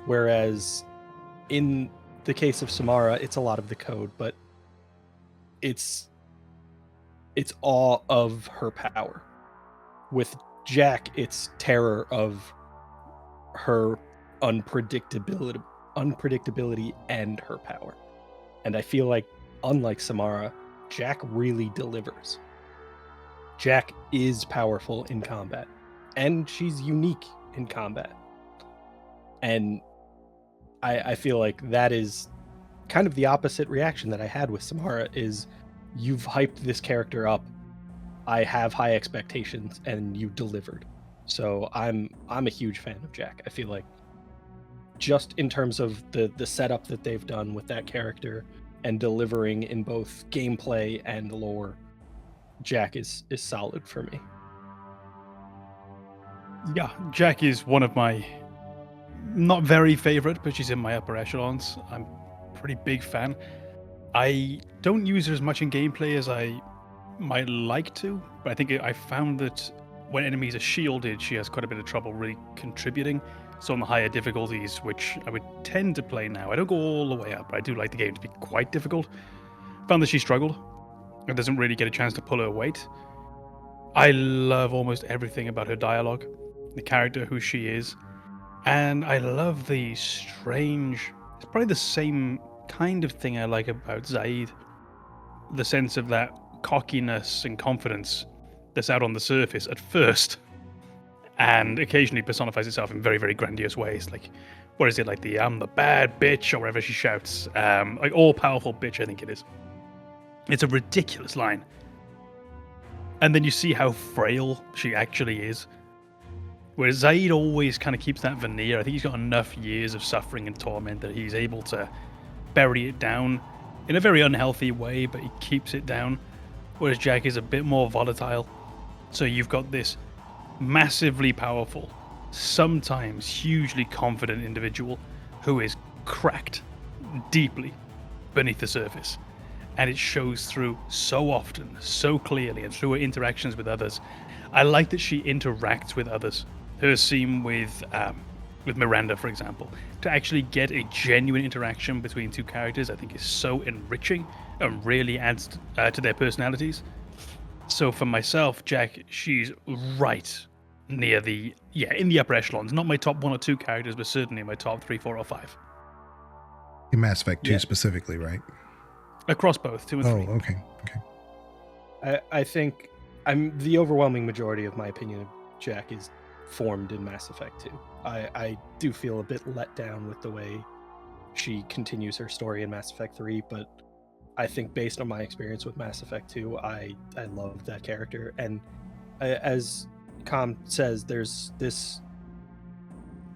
Whereas in the case of Samara, it's a lot of the code, but it's awe of her power. With Jack, it's terror of her unpredictability and her power. And I feel like, unlike Samara, Jack really delivers. Jack is powerful in combat, and she's unique in combat. And I feel like that is kind of the opposite reaction that I had with Samara is, you've hyped this character up, I have high expectations, and you delivered. So I'm a huge fan of Jack. I feel like just in terms of the setup that they've done with that character and delivering in both gameplay and lore, Jack is solid for me. Yeah, Jack is one of my not very favorite, but she's in my upper echelons. I'm a pretty big fan. I don't use her as much in gameplay as I might like to, but I think I found that when enemies are shielded, she has quite a bit of trouble really contributing. So on the higher difficulties, which I would tend to play now, I don't go all the way up, but I do like the game to be quite difficult. Found that she struggled and doesn't really get a chance to pull her weight. I love almost everything about her dialogue, the character, who she is, and I love the strange, it's probably the same kind of thing I like about Zaeed. The sense of that cockiness and confidence that's out on the surface at first, and occasionally personifies itself in very, very grandiose ways. Like, what is it, like the "I'm the bad bitch" or whatever she shouts, like all-powerful bitch, I think it is. It's a ridiculous line. And then you see how frail she actually is. Whereas Zaeed always kind of keeps that veneer. I think he's got enough years of suffering and torment that he's able to bury it down in a very unhealthy way, but he keeps it down. Whereas Jack is a bit more volatile. So you've got this massively powerful, sometimes hugely confident individual who is cracked deeply beneath the surface. And it shows through so often, so clearly, and through her interactions with others. I like that she interacts with others. Her scene with Miranda, for example, to actually get a genuine interaction between two characters, I think is so enriching and really adds to their personalities. So for myself, Jack, she's right near in the upper echelons. Not my top 1 or 2 characters, but certainly my top 3, 4, or 5. In Mass Effect 2 specifically, right? Across both, 2 and 3. Oh, okay. I think the overwhelming majority of my opinion of Jack is formed in Mass Effect 2. I do feel a bit let down with the way she continues her story in Mass Effect 3, but I think based on my experience with Mass Effect 2, I love that character. And as Com says, there's this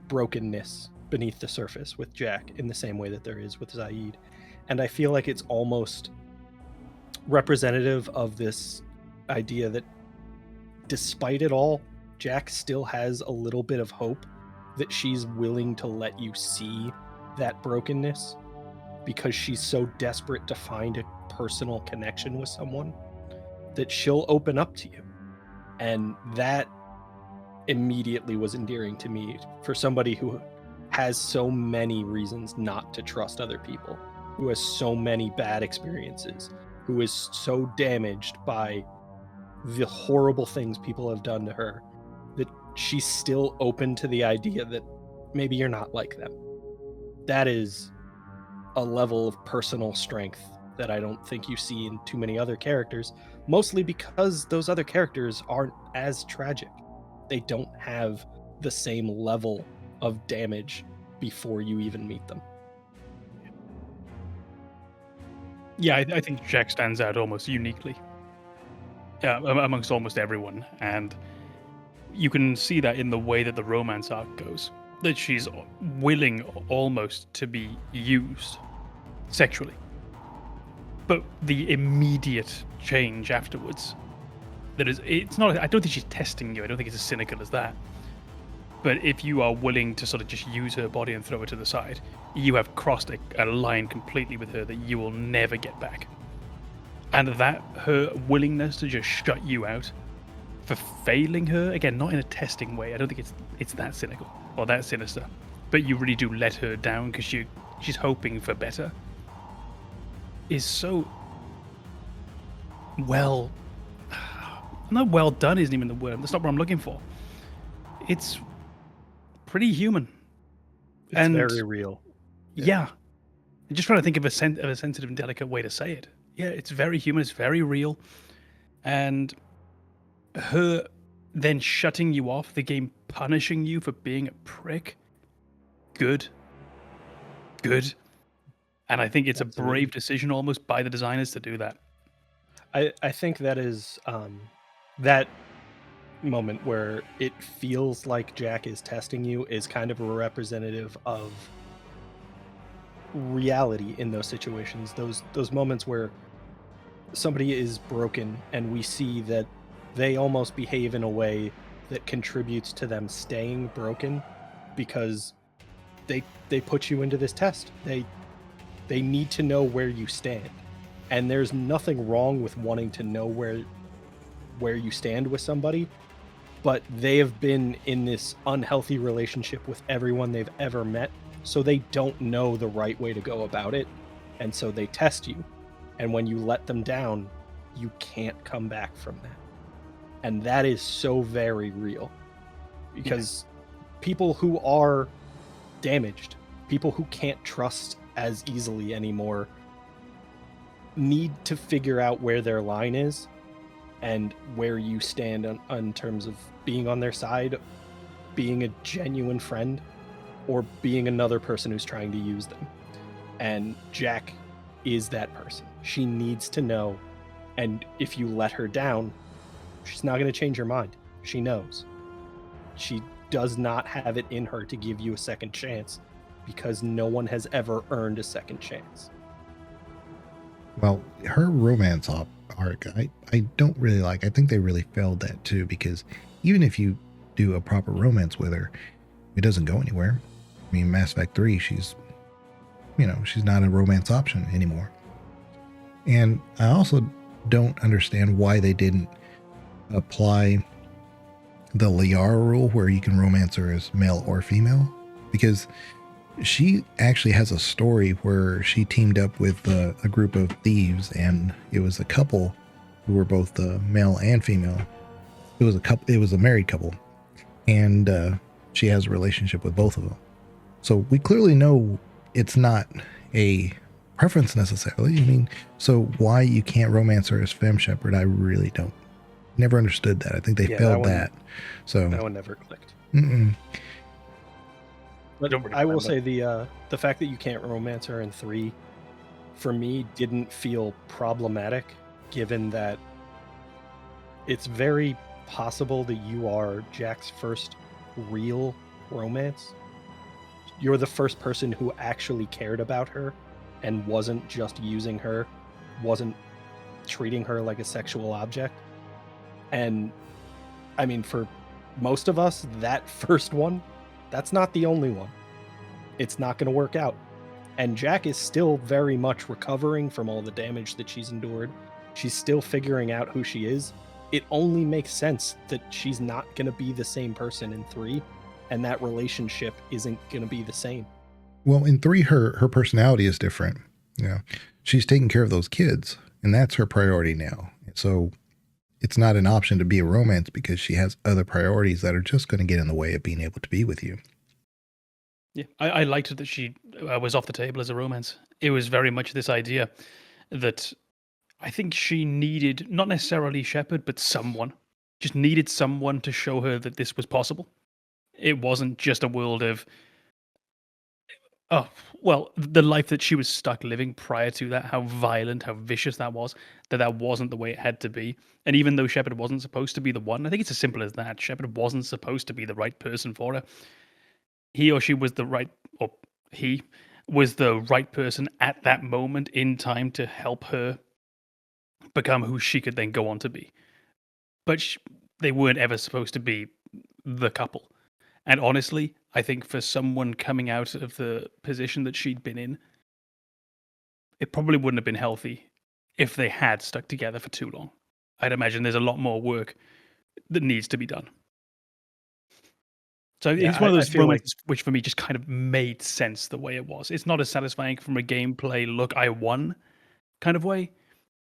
brokenness beneath the surface with Jack in the same way that there is with Zaeed. And I feel like it's almost representative of this idea that despite it all, Jack still has a little bit of hope that she's willing to let you see that brokenness because she's so desperate to find a personal connection with someone that she'll open up to you. And that immediately was endearing to me for somebody who has so many reasons not to trust other people, who has so many bad experiences, who is so damaged by the horrible things people have done to her, that she's still open to the idea that maybe you're not like them. That is a level of personal strength that I don't think you see in too many other characters, mostly because those other characters aren't as tragic. They don't have the same level of damage before you even meet them. Yeah, I think Jack stands out almost uniquely amongst almost everyone, and you can see that in the way that the romance arc goes, that she's willing almost to be used sexually. But the immediate change afterwards, it's not, I don't think she's testing you, I don't think it's as cynical as that. But if you are willing to sort of just use her body and throw her to the side, you have crossed a line completely with her that you will never get back. And that, her willingness to just shut you out for failing her, again, not in a testing way, I don't think it's that cynical or that sinister, but you really do let her down because she's hoping for better, is so well done isn't even the word, that's not what I'm looking for. It's pretty human. It's and very real. Yeah. I'm just trying to think of a sensitive and delicate way to say it. Yeah, it's very human, it's very real. And her then shutting you off, the game punishing you for being a prick, good. And I think it's a brave decision almost by the designers to do that. I think that is that moment where it feels like Jack is testing you is kind of a representative of reality in those situations. Those moments where somebody is broken and we see that they almost behave in a way that contributes to them staying broken because they put you into this test. They need to know where you stand. And there's nothing wrong with wanting to know where you stand with somebody, but they have been in this unhealthy relationship with everyone they've ever met, so they don't know the right way to go about it, and so they test you. And when you let them down, you can't come back from that. And that is so very real. Because people who are damaged, people who can't trust as easily anymore, need to figure out where their line is and where you stand in terms of being on their side, being a genuine friend, or being another person who's trying to use them. And Jack is that person. She needs to know, and if you let her down, she's not going to change her mind. She knows. She does not have it in her to give you a second chance because no one has ever earned a second chance. Well, her romance arc, I don't really like. I think they really failed that too, because even if you do a proper romance with her, it doesn't go anywhere. I mean, Mass Effect 3, she's not a romance option anymore. And I also don't understand why they didn't apply the Liara rule where you can romance her as male or female, because she actually has a story where she teamed up with a group of thieves, and it was a couple who were both male and female. It was a married couple, and she has a relationship with both of them. So we clearly know it's not a preference necessarily. I mean, so why you can't romance her as Femme Shepherd, I really don't. Never understood that. I think they failed that. So that one never clicked. Mm-mm. But I will say the fact that you can't romance her in 3, for me, didn't feel problematic, given that it's very possible that you are Jack's first real romance. You're the first person who actually cared about her and wasn't just using her, wasn't treating her like a sexual object. And I mean, for most of us, that first one, that's not the only one. It's not going to work out. And Jack is still very much recovering from all the damage that she's endured. She's still figuring out who she is. It only makes sense that she's not going to be the same person in 3, and that relationship isn't going to be the same. Well, in 3, her personality is different. She's taking care of those kids, and that's her priority now. So it's not an option to be a romance because she has other priorities that are just going to get in the way of being able to be with you. Yeah, I liked it that she was off the table as a romance. It was very much this idea that I think she needed, not necessarily Shepard, but someone. Just needed someone to show her that this was possible. It wasn't just a world of, the life that she was stuck living prior to that, how violent, how vicious that was, that wasn't the way it had to be. And even though Shepard wasn't supposed to be the one, I think it's as simple as that. Shepard wasn't supposed to be the right person for her. He or she was the right, or he was the right person at that moment in time to help her become who she could then go on to be. But they weren't ever supposed to be the couple. And honestly, I think for someone coming out of the position that she'd been in, it probably wouldn't have been healthy if they had stuck together for too long. I'd imagine there's a lot more work that needs to be done. So it's one of those moments which for me just kind of made sense the way it was. It's not as satisfying from a gameplay, look, I won kind of way,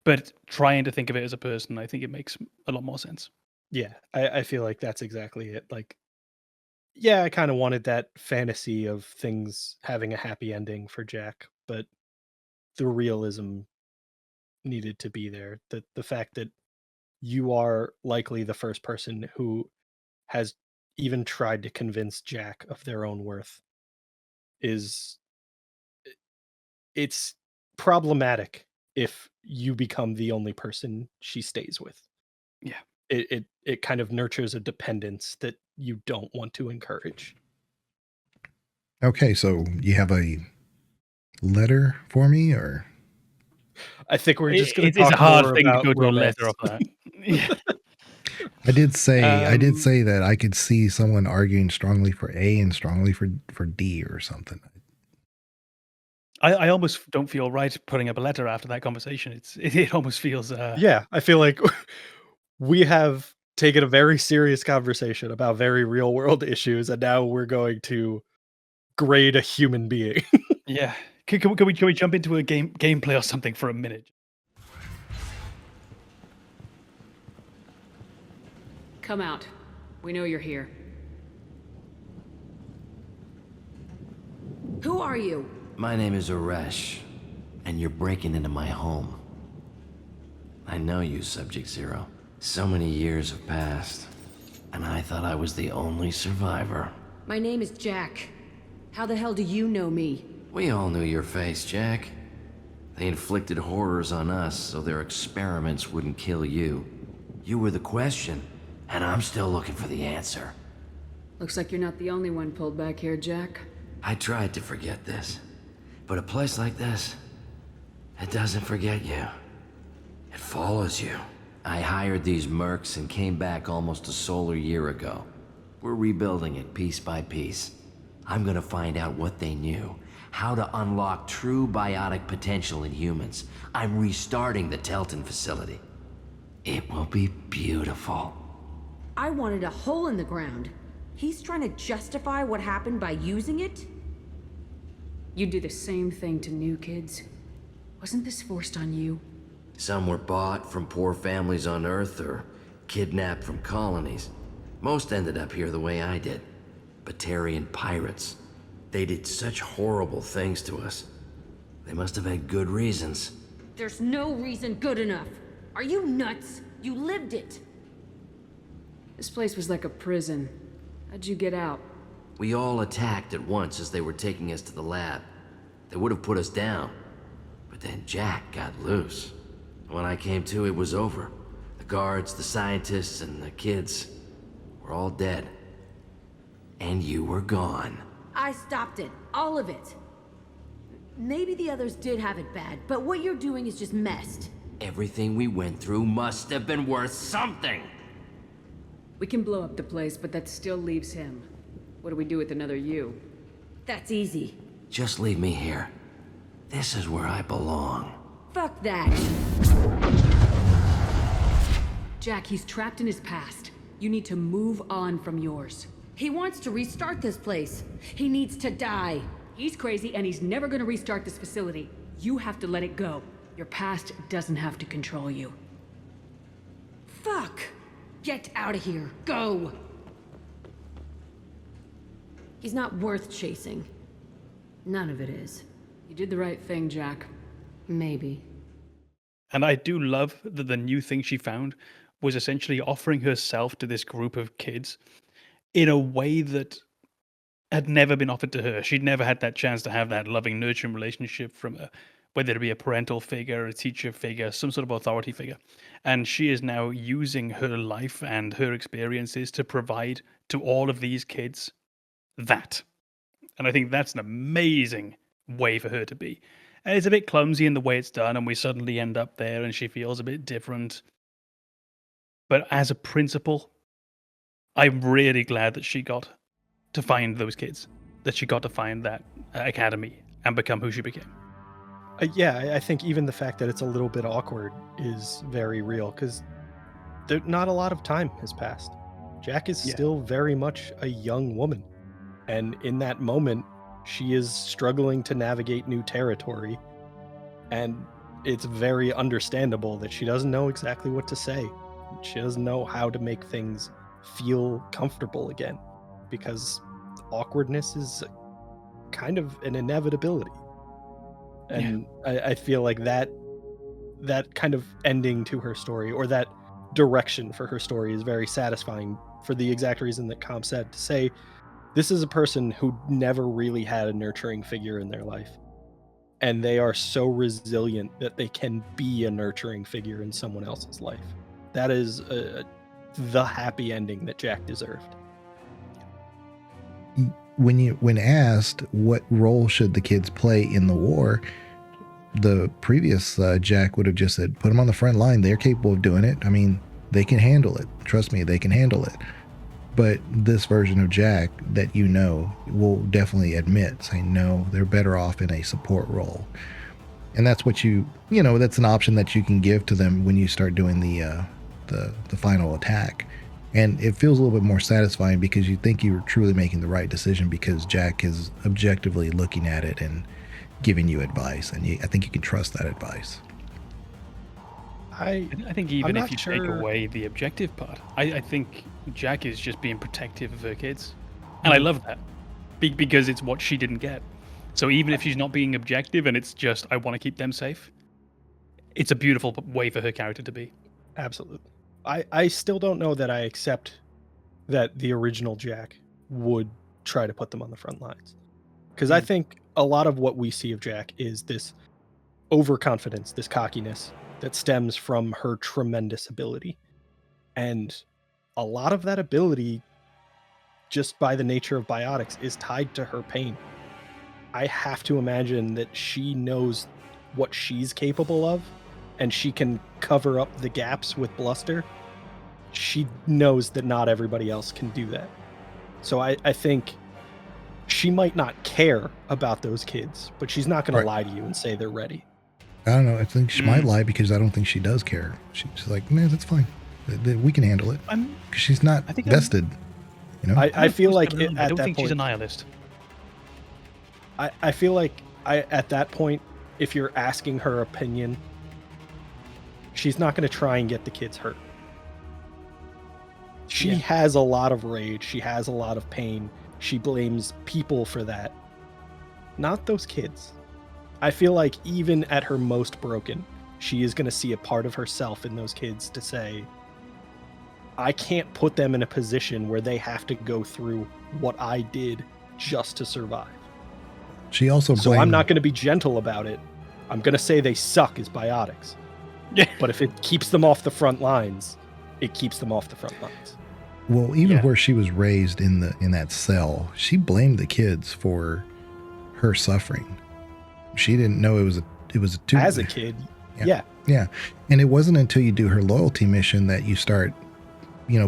but trying to think of it as a person, I think it makes a lot more sense. Yeah, I feel like that's exactly it. Like, yeah, I kind of wanted that fantasy of things having a happy ending for Jack, but the realism needed to be there. The fact that you are likely the first person who has even tried to convince Jack of their own worth it's problematic if you become the only person she stays with. Yeah. It kind of nurtures a dependence that you don't want to encourage. Okay, so you have a letter for me, or? I think we're just going to talk It's a hard more thing to about go to romance. a letter of that. Yeah. I did say that I could see someone arguing strongly for A and strongly for D or something. I almost don't feel right putting up a letter after that conversation. It almost feels Yeah, I feel like we have taken a very serious conversation about very real world issues, and now we're going to grade a human being. Yeah. Can we jump into a gameplay or something for a minute? Come out. We know you're here. Who are you? My name is Uresh, and you're breaking into my home. I know you, Subject Zero. So many years have passed, and I thought I was the only survivor. My name is Jack. How the hell do you know me? We all knew your face, Jack. They inflicted horrors on us so their experiments wouldn't kill you. You were the question, and I'm still looking for the answer. Looks like you're not the only one pulled back here, Jack. I tried to forget this, but a place like this, it doesn't forget you. It follows you. I hired these mercs and came back almost a solar year ago. We're rebuilding it piece by piece. I'm gonna find out what they knew, how to unlock true biotic potential in humans. I'm restarting the Telton facility. It will be beautiful. I wanted a hole in the ground. He's trying to justify what happened by using it? You do the same thing to new kids. Wasn't this forced on you? Some were bought from poor families on Earth or kidnapped from colonies. Most ended up here the way I did. Batarian pirates. They did such horrible things to us. They must have had good reasons. There's no reason good enough. Are you nuts? You lived it. This place was like a prison. How'd you get out? We all attacked at once as they were taking us to the lab. They would have put us down. But then Jack got loose. When I came to, it was over. The guards, the scientists, and the kids were all dead. And you were gone. I stopped it. All of it. Maybe the others did have it bad, but what you're doing is just messed. Everything we went through must have been worth something! We can blow up the place, but that still leaves him. What do we do with another you? That's easy. Just leave me here. This is where I belong. Fuck that. Jack, he's trapped in his past. You need to move on from yours. He wants to restart this place. He needs to die. He's crazy and he's never gonna restart this facility. You have to let it go. Your past doesn't have to control you. Fuck! Get out of here. Go! He's not worth chasing. None of it is. You did the right thing, Jack. Maybe. And I do love that the new thing she found was essentially offering herself to this group of kids in a way that had never been offered to her. She'd never had that chance to have that loving, nurturing relationship from whether it be a parental figure, a teacher figure, some sort of authority figure. And she is now using her life and her experiences to provide to all of these kids that. And I think that's an amazing way for her to be. And it's a bit clumsy in the way it's done, and we suddenly end up there and she feels a bit different. But as a principal, I'm really glad that she got to find those kids, that she got to find that academy and become who she became. Yeah, I think even the fact that it's a little bit awkward is very real, because not a lot of time has passed. Jack is still very much a young woman. And in that moment, she is struggling to navigate new territory. And it's very understandable that she doesn't know exactly what to say. She doesn't know how to make things feel comfortable again, because awkwardness is kind of an inevitability. And I feel like that kind of ending to her story, or that direction for her story, is very satisfying for the exact reason that Com said, to say this is a person who never really had a nurturing figure in their life, and they are so resilient that they can be a nurturing figure in someone else's life. That is the happy ending that Jack deserved. When asked what role should the kids play in the war, the previous Jack would have just said, put them on the front line. They're capable of doing it. I mean, they can handle it. Trust me, they can handle it. But this version of Jack that you know will definitely admit, saying, no, they're better off in a support role. And that's what that's an option that you can give to them when you start doing the final attack. And it feels a little bit more satisfying, because you think you're truly making the right decision, because Jack is objectively looking at it and giving you advice. And I think you can trust that advice. I think even if you take away the objective part, I think Jack is just being protective of her kids. And I love that, because it's what she didn't get. So even if she's not being objective and it's just, I want to keep them safe, it's a beautiful way for her character to be. Absolutely. I still don't know that I accept that the original Jack would try to put them on the front lines. Because I think a lot of what we see of Jack is this overconfidence, this cockiness that stems from her tremendous ability. And a lot of that ability, just by the nature of biotics, is tied to her pain. I have to imagine that she knows what she's capable of, and she can cover up the gaps with bluster. She knows that not everybody else can do that. So I think she might not care about those kids, but she's not going to lie to you and say they're ready. I don't know. I think she might lie, because I don't think she does care. She's like, man, that's fine. We can handle it. Because she's not vested. I feel like I don't think she's a nihilist. I feel like at that point, if you're asking her opinion, she's not going to try and get the kids hurt. She has a lot of rage. She has a lot of pain. She blames people for that. Not those kids. I feel like even at her most broken, she is going to see a part of herself in those kids to say, I can't put them in a position where they have to go through what I did just to survive. She also So I'm not going to be gentle about it. I'm going to say they suck as biotics. Yeah. But if it keeps them off the front lines, it keeps them off the front lines. Well, even where she was raised in that cell, she blamed the kids for her suffering. She didn't know it was a tumor. As a kid, Yeah. And it wasn't until you do her loyalty mission that you start,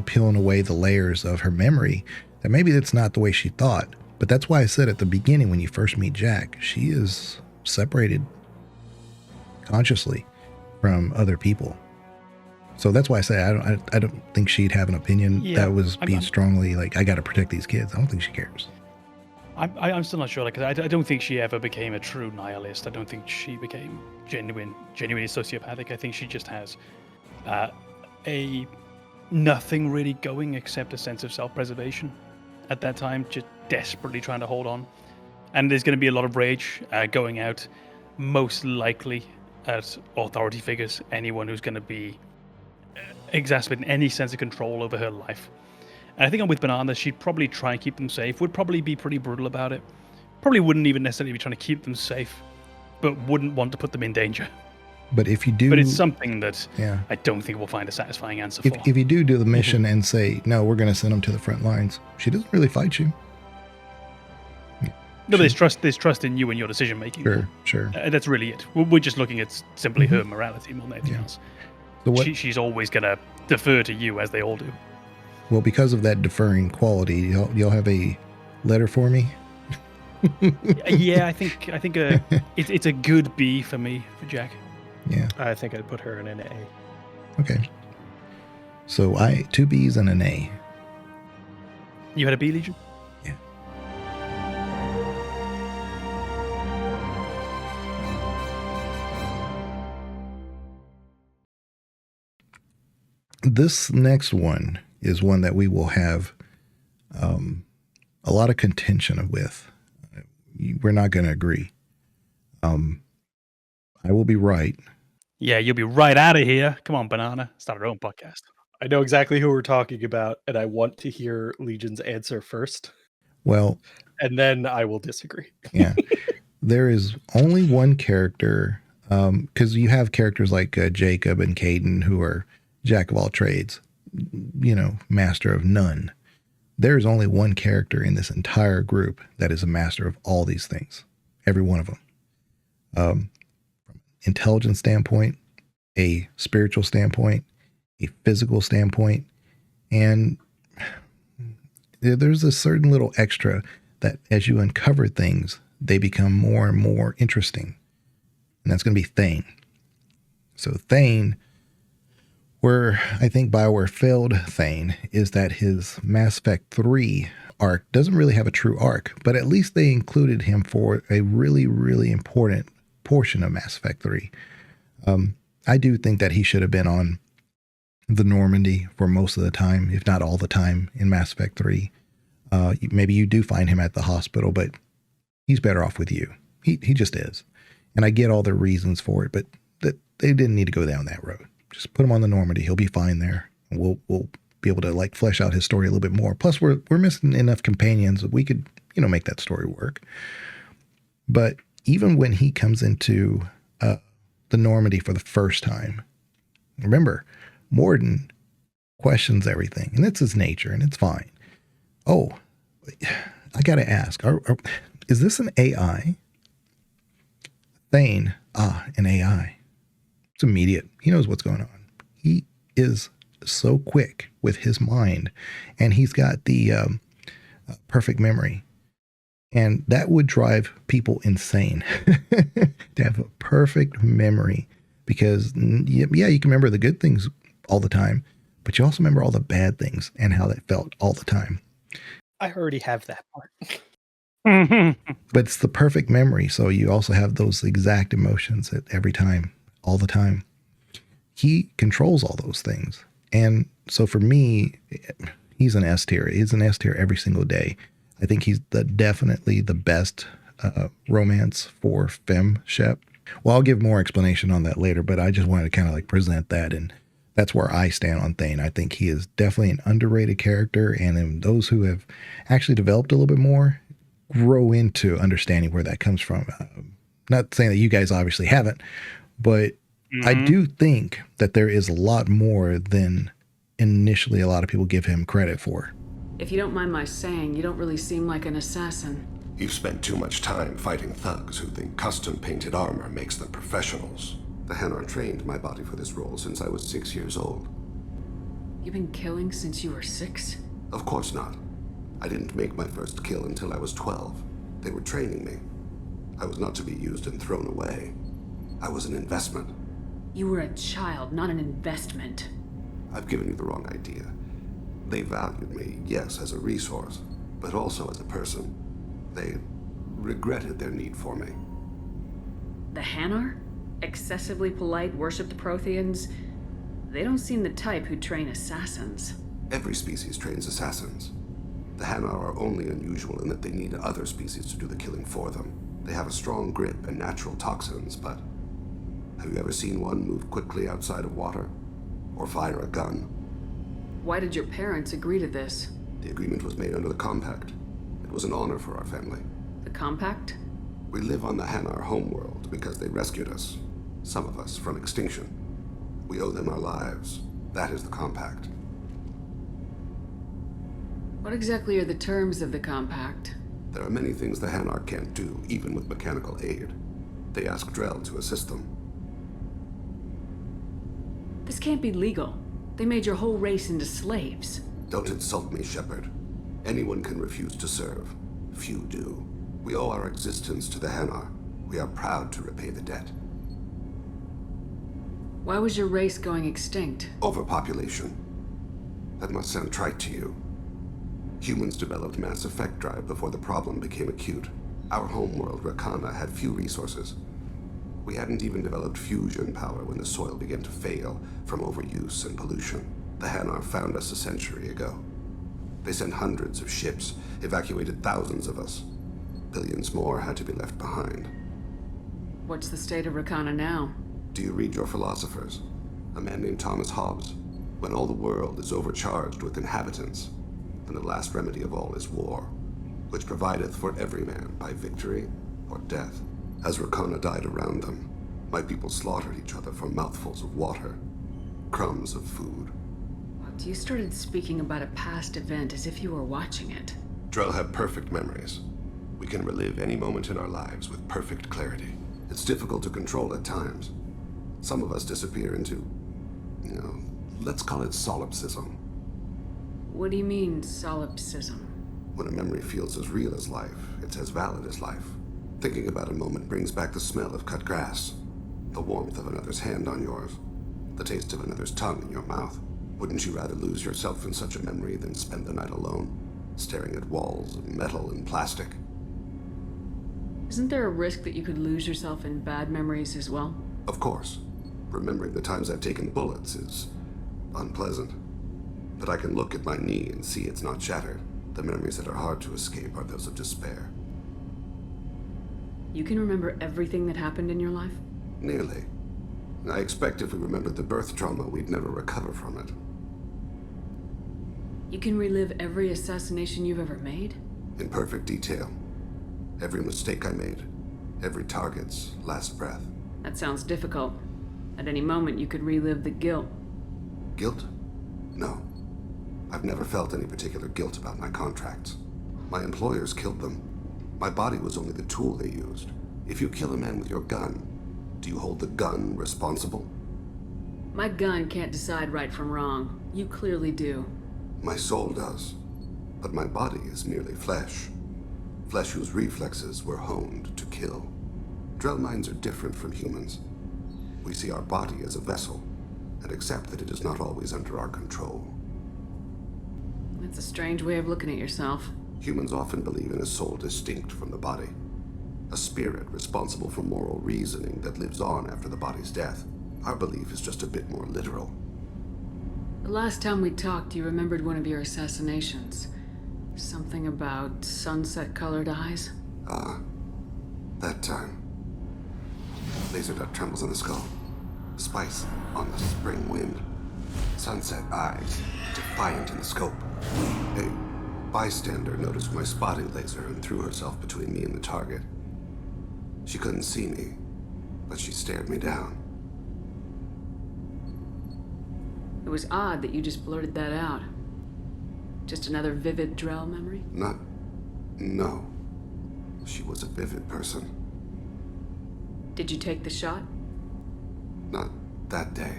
peeling away the layers of her memory that maybe that's not the way she thought. But that's why I said at the beginning, when you first meet Jack, she is separated consciously from other people. So that's why I say I don't think she'd have an opinion that was strongly like, I got to protect these kids. I don't think she cares. I'm still not sure. Like, I don't think she ever became a true nihilist. I don't think she became genuinely sociopathic. I think she just has a nothing really going except a sense of self-preservation at that time, just desperately trying to hold on. And there's going to be a lot of rage going out, most likely at authority figures, anyone who's going to be exacerbating any sense of control over her life. And I think I'm with Banana. She'd probably try and keep them safe, would probably be pretty brutal about it. Probably wouldn't even necessarily be trying to keep them safe, but wouldn't want to put them in danger. But if you do... But it's something that I don't think we'll find a satisfying answer for. If you do the mission and say, no, we're going to send them to the front lines, she doesn't really fight you. No, there's trust in you and your decision making. Sure. That's really it. We're just looking at simply her morality more than anything else. So she's always going to defer to you, as they all do. Well, because of that deferring quality, you'll have a letter for me? Yeah, I think it's a good B for me, for Jack. Yeah. I think I'd put her in an A. Okay. So 2 Bs and an A. You had a B, Legion? Yeah. This next one is one that we will have a lot of contention with. We're not going to agree. I will be right. Yeah, you'll be right out of here. Come on, Banana. Start our own podcast. I know exactly who we're talking about, and I want to hear Legion's answer first. Well... And then I will disagree. Yeah. There is only one character, because you have characters like Jacob and Kaiden who are jack of all trades, master of none. There is only one character in this entire group that is a master of all these things. Every one of them. From an intelligence standpoint, a spiritual standpoint, a physical standpoint, and there's a certain little extra that as you uncover things, they become more and more interesting. And that's going to be Thane. So Thane, where I think BioWare failed Thane is that his Mass Effect 3 arc doesn't really have a true arc, but at least they included him for a really, really important portion of Mass Effect 3. I do think that he should have been on the Normandy for most of the time, if not all the time, in Mass Effect 3. Maybe you do find him at the hospital, but he's better off with you. He just is. And I get all the reasons for it, but they didn't need to go down that road. Just put him on the Normandy. He'll be fine there. And we'll be able to flesh out his story a little bit more. Plus, we're missing enough companions that we could, make that story work. But even when he comes into the Normandy for the first time, remember, Mordin questions everything, and it's his nature, and it's fine. Oh, I got to ask, is this an AI? Thane, an AI. It's immediate. He knows what's going on. He is so quick with his mind, and he's got the perfect memory. And that would drive people insane to have a perfect memory, because, yeah, you can remember the good things all the time, but you also remember all the bad things and how that felt all the time. I already have that part. But it's the perfect memory, so you also have those exact emotions at every time, all the time. He controls all those things. And so for me, he's an S tier. He's an S tier every single day. I think he's definitely the best romance for Fem Shep. Well, I'll give more explanation on that later, but I just wanted to kind of present that, and that's where I stand on Thane. I think he is definitely an underrated character, and then those who have actually developed a little bit more grow into understanding where that comes from. Not saying that you guys obviously haven't, but I do think that there is a lot more than initially a lot of people give him credit for. If you don't mind my saying, you don't really seem like an assassin. You've spent too much time fighting thugs who think custom-painted armor makes them professionals. The Hanar trained my body for this role since I was 6 years old. You've been killing since you were 6? Of course not. I didn't make my first kill until I was 12. They were training me. I was not to be used and thrown away. I was an investment. You were a child, not an investment. I've given you the wrong idea. They valued me, yes, as a resource, but also as a person. They regretted their need for me. The Hanar? Excessively polite, worship the Protheans? They don't seem the type who train assassins. Every species trains assassins. The Hanar are only unusual in that they need other species to do the killing for them. They have a strong grip and natural toxins, but have you ever seen one move quickly outside of water? Or fire a gun? Why did your parents agree to this? The agreement was made under the Compact. It was an honor for our family. The Compact? We live on the Hanar homeworld because they rescued us. Some of us from extinction. We owe them our lives. That is the Compact. What exactly are the terms of the Compact? There are many things the Hanar can't do, even with mechanical aid. They ask Drell to assist them. This can't be legal. They made your whole race into slaves. Don't insult me, Shepard. Anyone can refuse to serve. Few do. We owe our existence to the Hanar. We are proud to repay the debt. Why was your race going extinct? Overpopulation. That must sound trite to you. Humans developed mass effect drive before the problem became acute. Our homeworld, Rakana, had few resources. We hadn't even developed fusion power when the soil began to fail from overuse and pollution. The Hanar found us a century ago. They sent hundreds of ships, evacuated thousands of us. Billions more had to be left behind. What's the state of Rakana now? Do you read your philosophers? A man named Thomas Hobbes. When all the world is overcharged with inhabitants, then the last remedy of all is war, which provideth for every man by victory or death. As Rakana died around them, my people slaughtered each other for mouthfuls of water, crumbs of food. You started speaking about a past event as if you were watching it. Drell have perfect memories. We can relive any moment in our lives with perfect clarity. It's difficult to control at times. Some of us disappear into, let's call it solipsism. What do you mean, solipsism? When a memory feels as real as life, it's as valid as life. Thinking about a moment brings back the smell of cut grass, the warmth of another's hand on yours, the taste of another's tongue in your mouth. Wouldn't you rather lose yourself in such a memory than spend the night alone, staring at walls of metal and plastic? Isn't there a risk that you could lose yourself in bad memories as well? Of course. Remembering the times I've taken bullets is unpleasant. But I can look at my knee and see it's not shattered. The memories that are hard to escape are those of despair. You can remember everything that happened in your life? Nearly. I expect if we remembered the birth trauma, we'd never recover from it. You can relive every assassination you've ever made? In perfect detail. Every mistake I made. Every target's last breath. That sounds difficult. At any moment, you could relive the guilt. Guilt? No. I've never felt any particular guilt about my contracts. My employers killed them. My body was only the tool they used. If you kill a man with your gun, do you hold the gun responsible? My gun can't decide right from wrong. You clearly do. My soul does. But my body is merely flesh. Flesh whose reflexes were honed to kill. Drell minds are different from humans. We see our body as a vessel, and accept that it is not always under our control. That's a strange way of looking at yourself. Humans often believe in a soul distinct from the body. A spirit responsible for moral reasoning that lives on after the body's death. Our belief is just a bit more literal. The last time we talked, you remembered one of your assassinations. Something about sunset-colored eyes? That time. Laser dot trembles on the skull. Spice on the spring wind. Sunset eyes, defiant in the scope. A bystander noticed my spotting laser and threw herself between me and the target. She couldn't see me, but she stared me down. It was odd that you just blurted that out. Just another vivid Drell memory? No. She was a vivid person. Did you take the shot? Not that day.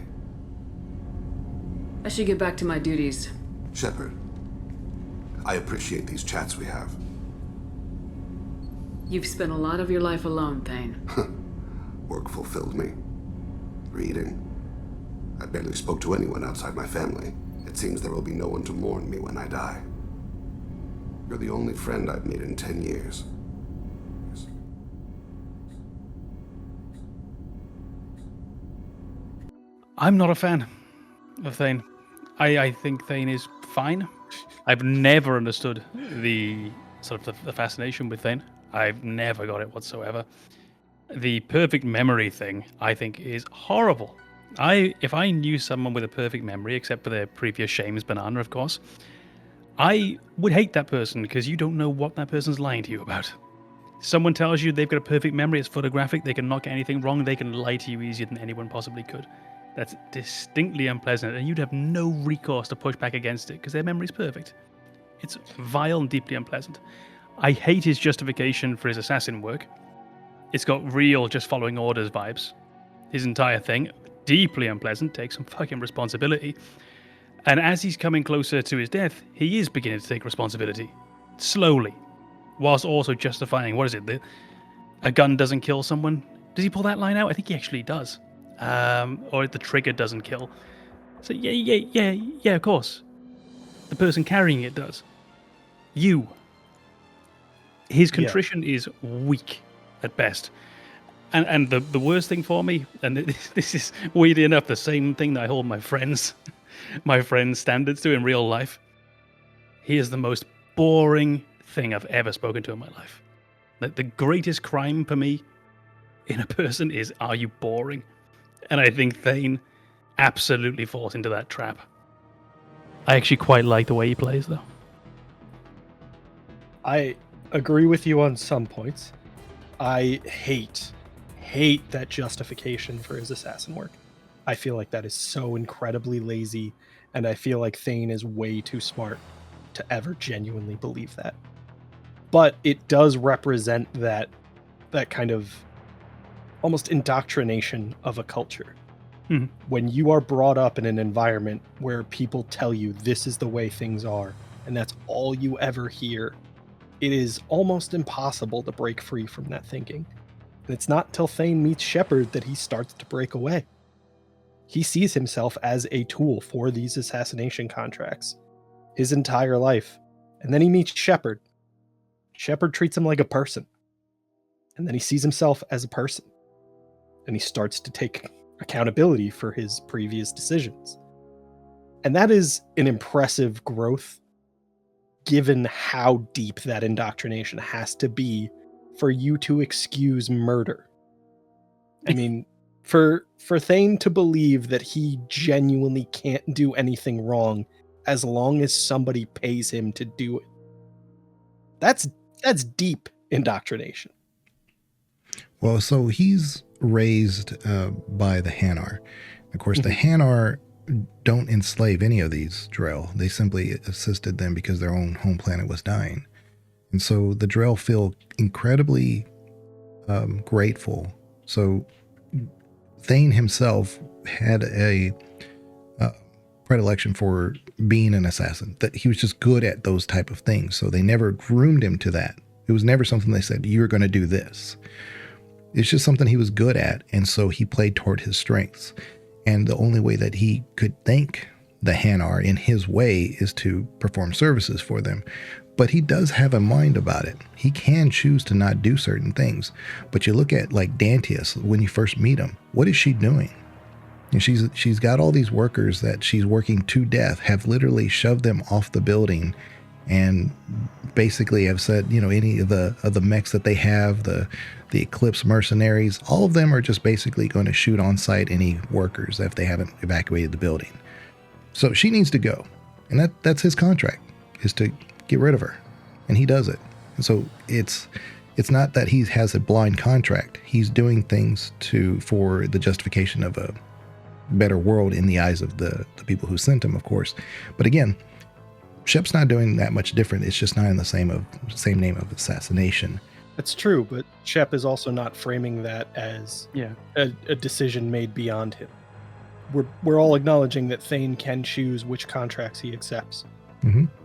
I should get back to my duties. Shepard, I appreciate these chats we have. You've spent a lot of your life alone, Thane. Work fulfilled me. Reading. I barely spoke to anyone outside my family. It seems there will be no one to mourn me when I die. You're the only friend I've made in 10 years. I'm not a fan of Thane. I think Thane is fine. I've never understood the sort of the fascination with Thane. I've never got it whatsoever. The perfect memory thing, I think, is horrible. If I knew someone with a perfect memory, except for their previous shames, Banana, of course, I would hate that person because you don't know what that person's lying to you about. Someone tells you they've got a perfect memory, it's photographic, they can not get anything wrong, they can lie to you easier than anyone possibly could. That's distinctly unpleasant, and you'd have no recourse to push back against it because their memory's perfect. It's vile and deeply unpleasant. I hate his justification for his assassin work. It's got real just following orders vibes. His entire thing, deeply unpleasant, takes some fucking responsibility. And as he's coming closer to his death, he is beginning to take responsibility. Slowly. Whilst also justifying, what is it, a gun doesn't kill someone? Does he pull that line out? I think he actually does. Or the trigger doesn't kill. So yeah, of course. The person carrying it does. You. His contrition is weak at best. And the worst thing for me, and this is weirdly enough the same thing that I hold my friends standards to in real life. He is the most boring thing I've ever spoken to in my life. The greatest crime for me in a person is, are you boring? And I think Thane absolutely falls into that trap. I actually quite like the way he plays, though. I agree with you on some points. I hate that justification for his assassin work. I feel like that is so incredibly lazy, and I feel like Thane is way too smart to ever genuinely believe that. But it does represent that kind of almost indoctrination of a culture. Mm-hmm. When you are brought up in an environment where people tell you this is the way things are, and that's all you ever hear, it is almost impossible to break free from that thinking. And it's not until Thane meets Shepard that he starts to break away. He sees himself as a tool for these assassination contracts his entire life. And then he meets Shepard. Shepard treats him like a person. And then he sees himself as a person. And he starts to take accountability for his previous decisions. And that is an impressive growth, given how deep that indoctrination has to be for you to excuse murder. I mean, for Thane to believe that he genuinely can't do anything wrong as long as somebody pays him to do it. That's deep indoctrination. Well, so he's raised by the Hanar. Of course, the Hanar don't enslave any of these Drell. They simply assisted them because their own home planet was dying. And so the Drell feel incredibly grateful. So Thane himself had a predilection for being an assassin, that he was just good at those type of things. So they never groomed him to that. It was never something they said, you're going to do this. It's just something he was good at. And so he played toward his strengths. And the only way that he could thank the Hanar in his way is to perform services for them. But he does have a mind about it. He can choose to not do certain things. But you look at like Dantius, when you first meet him, what is she doing? And she's got all these workers that she's working to death, have literally shoved them off the building, and basically have said, you know, any of the mechs that they have, the Eclipse mercenaries, all of them are just basically going to shoot on sight any workers if they haven't evacuated the building. So she needs to go. And that's his contract, is to get rid of her. And he does it. And so it's not that he has a blind contract. He's doing things for the justification of a better world in the eyes of the people who sent him, of course. But again, Shep's not doing that much different. It's just not in the same name of assassination. That's true, but Shep is also not framing that as a decision made beyond him. We're all acknowledging that Thane can choose which contracts he accepts,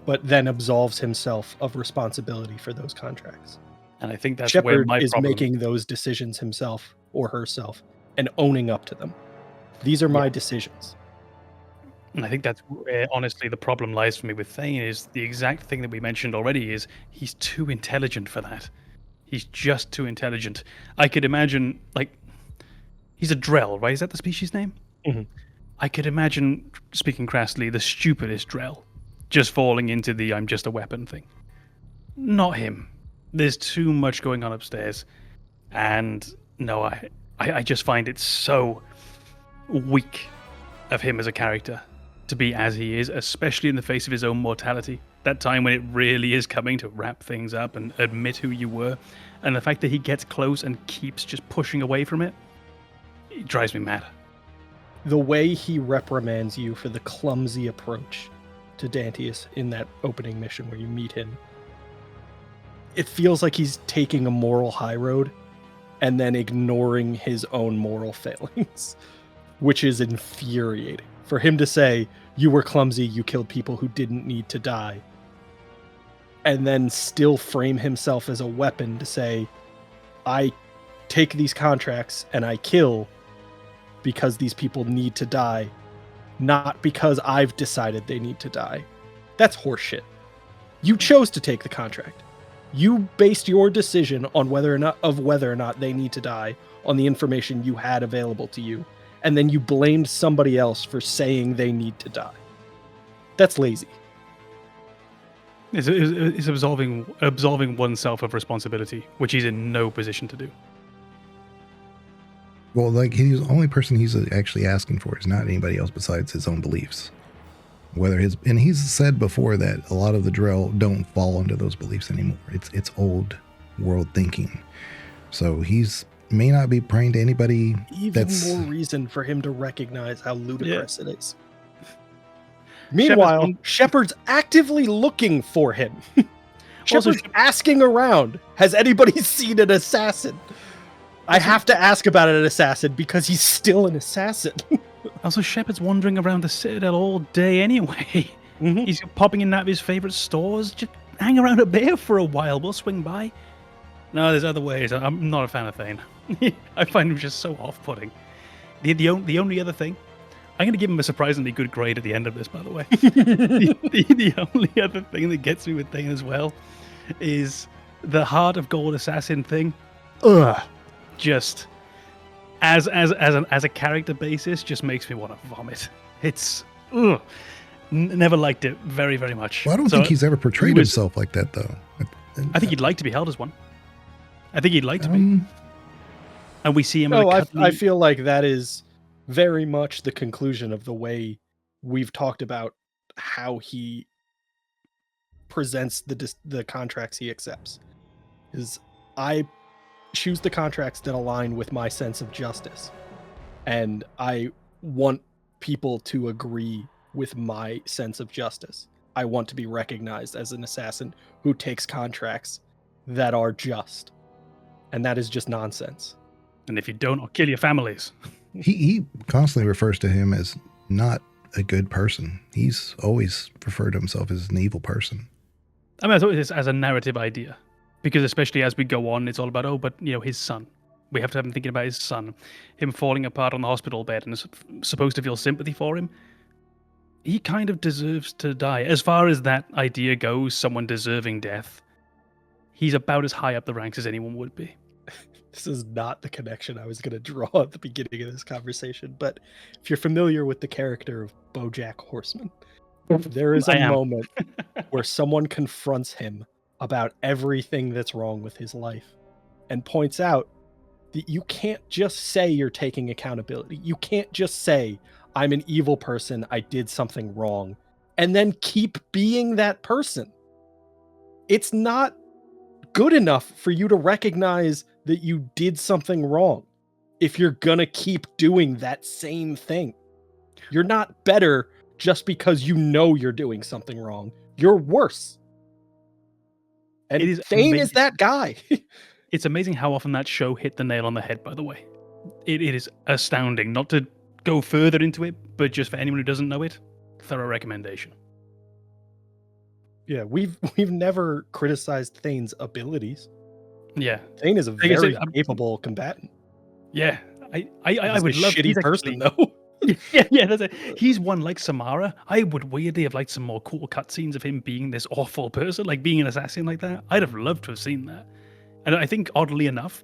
but then absolves himself of responsibility for those contracts. And I think that's Shepard where my is problem making those decisions himself or herself and owning up to them. These are my decisions. And I think that's where, honestly, the problem lies for me with Thane is the exact thing that we mentioned already is he's too intelligent for that. He's just too intelligent. I could imagine, like, he's a Drell, right? Is that the species name? Mm-hmm. I could imagine, speaking crassly, the stupidest Drell just falling into the I'm just a weapon thing. Not him. There's too much going on upstairs. And no, I just find it so weak of him as a character to be as he is, especially in the face of his own mortality. That time when it really is coming to wrap things up and admit who you were. And the fact that he gets close and keeps just pushing away from it, it drives me mad. The way he reprimands you for the clumsy approach to Dantius in that opening mission where you meet him, it feels like he's taking a moral high road and then ignoring his own moral failings, which is infuriating. For him to say, you were clumsy, you killed people who didn't need to die, and then still frame himself as a weapon to say, I take these contracts and I kill because these people need to die, not because I've decided they need to die. That's horseshit. You chose to take the contract. You based your decision on whether or not they need to die on the information you had available to you, and then you blamed somebody else for saying they need to die. That's lazy. It's absolving oneself of responsibility, which he's in no position to do. Well, like, he's the only person he's actually asking for is not anybody else besides his own beliefs. And he's said before that a lot of the Drell don't fall under those beliefs anymore. It's old world thinking. So he's may not be praying to anybody. Even more reason for him to recognize how ludicrous it is. Meanwhile, Shepard's actively looking for him. Shepard's asking around, has anybody seen an assassin? I have to ask about an assassin because he's still an assassin. Also, Shepard's wandering around the Citadel all day anyway. He's popping in and out of his favorite stores. Just hang around a bit for a while. We'll swing by. No, there's other ways. I'm not a fan of Thane. I find him just so off-putting. The only other thing, I'm going to give him a surprisingly good grade at the end of this, by the way. the only other thing that gets me with Thane as well is the Heart of Gold Assassin thing. Just as a character basis, just makes me want to vomit. It's never liked it very, very much. Well, I don't think he's ever portrayed himself like that, though. I think he'd like to be held as one. I think he'd like to be. And we see him. I feel like that is very much the conclusion of the way we've talked about how he presents the contracts he accepts. Is I choose the contracts that align with my sense of justice, and I want people to agree with my sense of justice. I want to be recognized as an assassin who takes contracts that are just, and that is just nonsense. And if you don't, I'll kill your families. He constantly refers to him as not a good person. He's always referred to himself as an evil person. I mean, I thought this as a narrative idea, because especially as we go on, it's all about, but his son. We have to have him thinking about his son, him falling apart on the hospital bed, and is supposed to feel sympathy for him. He kind of deserves to die. As far as that idea goes, someone deserving death, he's about as high up the ranks as anyone would be. This is not the connection I was going to draw at the beginning of this conversation, but if you're familiar with the character of BoJack Horseman, there is a moment where someone confronts him about everything that's wrong with his life and points out that you can't just say you're taking accountability. You can't just say, I'm an evil person, I did something wrong, and then keep being that person. It's not good enough for you to recognize that you did something wrong if you're gonna keep doing that same thing. You're not better just because you know you're doing something wrong. You're worse. And Thane is that guy. It's amazing how often that show hit the nail on the head, by the way. It is astounding. Not to go further into it, but just for anyone who doesn't know it, thorough recommendation. Yeah, we've never criticized Thane's abilities. Yeah. Thane is a very capable combatant. Yeah. I would love shitty person though. Yeah, that's it. He's one like Samara. I would weirdly have liked some more cool cutscenes of him being this awful person, like being an assassin like that. I'd have loved to have seen that. And I think, oddly enough,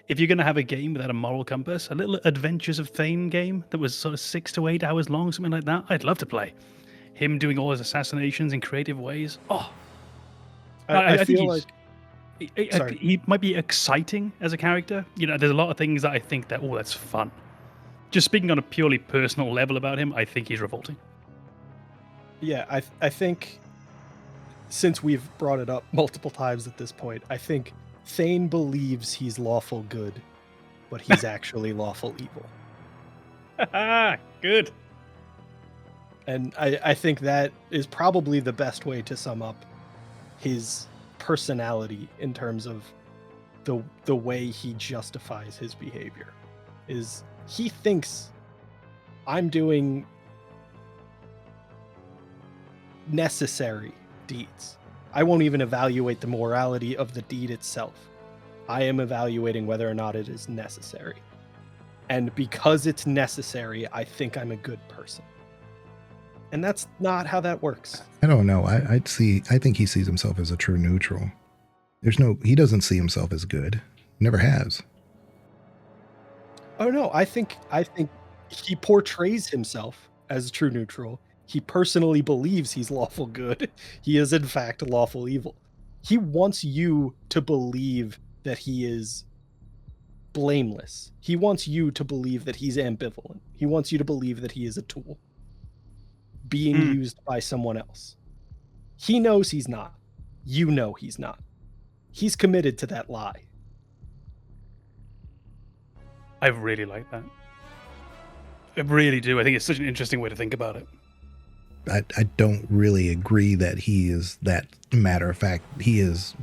if you're going to have a game without a moral compass, a little Adventures of Thane game that was sort of 6 to 8 hours long, something like that, I'd love to play. Him doing all his assassinations in creative ways. Oh, I feel like he might be exciting as a character. You know, there's a lot of things that I think that, that's fun. Just speaking on a purely personal level about him, I think he's revolting. Yeah, I think since we've brought it up multiple times at this point, I think Thane believes he's lawful good, but he's actually lawful evil. Good. And I think that is probably the best way to sum up his personality in terms of the way he justifies his behavior. Is he thinks I'm doing necessary deeds. I won't even evaluate the morality of the deed itself. I am evaluating whether or not it is necessary. And because it's necessary, I think I'm a good person. And that's not how that works. I don't know. I think he sees himself as a true neutral. He doesn't see himself as good. Never has. Oh no, I think he portrays himself as a true neutral. He personally believes he's lawful good. He is in fact lawful evil. He wants you to believe that he is blameless. He wants you to believe that he's ambivalent. He wants you to believe that he is a tool being used by someone else. He knows he's not. You know he's not. He's committed to that lie. I really like that. I really do. I think it's such an interesting way to think about it. I don't really agree that he is that matter of fact. He is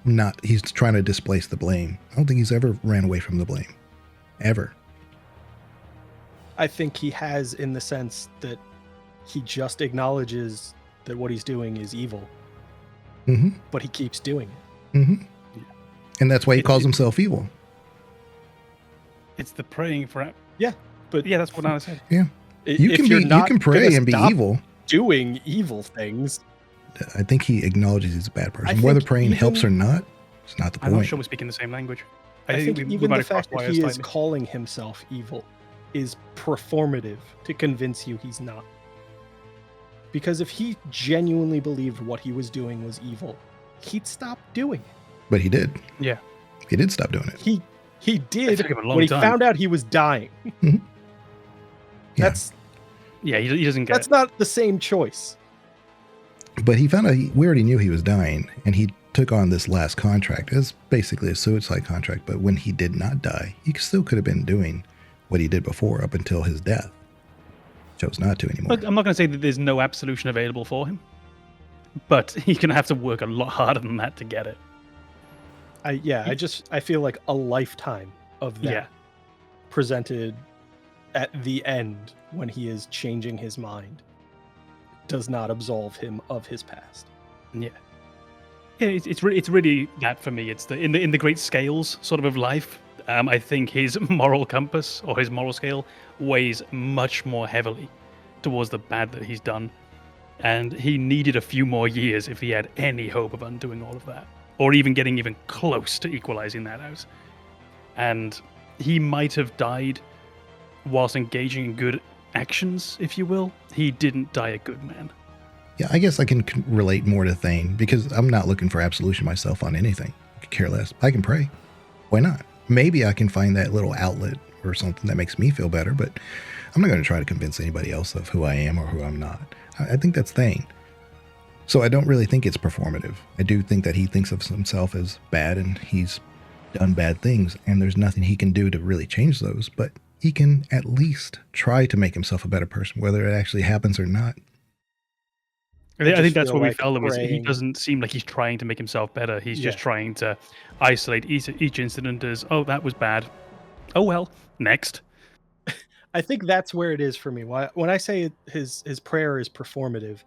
not. He's trying to displace the blame. I don't think he's ever ran away from the blame. Ever. I think he has, in the sense that he just acknowledges that what he's doing is evil. Mm-hmm. But he keeps doing it. Mm-hmm. Yeah. And that's why he calls himself evil. It's the praying for... Yeah, but... Yeah, that's what I said. Yeah. You can pray and be evil. Doing evil things. I think he acknowledges he's a bad person. Whether praying helps or not, it's not the point. I'm not sure we're speaking the same language. I think even the fact that he is calling himself evil is performative to convince you he's not. Because if he genuinely believed what he was doing was evil, he'd stop doing it. But he did. Yeah. He did stop doing it. He did when he found out he was dying. Mm-hmm. Yeah. He doesn't get That's not the same choice. But he found out we already knew he was dying, and he took on this last contract. It was basically a suicide contract, but when he did not die, he still could have been doing what he did before up until his death. Chose not to anymore. Look, I'm not going to say that there's no absolution available for him, but he's going to have to work a lot harder than that to get it. I feel like a lifetime of that presented at the end when he is changing his mind does not absolve him of his past. Yeah. Yeah, it's really that for me. It's in the great scales sort of life. I think his moral compass or his moral scale weighs much more heavily towards the bad that he's done, and he needed a few more years if he had any hope of undoing all of that, or even getting even close to equalizing that out. And he might have died whilst engaging in good actions, if you will. He didn't die a good man. Yeah, I guess I can relate more to Thane because I'm not looking for absolution myself on anything. I could care less. I can pray. Why not? Maybe I can find that little outlet or something that makes me feel better, but I'm not going to try to convince anybody else of who I am or who I'm not. I think that's Thane. So I don't really think it's performative. I do think that he thinks of himself as bad and he's done bad things, and there's nothing he can do to really change those, but he can at least try to make himself a better person, whether it actually happens or not. I think that's feel what we like felt. Was he praying- doesn't seem like he's trying to make himself better. He's just Yeah. trying to isolate each incident as, oh, that was bad. Oh well, next. I think that's where it is for me. When I say his prayer is performative,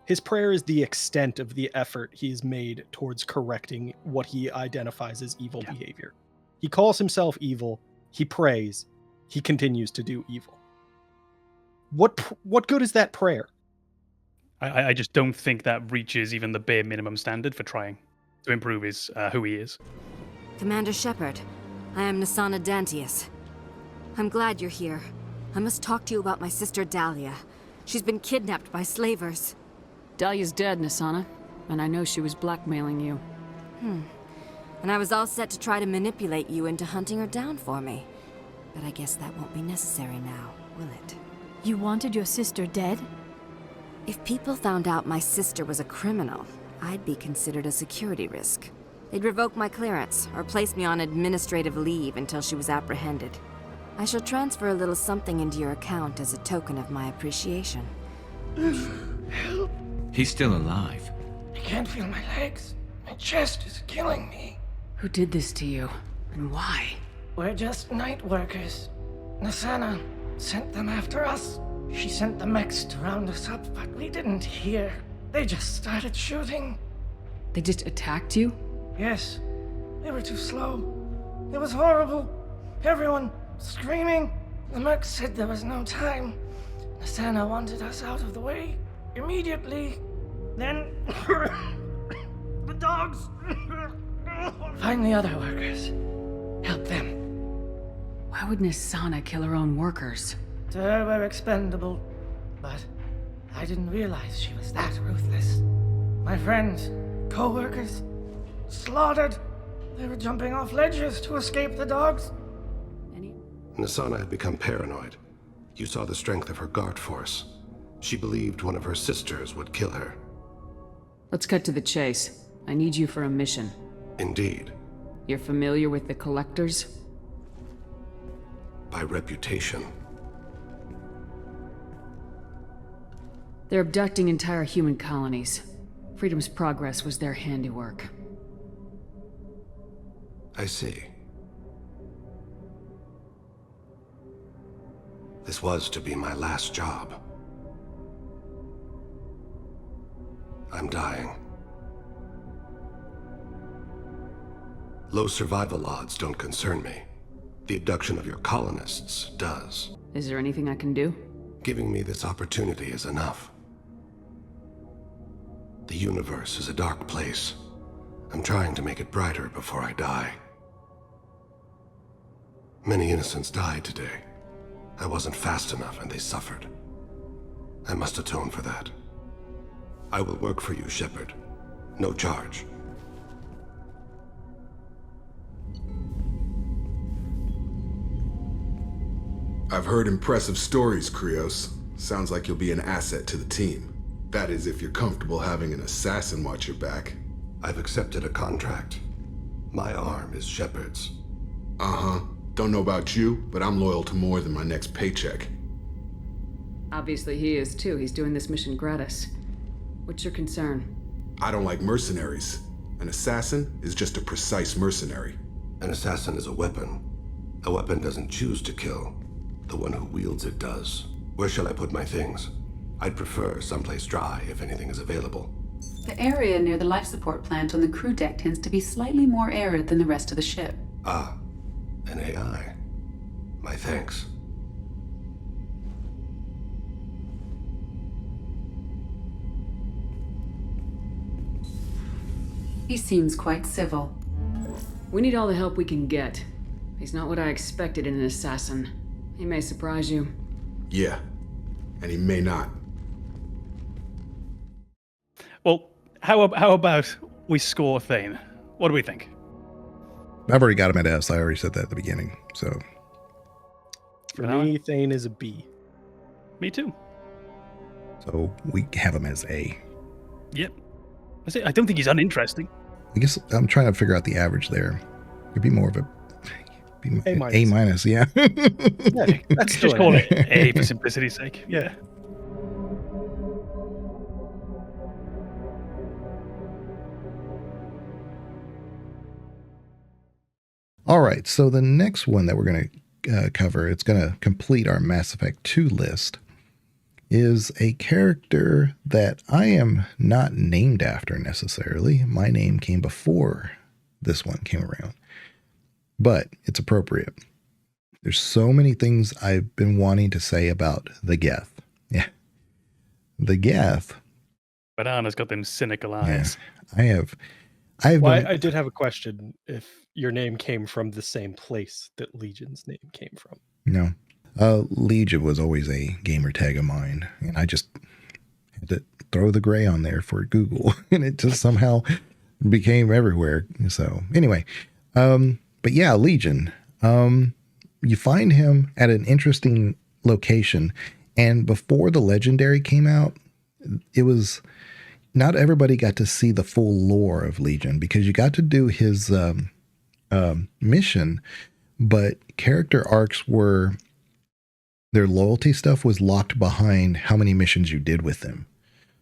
his prayer is the extent of the effort he's made towards correcting what he identifies as evil behavior. He calls himself evil. He prays. He continues to do evil. What good is that prayer? I just don't think that reaches even the bare minimum standard for trying to improve his who he is. Commander Shepard, I am Nasana Dantius. I'm glad you're here. I must talk to you about my sister Dahlia. She's been kidnapped by slavers. Dahlia's dead, Nasana, and I know she was blackmailing you. And I was all set to try to manipulate you into hunting her down for me. But I guess that won't be necessary now, will it? You wanted your sister dead? If people found out my sister was a criminal, I'd be considered a security risk. They'd revoke my clearance, or place me on administrative leave until she was apprehended. I shall transfer a little something into your account as a token of my appreciation. Help! He's still alive. I can't feel my legs. My chest is killing me. Who did this to you, and why? We're just night workers. Nasana sent them after us. She sent the mechs to round us up, but we didn't hear. They just started shooting. They just attacked you? Yes. They were too slow. It was horrible. Everyone screaming. The mechs said there was no time. Nasana wanted us out of the way immediately. Then the dogs. Find the other workers. Help them. Why would Nasana kill her own workers? To her, we're expendable. But I didn't realize she was that ruthless. My friends, co-workers, slaughtered. They were jumping off ledges to escape the dogs. Nasana had become paranoid. You saw the strength of her guard force. She believed one of her sisters would kill her. Let's cut to the chase. I need you for a mission. Indeed. You're familiar with the Collectors? By reputation. They're abducting entire human colonies. Freedom's Progress was their handiwork. I see. This was to be my last job. I'm dying. Low survival odds don't concern me. The abduction of your colonists does. Is there anything I can do? Giving me this opportunity is enough. The universe is a dark place. I'm trying to make it brighter before I die. Many innocents died today. I wasn't fast enough and they suffered. I must atone for that. I will work for you, Shepard. No charge. I've heard impressive stories, Krios. Sounds like you'll be an asset to the team. That is, if you're comfortable having an assassin watch your back. I've accepted a contract. My arm is Shepard's. Uh-huh. Don't know about you, but I'm loyal to more than my next paycheck. Obviously he is too. He's doing this mission gratis. What's your concern? I don't like mercenaries. An assassin is just a precise mercenary. An assassin is a weapon. A weapon doesn't choose to kill. The one who wields it does. Where shall I put my things? I'd prefer someplace dry if anything is available. The area near the life support plant on the crew deck tends to be slightly more arid than the rest of the ship. Ah, an AI. My thanks. He seems quite civil. We need all the help we can get. He's not what I expected in an assassin. He may surprise you. Yeah, and he may not. Well, how about we score Thane? What do we think? I've already got him at S. I already said that at the beginning. So for me, Thane is a B. Me too. So we have him as A. Yep. I don't think he's uninteresting. I guess I'm trying to figure out the average there. It'd be more of a A minus. A minus, yeah. Yeah, that's just call it A for simplicity's sake. Yeah. All right, so the next one that we're going to cover, it's going to complete our Mass Effect 2 list, is a character that I am not named after necessarily. My name came before this one came around, but it's appropriate. There's so many things I've been wanting to say about the Geth. Yeah. The Geth. Banana's got them cynical eyes. Yeah, I did have a question if your name came from the same place that Legion's name came from. No. Legion was always a gamer tag of mine, and I just had to throw the gray on there for Google, and it just somehow became everywhere. So anyway, but yeah, Legion. You find him at an interesting location, and before the Legendary came out, it was not everybody got to see the full lore of Legion, because you got to do his mission, but character arcs were, their loyalty stuff was locked behind how many missions you did with them.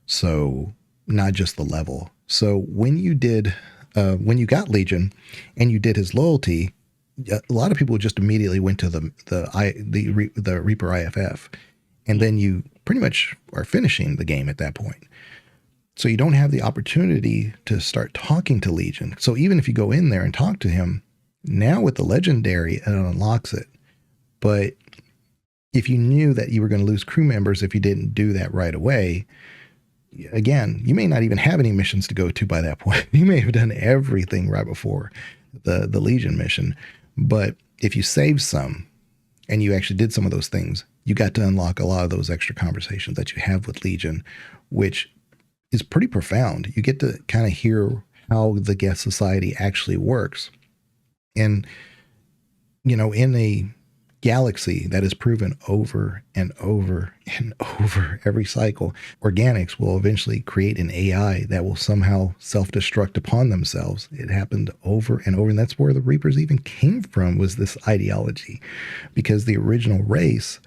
So not just the level. So when you did, when you got Legion and you did his loyalty, a lot of people just immediately went to the Reaper IFF, and then you pretty much are finishing the game at that point. So you don't have the opportunity to start talking to Legion. So even if you go in there and talk to him, now with the Legendary, it unlocks it. But if you knew that you were going to lose crew members if you didn't do that right away, again, you may not even have any missions to go to by that point. You may have done everything right before the Legion mission. But if you saved some and you actually did some of those things, you got to unlock a lot of those extra conversations that you have with Legion, which is pretty profound. You get to kind of hear how the Geth society actually works. And, you know, in a galaxy that is proven over and over and over every cycle, organics will eventually create an AI that will somehow self-destruct upon themselves. It happened over and over, and that's where the Reapers even came from, was this ideology, because the original race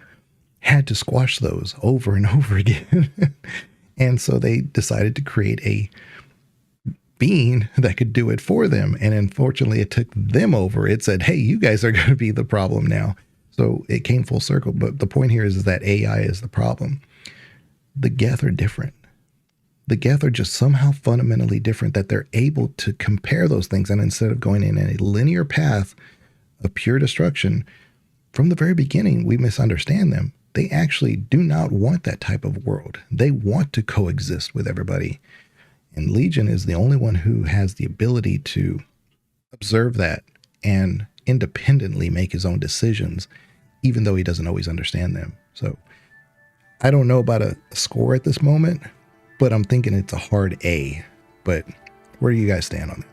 had to squash those over and over again. And so they decided to create a being that could do it for them. And unfortunately, it took them over. It said, hey, you guys are going to be the problem now. So it came full circle. But the point here is that AI is the problem. The Geth are different. The Geth are just somehow fundamentally different, that they're able to compare those things. And instead of going in a linear path of pure destruction, from the very beginning, we misunderstand them. They actually do not want that type of world. They want to coexist with everybody. And Legion is the only one who has the ability to observe that and independently make his own decisions, even though he doesn't always understand them. So I don't know about a score at this moment, but I'm thinking it's a hard A. But where do you guys stand on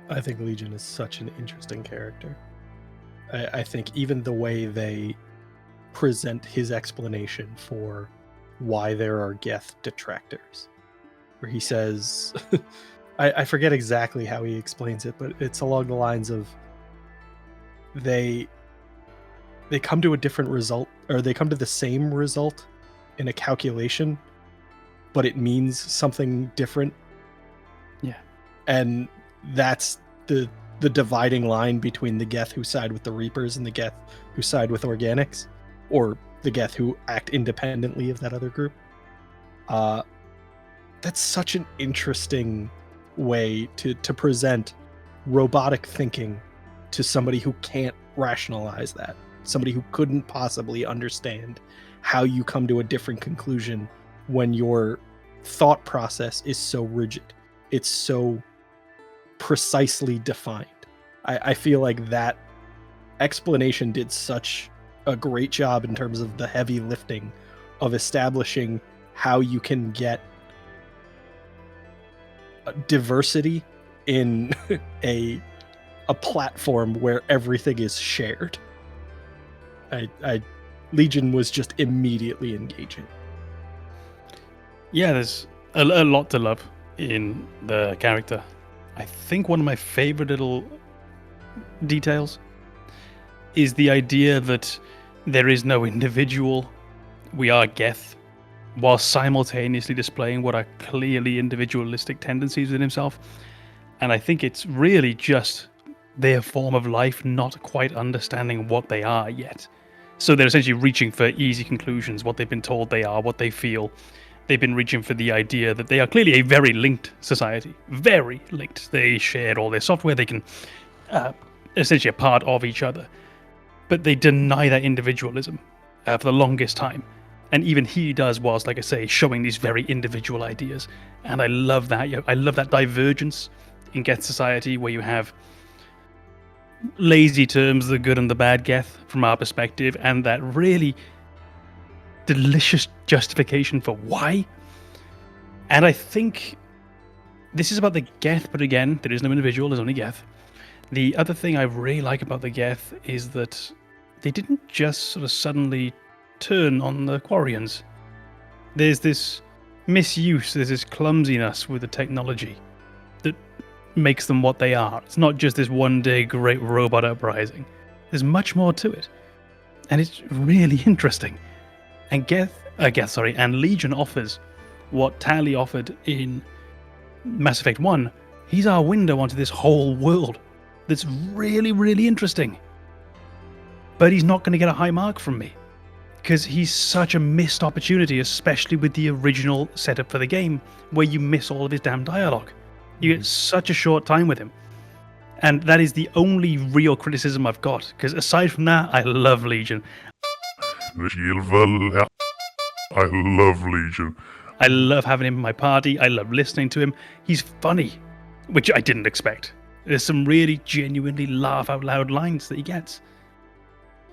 that? I think Legion is such an interesting character. I think even the way they present his explanation for why there are Geth detractors, where he says, I forget exactly how he explains it, but it's along the lines of they come to a different result, or they come to the same result in a calculation, but it means something different. Yeah. And that's the dividing line between the Geth who side with the Reapers and the Geth who side with organics, or the Geth who act independently of that other group. That's such an interesting way to present robotic thinking to somebody who can't rationalize that, somebody who couldn't possibly understand how you come to a different conclusion when your thought process is so rigid. It's so precisely defined. I feel like that explanation did such a great job in terms of the heavy lifting of establishing how you can get diversity in a platform where everything is shared. Legion was just immediately engaging. Yeah, there's a lot to love in the character. I think one of my favorite little details is the idea that there is no individual. We are Geth, while simultaneously displaying what are clearly individualistic tendencies within himself. And I think it's really just their form of life, not quite understanding what they are yet. So they're essentially reaching for easy conclusions, what they've been told they are, what they feel. They've been reaching for the idea that they are clearly a very linked society. Very linked. They share all their software. They can essentially a part of each other. But they deny that individualism for the longest time. And even he does whilst, like I say, showing these very individual ideas. And I love that. I love that divergence in Geth society where you have lazy terms, the good and the bad Geth from our perspective, and that really delicious justification for why. And I think this is about the Geth, but again, there is no individual, there's only Geth. The other thing I really like about the Geth is that they didn't just sort of suddenly turn on the Quarians. There's this misuse, there's this clumsiness with the technology that makes them what they are. It's not just this one day great robot uprising. There's much more to it. And it's really interesting. And and Legion offers what Tali offered in Mass Effect 1. He's our window onto this whole world that's really, really interesting. But he's not going to get a high mark from me, because he's such a missed opportunity, especially with the original setup for the game, where you miss all of his damn dialogue. You get such a short time with him. And that is the only real criticism I've got, because aside from that, I love Legion. I love Legion. I love having him in my party. I love listening to him. He's funny, which I didn't expect. There's some really genuinely laugh out loud lines that he gets.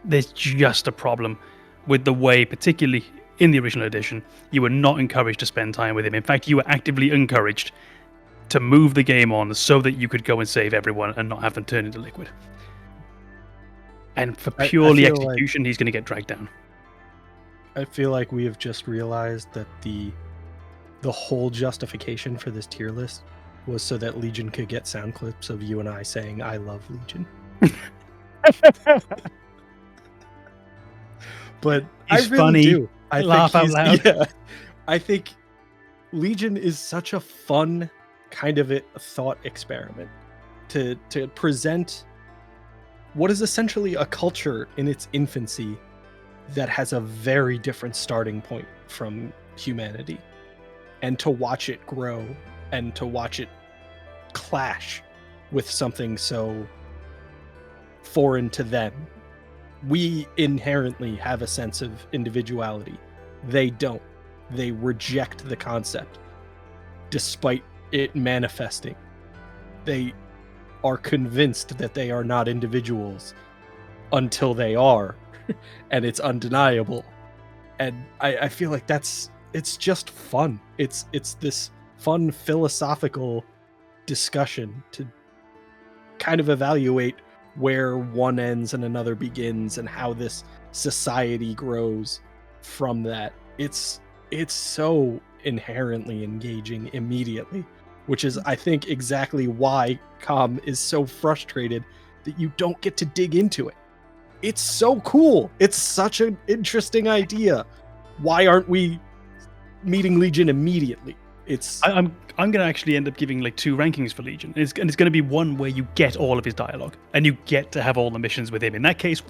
There's just a problem with the way, particularly in the original edition, you were not encouraged to spend time with him. In fact, you were actively encouraged to move the game on so that you could go and save everyone and not have them turn into liquid. And for purely execution, he's going to get dragged down. I feel like we have just realized that the whole justification for this tier list was so that Legion could get sound clips of you and I saying, I love Legion. But he's I really funny. do. I laugh out loud. Yeah, I think Legion is such a fun kind of a thought experiment to present what is essentially a culture in its infancy that has a very different starting point from humanity, and to watch it grow and to watch it clash with something so foreign to them. We inherently have a sense of individuality. They don't. They reject the concept despite it manifesting. They are convinced that they are not individuals until they are, and it's undeniable. And I feel like it's just fun. It's this fun philosophical discussion to kind of evaluate where one ends and another begins, and how this society grows from that. It's so inherently engaging immediately, which is, I think, exactly why Com is so frustrated that you don't get to dig into it. It's so cool. It's such an interesting idea. Why aren't we meeting Legion immediately? I'm going to actually end up giving like 2 rankings for Legion. It's going to be one where you get all of his dialogue and you get to have all the missions with him. In that case,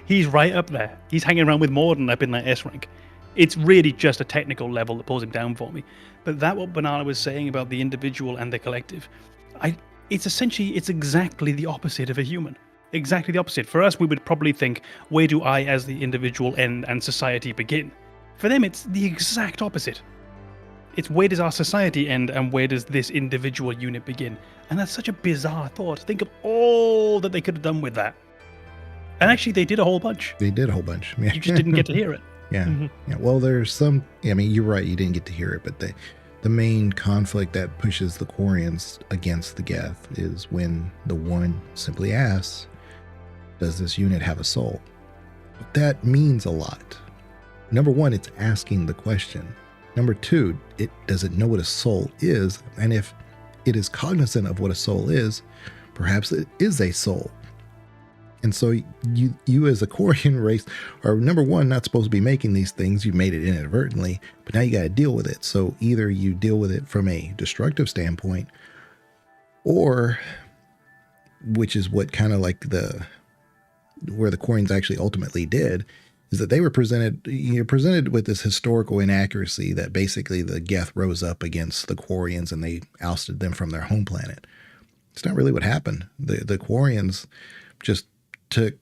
he's right up there. He's hanging around with Mordin up in that S rank. It's really just a technical level that pulls him down for me. But that what Banana was saying about the individual and the collective, it's exactly the opposite of a human. Exactly the opposite. For us, we would probably think, where do I as the individual end and society begin? For them, it's the exact opposite. It's where does our society end and where does this individual unit begin? And that's such a bizarre thought. Think of all that they could have done with that. And actually, they did a whole bunch. They did a whole bunch. Yeah. You just didn't get to hear it. Yeah. Mm-hmm. Yeah. Well, there's some. I mean, you're right. You didn't get to hear it, but the main conflict that pushes the Quarians against the Geth is when the one simply asks, "Does this unit have a soul?" But that means a lot. Number one, it's asking the question. Number two, it doesn't know what a soul is, and if it is cognizant of what a soul is, perhaps it is a soul. And so you as a Quarian race are, number one, not supposed to be making these things. You made it inadvertently, but now you got to deal with it. So either you deal with it from a destructive standpoint, or which is what kind of like where the Quarians actually ultimately did, is that they were presented with this historical inaccuracy that basically the Geth rose up against the Quarians and they ousted them from their home planet. It's not really what happened. The Quarians just took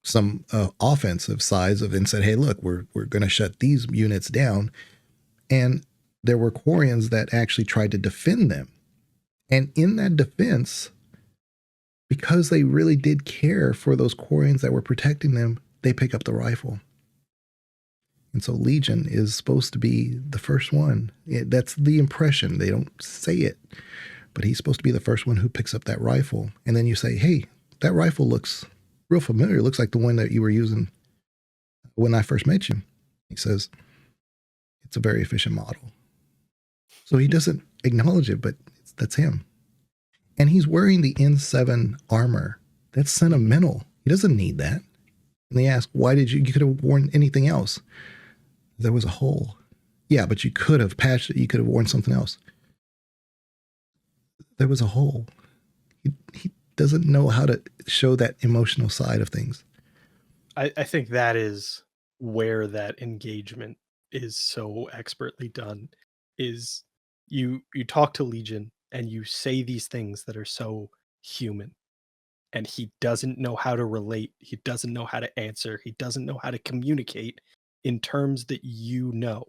some offensive sides and said, hey, look, we're going to shut these units down. And there were Quarians that actually tried to defend them. And in that defense, because they really did care for those Quarians that were protecting them, they pick up the rifle. And so Legion is supposed to be the first one. That's the impression. They don't say it, but he's supposed to be the first one who picks up that rifle. And then you say, hey, that rifle looks real familiar. It looks like the one that you were using when I first met you. He says, it's a very efficient model. So he doesn't acknowledge it, but that's him. And he's wearing the N7 armor. That's sentimental. He doesn't need that. And they ask, why did you could have worn anything else? There was a hole. Yeah, but you could have patched it. You could have worn something else. There was a hole. He doesn't know how to show that emotional side of things. I think that is where that engagement is so expertly done, is you talk to Legion and you say these things that are so human, and he doesn't know how to relate. He doesn't know how to answer. He doesn't know how to communicate in terms that you know.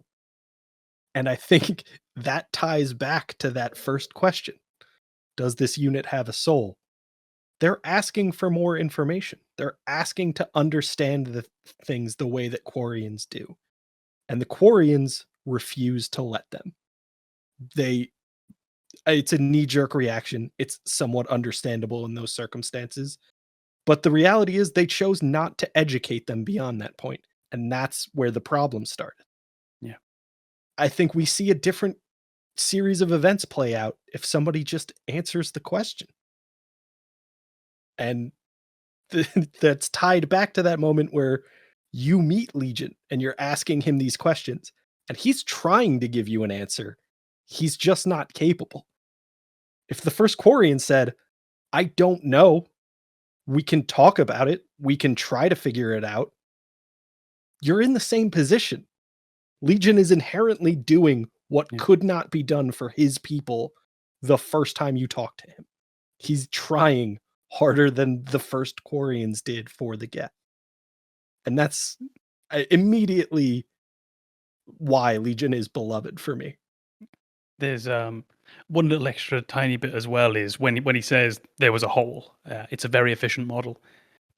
And I think that ties back to that first question. Does this unit have a soul? They're asking for more information. They're asking to understand the things the way that Quarians do. And the Quarians refuse to let them. It's a knee-jerk reaction. It's somewhat understandable in those circumstances. But the reality is they chose not to educate them beyond that point. And that's where the problem started. Yeah. I think we see a different series of events play out if somebody just answers the question. And that's tied back to that moment where you meet Legion and you're asking him these questions and he's trying to give you an answer. He's just not capable. If the first Quarian said, I don't know, we can talk about it, we can try to figure it out, you're in the same position. Legion is inherently doing what could not be done for his people the first time you talk to him. He's trying harder than the first Quarians did for the Geth. And that's immediately why Legion is beloved for me. There's one little extra tiny bit as well is when he says there was a hole. It's a very efficient model.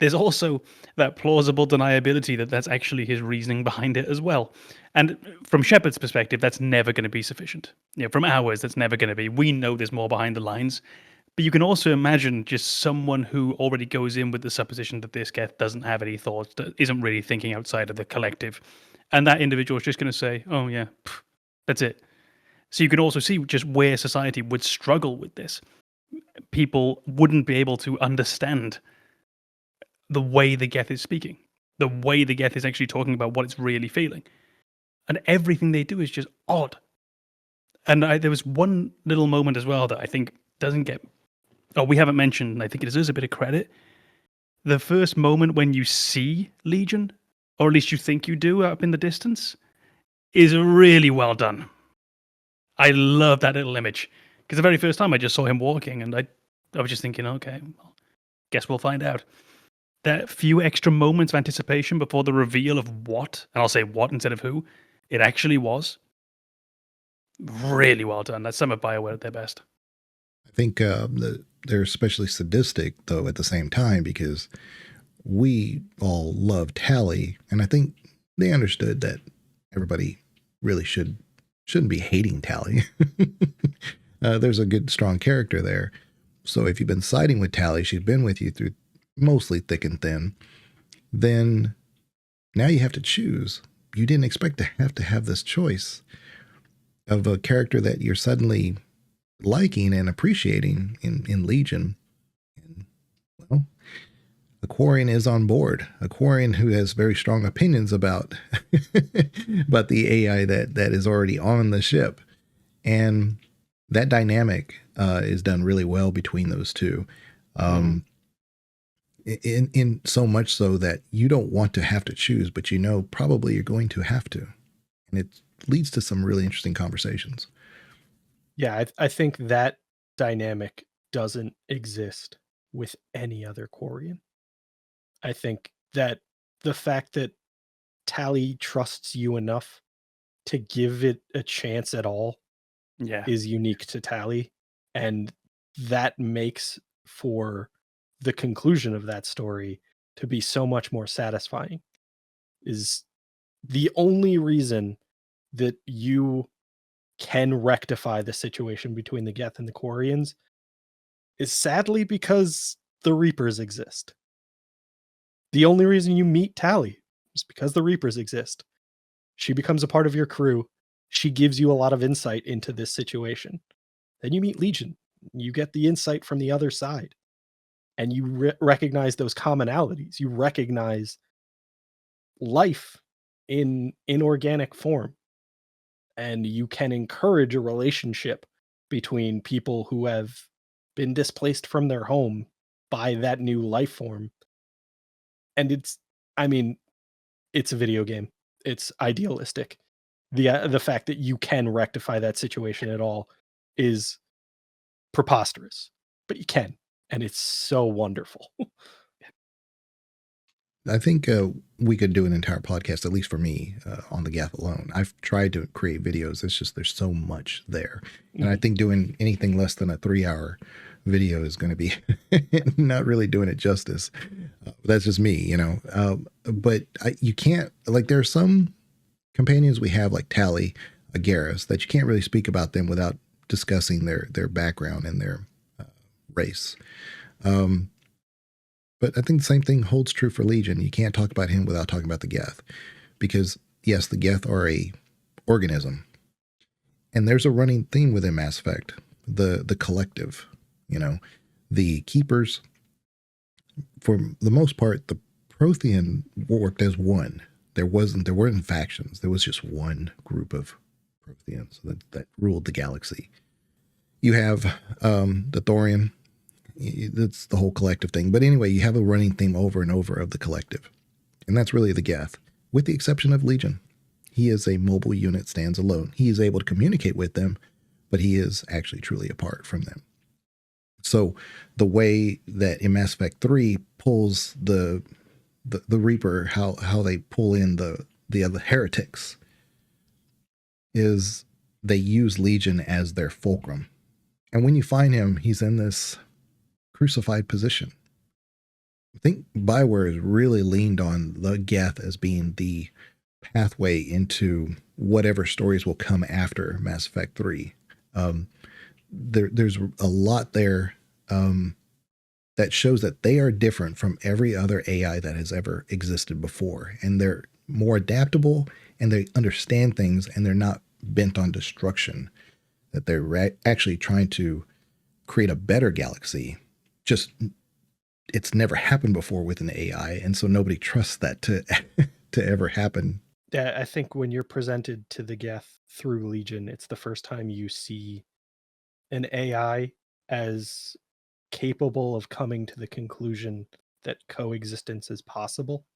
There's also that plausible deniability that that's actually his reasoning behind it as well. And from Shepard's perspective, that's never going to be sufficient. From ours, that's never going to be. We know there's more behind the lines. But you can also imagine just someone who already goes in with the supposition that this Geth doesn't have any thoughts, that isn't really thinking outside of the collective. And that individual is just going to say, oh yeah, that's it. So you can also see just where society would struggle with this. People wouldn't be able to understand the way the Geth is speaking, the way the Geth is actually talking about what it's really feeling. And everything they do is just odd. And there was one little moment as well that I think doesn't get... we haven't mentioned, and I think it deserves a bit of credit. The first moment when you see Legion, or at least you think you do up in the distance, is really well done. I love that little image. Because the very first time I just saw him walking, and I was just thinking, okay, well, guess we'll find out. That few extra moments of anticipation before the reveal of what, and I'll say what instead of who, it actually was. Really well done. That's some of BioWare at their best. I think they're especially sadistic, though, at the same time, because we all love Tali, and I think they understood that everybody really shouldn't be hating Tali. There's a good, strong character there. So if you've been siding with Tali, she's been with you through mostly thick and thin, then now you have to choose. You didn't expect to have this choice of a character that you're suddenly liking and appreciating in Legion. And, well, a Quarian is on board. A Quarian who has very strong opinions about about the AI that is already on the ship. And that dynamic is done really well between those two. in so much so that you don't want to have to choose, but you know probably you're going to have to, and it leads to some really interesting conversations. Yeah, I think that dynamic doesn't exist with any other Quarian. I think that the fact that Tali trusts you enough to give it a chance at all is unique to Tali, and that makes for the conclusion of that story to be so much more satisfying. Is the only reason that you can rectify the situation between the Geth and the Quarians is sadly because the Reapers exist. The only reason you meet Tali is because the Reapers exist. She becomes a part of your crew. She gives you a lot of insight into this situation. Then you meet Legion. You get the insight from the other side. And you recognize those commonalities. You recognize life in inorganic form. And you can encourage a relationship between people who have been displaced from their home by that new life form. And it's a video game. It's idealistic. The fact that you can rectify that situation at all is preposterous, but you can, and it's so wonderful. I think we could do an entire podcast, at least for me, on the Geth alone. I've tried to create videos. It's just there's so much there. And I think doing anything less than a 3-hour video is going to be not really doing it justice. That's just me, you know. But you can't, like, there are some companions we have, like Tali, Garrus, that you can't really speak about them without discussing their background and their race. But I think the same thing holds true for Legion. You can't talk about him without talking about the Geth, because yes, the Geth are a organism, and there's a running theme within Mass Effect, the collective. You know, the Keepers, for the most part, the Prothean worked as one. There weren't factions. There was just one group of Protheans that ruled the galaxy. You have the Thorian. That's the whole collective thing. But anyway, you have a running theme over and over of the collective. And that's really the Geth, with the exception of Legion. He is a mobile unit, stands alone. He is able to communicate with them, but he is actually truly apart from them. So the way that in Mass Effect 3 pulls the Reaper, how they pull in the other heretics, is they use Legion as their fulcrum. And when you find him, he's in this crucified position. I think BioWare has really leaned on the Geth as being the pathway into whatever stories will come after Mass Effect 3. There's a lot there that shows that they are different from every other AI that has ever existed before. And they're more adaptable, and they understand things, and they're not bent on destruction. That they're actually trying to create a better galaxy. Just, it's never happened before with an AI, and so nobody trusts that to ever happen. Yeah, I think when you're presented to the Geth through Legion, it's the first time you see an AI as capable of coming to the conclusion that coexistence is possible.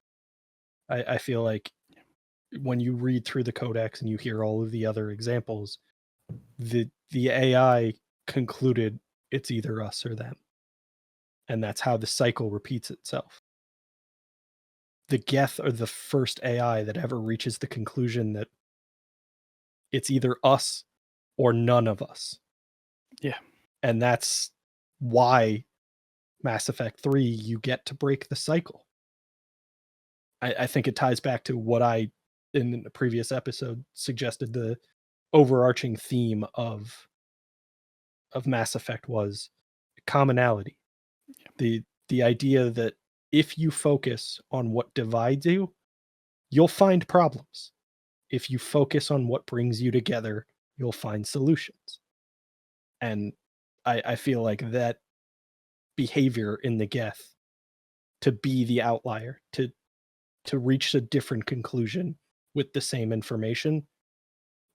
I feel like when you read through the Codex and you hear all of the other examples, the AI concluded it's either us or them. And that's how the cycle repeats itself. The Geth are the first AI that ever reaches the conclusion that it's either us or none of us. Yeah. And that's why Mass Effect 3, you get to break the cycle. I think it ties back to what I, in the previous episode, suggested the overarching theme of Mass Effect was commonality. The idea that if you focus on what divides you, you'll find problems. If you focus on what brings you together, you'll find solutions. And I feel like that behavior in the Geth, to be the outlier, to reach a different conclusion with the same information,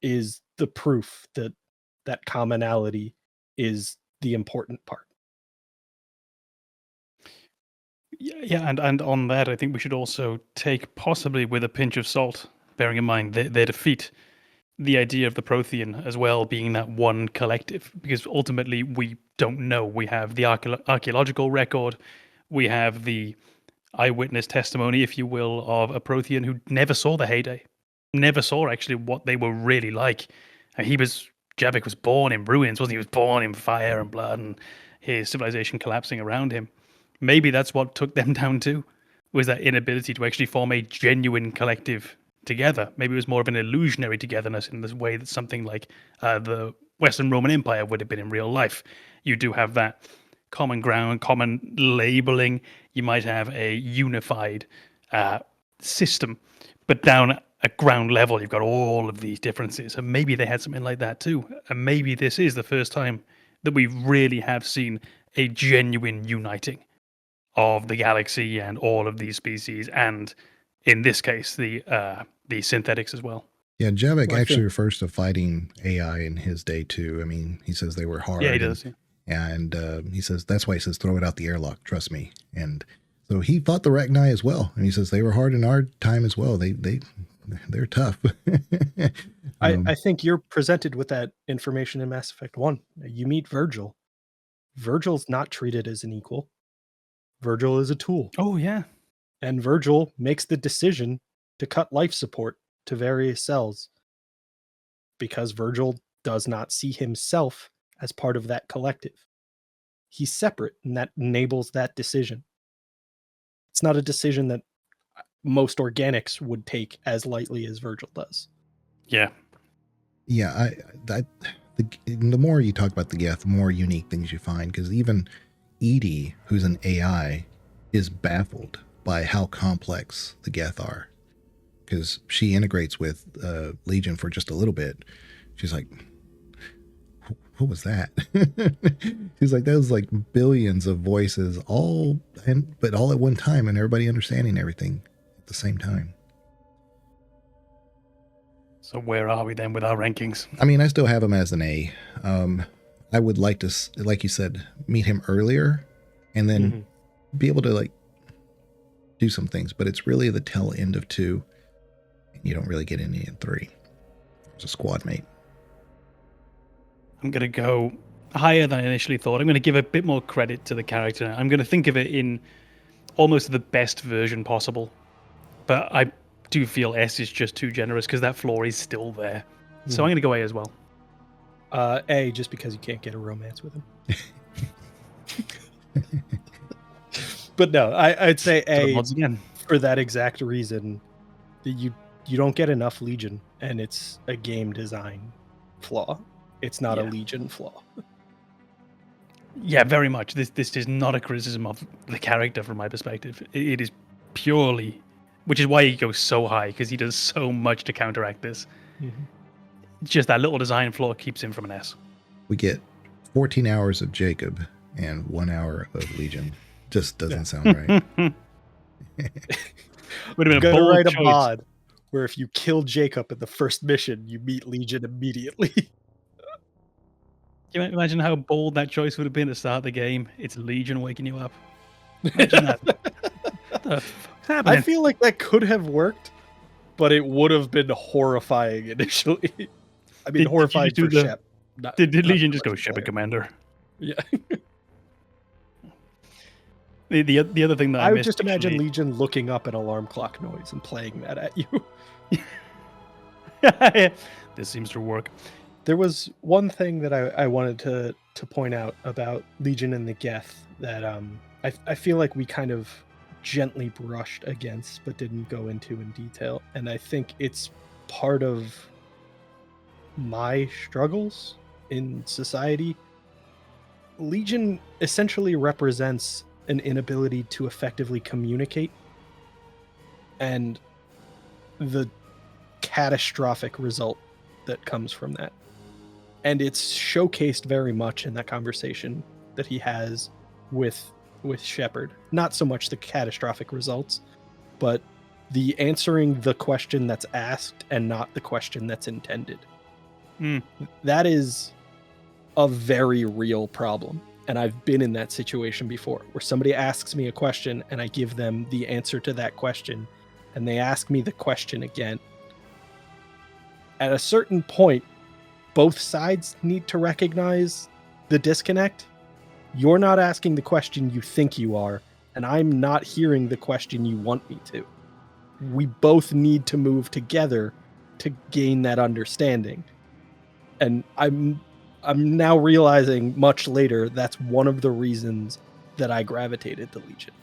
is the proof that that commonality is the important part. Yeah, and on that, I think we should also take, possibly with a pinch of salt, bearing in mind their defeat, the idea of the Prothean as well being that one collective, because ultimately we don't know. We have the archaeological record, we have the eyewitness testimony, if you will, of a Prothean who never saw the heyday, never saw actually what they were really like. Javik was born in ruins, wasn't he? He was born in fire and blood and his civilization collapsing around him. Maybe that's what took them down too, was that inability to actually form a genuine collective together. Maybe it was more of an illusionary togetherness in this way that something like the Western Roman Empire would have been in real life. You do have that common ground, common labeling. You might have a unified system, but down at ground level, you've got all of these differences. And maybe they had something like that too. And maybe this is the first time that we really have seen a genuine uniting of the galaxy and all of these species, and in this case, the synthetics as well. Yeah, Javik actually refers to fighting AI in his day too. I mean, he says they were hard. Yeah, he does. And he says, that's why he says, throw it out the airlock, trust me. And so he fought the Rachni as well. And he says, they were hard in our time as well. They're tough. I think you're presented with that information in Mass Effect 1. You meet Virgil. Virgil's not treated as an equal. Virgil is a tool. Oh, yeah. And Virgil makes the decision to cut life support to various cells because Virgil does not see himself as part of that collective. He's separate, and that enables that decision. It's not a decision that most organics would take as lightly as Virgil does. Yeah. Yeah, the more you talk about the Geth, the more unique things you find, because even E.D.I, who's an AI, is baffled by how complex the Geth are, because she integrates with Legion for just a little bit. She's like, what was that? She's like, that was like billions of voices, but all at one time, and everybody understanding everything at the same time. So where are we then with our rankings? I mean, I still have him as an A. I would like to, like you said, meet him earlier and then be able to like do some things, but it's really the tail end of 2, and you don't really get any in 3. It's a squad mate. I'm going to go higher than I initially thought. I'm going to give a bit more credit to the character. I'm going to think of it in almost the best version possible, but I do feel S is just too generous because that flaw is still there. So I'm going to go A as well. A, just because you can't get a romance with him. But no, I'd say A once again for that exact reason. That you don't get enough Legion, and it's a game design flaw. It's not a Legion flaw. Yeah, very much. This is not a criticism of the character from my perspective. It is purely, which is why he goes so high, because he does so much to counteract this. Just that little design flaw keeps him from an S. We get 14 hours of Jacob and 1 hour of Legion. Just doesn't sound right. Would have been a bold write choice. a mod where if you kill Jacob in the first mission, you meet Legion immediately. Can you imagine how bold that choice would have been to start the game? It's Legion waking you up. Imagine that. What the fuck's happening? I feel like that could have worked, but it would have been horrifying initially. I mean, horrifying for Shep. Did Legion just go Shepard Commander? Yeah. The other thing that I would missed, just imagine actually, Legion looking up an alarm clock noise and playing that at you. This seems to work. There was one thing that I wanted to point out about Legion and the Geth that I feel like we kind of gently brushed against but didn't go into in detail, and I think it's part of my struggles in society. Legion essentially represents an inability to effectively communicate and the catastrophic result that comes from that. And it's showcased very much in that conversation that he has with Shepard. Not so much the catastrophic results, but the answering the question that's asked and not the question that's intended. That is a very real problem. And I've been in that situation before, where somebody asks me a question and I give them the answer to that question, and they ask me the question again. At a certain point, both sides need to recognize the disconnect. You're not asking the question you think you are, and I'm not hearing the question you want me to. We both need to move together to gain that understanding. And I'm now realizing much later that's one of the reasons that I gravitated to Legion.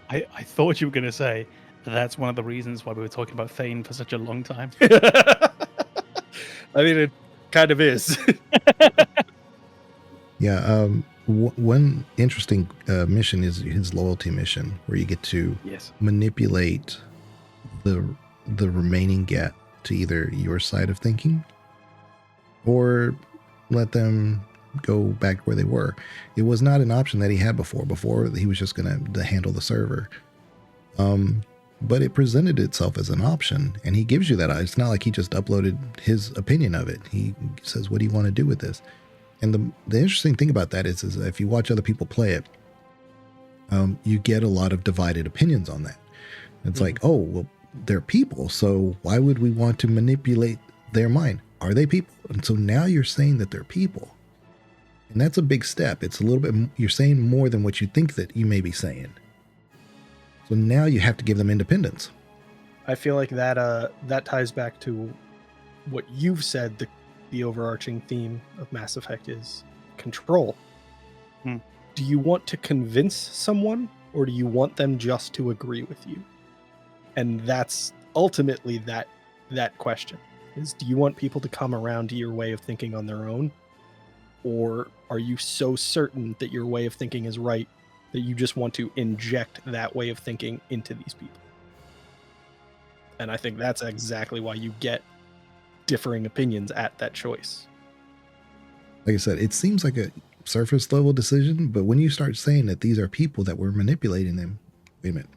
I thought you were going to say that's one of the reasons why we were talking about Thane for such a long time. I mean, it kind of is. Yeah, one interesting mission is his loyalty mission, where you get to manipulate the remaining gap to either your side of thinking or let them go back to where they were. It was not an option that he had before. Before, he was just going to handle the server. But it presented itself as an option, and he gives you that. It's not like he just uploaded his opinion of it. He says, what do you want to do with this? And the interesting thing about that is if you watch other people play it, you get a lot of divided opinions on that. It's like, oh, well, they're people, so why would we want to manipulate their mind? Are they people? And so now you're saying that they're people. And that's a big step. It's a little bit, you're saying more than what you think that you may be saying. So now you have to give them independence. I feel like that ties back to what you've said. The overarching theme of Mass Effect is control. Do you want to convince someone, or do you want them just to agree with you? And that's ultimately that question is, do you want people to come around to your way of thinking on their own? Or are you so certain that your way of thinking is right that you just want to inject that way of thinking into these people? And I think that's exactly why you get differing opinions at that choice. Like I said, it seems like a surface level decision, but when you start saying that these are people that were manipulating them, wait a minute,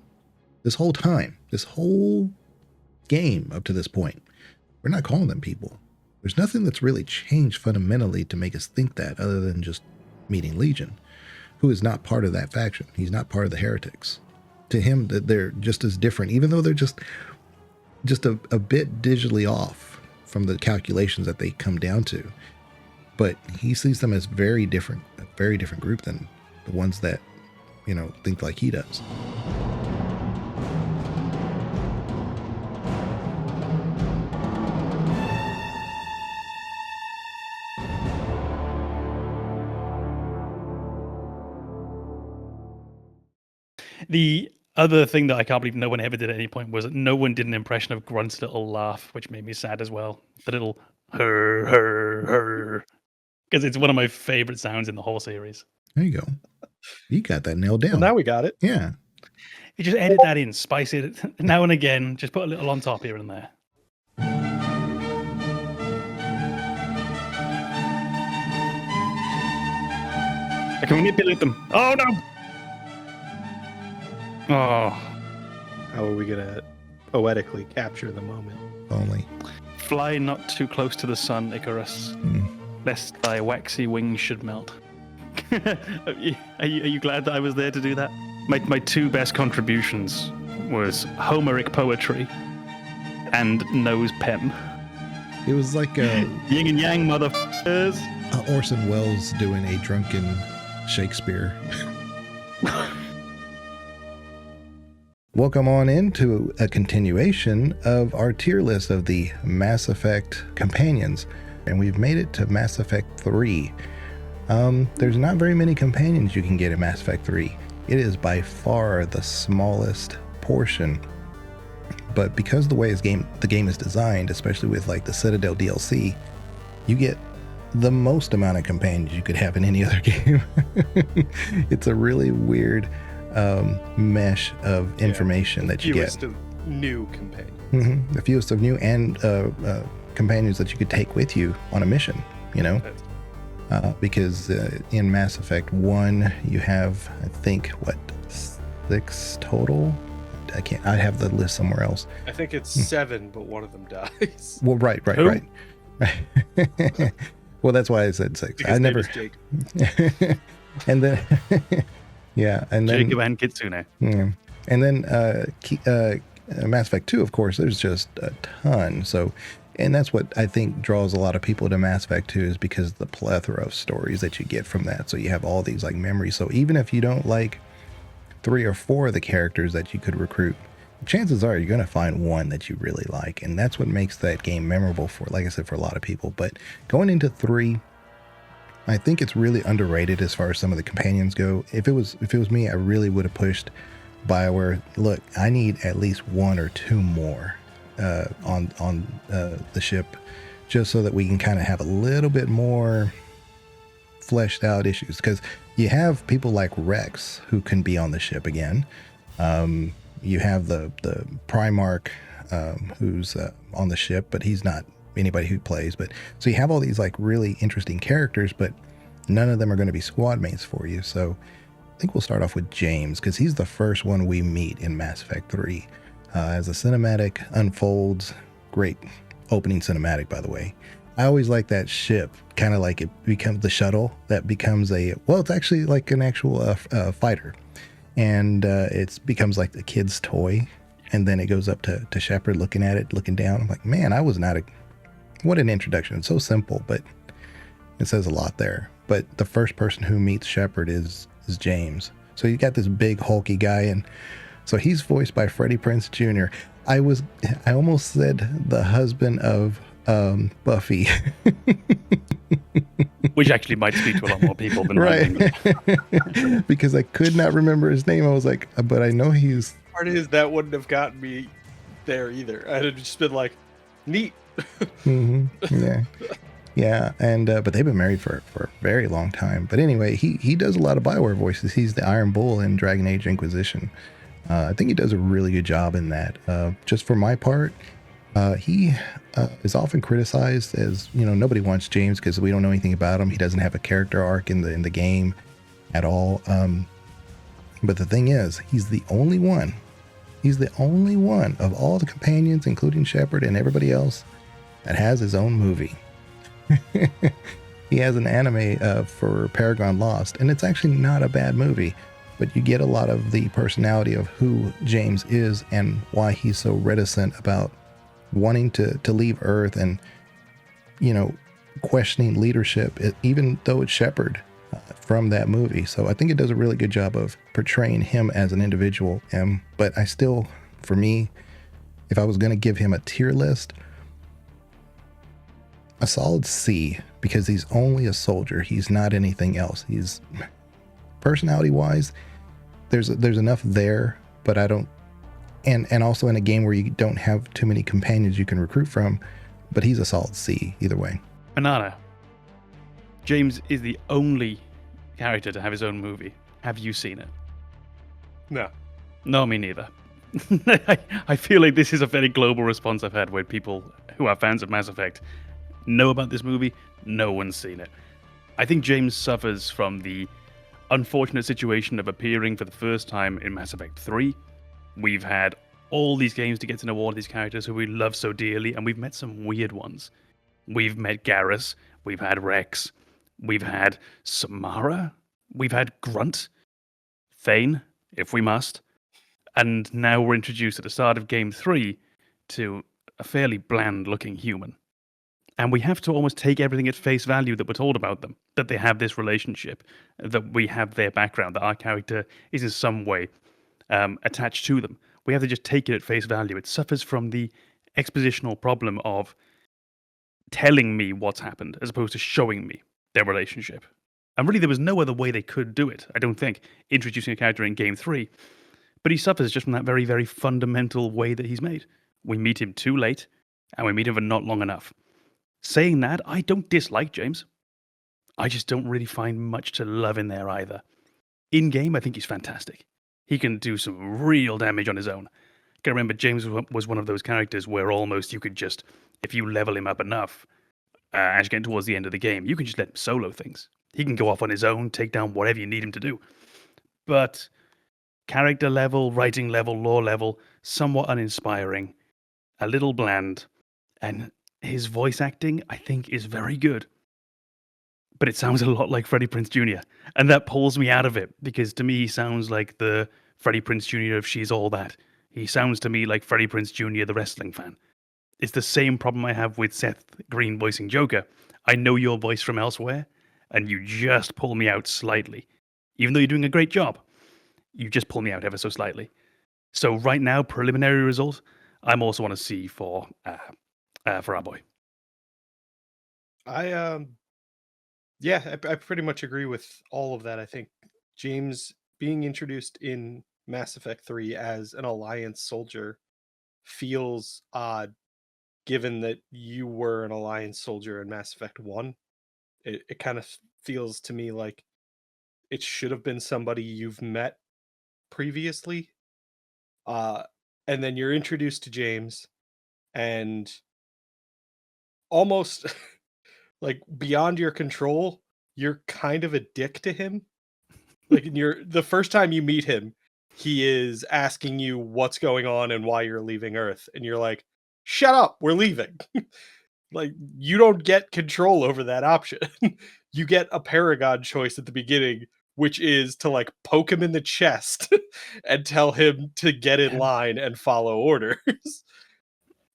this whole time, this whole game up to this point, we're not calling them people. There's nothing that's really changed fundamentally to make us think that, other than just meeting Legion, who is not part of that faction. He's not part of the heretics. To him, that they're just as different, even though they're just a bit digitally off from the calculations that they come down to. But he sees them as a very different group than the ones that, think like he does. The other thing that I can't believe no one ever did at any point was that no one did an impression of Grunt's little laugh, which made me sad as well. The little her, because it's one of my favorite sounds in the whole series. There you go. You got that nailed down. Well, now we got it. Yeah. You just edit that in, spice it now and again, just put a little on top here and there. I can manipulate them. Oh no! Oh. How are we gonna poetically capture the moment? Only. Fly not too close to the sun, Icarus, lest thy waxy wings should melt. Are you glad that I was there to do that? My two best contributions was Homeric poetry and nose pen. It was like a yin and yang, motherfuckers. Orson Welles doing a drunken Shakespeare. Welcome on into a continuation of our tier list of the Mass Effect companions, and we've made it to Mass Effect 3. There's not very many companions you can get in Mass Effect 3. It is by far the smallest portion, but because the way the game is designed, especially with like the Citadel DLC, you get the most amount of companions you could have in any other game. It's a really weird mesh of information that you get. Fewest of new companions. The fewest of new and companions that you could take with you on a mission, because in Mass Effect 1 you have, I think, 6 total? I have the list somewhere else. I think it's 7, but one of them dies. Well, right. Well, that's why I said 6. His I name never. is Jake. And then, yeah, and then Jacob and Kitsune. Yeah. And then Mass Effect 2, of course, there's just a ton. So, and that's what I think draws a lot of people to Mass Effect 2 is because of the plethora of stories that you get from that. So you have all these like memories. So even if you don't like 3 or 4 of the characters that you could recruit, chances are you're going to find one that you really like. And that's what makes that game memorable for, like I said, for a lot of people. But going into 3, I think it's really underrated as far as some of the companions go. If it was me, I really would have pushed BioWare. Look, I need at least 1 or 2 more on the ship, just so that we can kind of have a little bit more fleshed out issues. Because you have people like Wrex who can be on the ship again. You have the Primarch who's on the ship, but he's not anybody who plays. But so you have all these like really interesting characters, but none of them are going to be squad mates for you. So I think we'll start off with James, because he's the first one we meet in Mass Effect 3. As the cinematic unfolds, great opening cinematic, by the way. I always like that ship, kind of like it becomes the shuttle that becomes it's actually like an actual fighter. And it becomes like the kid's toy. And then it goes up to Shepard looking at it, looking down. I'm like, man, what an introduction. It's so simple, but it says a lot there. But the first person who meets Shepard is James. So you got this big hulky guy, and so he's voiced by Freddie Prinze Jr. I almost said the husband of Buffy. Which actually might speak to a lot more people than right. Because I could not remember his name. I was like, but I know he's... Part is that wouldn't have gotten me there either. I'd have just been like, neat. Yeah. Yeah, and but they've been married for a very long time. But anyway, he does a lot of BioWare voices. He's the Iron Bull in Dragon Age Inquisition. I think he does a really good job in that. Just for my part, he is often criticized as, nobody wants James because we don't know anything about him. He doesn't have a character arc in the game at all. But the thing is, he's the only one. He's the only one of all the companions, including Shepard and everybody else, that has his own movie. He has an anime for Paragon Lost, and it's actually not a bad movie, but you get a lot of the personality of who James is and why he's so reticent about wanting to leave Earth and, questioning leadership, even though it's Shepard from that movie. So I think it does a really good job of portraying him as an individual. But I still, for me, if I was going to give him a tier list, a solid C, because he's only a soldier. He's not anything else. He's personality-wise, there's enough there, but I don't, and also in a game where you don't have too many companions you can recruit from, but he's a solid C either way. Banana. James is the only character to have his own movie. Have you seen it? No. No, me neither. I feel like this is a very global response I've had where people who are fans of Mass Effect know about this movie. No one's seen it. I think James suffers from the unfortunate situation of appearing for the first time in Mass Effect 3. We've had all these games to get to know all these characters who we love so dearly, and we've met some weird ones. We've met Garrus, we've had Wrex, we've had Samara, we've had Grunt, Thane, if we must, and now we're introduced at the start of Game 3 to a fairly bland-looking human. And we have to almost take everything at face value that we're told about them, that they have this relationship, that we have their background, that our character is in some way attached to them. We have to just take it at face value. It suffers from the expositional problem of telling me what's happened as opposed to showing me their relationship. And really, there was no other way they could do it, I don't think, introducing a character in Game 3. But he suffers just from that very, very fundamental way that he's made. We meet him too late, and we meet him for not long enough. Saying that, I don't dislike James. I just don't really find much to love in there either. In-game, I think he's fantastic. He can do some real damage on his own. Gotta remember, James was one of those characters where almost you could just, if you level him up enough, as you get towards the end of the game, you can just let him solo things. He can go off on his own, take down whatever you need him to do. But character level, writing level, lore level, somewhat uninspiring, a little bland, and his voice acting, I think, is very good. but it sounds a lot like Freddie Prinze Jr. And that pulls me out of it because to me he sounds like the Freddie Prinze Jr. of She's All That. He sounds to me like Freddie Prinze Jr., the wrestling fan. It's the same problem I have with Seth Green voicing Joker. I know your voice from elsewhere, and you just pull me out slightly. Even though you're doing a great job, you just pull me out ever so slightly. So right now, preliminary result, I'm also on a C for our boy. Yeah, I pretty much agree with all of that. I think James being introduced in Mass Effect 3 as an Alliance soldier feels odd, given that you were an Alliance soldier in Mass Effect 1. It kind of feels to me like it should have been somebody you've met previously. And then you're introduced to James, and almost like beyond your control, you're kind of a dick to him. Like the first time you meet him, he is asking you what's going on and why you're leaving Earth, and you're like, "Shut up, we're leaving." Like, you don't get control over that option. You get a Paragon choice at the beginning, which is to like poke him in the chest and tell him to get in line and follow orders.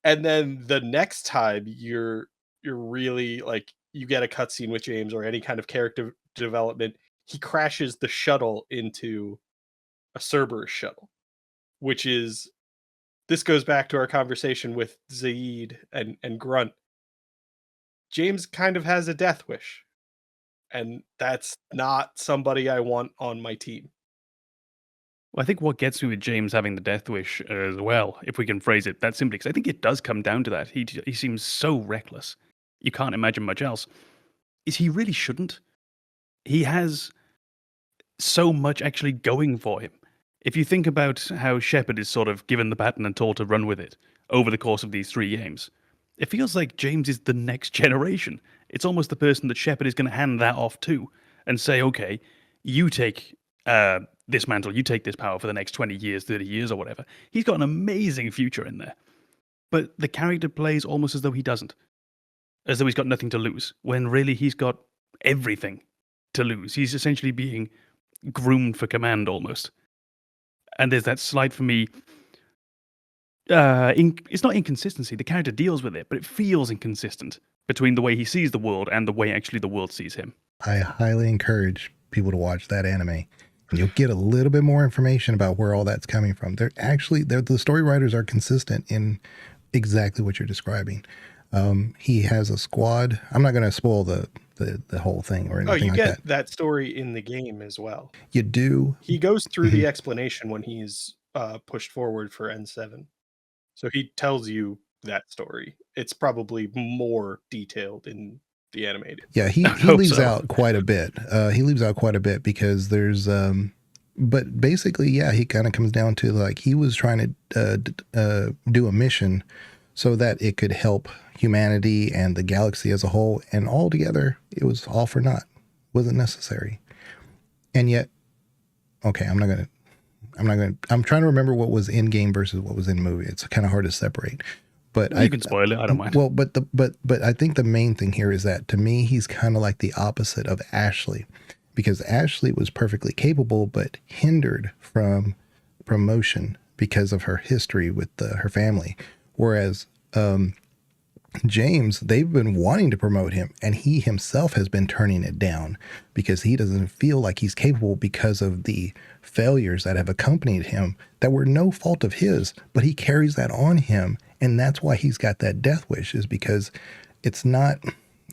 And then the next time you're really like, you get a cutscene with James or any kind of character development, he crashes the shuttle into a Cerberus shuttle, which is, this goes back to our conversation with Zaeed and Grunt. James kind of has a death wish, and that's not somebody I want on my team. Well, I think what gets me with James having the death wish as well, if we can phrase it that simply, because I think it does come down to that. He seems so reckless. You can't imagine much else. Is he really shouldn't? He has so much actually going for him. If you think about how Shepard is sort of given the baton and told to run with it over the course of these 3 games, it feels like James is the next generation. It's almost the person that Shepard is going to hand that off to and say, okay, you take this mantle, you take this power for the next 20 years, 30 years or whatever. He's got an amazing future in there. But the character plays almost as though he doesn't. As though he's got nothing to lose, when really he's got everything to lose. He's essentially being groomed for command almost. And there's that slight, for me, it's not inconsistency. The character deals with it, but it feels inconsistent between the way he sees the world and the way actually the world sees him. I highly encourage people to watch that anime, and you'll get a little bit more information about where all that's coming from. The story writers are consistent in exactly what you're describing. He has a squad. I'm not going to spoil the whole thing or anything like that. Oh, you get that story in the game as well. You do. He goes through the explanation when he's pushed forward for N7. So he tells you that story. It's probably more detailed in the animated. Yeah, he leaves out quite a bit. He leaves out quite a bit because there's but basically, yeah, he kind of comes down to like he was trying to do a mission so that it could help humanity and the galaxy as a whole, and altogether it was all for naught. Wasn't necessary. And yet, okay, I'm trying to remember what was in game versus what was in movie. It's kind of hard to separate. But you can spoil it, I don't mind. Well, but I think the main thing here is that to me he's kind of like the opposite of Ashley, because Ashley was perfectly capable but hindered from promotion because of her history with her family. Whereas James, they've been wanting to promote him, and he himself has been turning it down because he doesn't feel like he's capable because of the failures that have accompanied him that were no fault of his, but he carries that on him. And that's why he's got that death wish, is because it's not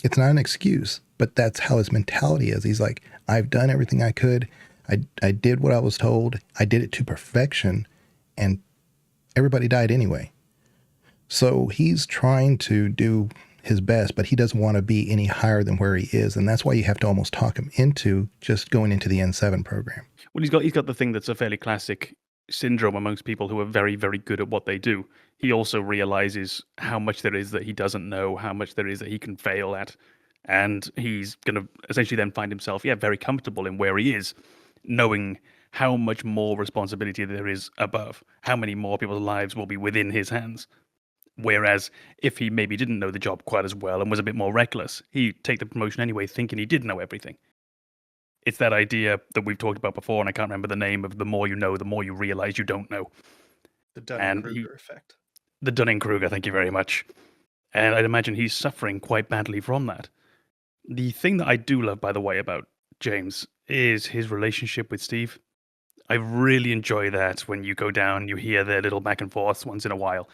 an excuse, but that's how his mentality is. He's like, I've done everything I could. I did what I was told. I did it to perfection, and everybody died anyway. So he's trying to do his best, but he doesn't want to be any higher than where he is. And that's why you have to almost talk him into just going into the N7 program. Well, he's got the thing that's a fairly classic syndrome amongst people who are very, very good at what they do. He also realizes how much there is that he doesn't know, how much there is that he can fail at. And he's going to essentially then find himself, very comfortable in where he is, knowing how much more responsibility there is above, how many more people's lives will be within his hands. Whereas if he maybe didn't know the job quite as well and was a bit more reckless, he'd take the promotion anyway, thinking he did know everything. It's that idea that we've talked about before, and I can't remember the name of the more you know, the more you realize you don't know. The Dunning-Kruger effect. The Dunning-Kruger, thank you very much. And I'd imagine he's suffering quite badly from that. The thing that I do love, by the way, about James is his relationship with Steve. I really enjoy that when you go down, you hear their little back and forths once in a while.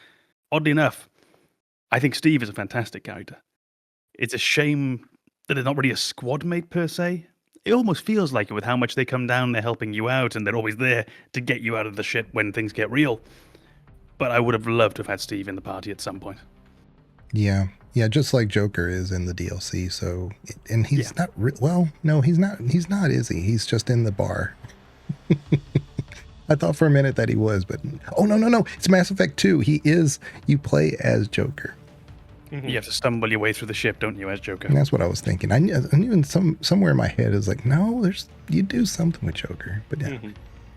Oddly enough, I think Steve is a fantastic character. It's a shame that they're not really a squad mate per se. It almost feels like it with how much they come down, they're helping you out, and they're always there to get you out of the shit when things get real. But I would have loved to have had Steve in the party at some point. Yeah, just like Joker is in the DLC. So, and he's not. Well, no, he's not. He's not, is he? He's just in the bar. I thought for a minute that he was, but oh no! It's Mass Effect 2. He is. You play as Joker. Mm-hmm. You have to stumble your way through the ship, don't you, as Joker? And that's what I was thinking. I knew in somewhere in my head is like, no, you do something with Joker, but yeah.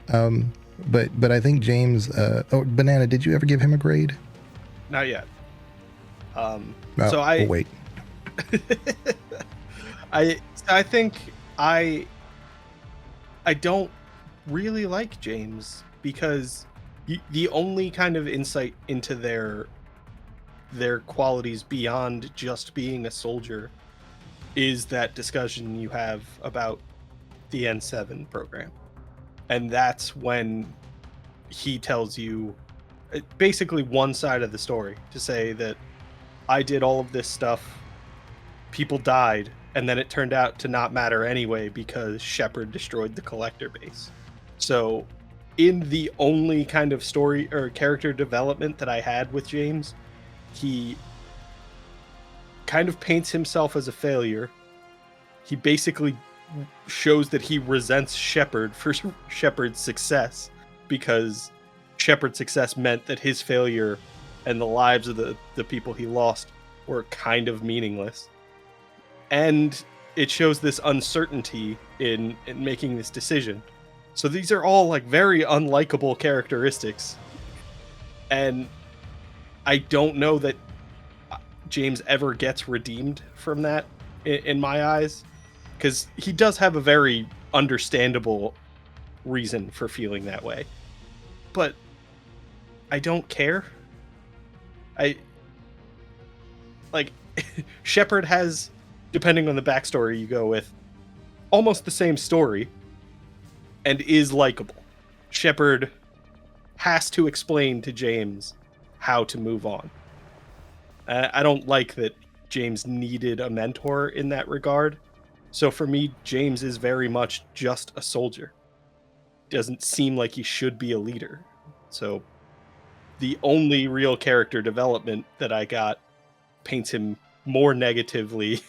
Mm-hmm. But I think James. Banana, did you ever give him a grade? Not yet. Wait. I think I don't really like James because the only kind of insight into their qualities beyond just being a soldier is that discussion you have about the N7 program. And that's when he tells you basically one side of the story to say that I did all of this stuff, people died, and then it turned out to not matter anyway because Shepard destroyed the Collector base. So in the only kind of story or character development that I had with James, he kind of paints himself as a failure. He basically shows that he resents Shepard for Shepard's success because Shepard's success meant that his failure and the lives of the people he lost were kind of meaningless. And it shows this uncertainty in making this decision. So these are all like very unlikable characteristics. And I don't know that James ever gets redeemed from that in my eyes, because he does have a very understandable reason for feeling that way. But I don't care. Shepard has, depending on the backstory you go with, almost the same story and is likable. Shepard has to explain to James how to move on. I don't like that James needed a mentor in that regard. So for me, James is very much just a soldier. Doesn't seem like he should be a leader. So the only real character development that I got paints him more negatively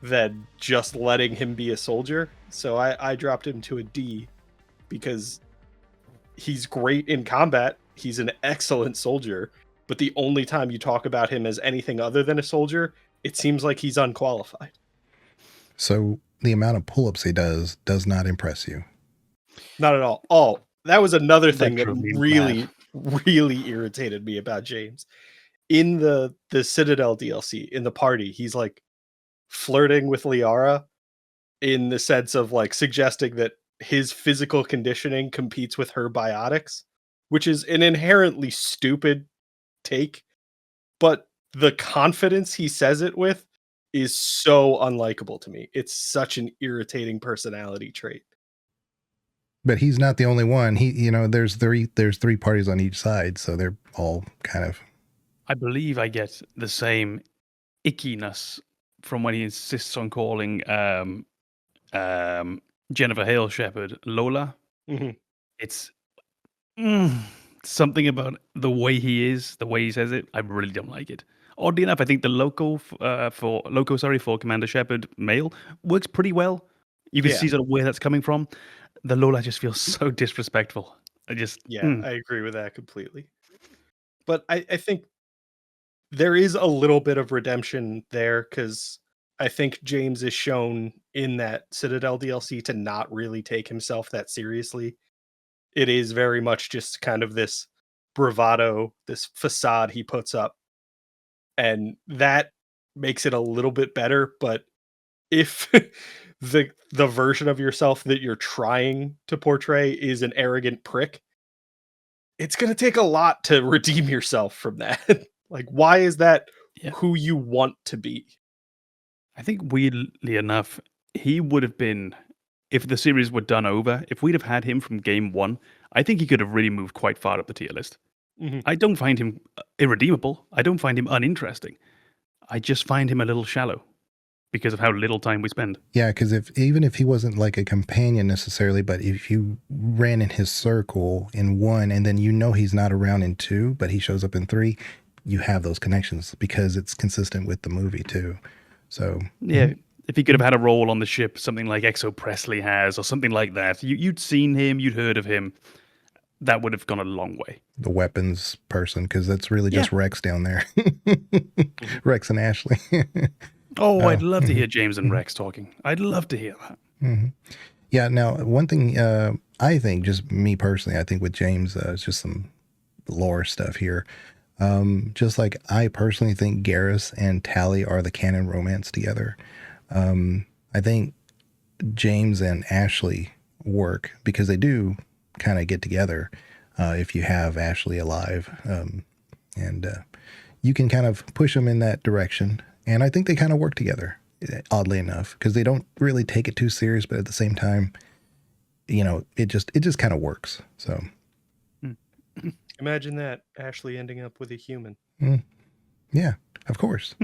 than just letting him be a soldier. So I dropped him to a D because he's great in combat. He's an excellent soldier. But the only time you talk about him as anything other than a soldier, it seems like he's unqualified. So the amount of pull-ups he does not impress you? Not at all. Oh, that was another thing that really irritated me about James. In the Citadel DLC, in the party, he's like flirting with Liara in the sense of like suggesting that his physical conditioning competes with her biotics, which is an inherently stupid take, but the confidence he says it with is so unlikable to me. It's such an irritating personality trait. But he's not the only one. There's three parties on each side, so they're all kind of. I believe I get the same ickiness from when he insists on calling Jennifer Hale Shepard Lola. Mm-hmm. It's something about the way he is, the way he says it. I really don't like it. Oddly enough, I think the loco for Commander Shepard male works pretty well. You can see sort of where that's coming from. The Lola just feels so disrespectful. I agree with that completely. But I think there is a little bit of redemption there, because I think James is shown in that Citadel DLC to not really take himself that seriously. It is very much just kind of this bravado, this facade he puts up And that makes it a little bit better, but if the version of yourself that you're trying to portray is an arrogant prick, it's going to take a lot to redeem yourself from that. Like, why is that who you want to be? I think weirdly enough, he would have been, if the series were done over, if we'd have had him from game one, I think he could have really moved quite far up the tier list. Mhm. I don't find him irredeemable. I don't find him uninteresting. I just find him a little shallow because of how little time we spend. Yeah, because even if he wasn't like a companion necessarily, but if you ran in his circle in 1 and then he's not around in 2, but he shows up in 3, you have those connections because it's consistent with the movie too. So yeah, if he could have had a role on the ship, something like Exo Presley has, or something like that, you'd seen him, you'd heard of him. That would have gone a long way. The weapons person, because that's really just Wrex down there. Wrex and Ashley. I'd love to hear James and Wrex talking. I'd love to hear that. Mm-hmm. Yeah, now, one thing I think, just me personally, I think with James, it's just some lore stuff here. Just like I personally think Garrus and Tali are the canon romance together. I think James and Ashley work because they do kind of get together if you have Ashley alive. And you can kind of push them in that direction. And I think they kind of work together, oddly enough, because they don't really take it too serious, but at the same time, it just kind of works. So Imagine that, Ashley ending up with a human. Yeah, of course.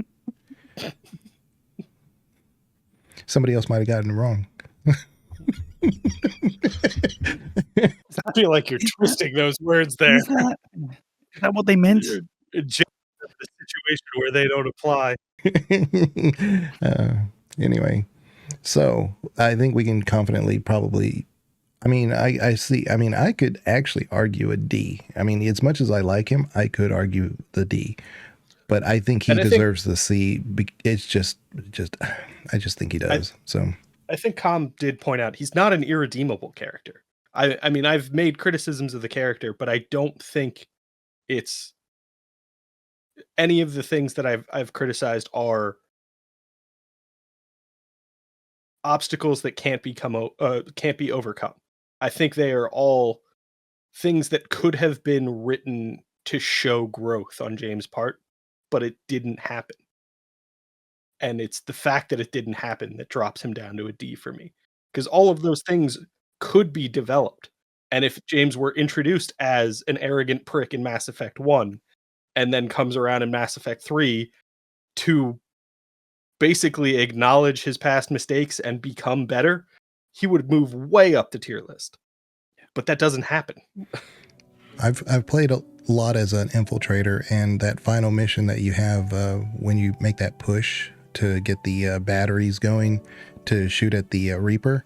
Somebody else might have gotten it wrong. I feel like you're twisting those words there. Is that what they meant? The situation where they don't apply. Anyway, so I think we can confidently probably, I could actually argue a D. I mean, as much as I like him, I could argue the D, but I think he deserves the C. It's just, I just think he does. I think Com did point out he's not an irredeemable character. I mean, I've made criticisms of the character, but I don't think it's any of the things that I've criticized are obstacles that can't be overcome. I think they are all things that could have been written to show growth on James' part, but it didn't happen. And it's the fact that it didn't happen that drops him down to a D for me. Because all of those things could be developed. And if James were introduced as an arrogant prick in Mass Effect 1, and then comes around in Mass Effect 3 to basically acknowledge his past mistakes and become better, he would move way up the tier list. But that doesn't happen. I've played a lot as an infiltrator, and that final mission that you have when you make that push to get the batteries going to shoot at the Reaper,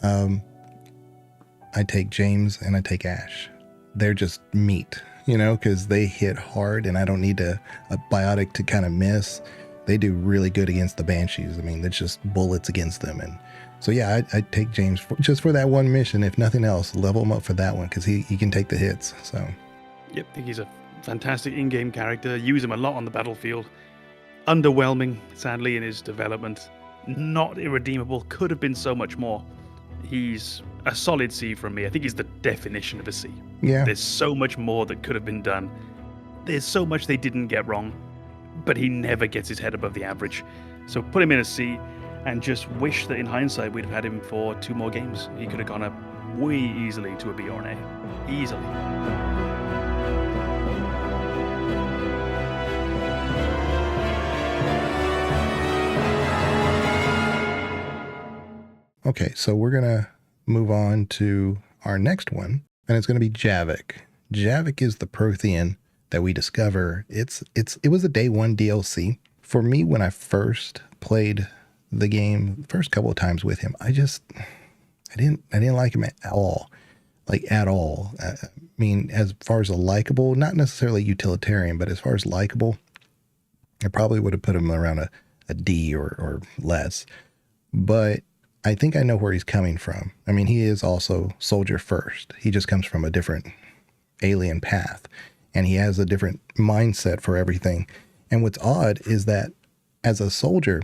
I take James and I take Ash. They're just meat, because they hit hard, and I don't need a biotic to kind of miss. They do really good against the Banshees. I mean, it's just bullets against them. And so, yeah, I'd take James just for that one mission. If nothing else, level him up for that one because he can take the hits. So, yep, I think he's a fantastic in-game character. Use him a lot on the battlefield. Underwhelming, sadly, in his development. Not irredeemable. Could have been so much more. He's a solid C from me. I think he's the definition of a C. Yeah. There's so much more that could have been done. There's so much they didn't get wrong. But he never gets his head above the average. So put him in a C and just wish that in hindsight we'd have had him for 2 more games. He could have gone up way easily to a B or an A. Easily. Okay, so we're going to move on to our next one, and it's going to be Javik. Javik is the Prothean that we discover. It was a day 1 DLC. For me, when I first played the game, first couple of times with him, I didn't like him at all. Like, at all. I mean, as far as a likable, not necessarily utilitarian, but as far as likable, I probably would have put him around a D or less. But I think I know where he's coming from. I mean, he is also soldier first. He just comes from a different alien path, and he has a different mindset for everything. And what's odd is that as a soldier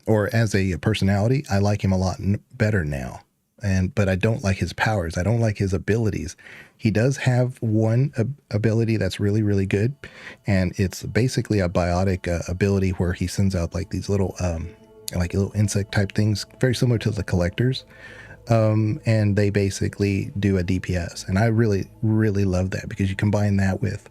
or as a personality, I like him a lot better now. But I don't like his powers. I don't like his abilities. He does have one ability that's really, really good. And it's basically a biotic ability where he sends out like these little, like little insect type things, very similar to the collectors. And they basically do a DPS. And I really, really love that because you combine that with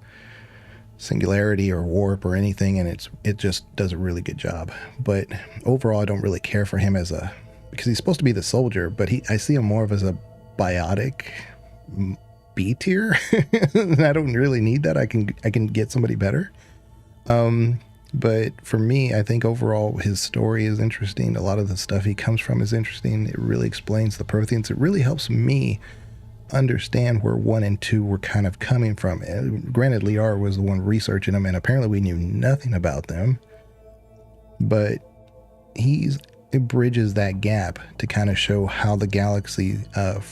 singularity or warp or anything, and it just does a really good job. But overall, I don't really care for him because he's supposed to be the soldier, but I see him more of as a biotic B tier. I don't really need that. I can get somebody better. But for me, I think overall his story is interesting. A lot of the stuff he comes from is interesting. It really explains the Protheans. It really helps me understand where 1 and 2 were kind of coming from. And granted, Liara was the one researching them, and apparently we knew nothing about them. But it bridges that gap to kind of show how the galaxy every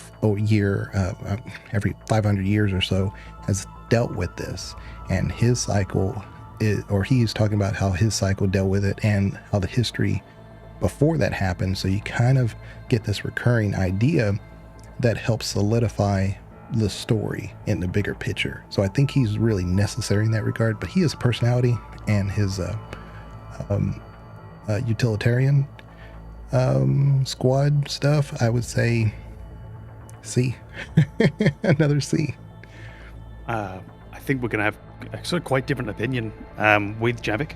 500 years or so has dealt with this, and his cycle he's talking about how his cycle dealt with it and how the history before that happened. So you kind of get this recurring idea that helps solidify the story in the bigger picture. So I think he's really necessary in that regard, but he has personality and his utilitarian squad stuff, I would say C. Another C. I think we're going to have a sort of quite different opinion with Javik.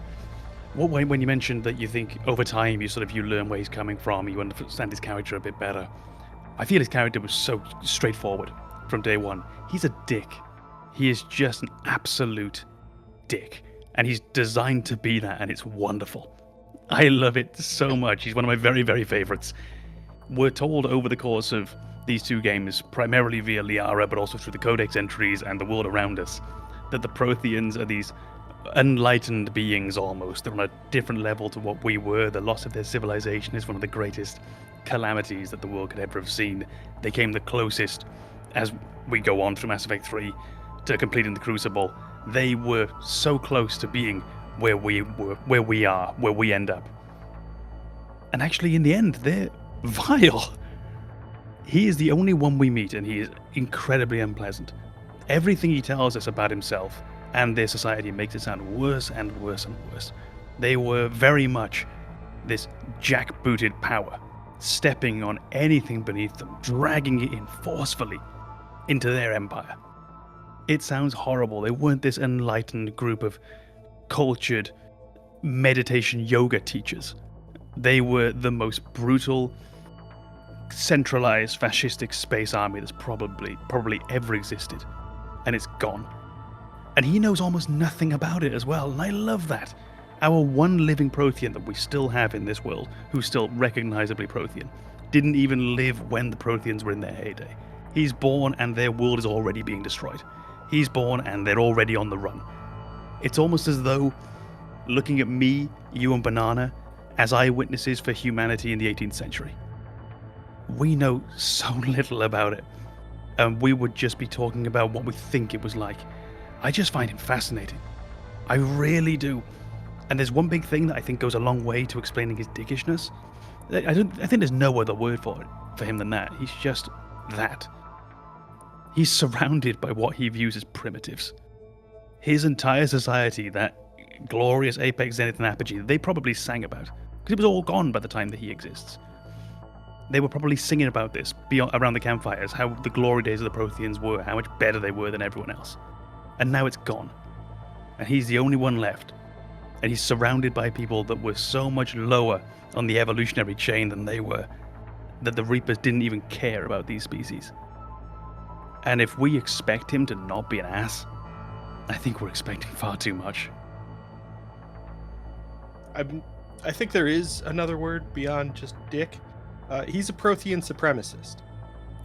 When you mentioned that you think over time you learn where he's coming from, you understand his character a bit better. I feel his character was so straightforward from day one. He's a dick. He is just an absolute dick. And he's designed to be that, and it's wonderful. I love it so much. He's one of my very, very favorites. We're told over the course of these 2 games, primarily via Liara, but also through the Codex entries and the world around us, that the Protheans are these enlightened beings almost. They're on a different level to what we were. The loss of their civilization is one of the greatest calamities that the world could ever have seen. They came the closest, as we go on through Mass Effect 3, to completing the Crucible. They were so close to being where we are, where we end up. And actually, in the end, they're vile. He is the only one we meet, and he is incredibly unpleasant. Everything he tells us about himself and their society makes it sound worse and worse and worse. They were very much this jackbooted power, stepping on anything beneath them, dragging it in forcefully into their empire. It sounds horrible. They weren't this enlightened group of cultured meditation yoga teachers. They were the most brutal, centralized fascistic space army that's probably ever existed. And it's gone. And he knows almost nothing about it as well, and I love that. Our one living Prothean that we still have in this world, who's still recognizably Prothean, didn't even live when the Protheans were in their heyday. He's born and their world is already being destroyed. He's born and they're already on the run. It's almost as though looking at me, you and Banana as eyewitnesses for humanity in the 18th century. We know so little about it, and we would just be talking about what we think it was like. I just find him fascinating. I really do. And there's one big thing that I think goes a long way to explaining his dickishness. I think there's no other word for him than that. He's just that. He's surrounded by what he views as primitives. His entire society, that glorious apex, zenith, and apogee, they probably sang about. Because it was all gone by the time that he exists. They were probably singing about this around the campfires, how the glory days of the Protheans were, how much better they were than everyone else. And now it's gone. And he's the only one left. And he's surrounded by people that were so much lower on the evolutionary chain than they were, that the Reapers didn't even care about these species. And if we expect him to not be an ass, I think we're expecting far too much. I think there is another word beyond just dick. He's a Prothean supremacist.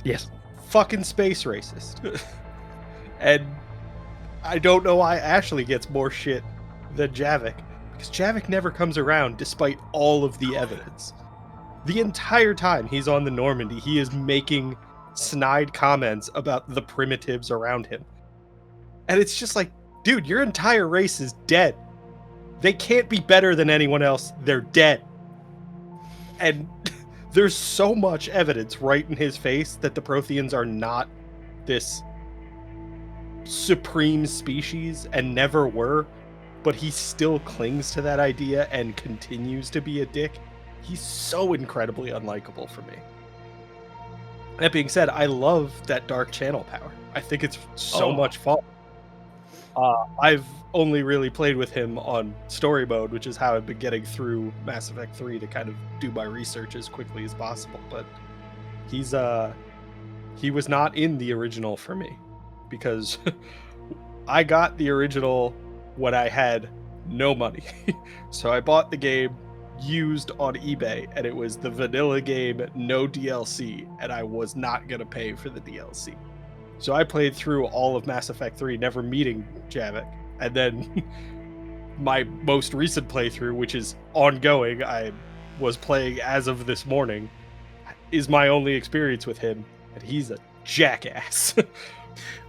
Yes. Fucking space racist. And I don't know why Ashley gets more shit than Javik, because Javik never comes around despite all of the evidence. The entire time he's on the Normandy, he is making snide comments about the primitives around him. And it's just like, dude, your entire race is dead. They can't be better than anyone else. They're dead. And there's so much evidence right in his face that the Protheans are not this supreme species and never were, but he still clings to that idea and continues to be a dick. He's so incredibly unlikable for me. That being said, I love that dark channel power. I think it's so much fun. I've only really played with him on story mode, which is how I've been getting through Mass Effect 3 to kind of do my research as quickly as possible. But he was not in the original for me, because I got the original when I had no money. So I bought the game used on eBay, and it was the vanilla game, no DLC, and I was not going to pay for the DLC. So I played through all of Mass Effect 3, never meeting Javik. And then my most recent playthrough, which is ongoing, I was playing as of this morning, is my only experience with him, and he's a jackass.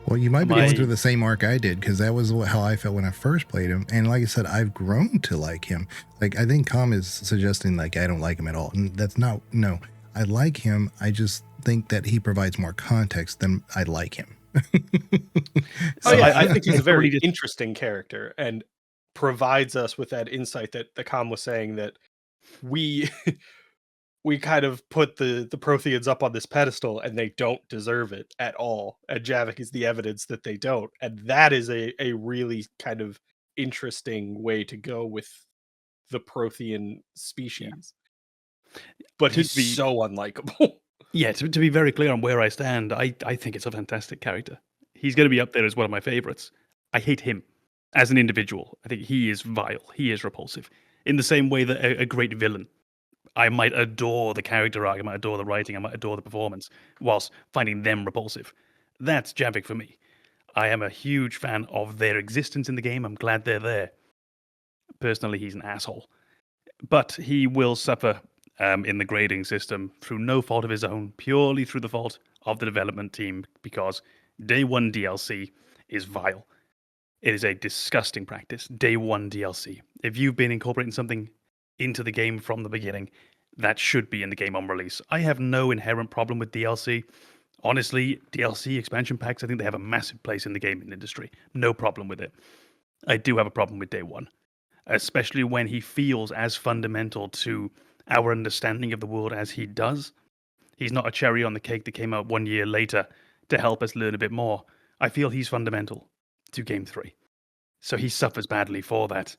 Well, you might be going through the same arc I did, because that was how I felt when I first played him. And like I said, I've grown to like him. Like, I think Com is suggesting, like, I don't like him at all. And that's not, no. I like him. I just think that he provides more context than I like him. I think he's a very interesting character and provides us with that insight that the Com was saying, that we kind of put the Protheans up on this pedestal and they don't deserve it at all. And Javik is the evidence that they don't. And that is a really kind of interesting way to go with the Prothean species. Yeah. But he's so unlikable. Yeah, to be very clear on where I stand, I think it's a fantastic character. He's going to be up there as one of my favorites. I hate him as an individual. I think he is vile. He is repulsive. In the same way that a great villain, I might adore the character arc, I might adore the writing, I might adore the performance, whilst finding them repulsive. That's Javik for me. I am a huge fan of their existence in the game. I'm glad they're there. Personally, he's an asshole. But he will suffer in the grading system through no fault of his own, purely through the fault of the development team, because Day 1 DLC is vile. It is a disgusting practice. Day 1 DLC. If you've been incorporating something into the game from the beginning, that should be in the game on release. I have no inherent problem with DLC. Honestly, DLC expansion packs, I think they have a massive place in the gaming industry. No problem with it. I do have a problem with Day 1, especially when he feels as fundamental to our understanding of the world as he does. He's not a cherry on the cake that came out 1 year later to help us learn a bit more. I feel he's fundamental to Game 3. So he suffers badly for that.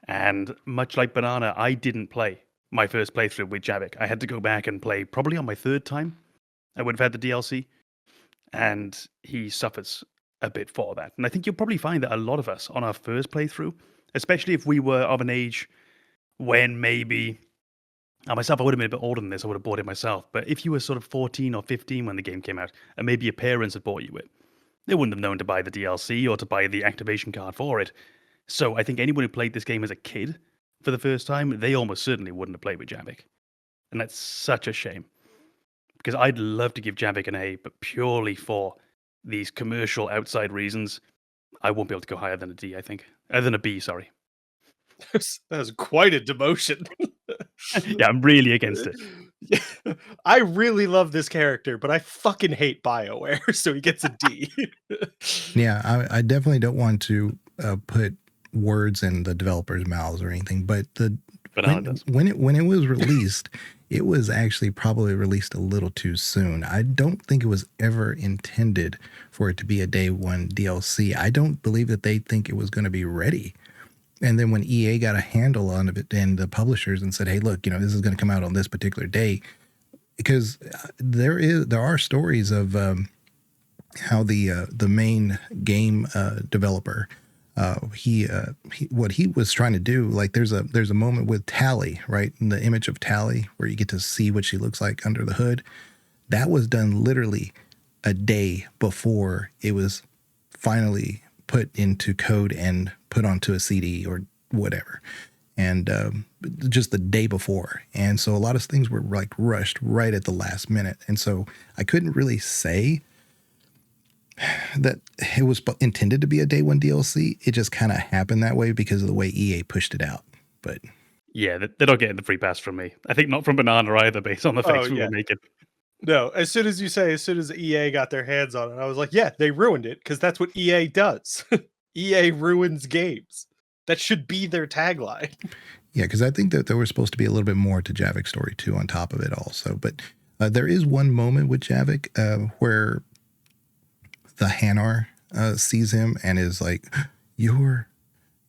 And much like Banana, I didn't play my first playthrough with Javik. I had to go back and play probably on my third time. I would have had the DLC. And he suffers a bit for that. And I think you'll probably find that a lot of us on our first playthrough, especially if we were of an age when maybe... myself, I would have been a bit older than this. I would have bought it myself. But if you were sort of 14 or 15 when the game came out, and maybe your parents had bought you it, they wouldn't have known to buy the DLC or to buy the activation card for it. So I think anyone who played this game as a kid for the first time, they almost certainly wouldn't have played with Javik. And that's such a shame. Because I'd love to give Javik an A, but purely for these commercial outside reasons, I won't be able to go higher than a D, I think. Than a B, sorry. That was quite a demotion. Yeah, I'm really against it. Yeah, I really love this character, but I fucking hate BioWare, so he gets a D. Yeah, I definitely don't want to put words in the developers' mouths or anything, but when it was released, it was actually probably released a little too soon. I don't think it was ever intended for it to be a Day 1 DLC. I don't believe that they think it was going to be ready. And then when EA got a handle on it and the publishers and said, hey, look, this is going to come out on this particular day, because there are stories of how the main game developer, what he was trying to do, like there's a moment with Tali, right? In the image of Tali where you get to see what she looks like under the hood. That was done literally a day before it was finally put into code and put onto a CD or whatever. And just the day before. And so a lot of things were like rushed right at the last minute. And so I couldn't really say that it was intended to be a day one DLC. It just kind of happened that way because of the way EA pushed it out. But yeah, they're not getting the free pass from me. I think not from Banana either, based on the face we were making. No, as soon as EA got their hands on it, I was like, yeah, they ruined it, because that's what EA does. EA ruins games. That should be their tagline. Yeah, because I think that there was supposed to be a little bit more to Javik's story too on top of it also. But there is one moment with Javik where the Hanar sees him and is like, you're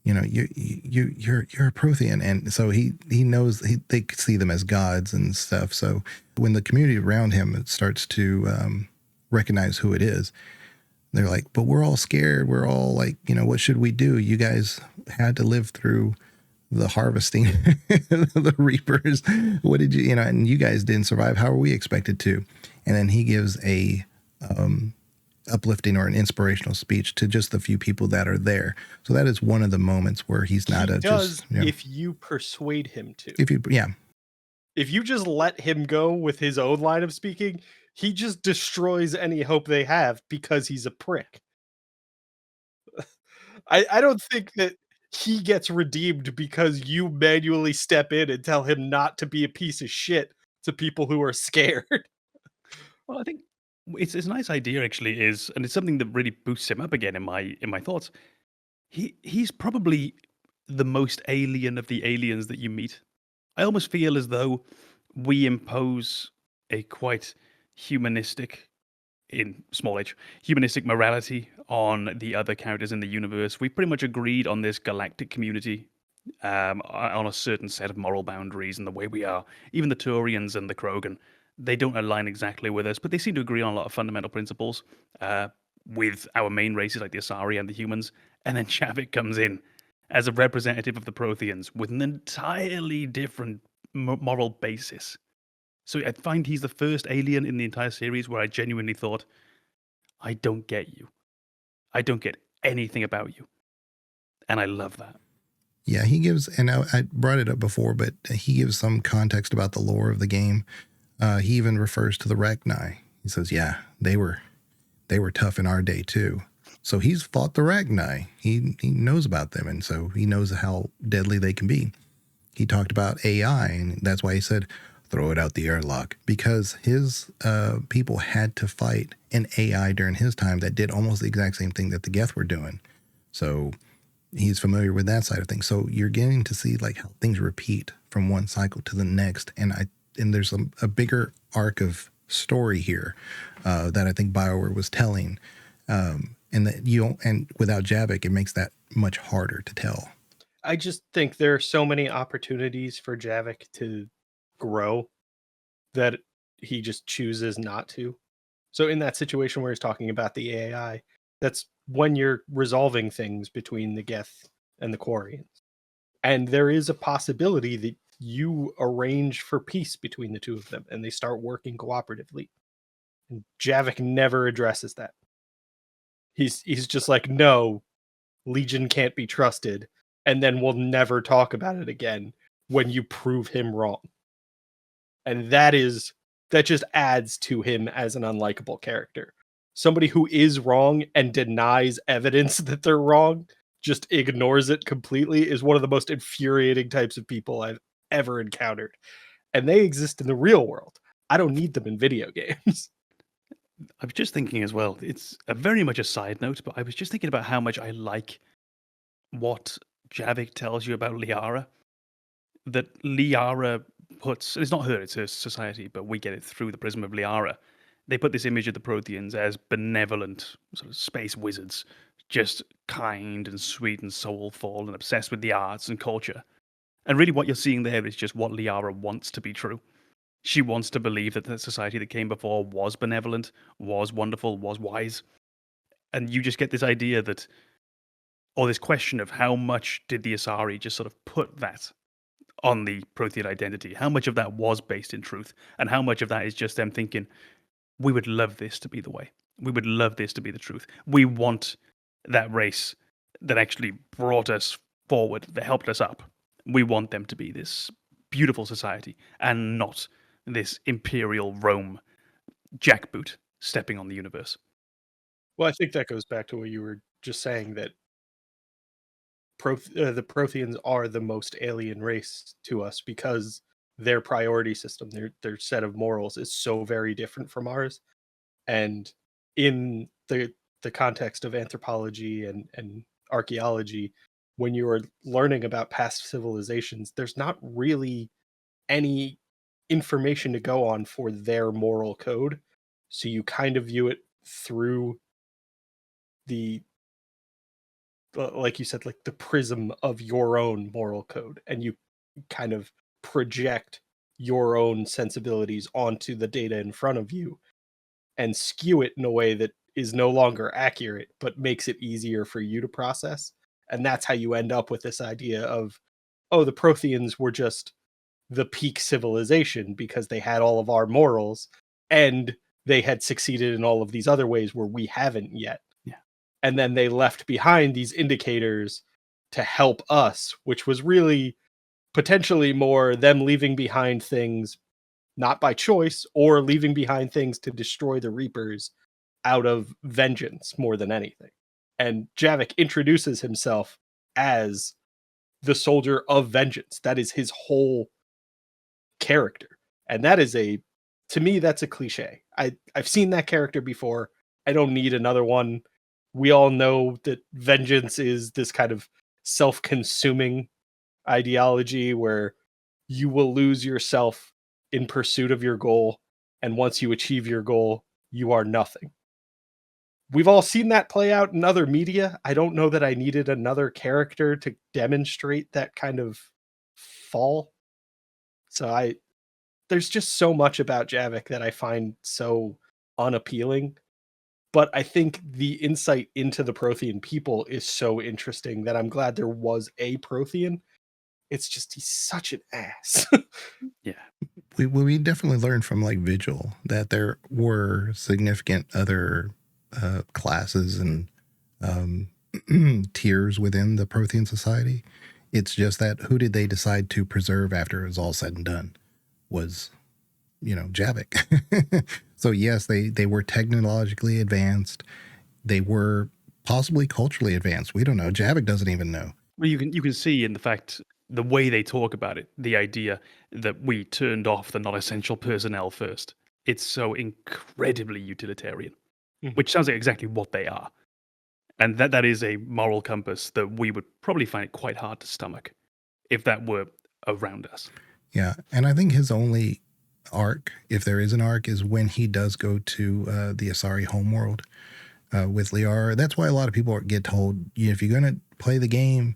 a Prothean. And so he knows they see them as gods and stuff. So when the community around him starts to recognize who it is, they're like, but we're all scared. We're all like, what should we do? You guys had to live through the harvesting, the reapers. What did you, and you guys didn't survive. How are we expected to? And then he gives a uplifting or an inspirational speech to just the few people that are there. So that is one of the moments where he's not if you persuade him to. If you just let him go with his own line of speaking, he just destroys any hope they have because he's a prick. I don't think that he gets redeemed because you manually step in and tell him not to be a piece of shit to people who are scared. Well, I think it's a nice idea actually, and it's something that really boosts him up again in my thoughts. He's probably the most alien of the aliens that you meet. I almost feel as though we impose a quite humanistic, in small h, humanistic morality on the other characters in the universe. We pretty much agreed on this galactic community on a certain set of moral boundaries and the way we are. Even the Turians and the Krogan, they don't align exactly with us, but they seem to agree on a lot of fundamental principles with our main races like the Asari and the humans. And then Javik comes in as a representative of the Protheans with an entirely different moral basis. So I find he's the first alien in the entire series where I genuinely thought, I don't get you. I don't get anything about you. And I love that. Yeah, he gives, and I brought it up before, but he gives some context about the lore of the game. He even refers to the Rachni. He says, yeah, they were tough in our day too. So he's fought the Rachni. He knows about them, and so he knows how deadly they can be. He talked about AI, and that's why he said, throw it out the airlock, because his people had to fight an AI during his time that did almost the exact same thing that the Geth were doing. So he's familiar with that side of things. So you're getting to see like how things repeat from one cycle to the next. And there's a bigger arc of story here that I think BioWare was telling. And without Javik, it makes that much harder to tell. I just think there are so many opportunities for Javik to grow that he just chooses not to. So in that situation where he's talking about the AI, that's when you're resolving things between the Geth and the Quarians. And there is a possibility that you arrange for peace between the two of them and they start working cooperatively. And Javik never addresses that. He's just like, no, Legion can't be trusted, and then we'll never talk about it again when you prove him wrong. And that just adds to him as an unlikable character. Somebody who is wrong and denies evidence that they're wrong, just ignores it completely, is one of the most infuriating types of people I've ever encountered. And they exist in the real world. I don't need them in video games. I was just thinking as well, it's very much a side note, but I was just thinking about how much I like what Javik tells you about Liara. That Liara puts, it's not her, it's her society, but we get it through the prism of Liara. They put this image of the Protheans as benevolent sort of space wizards, just kind and sweet and soulful and obsessed with the arts and culture. And really what you're seeing there is just what Liara wants to be true. She wants to believe that the society that came before was benevolent, was wonderful, was wise. And you just get this idea that, or this question of how much did the Asari just sort of put that on the Prothean identity? How much of that was based in truth? And how much of that is just them thinking, we would love this to be the way. We would love this to be the truth. We want that race that actually brought us forward, that helped us up. We want them to be this beautiful society and not this imperial Rome jackboot stepping on the universe. Well, I think that goes back to what you were just saying, that the Protheans are the most alien race to us because their priority system, their set of morals is so very different from ours. And in the context of anthropology and archaeology, when you are learning about past civilizations, there's not really any information to go on for their moral code. So you kind of view it through the like you said, like the prism of your own moral code, and you kind of project your own sensibilities onto the data in front of you and skew it in a way that is no longer accurate but makes it easier for you to process. And that's how you end up with this idea of, oh, the Protheans were just the peak civilization because they had all of our morals and they had succeeded in all of these other ways where we haven't yet. Yeah. And then they left behind these indicators to help us, which was really potentially more them leaving behind things not by choice, or leaving behind things to destroy the Reapers out of vengeance more than anything. And Javik introduces himself as the soldier of vengeance. That is his whole character. And that is to me, that's a cliche. I've seen that character before. I don't need another one. We all know that vengeance is this kind of self-consuming ideology where you will lose yourself in pursuit of your goal, and once you achieve your goal, you are nothing. We've all seen that play out in other media. I don't know that I needed another character to demonstrate that kind of fall. So there's just so much about Javik that I find so unappealing. But I think the insight into the Prothean people is so interesting that I'm glad there was a Prothean. It's just he's such an ass. Yeah. We definitely learned from like Vigil that there were significant other classes and tiers within the Prothean society. It's just that who did they decide to preserve after it was all said and done was, Javik. So yes, they were technologically advanced. They were possibly culturally advanced. We don't know. Javik doesn't even know. Well, you can see in the fact the way they talk about it, the idea that we turned off the non-essential personnel first. It's so incredibly utilitarian, which sounds like exactly what they are. And that is a moral compass that we would probably find it quite hard to stomach if that were around us. Yeah, and I think his only arc, if there is an arc, is when he does go to the Asari homeworld with Liara. That's why a lot of people get told, if you're going to play the game,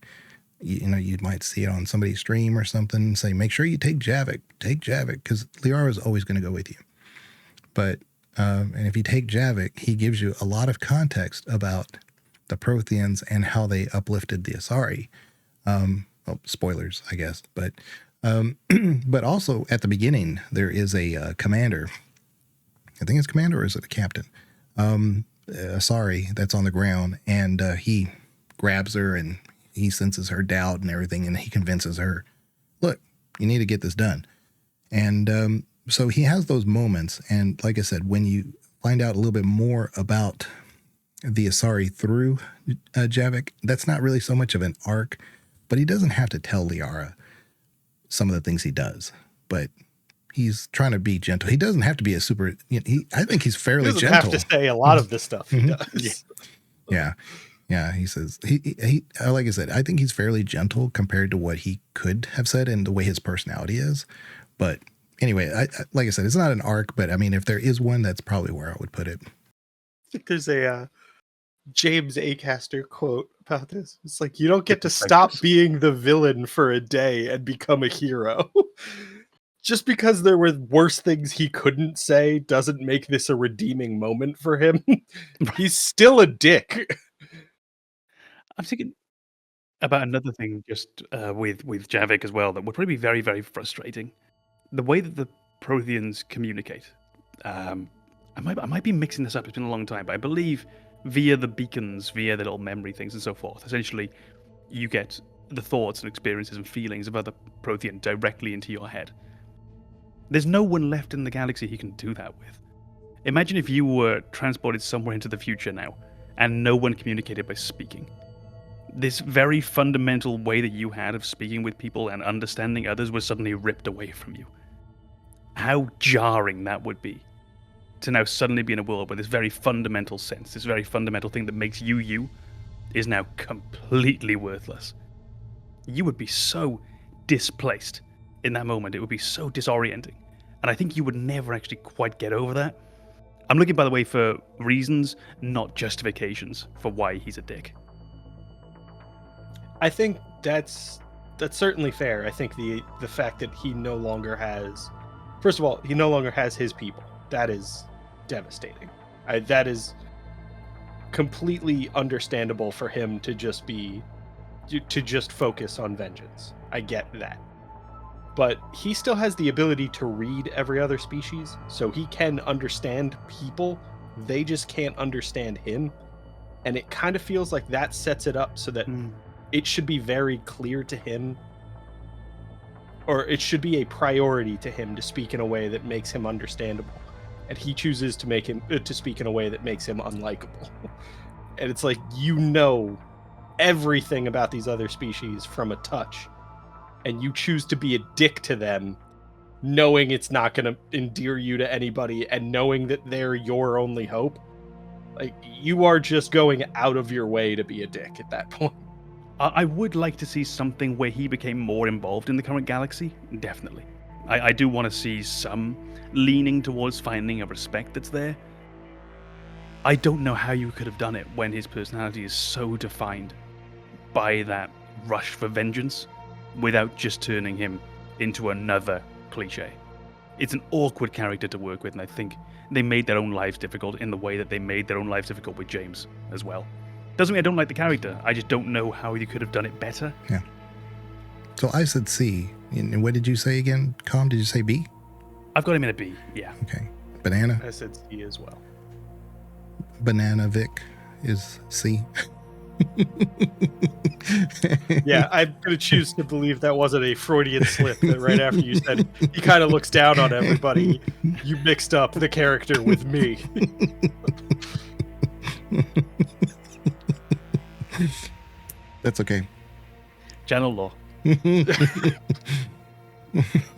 you might see it on somebody's stream or something, say, make sure you take Javik, because Liara is always going to go with you. But, and if you take Javik, he gives you a lot of context about the Protheans and how they uplifted the Asari. Well, spoilers, I guess, but also at the beginning, there is a commander. I think it's commander, or is it a captain? Asari that's on the ground, and he grabs her and he senses her doubt and everything, and he convinces her, look, you need to get this done. And so he has those moments. And like I said, when you find out a little bit more about the Asari through Javik, that's not really so much of an arc, but he doesn't have to tell Liara some of the things he does. But he's trying to be gentle. He doesn't have to be a super, I think he's fairly gentle. He doesn't have to say a lot of the stuff he does. Yeah. Yeah, he says, he like I said, I think he's fairly gentle compared to what he could have said and the way his personality is. But anyway, like I said, it's not an arc, but I mean, if there is one, that's probably where I would put it. I think there's a James Acaster quote about this. It's like, you don't get to stop being the villain for a day and become a hero. Just because there were worse things he couldn't say doesn't make this a redeeming moment for him. He's still a dick. I'm thinking about another thing just with Javik as well that would probably be very, very frustrating. The way that the Protheans communicate. I might be mixing this up. It's been a long time, but I believe via the beacons, via the little memory things and so forth, essentially you get the thoughts and experiences and feelings of other Prothean directly into your head. There's no one left in the galaxy he can do that with. Imagine if you were transported somewhere into the future now, and no one communicated by speaking. This very fundamental way that you had of speaking with people and understanding others was suddenly ripped away from you. How jarring that would be, to now suddenly be in a world where this very fundamental sense, this very fundamental thing that makes you you, is now completely worthless. You would be so displaced in that moment. It would be so disorienting. And I think you would never actually quite get over that. I'm looking, by the way, for reasons, not justifications, for why he's a dick. I think that's certainly fair. I think the fact that he no longer has... First of all, he no longer has his people. That is devastating. That is completely understandable for him to just focus on vengeance. I get that. But he still has the ability to read every other species, so he can understand people. They just can't understand him. And it kind of feels like that sets it up so that it should be very clear to him, or it should be a priority to him to speak in a way that makes him understandable. And he chooses to speak in a way that makes him unlikable. And it's like, you know everything about these other species from a touch, and you choose to be a dick to them, knowing it's not going to endear you to anybody, and knowing that they're your only hope. Like, you are just going out of your way to be a dick at that point. I would like to see something where he became more involved in the current galaxy, definitely. I do want to see some leaning towards finding a respect that's there. I don't know how you could have done it when his personality is so defined by that rush for vengeance without just turning him into another cliche. It's an awkward character to work with, and I think they made their own lives difficult in the way that they made their own lives difficult with James as well. Doesn't mean I don't like the character, I just don't know how you could have done it better. Yeah. So I said C, and what did you say again, Com? Did you say B? I've got him in a B, yeah. Okay. Banana? I said C as well. Banana Vic is C. Yeah, I'm going to choose to believe that wasn't a Freudian slip, that right after you said he kind of looks down on everybody, you mixed up the character with me. That's okay. Channel law.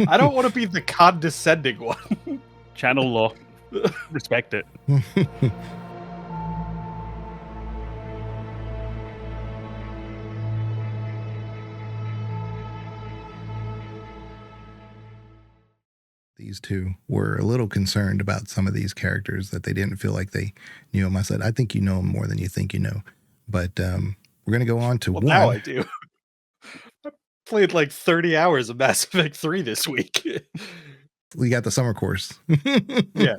I don't want to be the condescending one. Channel law. Respect it. These two were a little concerned about some of these characters, that they didn't feel like they knew them. I said, I think you know them more than you think you know. But we're going to go on to one. Now I do. I played like 30 hours of Mass Effect 3 this week. We got the summer course. Yeah.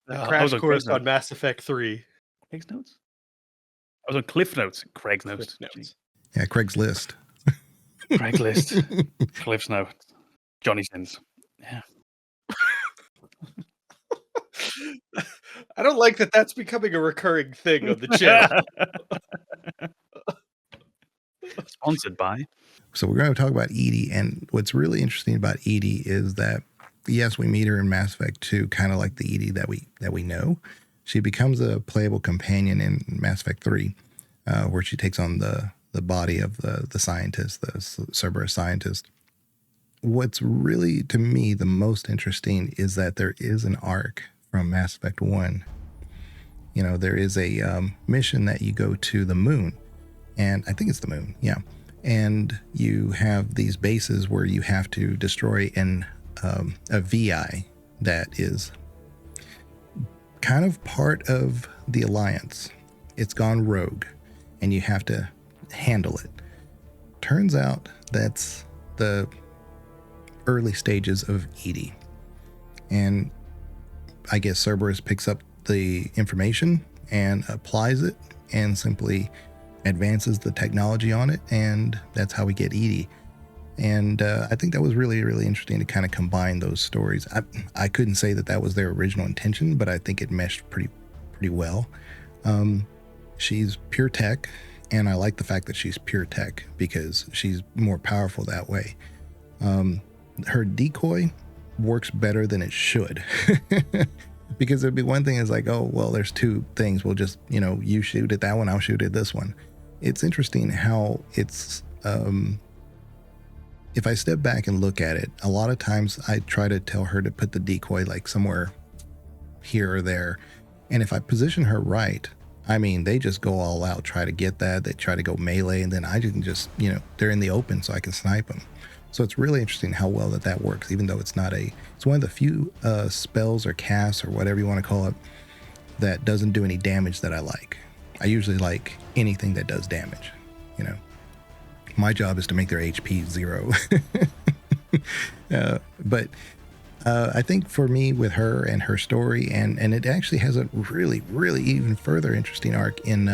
Crash course on Mass Effect 3. Craig's notes? I was on Cliff Notes. Craig's notes. Yeah, Craig's list. Craig's list. Cliff's notes. Johnny Sins. Yeah. I don't like that that's becoming a recurring thing on the channel. Sponsored by. So we're going to talk about E.D.I, and what's really interesting about E.D.I is that, yes, we meet her in Mass Effect 2, kind of like the E.D.I that we know. She becomes a playable companion in Mass Effect 3, where she takes on the body of the scientist, the Cerberus scientist. What's really, to me, the most interesting is that there is an arc from Mass Effect 1. You know, there is a mission that you go to the moon, and I think it's the moon, yeah. And you have these bases where you have to destroy a VI that is kind of part of the Alliance. It's gone rogue, and you have to handle it. Turns out that's the early stages of E.D.I. And I guess Cerberus picks up the information and applies it and simply advances the technology on it, and that's how we get E.D.I. And I think that was really, really interesting to kind of combine those stories. I couldn't say that was their original intention, but I think it meshed pretty well. She's pure tech, and I like the fact that she's pure tech because she's more powerful that way. Her decoy, works better than it should. Because there'd be one thing is like, oh, well, there's two things. We'll just, you shoot at that one, I'll shoot at this one. It's interesting how it's, if I step back and look at it, a lot of times I try to tell her to put the decoy like somewhere here or there. And if I position her right, I mean, they just go all out, try to get that. They try to go melee, and then I can just, they're in the open so I can snipe them. So it's really interesting how well that works, even though it's one of the few spells or casts or whatever you want to call it that doesn't do any damage that I like. I usually like anything that does damage, My job is to make their HP 0. But I think for me with her and her story, and it actually has a really, really even further interesting arc in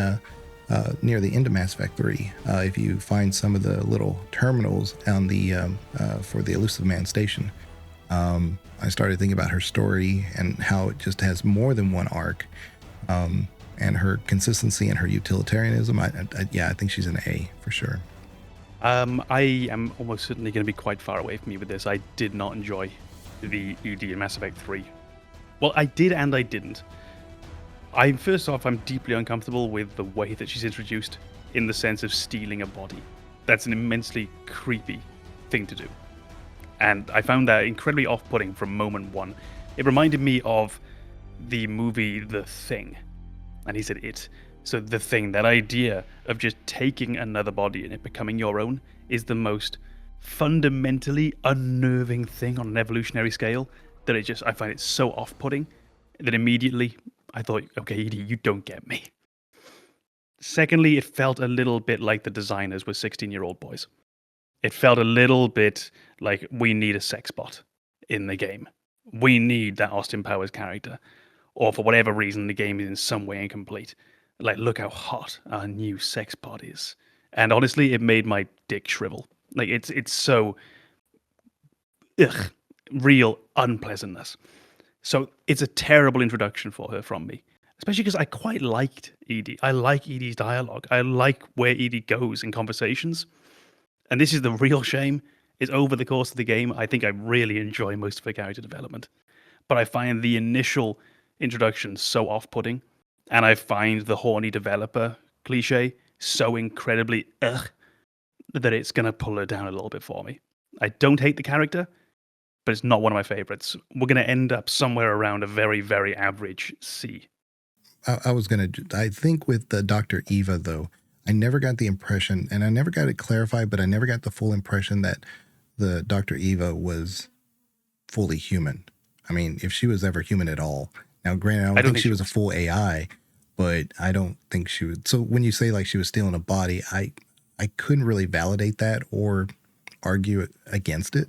near the end of Mass Effect 3. If you find some of the little terminals on the for the Elusive Man station, I started thinking about her story and how it just has more than one arc, and her consistency and her utilitarianism. I think she's an A for sure. I am almost certainly going to be quite far away from you with this. I did not enjoy the E.D. in Mass Effect 3. Well, I did and I didn't. First off, I'm deeply uncomfortable with the way that she's introduced in the sense of stealing a body. That's an immensely creepy thing to do. And I found that incredibly off-putting from moment one. It reminded me of the movie The Thing. And he said it. So The Thing, that idea of just taking another body and it becoming your own, is the most fundamentally unnerving thing on an evolutionary scale that I find it so off-putting that immediately I thought, okay, E.D., you don't get me. Secondly, it felt a little bit like the designers were 16-year-old boys. It felt a little bit like we need a sex bot in the game. We need that Austin Powers character. Or for whatever reason, the game is in some way incomplete. Like, look how hot our new sex bot is. And honestly, it made my dick shrivel. Like, it's so... real unpleasantness. So it's a terrible introduction for her from me. Especially because I quite liked E.D. I like E.D.'s dialogue. I like where E.D. goes in conversations. And this is the real shame, is over the course of the game, I think I really enjoy most of her character development. But I find the initial introduction so off-putting, and I find the horny developer cliche so incredibly that it's going to pull her down a little bit for me. I don't hate the character, but it's not one of my favorites. We're going to end up somewhere around a very, very average C. I think with the Dr. Eva, though, I never got the impression, and I never got it clarified, but I never got the full impression that the Dr. Eva was fully human. I mean, if she was ever human at all. Now, granted, I don't think she was a full AI, but I don't think she would. So when you say like she was stealing a body, I couldn't really validate that or argue against it,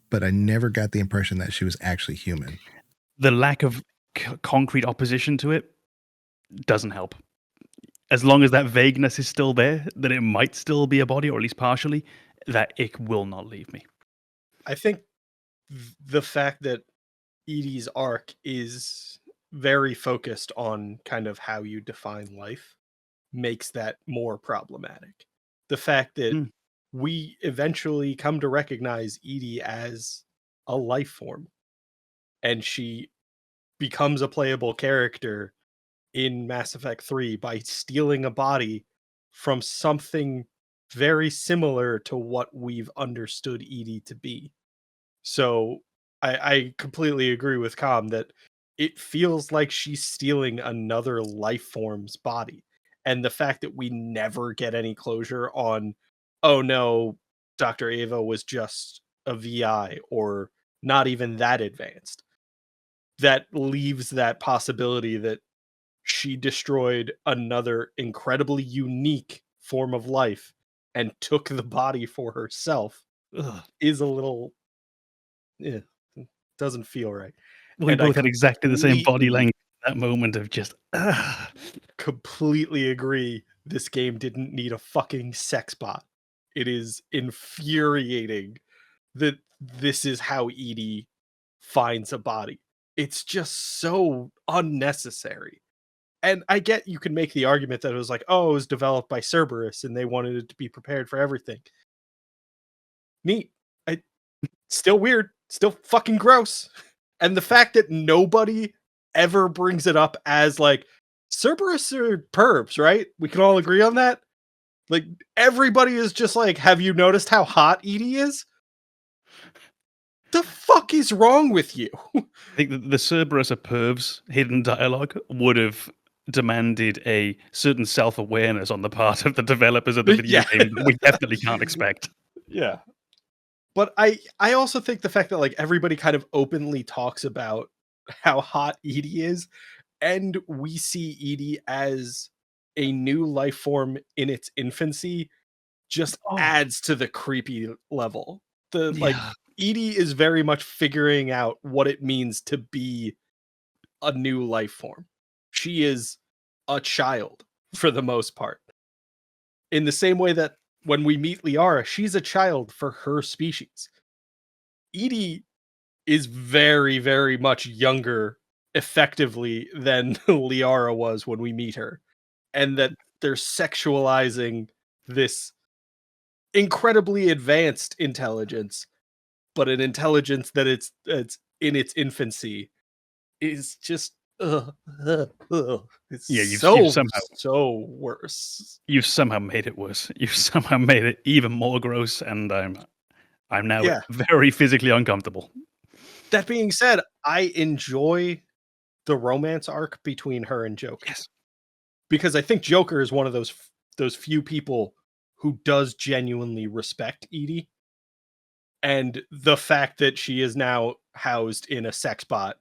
but I never got the impression that she was actually human. The lack of concrete opposition to it doesn't help. As long as that vagueness is still there, that it might still be a body, or at least partially, that ick will not leave me. I think the fact that E.D.'s arc is very focused on kind of how you define life makes that more problematic. The fact that we eventually come to recognize E.D. as a life form, and she becomes a playable character in Mass Effect 3 by stealing a body from something very similar to what we've understood E.D. to be. So I completely agree with Com that it feels like she's stealing another life form's body. And the fact that we never get any closure on, oh no, Dr. Eva was just a VI or not even that advanced. That leaves that possibility that she destroyed another incredibly unique form of life and took the body for herself. Is a little... doesn't feel right. We both had exactly the same body language at that moment of just... completely agree. This game didn't need a fucking sex bot. It is infuriating that this is how E.D. finds a body. It's just so unnecessary. And I get you can make the argument that it was like, oh, it was developed by Cerberus and they wanted it to be prepared for everything. Neat. Still weird, still fucking gross. And the fact that nobody ever brings it up as like Cerberus are pervs, right? We can all agree on that. Like everybody is just like, have you noticed how hot E.D.I is? The fuck is wrong with you? I think that the Cerberus are pervs hidden dialogue would have demanded a certain self-awareness on the part of the developers of the video game that we definitely can't expect. Yeah. But I also think the fact that like everybody kind of openly talks about how hot E.D.I is, and we see E.D.I as a new life form in its infancy just adds to the creepy level. The like Yeah. E.D.I is very much figuring out what it means to be a new life form. She is a child for the most part. In the same way that when we meet Liara, she's a child for her species. E.D.I is very, very much younger effectively than Liara was when we meet her. And that they're sexualizing this incredibly advanced intelligence, but an intelligence that it's in its infancy is just it's you've somehow so worse. You've somehow made it worse. You've somehow made it even more gross, and I'm now very physically uncomfortable. That being said, I enjoy the romance arc between her and Joker. Yes. Because I think Joker is one of those few people who does genuinely respect E.D.I. And the fact that she is now housed in a sex bot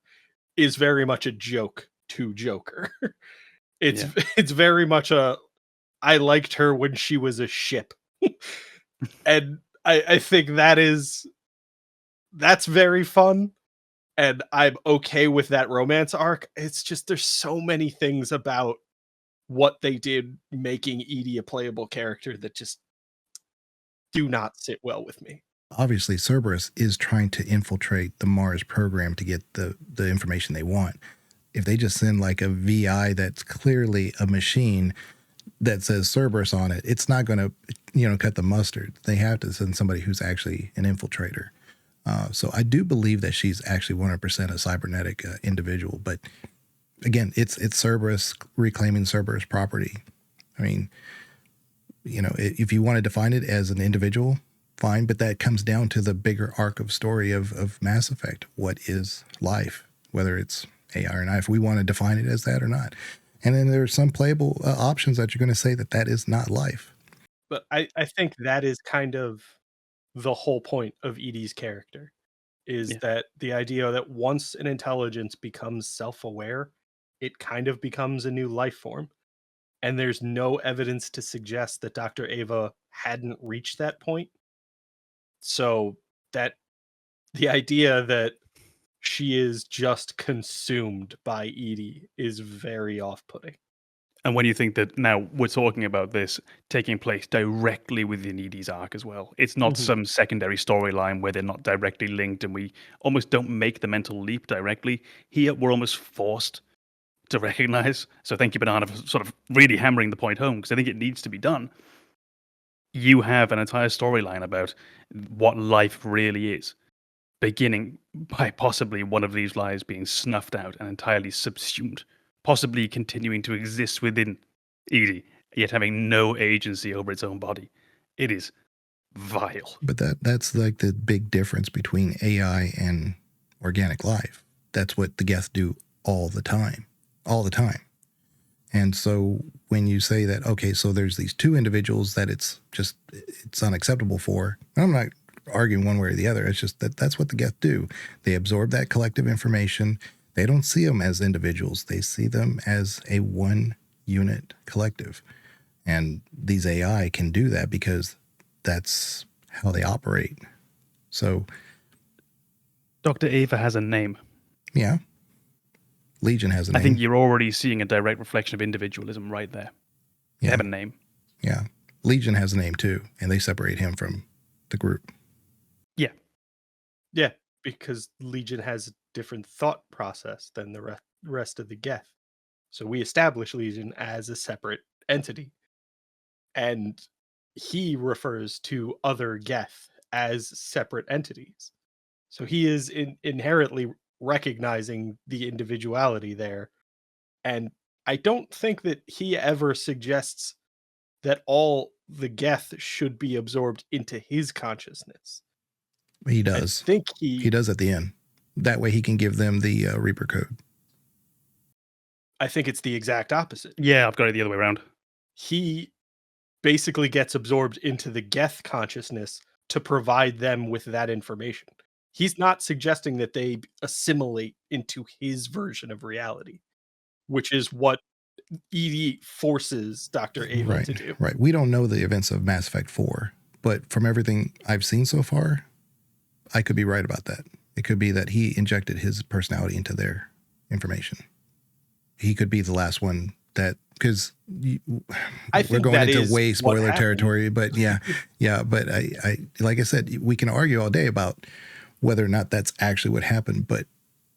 is very much a joke to Joker. It's very much a I liked her when she was a ship. And I think that's very fun. And I'm okay with that romance arc. It's just there's so many things about what they did making E.D.I a playable character that just do not sit well with me. Obviously, Cerberus is trying to infiltrate the Mars program to get the information they want. If they just send like a VI that's clearly a machine that says Cerberus on it, it's not going to, cut the mustard. They have to send somebody who's actually an infiltrator. So I do believe that she's actually 100% a cybernetic individual. But again, it's Cerberus reclaiming Cerberus property. I mean, if you want to define it as an individual, fine. But that comes down to the bigger arc of story of Mass Effect. What is life? Whether it's AI or not, if we want to define it as that or not. And then there's some playable options that you're going to say that is not life. But I think that is kind of the whole point of E.D.'s character, is that the idea that once an intelligence becomes self-aware, it kind of becomes a new life form. And there's no evidence to suggest that Dr. Ava hadn't reached that point. So that the idea that she is just consumed by E.D.I is very off-putting. And when you think that now we're talking about this taking place directly within E.D.'s arc as well, it's not some secondary storyline where they're not directly linked and we almost don't make the mental leap directly. Here, we're almost forced to recognize. So thank you, Banana, for sort of really hammering the point home, because I think it needs to be done. You have an entire storyline about what life really is, beginning by possibly one of these lives being snuffed out and entirely subsumed, possibly continuing to exist within E.D.I, yet having no agency over its own body. It is vile. But that's like the big difference between AI and organic life. That's what the Geth do all the time. And so when you say that, okay, so there's these two individuals that it's unacceptable for, I'm not arguing one way or the other. It's just that's what the Geth do. They absorb that collective information. They don't see them as individuals. They see them as a one unit collective. And these AI can do that because that's how they operate. So Dr. Ava has a name. Yeah. Legion has a name. I think you're already seeing a direct reflection of individualism right there. They have a name. Yeah. Legion has a name too, and they separate him from the group. Yeah. Yeah, because Legion has a different thought process than the rest of the Geth. So we establish Legion as a separate entity. And he refers to other Geth as separate entities. So he is inherently recognizing the individuality there. And I don't think that he ever suggests that all the Geth should be absorbed into his consciousness. He does. I think he does at the end. That way he can give them the Reaper code. I think it's the exact opposite. Yeah, I've got it the other way around. He basically gets absorbed into the Geth consciousness to provide them with that information. He's not suggesting that they assimilate into his version of reality, which is what E.D. forces Dr. Ava to do. Right. We don't know the events of Mass Effect 4, but from everything I've seen so far, I could be right about that. It could be that he injected his personality into their information. He could be the last one that, because we're going into way spoiler territory, but yeah. But I like I said, we can argue all day about whether or not that's actually what happened, but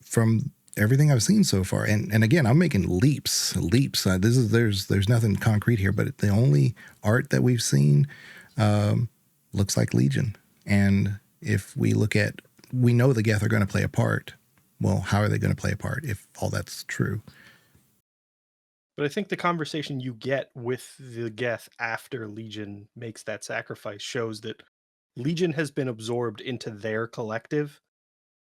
from everything I've seen so far, and again, I'm making leaps. There's nothing concrete here, but the only art that we've seen looks like Legion. And if we look at, we know the Geth are going to play a part. Well, how are they going to play a part if all that's true? But I think the conversation you get with the Geth after Legion makes that sacrifice shows that Legion has been absorbed into their collective,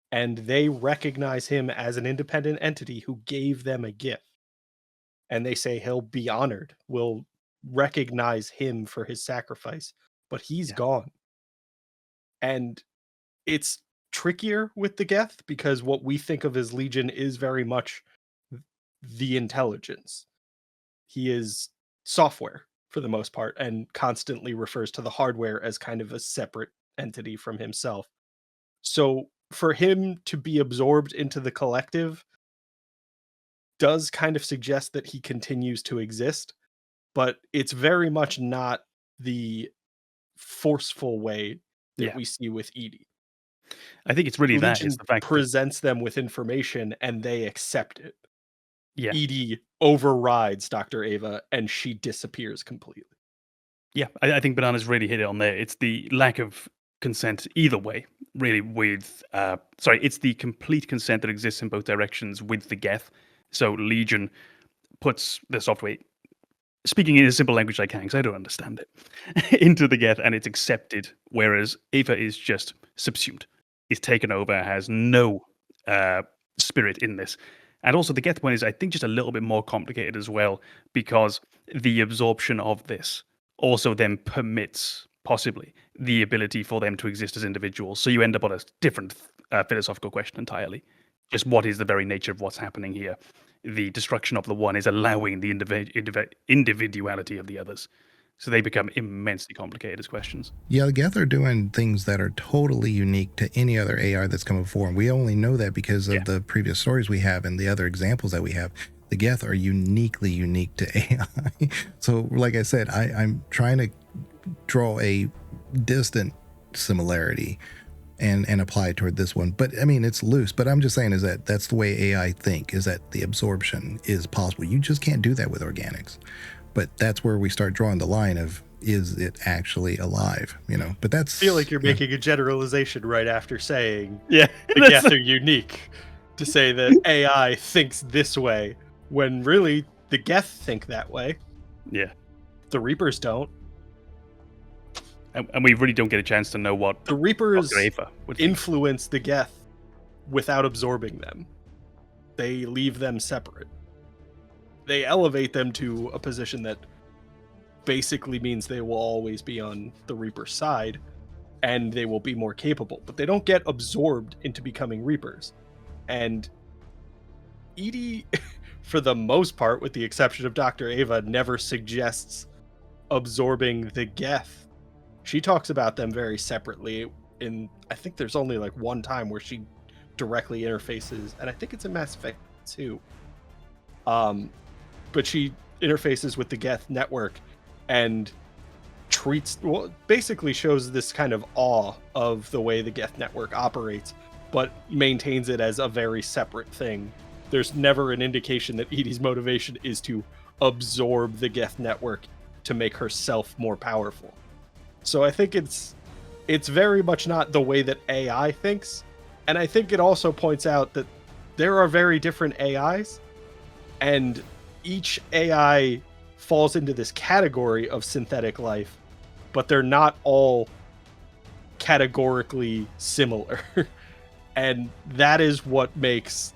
and they recognize him as an independent entity who gave them a gift. And they say he'll be honored. We'll recognize him for his sacrifice, but he's gone. And it's trickier with the Geth because what we think of as Legion is very much the intelligence. He is software for the most part and constantly refers to the hardware as kind of a separate entity from himself. So for him to be absorbed into the collective does kind of suggest that he continues to exist, but it's very much not the forceful way that we see with E.D. I think it's really Legion that. It's the fact presents them with information and they accept it. Yeah. E.D. overrides Dr. Ava and she disappears completely. Yeah, I think Banana's really hit it on there. It's the lack of consent either way, really, with... it's the complete consent that exists in both directions with the Geth. So Legion puts the software, speaking in a simple language I can, because I don't understand it, into the Geth, and it's accepted, whereas Ava is just subsumed, is taken over, has no spirit in this. And also the Geth one is, I think, just a little bit more complicated as well, because the absorption of this also then permits, possibly, the ability for them to exist as individuals. So you end up on a different philosophical question entirely. Just what is the very nature of what's happening here? The destruction of the one is allowing the individuality of the others. So they become immensely complicated as questions. Yeah, the Geth are doing things that are totally unique to any other AI that's come before. And we only know that because of the previous stories we have and the other examples that we have. The Geth are uniquely unique to AI. So, like I said, I'm trying to draw a distant similarity and apply it toward this one. But, I mean, it's loose. But I'm just saying is that that's the way AI think, is that the absorption is possible. You just can't do that with organics. But that's where we start drawing the line of, is it actually alive? You know, but that's... I feel like you're making a generalization right after saying the Geth are unique to say that AI thinks this way when really the Geth think that way. Yeah. The Reapers don't. And we really don't get a chance to know what the Reapers influence the Geth without absorbing them. They leave them separate. They elevate them to a position that basically means they will always be on the Reaper side and they will be more capable, but they don't get absorbed into becoming Reapers. And E.D., for the most part, with the exception of Dr. Ava, never suggests absorbing the Geth. She talks about them very separately. I think there's only like one time where she directly interfaces, and I think it's in Mass Effect 2. But she interfaces with the Geth network and basically shows this kind of awe of the way the Geth network operates, but maintains it as a very separate thing. There's never an indication that E.D.'s motivation is to absorb the Geth network to make herself more powerful. So I think it's very much not the way that AI thinks, And I think it also points out that there are very different AIs, and each AI falls into this category of synthetic life, but they're not all categorically similar. And that is what makes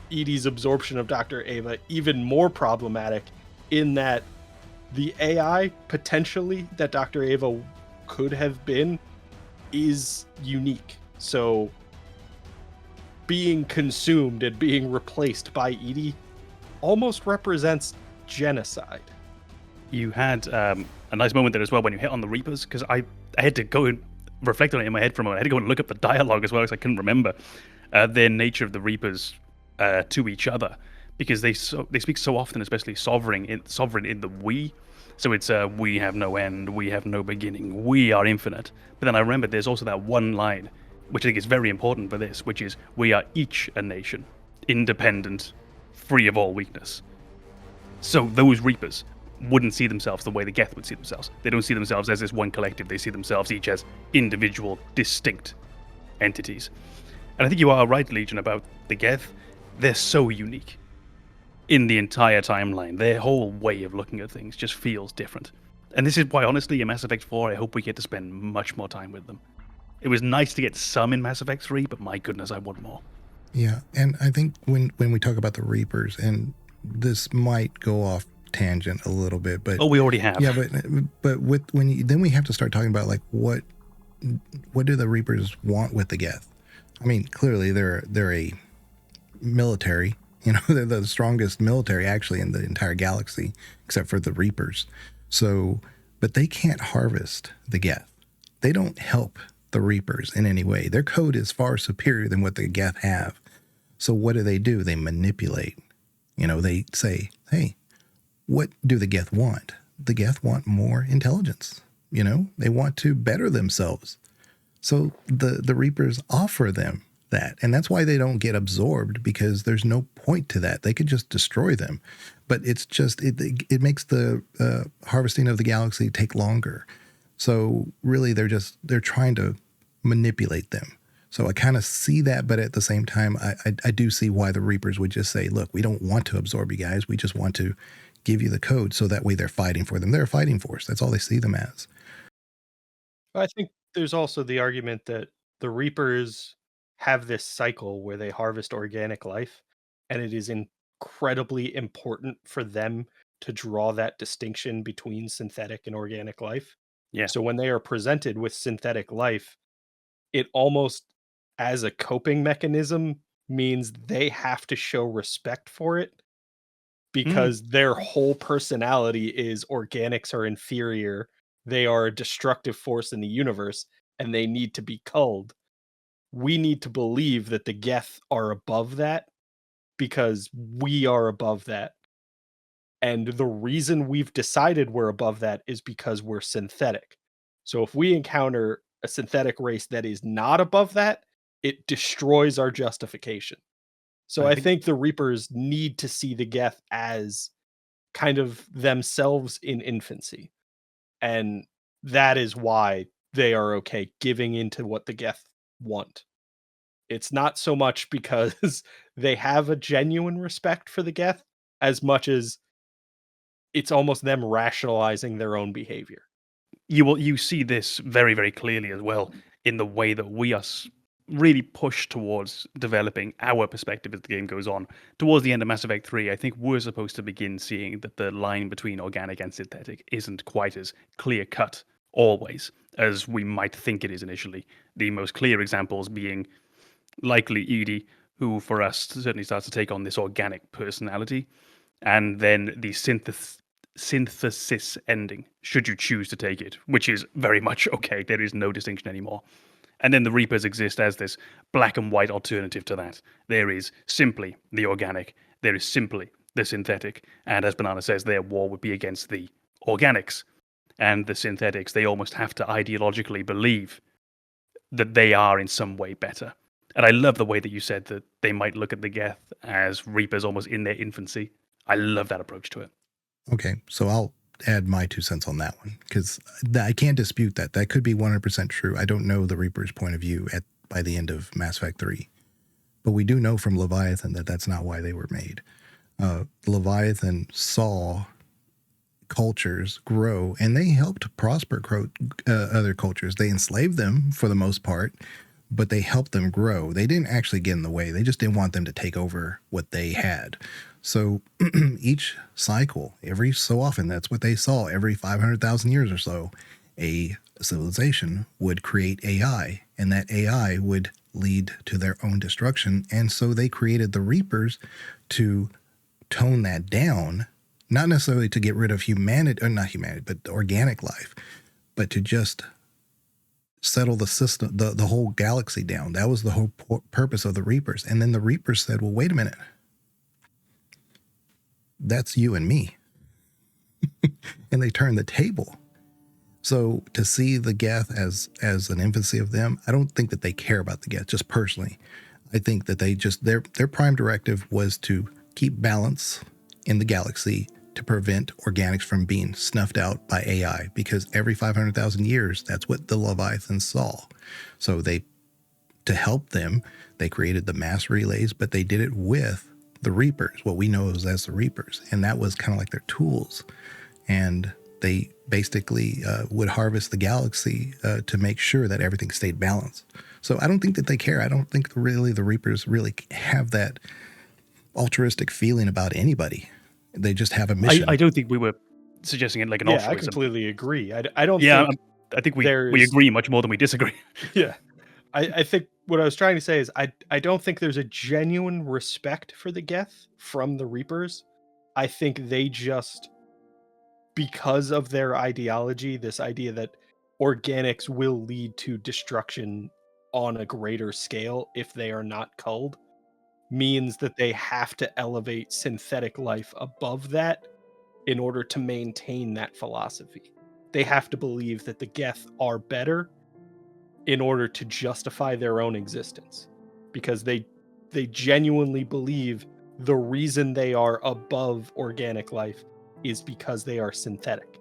E.D.'s absorption of Dr. Ava even more problematic, in that the AI potentially that Dr. Ava could have been is unique. So being consumed and being replaced by E.D. almost represents genocide. You had a nice moment there as well when you hit on the Reapers, because I had to go and reflect on it in my head for a moment. I had to go and look up the dialogue as well, because I couldn't remember their nature of the Reapers to each other, because they speak so often, especially sovereign in the we. So it's we have no end, we have no beginning, we are infinite. But then I remember there's also that one line, which I think is very important for this, which is, we are each a nation, independent, free of all weakness. So those Reapers wouldn't see themselves the way the Geth would see themselves. They don't see themselves as this one collective. They see themselves each as individual, distinct entities. And I think you are right, Legion, about the Geth. They're so unique in the entire timeline. Their whole way of looking at things just feels different. And this is why, honestly, in Mass Effect 4, I hope we get to spend much more time with them. It was nice to get some in Mass Effect 3, but my goodness, I want more. Yeah, and I think when we talk about the Reapers, and this might go off tangent a little bit, but we already have. Yeah, but then we have to start talking about, like, what do the Reapers want with the Geth? I mean, clearly they're a military. You know, they're the strongest military actually in the entire galaxy, except for the Reapers. So, but they can't harvest the Geth. They don't help the Reapers in any way. Their code is far superior than what the Geth have. So what do? They manipulate. You know, they say, hey, what do the Geth want? The Geth want more intelligence. You know, they want to better themselves. So the Reapers offer them that. And that's why they don't get absorbed, because there's no point to that. They could just destroy them. But it's just, it makes the harvesting of the galaxy take longer. So really they're trying to manipulate them. So I kind of see that, but at the same time, I do see why the Reapers would just say, look, we don't want to absorb you guys. We just want to give you the code, so that way they're fighting for them. They're a fighting force. That's all they see them as. I think there's also the argument that the Reapers have this cycle where they harvest organic life, and it is incredibly important for them to draw that distinction between synthetic and organic life. Yeah. So when they are presented with synthetic life, it almost, as a coping mechanism, means they have to show respect for it, because their whole personality is organics are inferior, they are a destructive force in the universe, and they need to be culled. We need to believe that the Geth are above that, because we are above that. And the reason we've decided we're above that is because we're synthetic. So if we encounter a synthetic race that is not above that, it destroys our justification. So I think the Reapers need to see the Geth as kind of themselves in infancy. And that is why they are okay giving into what the Geth want. It's not so much because they have a genuine respect for the Geth, as much as it's almost them rationalizing their own behavior. You see this very, very clearly as well in the way that we are really pushed towards developing our perspective as the game goes on. Towards the end of Mass Effect 3, I think we're supposed to begin seeing that the line between organic and synthetic isn't quite as clear-cut always as we might think it is initially. The most clear examples being likely E.D., who for us certainly starts to take on this organic personality, and then the synthesis ending, should you choose to take it, which is very much okay. There is no distinction anymore. And then the Reapers exist as this black and white alternative to that. There is simply the organic, there is simply the synthetic, and as Banana says, their war would be against the organics. And the synthetics, they almost have to ideologically believe that they are in some way better. And I love the way that you said that they might look at the Geth as Reapers almost in their infancy. I love that approach to it. Okay, so I'll add my 2 cents on that one, because I can't dispute that. That could be 100% true. I don't know the Reaper's point of view by the end of Mass Effect 3. But we do know from Leviathan that that's not why they were made. Leviathan saw cultures grow, and they helped prosper other cultures. They enslaved them for the most part, but they helped them grow. They didn't actually get in the way. They just didn't want them to take over what they had. So each cycle, every so often, that's what they saw. Every 500,000 years or so, a civilization would create AI, and that AI would lead to their own destruction. And so they created the Reapers to tone that down, not necessarily to get rid of humanity, or not humanity, but organic life, but to just settle the system, the whole galaxy down. That was the whole purpose of the Reapers. And then the Reapers said, well, wait a minute. That's you and me. And they turned the table. So to see the Geth as an infancy of them, I don't think that they care about the Geth, just personally. I think that they just, their prime directive was to keep balance in the galaxy, to prevent organics from being snuffed out by AI, because every 500,000 years, that's what the Leviathans saw. So to help them, they created the mass relays, but they did it with the Reapers, what we know as the Reapers. And that was kind of like their tools. And they basically would harvest the galaxy to make sure that everything stayed balanced. So I don't think that they care. I don't think really the Reapers really have that altruistic feeling about anybody. They just have a mission. I don't think we were suggesting it like an altruism. I completely agree. I don't think I think we agree much more than we disagree. Yeah. I think what I was trying to say is I don't think there's a genuine respect for the Geth from the Reapers. I think they just, because of their ideology, this idea that organics will lead to destruction on a greater scale if they are not culled, means that they have to elevate synthetic life above that in order to maintain that philosophy. They have to believe that the Geth are better in order to justify their own existence, because they genuinely believe the reason they are above organic life is because they are synthetic.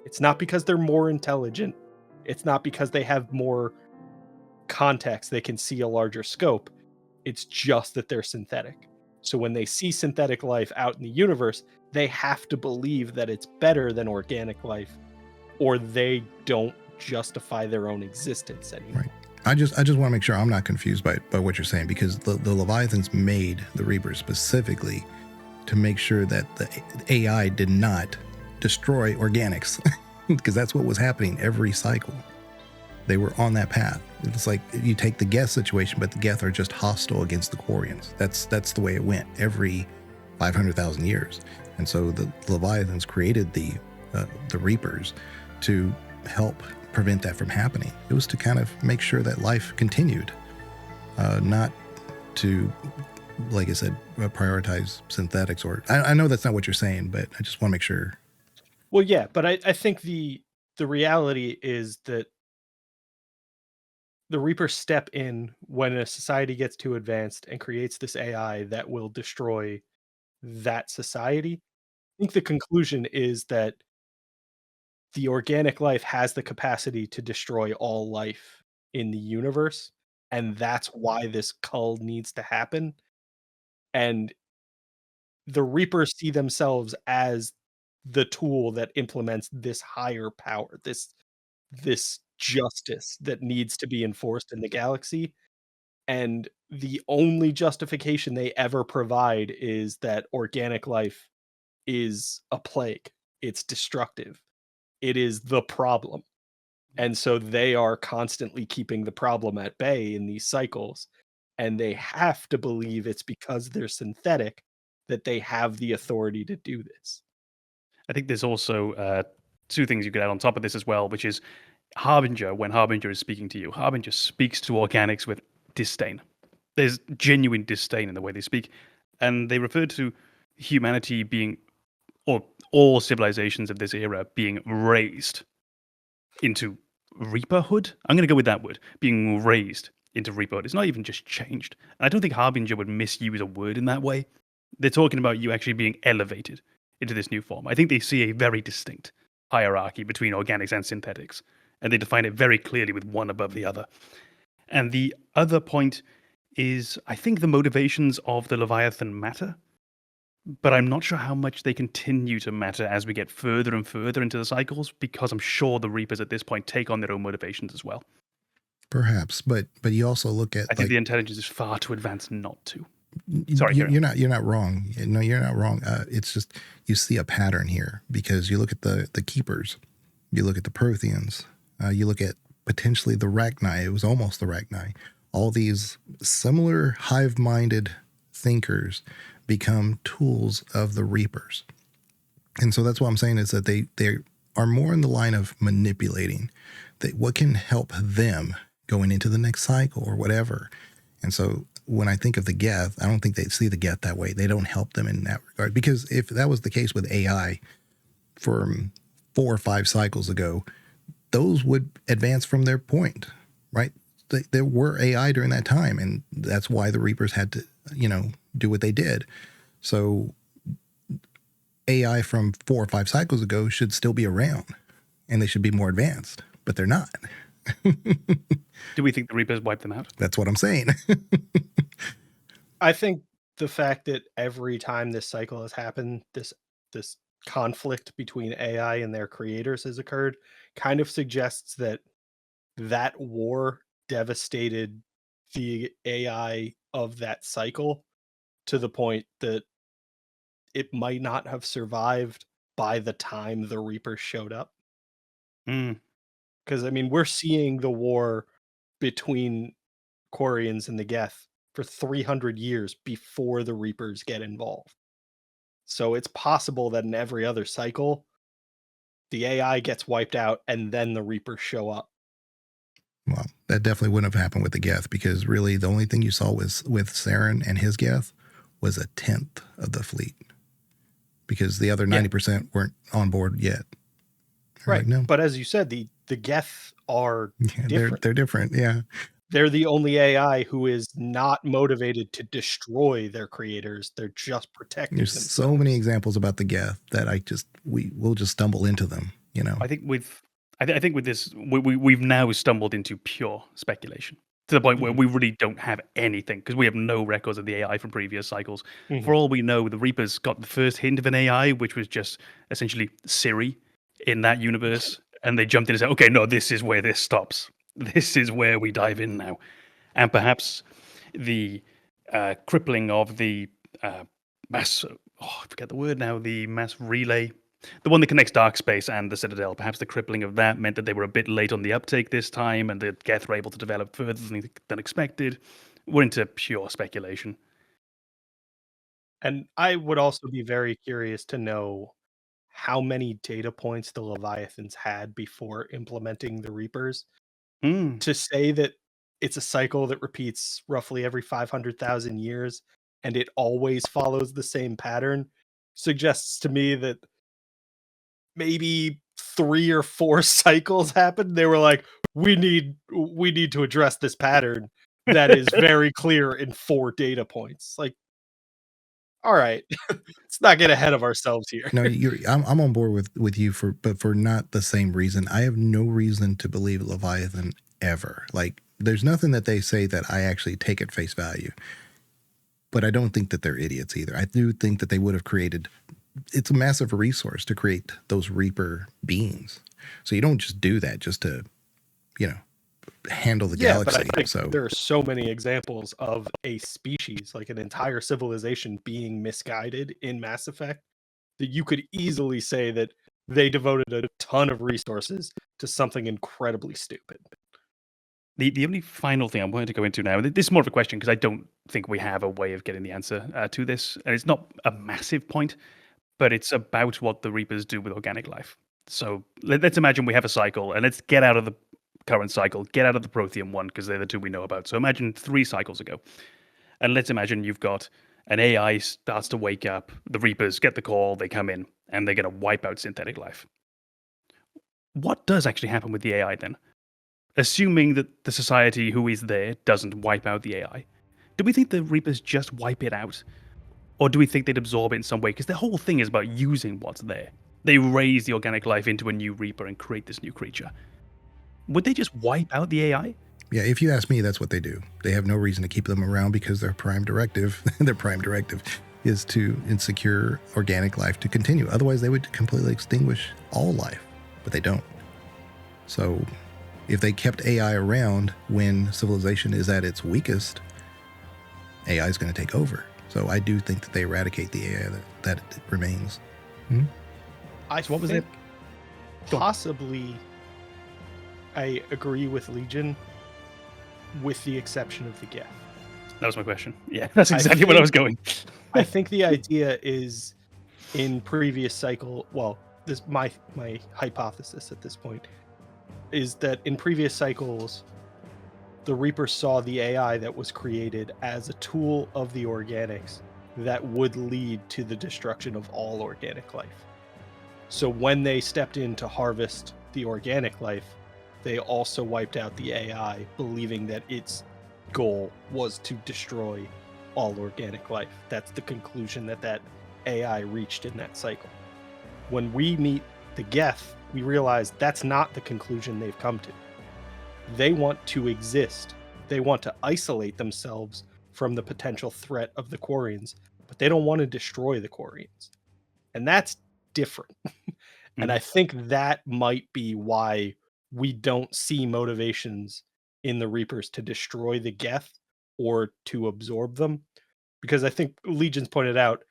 It's not because they're more intelligent. It's not because they have more context, they can see a larger scope. It's just that they're synthetic. So when they see synthetic life out in the universe, they have to believe that it's better than organic life, or they don't justify their own existence anymore. Right. I just want to make sure I'm not confused by what you're saying, because the Leviathans made the Reapers specifically to make sure that the AI did not destroy organics, because that's what was happening every cycle. They were on that path. It's like you take the Geth situation, but the Geth are just hostile against the Quarians. That's the way it went every 500,000 years. And so the Leviathans created the Reapers to help prevent that from happening. It was to kind of make sure that life continued, not to, like I said, prioritize synthetics. Or I know that's not what you're saying, but I just want to make sure. Well, yeah, but I think the reality is that the Reapers step in when a society gets too advanced and creates this AI that will destroy that society. I think the conclusion is that the organic life has the capacity to destroy all life in the universe, and that's why this cull needs to happen. And the Reapers see themselves as the tool that implements this higher power, this justice that needs to be enforced in the galaxy. And the only justification they ever provide is that organic life is a plague. It's destructive. It is the problem. And so they are constantly keeping the problem at bay in these cycles. And they have to believe it's because they're synthetic that they have the authority to do this. I think there's also two things you could add on top of this as well, which is Harbinger, when Harbinger is speaking to you, Harbinger speaks to organics with disdain. There's genuine disdain in the way they speak. And they refer to humanity being, or all civilizations of this era being raised into Reaperhood. I'm going to go with that word, being raised into Reaperhood. It's not even just changed. And I don't think Harbinger would misuse a word in that way. They're talking about you actually being elevated into this new form. I think they see a very distinct hierarchy between organics and synthetics, and they define it very clearly with one above the other. And the other point is I think the motivations of the Leviathan matter, but I'm not sure how much they continue to matter as we get further and further into the cycles, because I'm sure the Reapers at this point take on their own motivations as well. Perhaps, but you also look at I think the intelligence is far too advanced not to. Sorry, you're not wrong. No, you're not wrong. It's just you see a pattern here because you look at the Keepers, you look at the Protheans, you look at potentially the Rachni. It was almost the Rachni. All these similar hive-minded thinkers become tools of the Reapers, and so that's what I'm saying is that they are more in the line of manipulating. What can help them going into the next cycle or whatever. And so when I think of the Geth, I don't think they see the Geth that way. They don't help them in that regard. Because if that was the case with AI from 4 or 5 cycles ago, those would advance from their point, right? There were AI during that time, and that's why the Reapers had to, do what they did. So AI from 4 or 5 cycles ago should still be around, and they should be more advanced, but they're not. Do we think the Reapers wiped them out? That's what I'm saying. I think the fact that every time this cycle has happened, this conflict between AI and their creators has occurred, kind of suggests that war devastated the AI of that cycle to the point that it might not have survived by the time the Reapers showed up. Because, we're seeing the war between Quarians and the Geth for 300 years before the Reapers get involved. So it's possible that in every other cycle, the AI gets wiped out and then the Reapers show up. Well, that definitely wouldn't have happened with the Geth, because really the only thing you saw with Saren and his Geth was 1/10 of the fleet, because the other 90% weren't on board yet. Right. Like, no. But as you said, the Geth are different. They're different, yeah. They're the only AI who is not motivated to destroy their creators. They're just protecting There's themselves. so many examples about the Geth that we'll just stumble into them, I think with this, we've now stumbled into pure speculation to the point where we really don't have anything, because we have no records of the AI from previous cycles. For all we know, the Reapers got the first hint of an AI, which was just essentially Siri in that universe, and they jumped in and said, okay, no, this is where this stops. This is where we dive in now. And perhaps the crippling of the mass, I forget the word now, the mass relay, the one that connects Dark Space and the Citadel, perhaps the crippling of that meant that they were a bit late on the uptake this time, and the Geth were able to develop further than expected. We're into pure speculation. And I would also be very curious to know how many data points the Leviathans had before implementing the Reapers. To say that it's a cycle that repeats roughly every 500,000 years and it always follows the same pattern suggests to me that maybe 3 or 4 cycles happened. They were like, we need to address this pattern that is very clear in 4 data points. Like, all right, let's not get ahead of ourselves here. No, I'm on board with you but for not the same reason. I have no reason to believe Leviathan ever. Like, there's nothing that they say that I actually take at face value. But I don't think that they're idiots either. I do think that they would have created. It's a massive resource to create those Reaper beings. So you don't just do that just to, handle the galaxy. But I think so there are so many examples of a species, like an entire civilization, being misguided in Mass Effect that you could easily say that they devoted a ton of resources to something incredibly stupid. The only final thing I wanted to go into now, this is more of a question because I don't think we have a way of getting the answer to this. And it's not a massive point, but it's about what the Reapers do with organic life. So let's imagine we have a cycle, and let's get out of the current cycle, get out of the Prothean one, because they're the 2 we know about. So imagine 3 cycles ago. And let's imagine you've got an AI starts to wake up, the Reapers get the call, they come in, and they're going to wipe out synthetic life. What does actually happen with the AI then? Assuming that the society who is there doesn't wipe out the AI, do we think the Reapers just wipe it out? Or do we think they'd absorb it in some way? Because the whole thing is about using what's there. They raise the organic life into a new Reaper and create this new creature. Would they just wipe out the AI? Yeah, if you ask me, that's what they do. They have no reason to keep them around because their prime directive is to insecure organic life to continue. Otherwise, they would completely extinguish all life, but they don't. So if they kept AI around when civilization is at its weakest, AI is going to take over. So I do think that they eradicate the AI that remains. What was it? Possibly, I agree with Legion, with the exception of the Geth. That was my question. Yeah, that's exactly what I was going. I think the idea is in previous cycle. Well, this my hypothesis at this point is that in previous cycles, the Reapers saw the AI that was created as a tool of the organics that would lead to the destruction of all organic life. So when they stepped in to harvest the organic life, they also wiped out the AI, believing that its goal was to destroy all organic life. That's the conclusion that AI reached in that cycle. When we meet the Geth, we realize that's not the conclusion they've come to. They want to exist. They want to isolate themselves from the potential threat of the Quarians, but they don't want to destroy the Quarians. And that's different. And I think that might be why we don't see motivations in the Reapers to destroy the Geth or to absorb them. Because I think Legion's pointed out,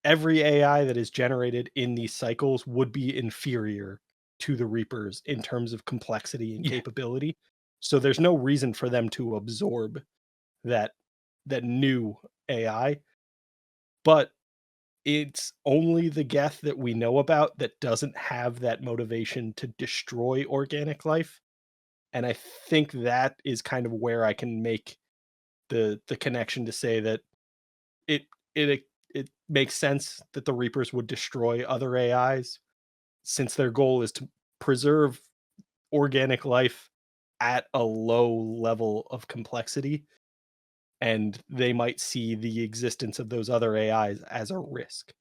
every AI that is generated in these cycles would be inferior to the Reapers in terms of complexity and capability. So there's no reason for them to absorb that new AI. But it's only the Geth that we know about that doesn't have that motivation to destroy organic life. And I think that is kind of where I can make the connection to say that it makes sense that the Reapers would destroy other AIs, since their goal is to preserve organic life at a low level of complexity. And they might see the existence of those other AIs as a risk.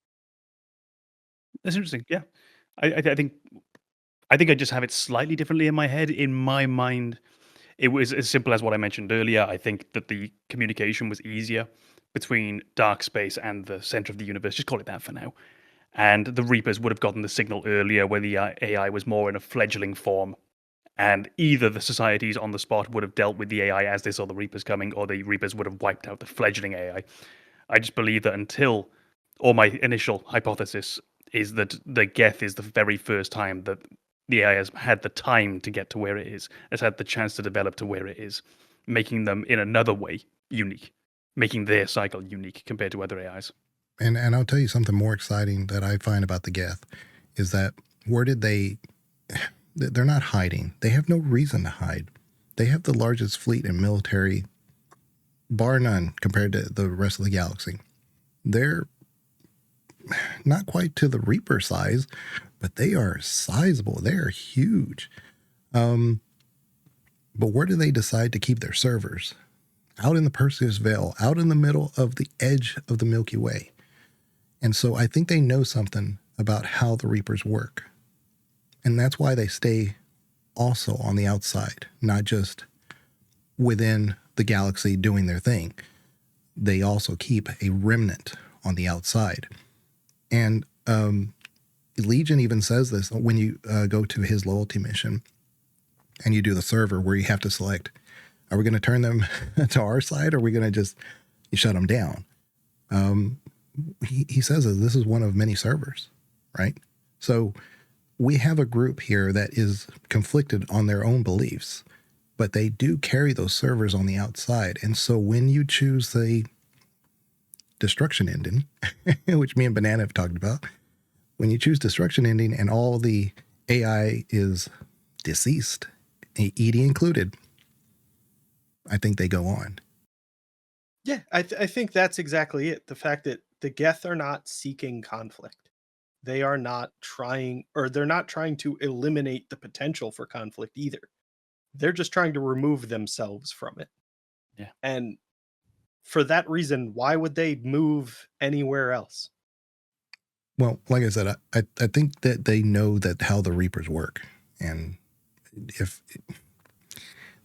That's interesting. Yeah, I think I just have it slightly differently in my head. In my mind, it was as simple as what I mentioned earlier. I think that the communication was easier between dark space and the center of the universe. Just call it that for now. And the Reapers would have gotten the signal earlier, where the AI was more in a fledgling form. And either the societies on the spot would have dealt with the AI as they saw the Reapers coming, or the Reapers would have wiped out the fledgling AI. I just believe that or my initial hypothesis is that the Geth is the very first time that the AI has had the time to get to where it is, has had the chance to develop to where it is, making them in another way unique, making their cycle unique compared to other AIs. And I'll tell you something more exciting that I find about the Geth is that they're not hiding. They have no reason to hide. They have the largest fleet in military, bar none, compared to the rest of the galaxy. They're not quite to the Reaper size, but they are sizable. They are huge. But where do they decide to keep their servers? Out in the Perseus Veil, out in the middle of the edge of the Milky Way. And so I think they know something about how the Reapers work. And that's why they stay also on the outside, not just within the galaxy doing their thing. They also keep a remnant on the outside. And Legion even says this when you go to his loyalty mission and you do the server where you have to select, are we going to turn them to our side, or are we going to just shut them down? He says that this is one of many servers, right? So we have a group here that is conflicted on their own beliefs, but they do carry those servers on the outside. And so when you choose the destruction ending, which me and Banana have talked about, when you choose destruction ending and all the AI is deceased, E.D. included, I think they go on. Yeah, I think that's exactly it. The fact that the Geth are not seeking conflict. They are not trying, or they're not trying to eliminate the potential for conflict either. They're just trying to remove themselves from it. Yeah. And for that reason, why would they move anywhere else? Well, like I said, I think that they know that how the Reapers work. And if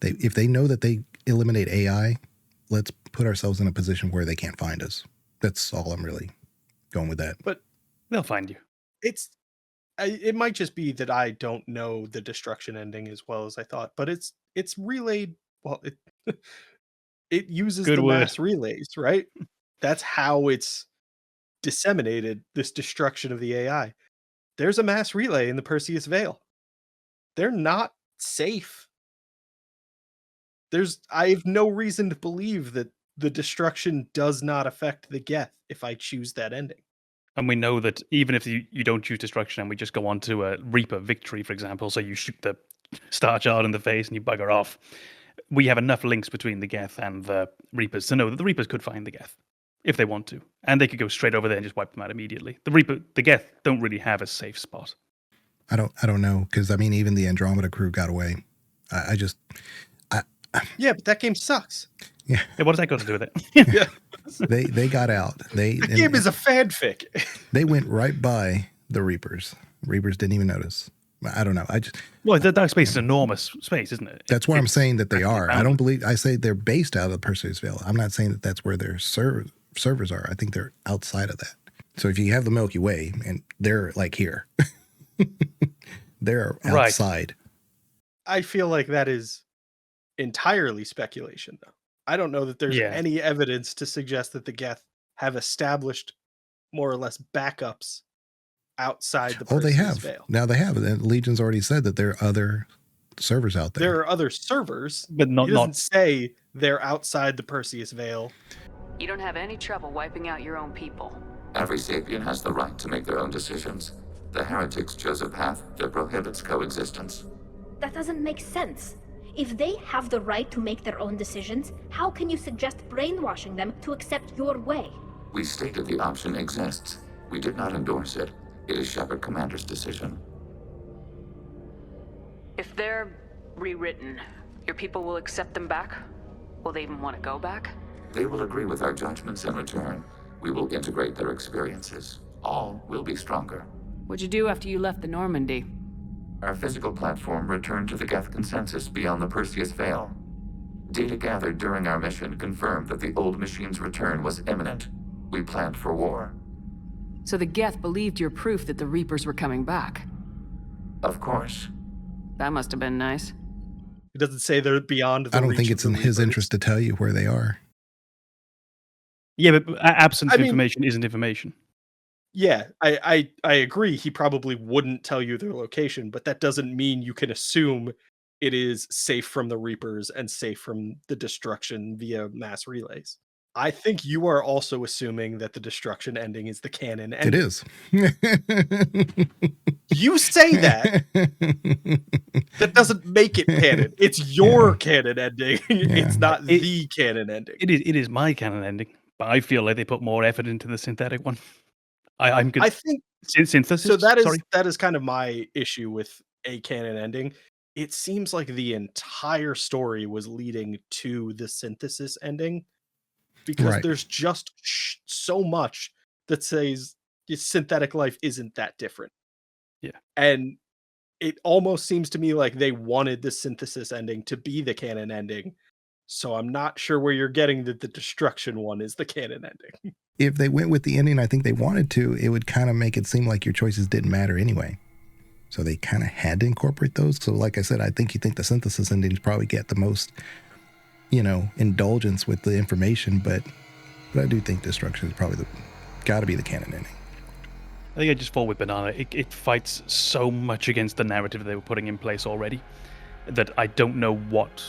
If they know that they eliminate AI, let's put ourselves in a position where they can't find us. That's all I'm really going with that. But they'll find you. It might just be that I don't know the destruction ending as well as I thought, but it's relayed. Well, it uses Good the word. mass relays, right? That's how it's disseminated, this destruction of the AI. There's a mass relay in the Perseus Veil. They're not safe. I have no reason to believe that the destruction does not affect the Geth if I choose that ending. And we know that even if you don't choose destruction and we just go on to a Reaper victory, for example, so you shoot the Star Child in the face and you bugger off, we have enough links between the Geth and the Reapers to know that the Reapers could find the Geth if they want to. And they could go straight over there and just wipe them out immediately. The Geth don't really have a safe spot. I don't know, because I mean, even the Andromeda crew got away. Yeah, but that game sucks. Yeah. What does that got to do with it? Yeah. They got out. The game is a fanfic. They went right by the Reapers. Reapers didn't even notice. I don't know. Well, the dark space is enormous space, isn't it? That's where I'm saying that they are. I don't believe. I say they're based out of the Perseus Veil. I'm not saying that that's where their servers are. I think they're outside of that. So if you have the Milky Way and they're like here, they're outside. I feel like that is entirely speculation, though. I don't know that there's any evidence to suggest that the Geth have established more or less backups outside the Perseus they have. Veil. Now they have. And Legion's already said that there are other servers out there. There are other servers, but he doesn't say they're outside the Perseus Veil. You don't have any trouble wiping out your own people. Every sapient has the right to make their own decisions. The heretics chose a path that prohibits coexistence. That doesn't make sense. If they have the right to make their own decisions, how can you suggest brainwashing them to accept your way? We stated the option exists. We did not endorse it. It is Shepard Commander's decision. If they're rewritten, your people will accept them back? Will they even want to go back? They will agree with our judgments in return. We will integrate their experiences. All will be stronger. What'd you do after you left the Normandy? Our physical platform returned to the Geth consensus beyond the Perseus Veil. Data gathered during our mission confirmed that the old machine's return was imminent. We planned for war. So the Geth believed your proof that the Reapers were coming back? Of course. That must have been nice. It doesn't say they're beyond the I don't reach think of it's the in his Reapers. interest to tell you where they are. Yeah, but absence of information isn't information. Yeah, I agree. He probably wouldn't tell you their location, but that doesn't mean you can assume it is safe from the Reapers and safe from the destruction via mass relays. I think you are also assuming that the destruction ending is the canon ending. It is. You say that. That doesn't make it canon. It's your canon ending. It's not the canon ending. It is my canon ending, but I feel like they put more effort into the synthetic one. I think synthesis. So that sorry. is kind of my issue with a canon ending. It seems like the entire story was leading to the synthesis ending, because there's just so much that says synthetic life isn't that different. Yeah, and it almost seems to me like they wanted the synthesis ending to be the canon ending. So I'm not sure where you're getting that the destruction one is the canon ending. If they went with the ending I think they wanted to, it would kind of make it seem like your choices didn't matter anyway. So they kind of had to incorporate those. So like I said, I think the synthesis endings probably get the most, indulgence with the information, but I do think destruction is probably got to be the canon ending. I think I just fall with Banana. It fights so much against the narrative they were putting in place already that I don't know what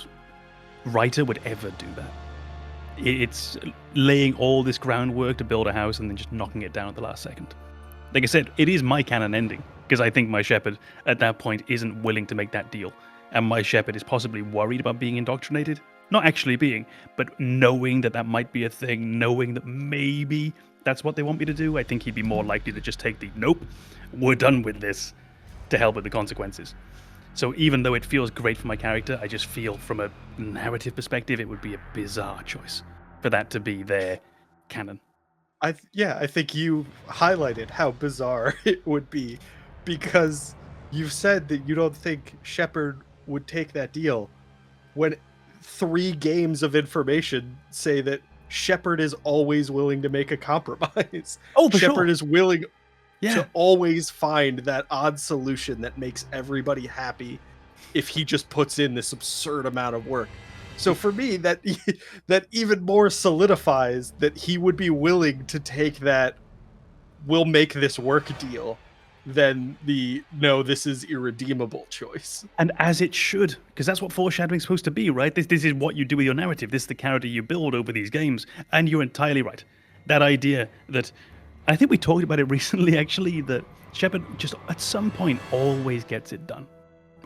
writer would ever do that. It's laying all this groundwork to build a house and then just knocking it down at the last second. Like I said, it is my canon ending, because I think my Shepard at that point isn't willing to make that deal. And my Shepard is possibly worried about being indoctrinated. Not actually being, but knowing that might be a thing, knowing that maybe that's what they want me to do. I think he'd be more likely to just take the, nope, we're done with this, to help with the consequences. So even though it feels great for my character, I just feel from a narrative perspective, it would be a bizarre choice for that to be their canon. I think you highlighted how bizarre it would be, because you've said that you don't think Shepard would take that deal. when 3 games of information say that Shepard is always willing to make a compromise. Oh, for Shepard sure. is willing Yeah. to always find that odd solution that makes everybody happy if he just puts in this absurd amount of work. So for me, that even more solidifies that he would be willing to take that "we'll make this work" deal than the "no, this is irredeemable" choice. And as it should, because that's what foreshadowing's supposed to be, right? This is what you do with your narrative. This is the character you build over these games. And you're entirely right. That idea that, I think we talked about it recently, actually, that Shepard just at some point always gets it done.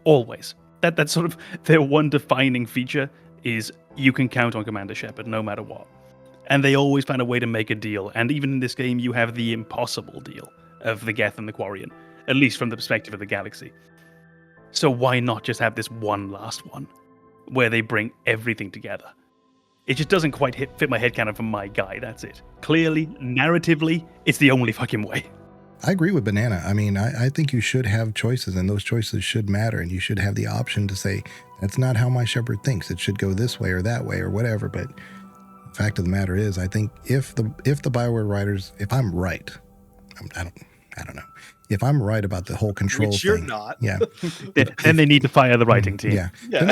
Always. That's sort of their one defining feature is you can count on Commander Shepard no matter what. And they always find a way to make a deal. And even in this game, you have the impossible deal of the Geth and the Quarian, at least from the perspective of the galaxy. So why not just have this one last one where they bring everything together? It just doesn't quite fit my headcanon for my guy, that's it. Clearly, narratively, it's the only fucking way. I agree with Banana. I mean, I think you should have choices, and those choices should matter, and you should have the option to say, that's not how my Shepard thinks. It should go this way or that way or whatever. But the fact of the matter is, I think if the BioWare writers, if I'm right, I don't know. If I'm right about the whole control Which you're thing, not. yeah, then they need to fire the writing team. yeah. Then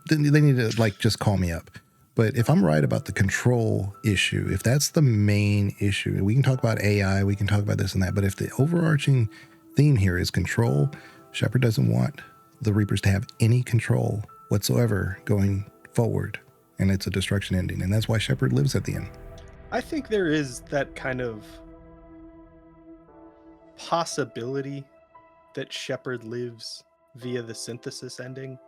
they need to like just call me up. But if I'm right about the control issue, if that's the main issue, we can talk about AI, we can talk about this and that. But if the overarching theme here is control, Shepard doesn't want the Reapers to have any control whatsoever going forward, and it's a destruction ending, and that's why Shepard lives at the end. I think there is that kind of possibility that Shepard lives via the synthesis ending.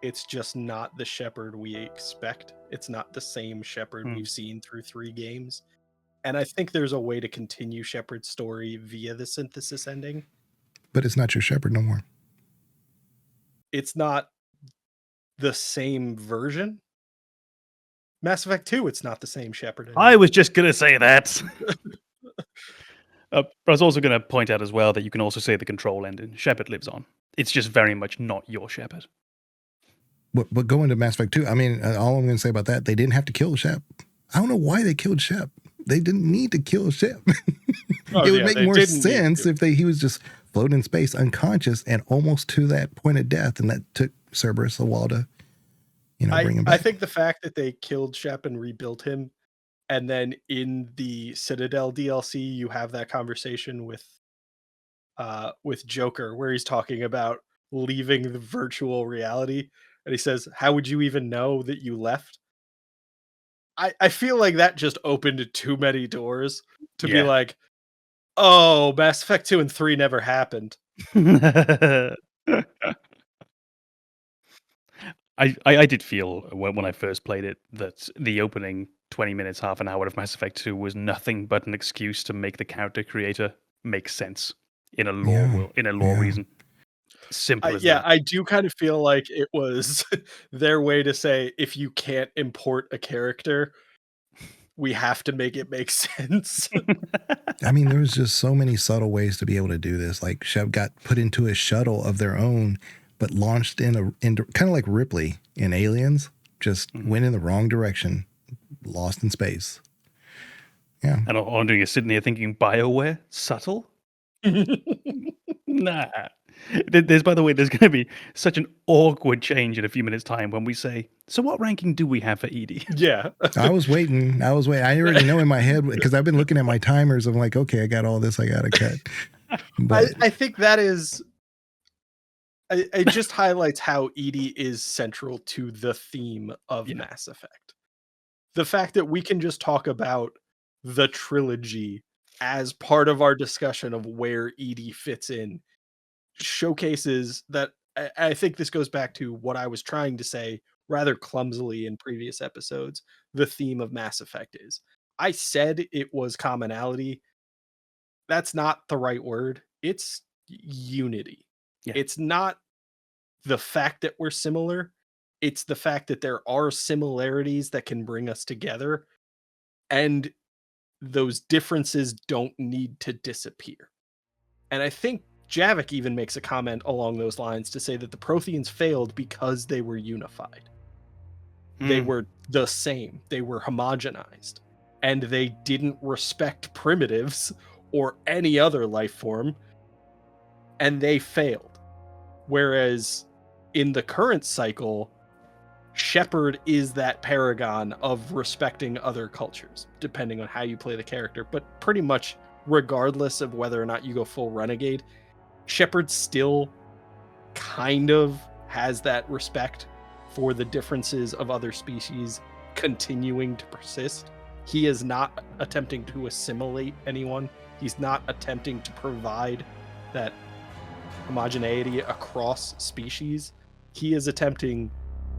It's just not the Shepard we expect. It's not the same Shepard we've seen through 3 games. And I think there's a way to continue Shepard's story via the synthesis ending. But it's not your Shepard no more. It's not the same version. Mass Effect 2, it's not the same Shepard anymore. I was just going to say that. But I was also going to point out as well that you can also say the control ending. Shepard lives on. It's just very much not your Shepard. But going to Mass Effect 2, I mean, all I'm going to say about that, they didn't have to kill Shep. I don't know why they killed Shep. They didn't need to kill Shep. It would make more sense if he was just floating in space unconscious and almost to that point of death, and that took Cerberus a while to, bring him back. I think the fact that they killed Shep and rebuilt him, and then in the Citadel DLC, you have that conversation with Joker, where he's talking about leaving the virtual reality. And he says, how would you even know that you left? I feel like that just opened too many doors to be like, oh, Mass Effect 2 and 3 never happened. I did feel when I first played it that the opening 20 minutes, half an hour of Mass Effect 2 was nothing but an excuse to make the character creator make sense in a lore reason. Simple as that. I do kind of feel like it was their way to say, if you can't import a character, we have to make it make sense. I mean, there was just so many subtle ways to be able to do this. Like Shep got put into a shuttle of their own, but launched in kind of like Ripley in Aliens, just went in the wrong direction, lost in space. Yeah. And I'm wondering, you're sitting here thinking, BioWare? Subtle? Nah. By the way, there's going to be such an awkward change in a few minutes' time when we say, so what ranking do we have for E.D.I? Yeah. I was waiting. I already know in my head, because I've been looking at my timers. I'm like, okay, I got all this I got to cut. But I think that is... It just highlights how E.D.I is central to the theme of Mass Effect. The fact that we can just talk about the trilogy as part of our discussion of where E.D.I fits in showcases that. I think this goes back to what I was trying to say rather clumsily in previous episodes. The theme of Mass Effect is. I said it was commonality. That's not the right word. It's unity. Yeah. It's not the fact that we're similar. It's the fact that there are similarities that can bring us together. And those differences don't need to disappear. And I think Javik even makes a comment along those lines to say that the Protheans failed because they were unified. They were the same. They were homogenized. And they didn't respect primitives or any other life form. And they failed. Whereas in the current cycle, Shepard is that paragon of respecting other cultures, depending on how you play the character. But pretty much regardless of whether or not you go full renegade, Shepard still kind of has that respect for the differences of other species continuing to persist. He is not attempting to assimilate anyone. He's not attempting to provide that homogeneity across species. He is attempting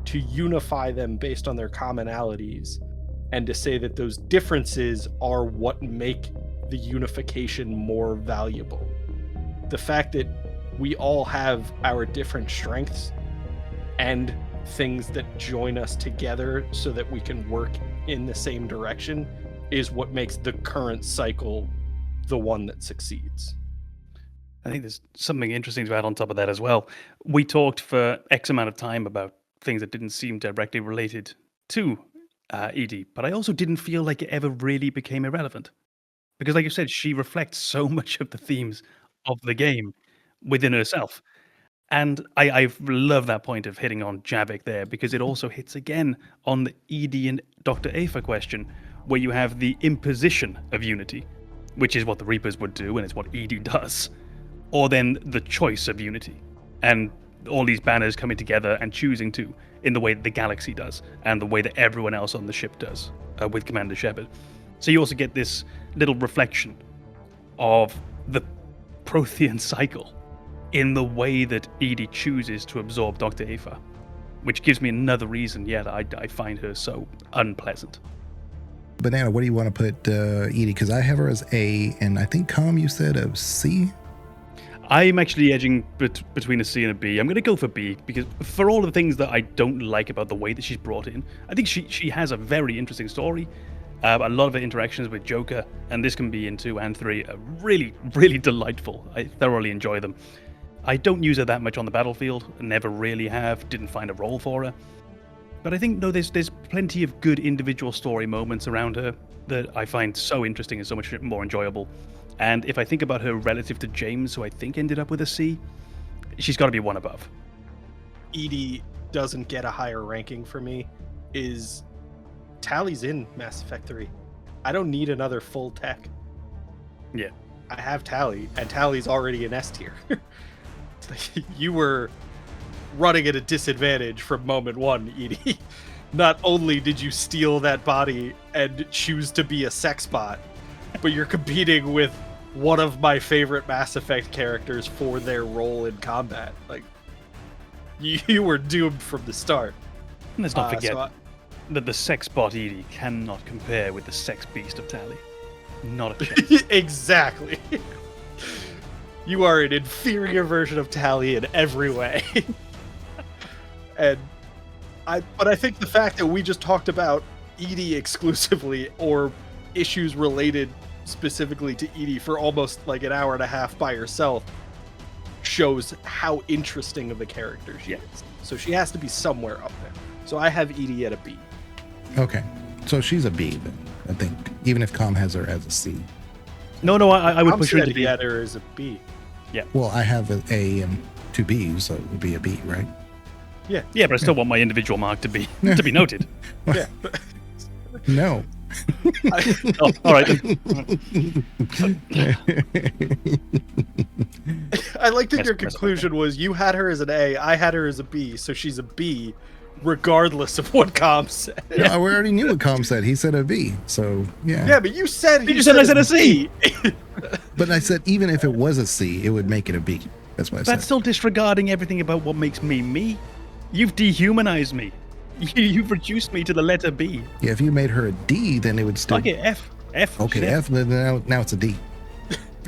to unify them based on their commonalities and to say that those differences are what make the unification more valuable. The fact that we all have our different strengths and things that join us together so that we can work in the same direction is what makes the current cycle the one that succeeds. I think there's something interesting to add on top of that as well. We talked for X amount of time about things that didn't seem directly related to E.D., but I also didn't feel like it ever really became irrelevant. Because like you said, she reflects so much of the themes of the game within herself. And I love that point of hitting on Javik there, because it also hits again on the E.D. and Dr. Afa question, where you have the imposition of unity, which is what the Reapers would do, and it's what E.D. does. Or then the choice of unity, and all these banners coming together and choosing to, in the way that the galaxy does, and the way that everyone else on the ship does, with Commander Shepard. So you also get this little reflection of the Prothean cycle in the way that E.D. chooses to absorb Dr. Afa, which gives me another reason, I find her so unpleasant. Banana, what do you want to put E.D.? Because I have her as A, and I think, Com, you said a C? I'm actually edging between a C and a B. I'm going to go for B, because for all the things that I don't like about the way that she's brought in, I think she has a very interesting story. A lot of her interactions with Joker, and this can be in 2 and 3, are really, really delightful. I thoroughly enjoy them. I don't use her that much on the battlefield, never really have, didn't find a role for her. But I think, no, there's plenty of good individual story moments around her that I find so interesting and so much more enjoyable. And if I think about her relative to James, who I think ended up with a C, she's got to be one above. E.D. doesn't get a higher ranking for me. Tali's in Mass Effect 3. I don't need another full tech. Yeah. I have Tali, and Tali's already in S tier. You were running at a disadvantage from moment one, E.D. Not only did you steal that body and choose to be a sex bot, but you're competing with one of my favorite Mass Effect characters for their role in combat. Like, you were doomed from the start. And let's not forget that the sex bot E.D. cannot compare with the sex beast of Tali. Not a chance. Exactly. You are an inferior version of Tali in every way. But I think the fact that we just talked about E.D. exclusively, or issues related specifically to E.D. for almost like an hour and a half by herself, shows how interesting of a character she is. So she has to be somewhere up there. So I have E.D. at a B. Okay. So she's a B then, I think, even if Com has her as a C. No, I would push her to B. Her as a B. Yeah. Well, I have an A and 2 B's, so it would be a B, right? Yeah. Yeah, but I still want my individual mark to be noted. Yeah. No. All right. I like that your conclusion was you had her as an A, I had her as a B, so she's a B, regardless of what Com said. Yeah, we already knew what Com said. He said a B, so yeah. Yeah, but you said I said a C. But I said even if it was a C, it would make it a B. That's what I said. That's still disregarding everything about what makes me me. You've dehumanized me. You've reduced me to the letter B. Yeah, if you made her a D, then it would still... Okay, F. Okay, F, then now it's a D.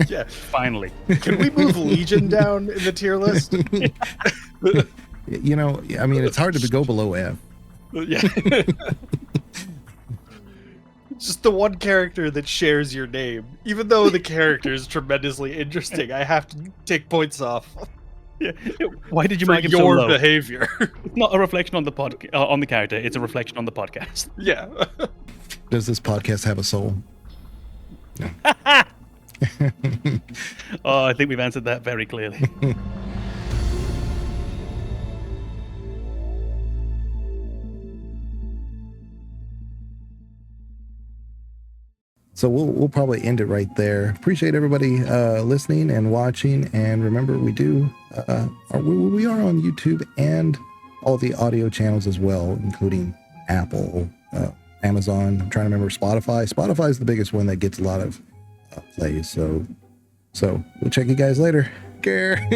Yeah. Finally. Can we move Legion down in the tier list? You know, I mean, it's hard to go below F. Yeah. Just the one character that shares your name. Even though the character is tremendously interesting, I have to take points off. Yeah. Why did you for mark him so your low? behavior? It's not a reflection on the on the character. It's a reflection on the podcast. Yeah. Does this podcast have a soul? No. Oh, I think we've answered that very clearly. So we'll probably end it right there. Appreciate everybody listening and watching. And remember, we are on YouTube and all the audio channels as well, including Apple, Amazon. I'm trying to remember Spotify. Spotify is the biggest one that gets a lot of plays. So we'll check you guys later. Care.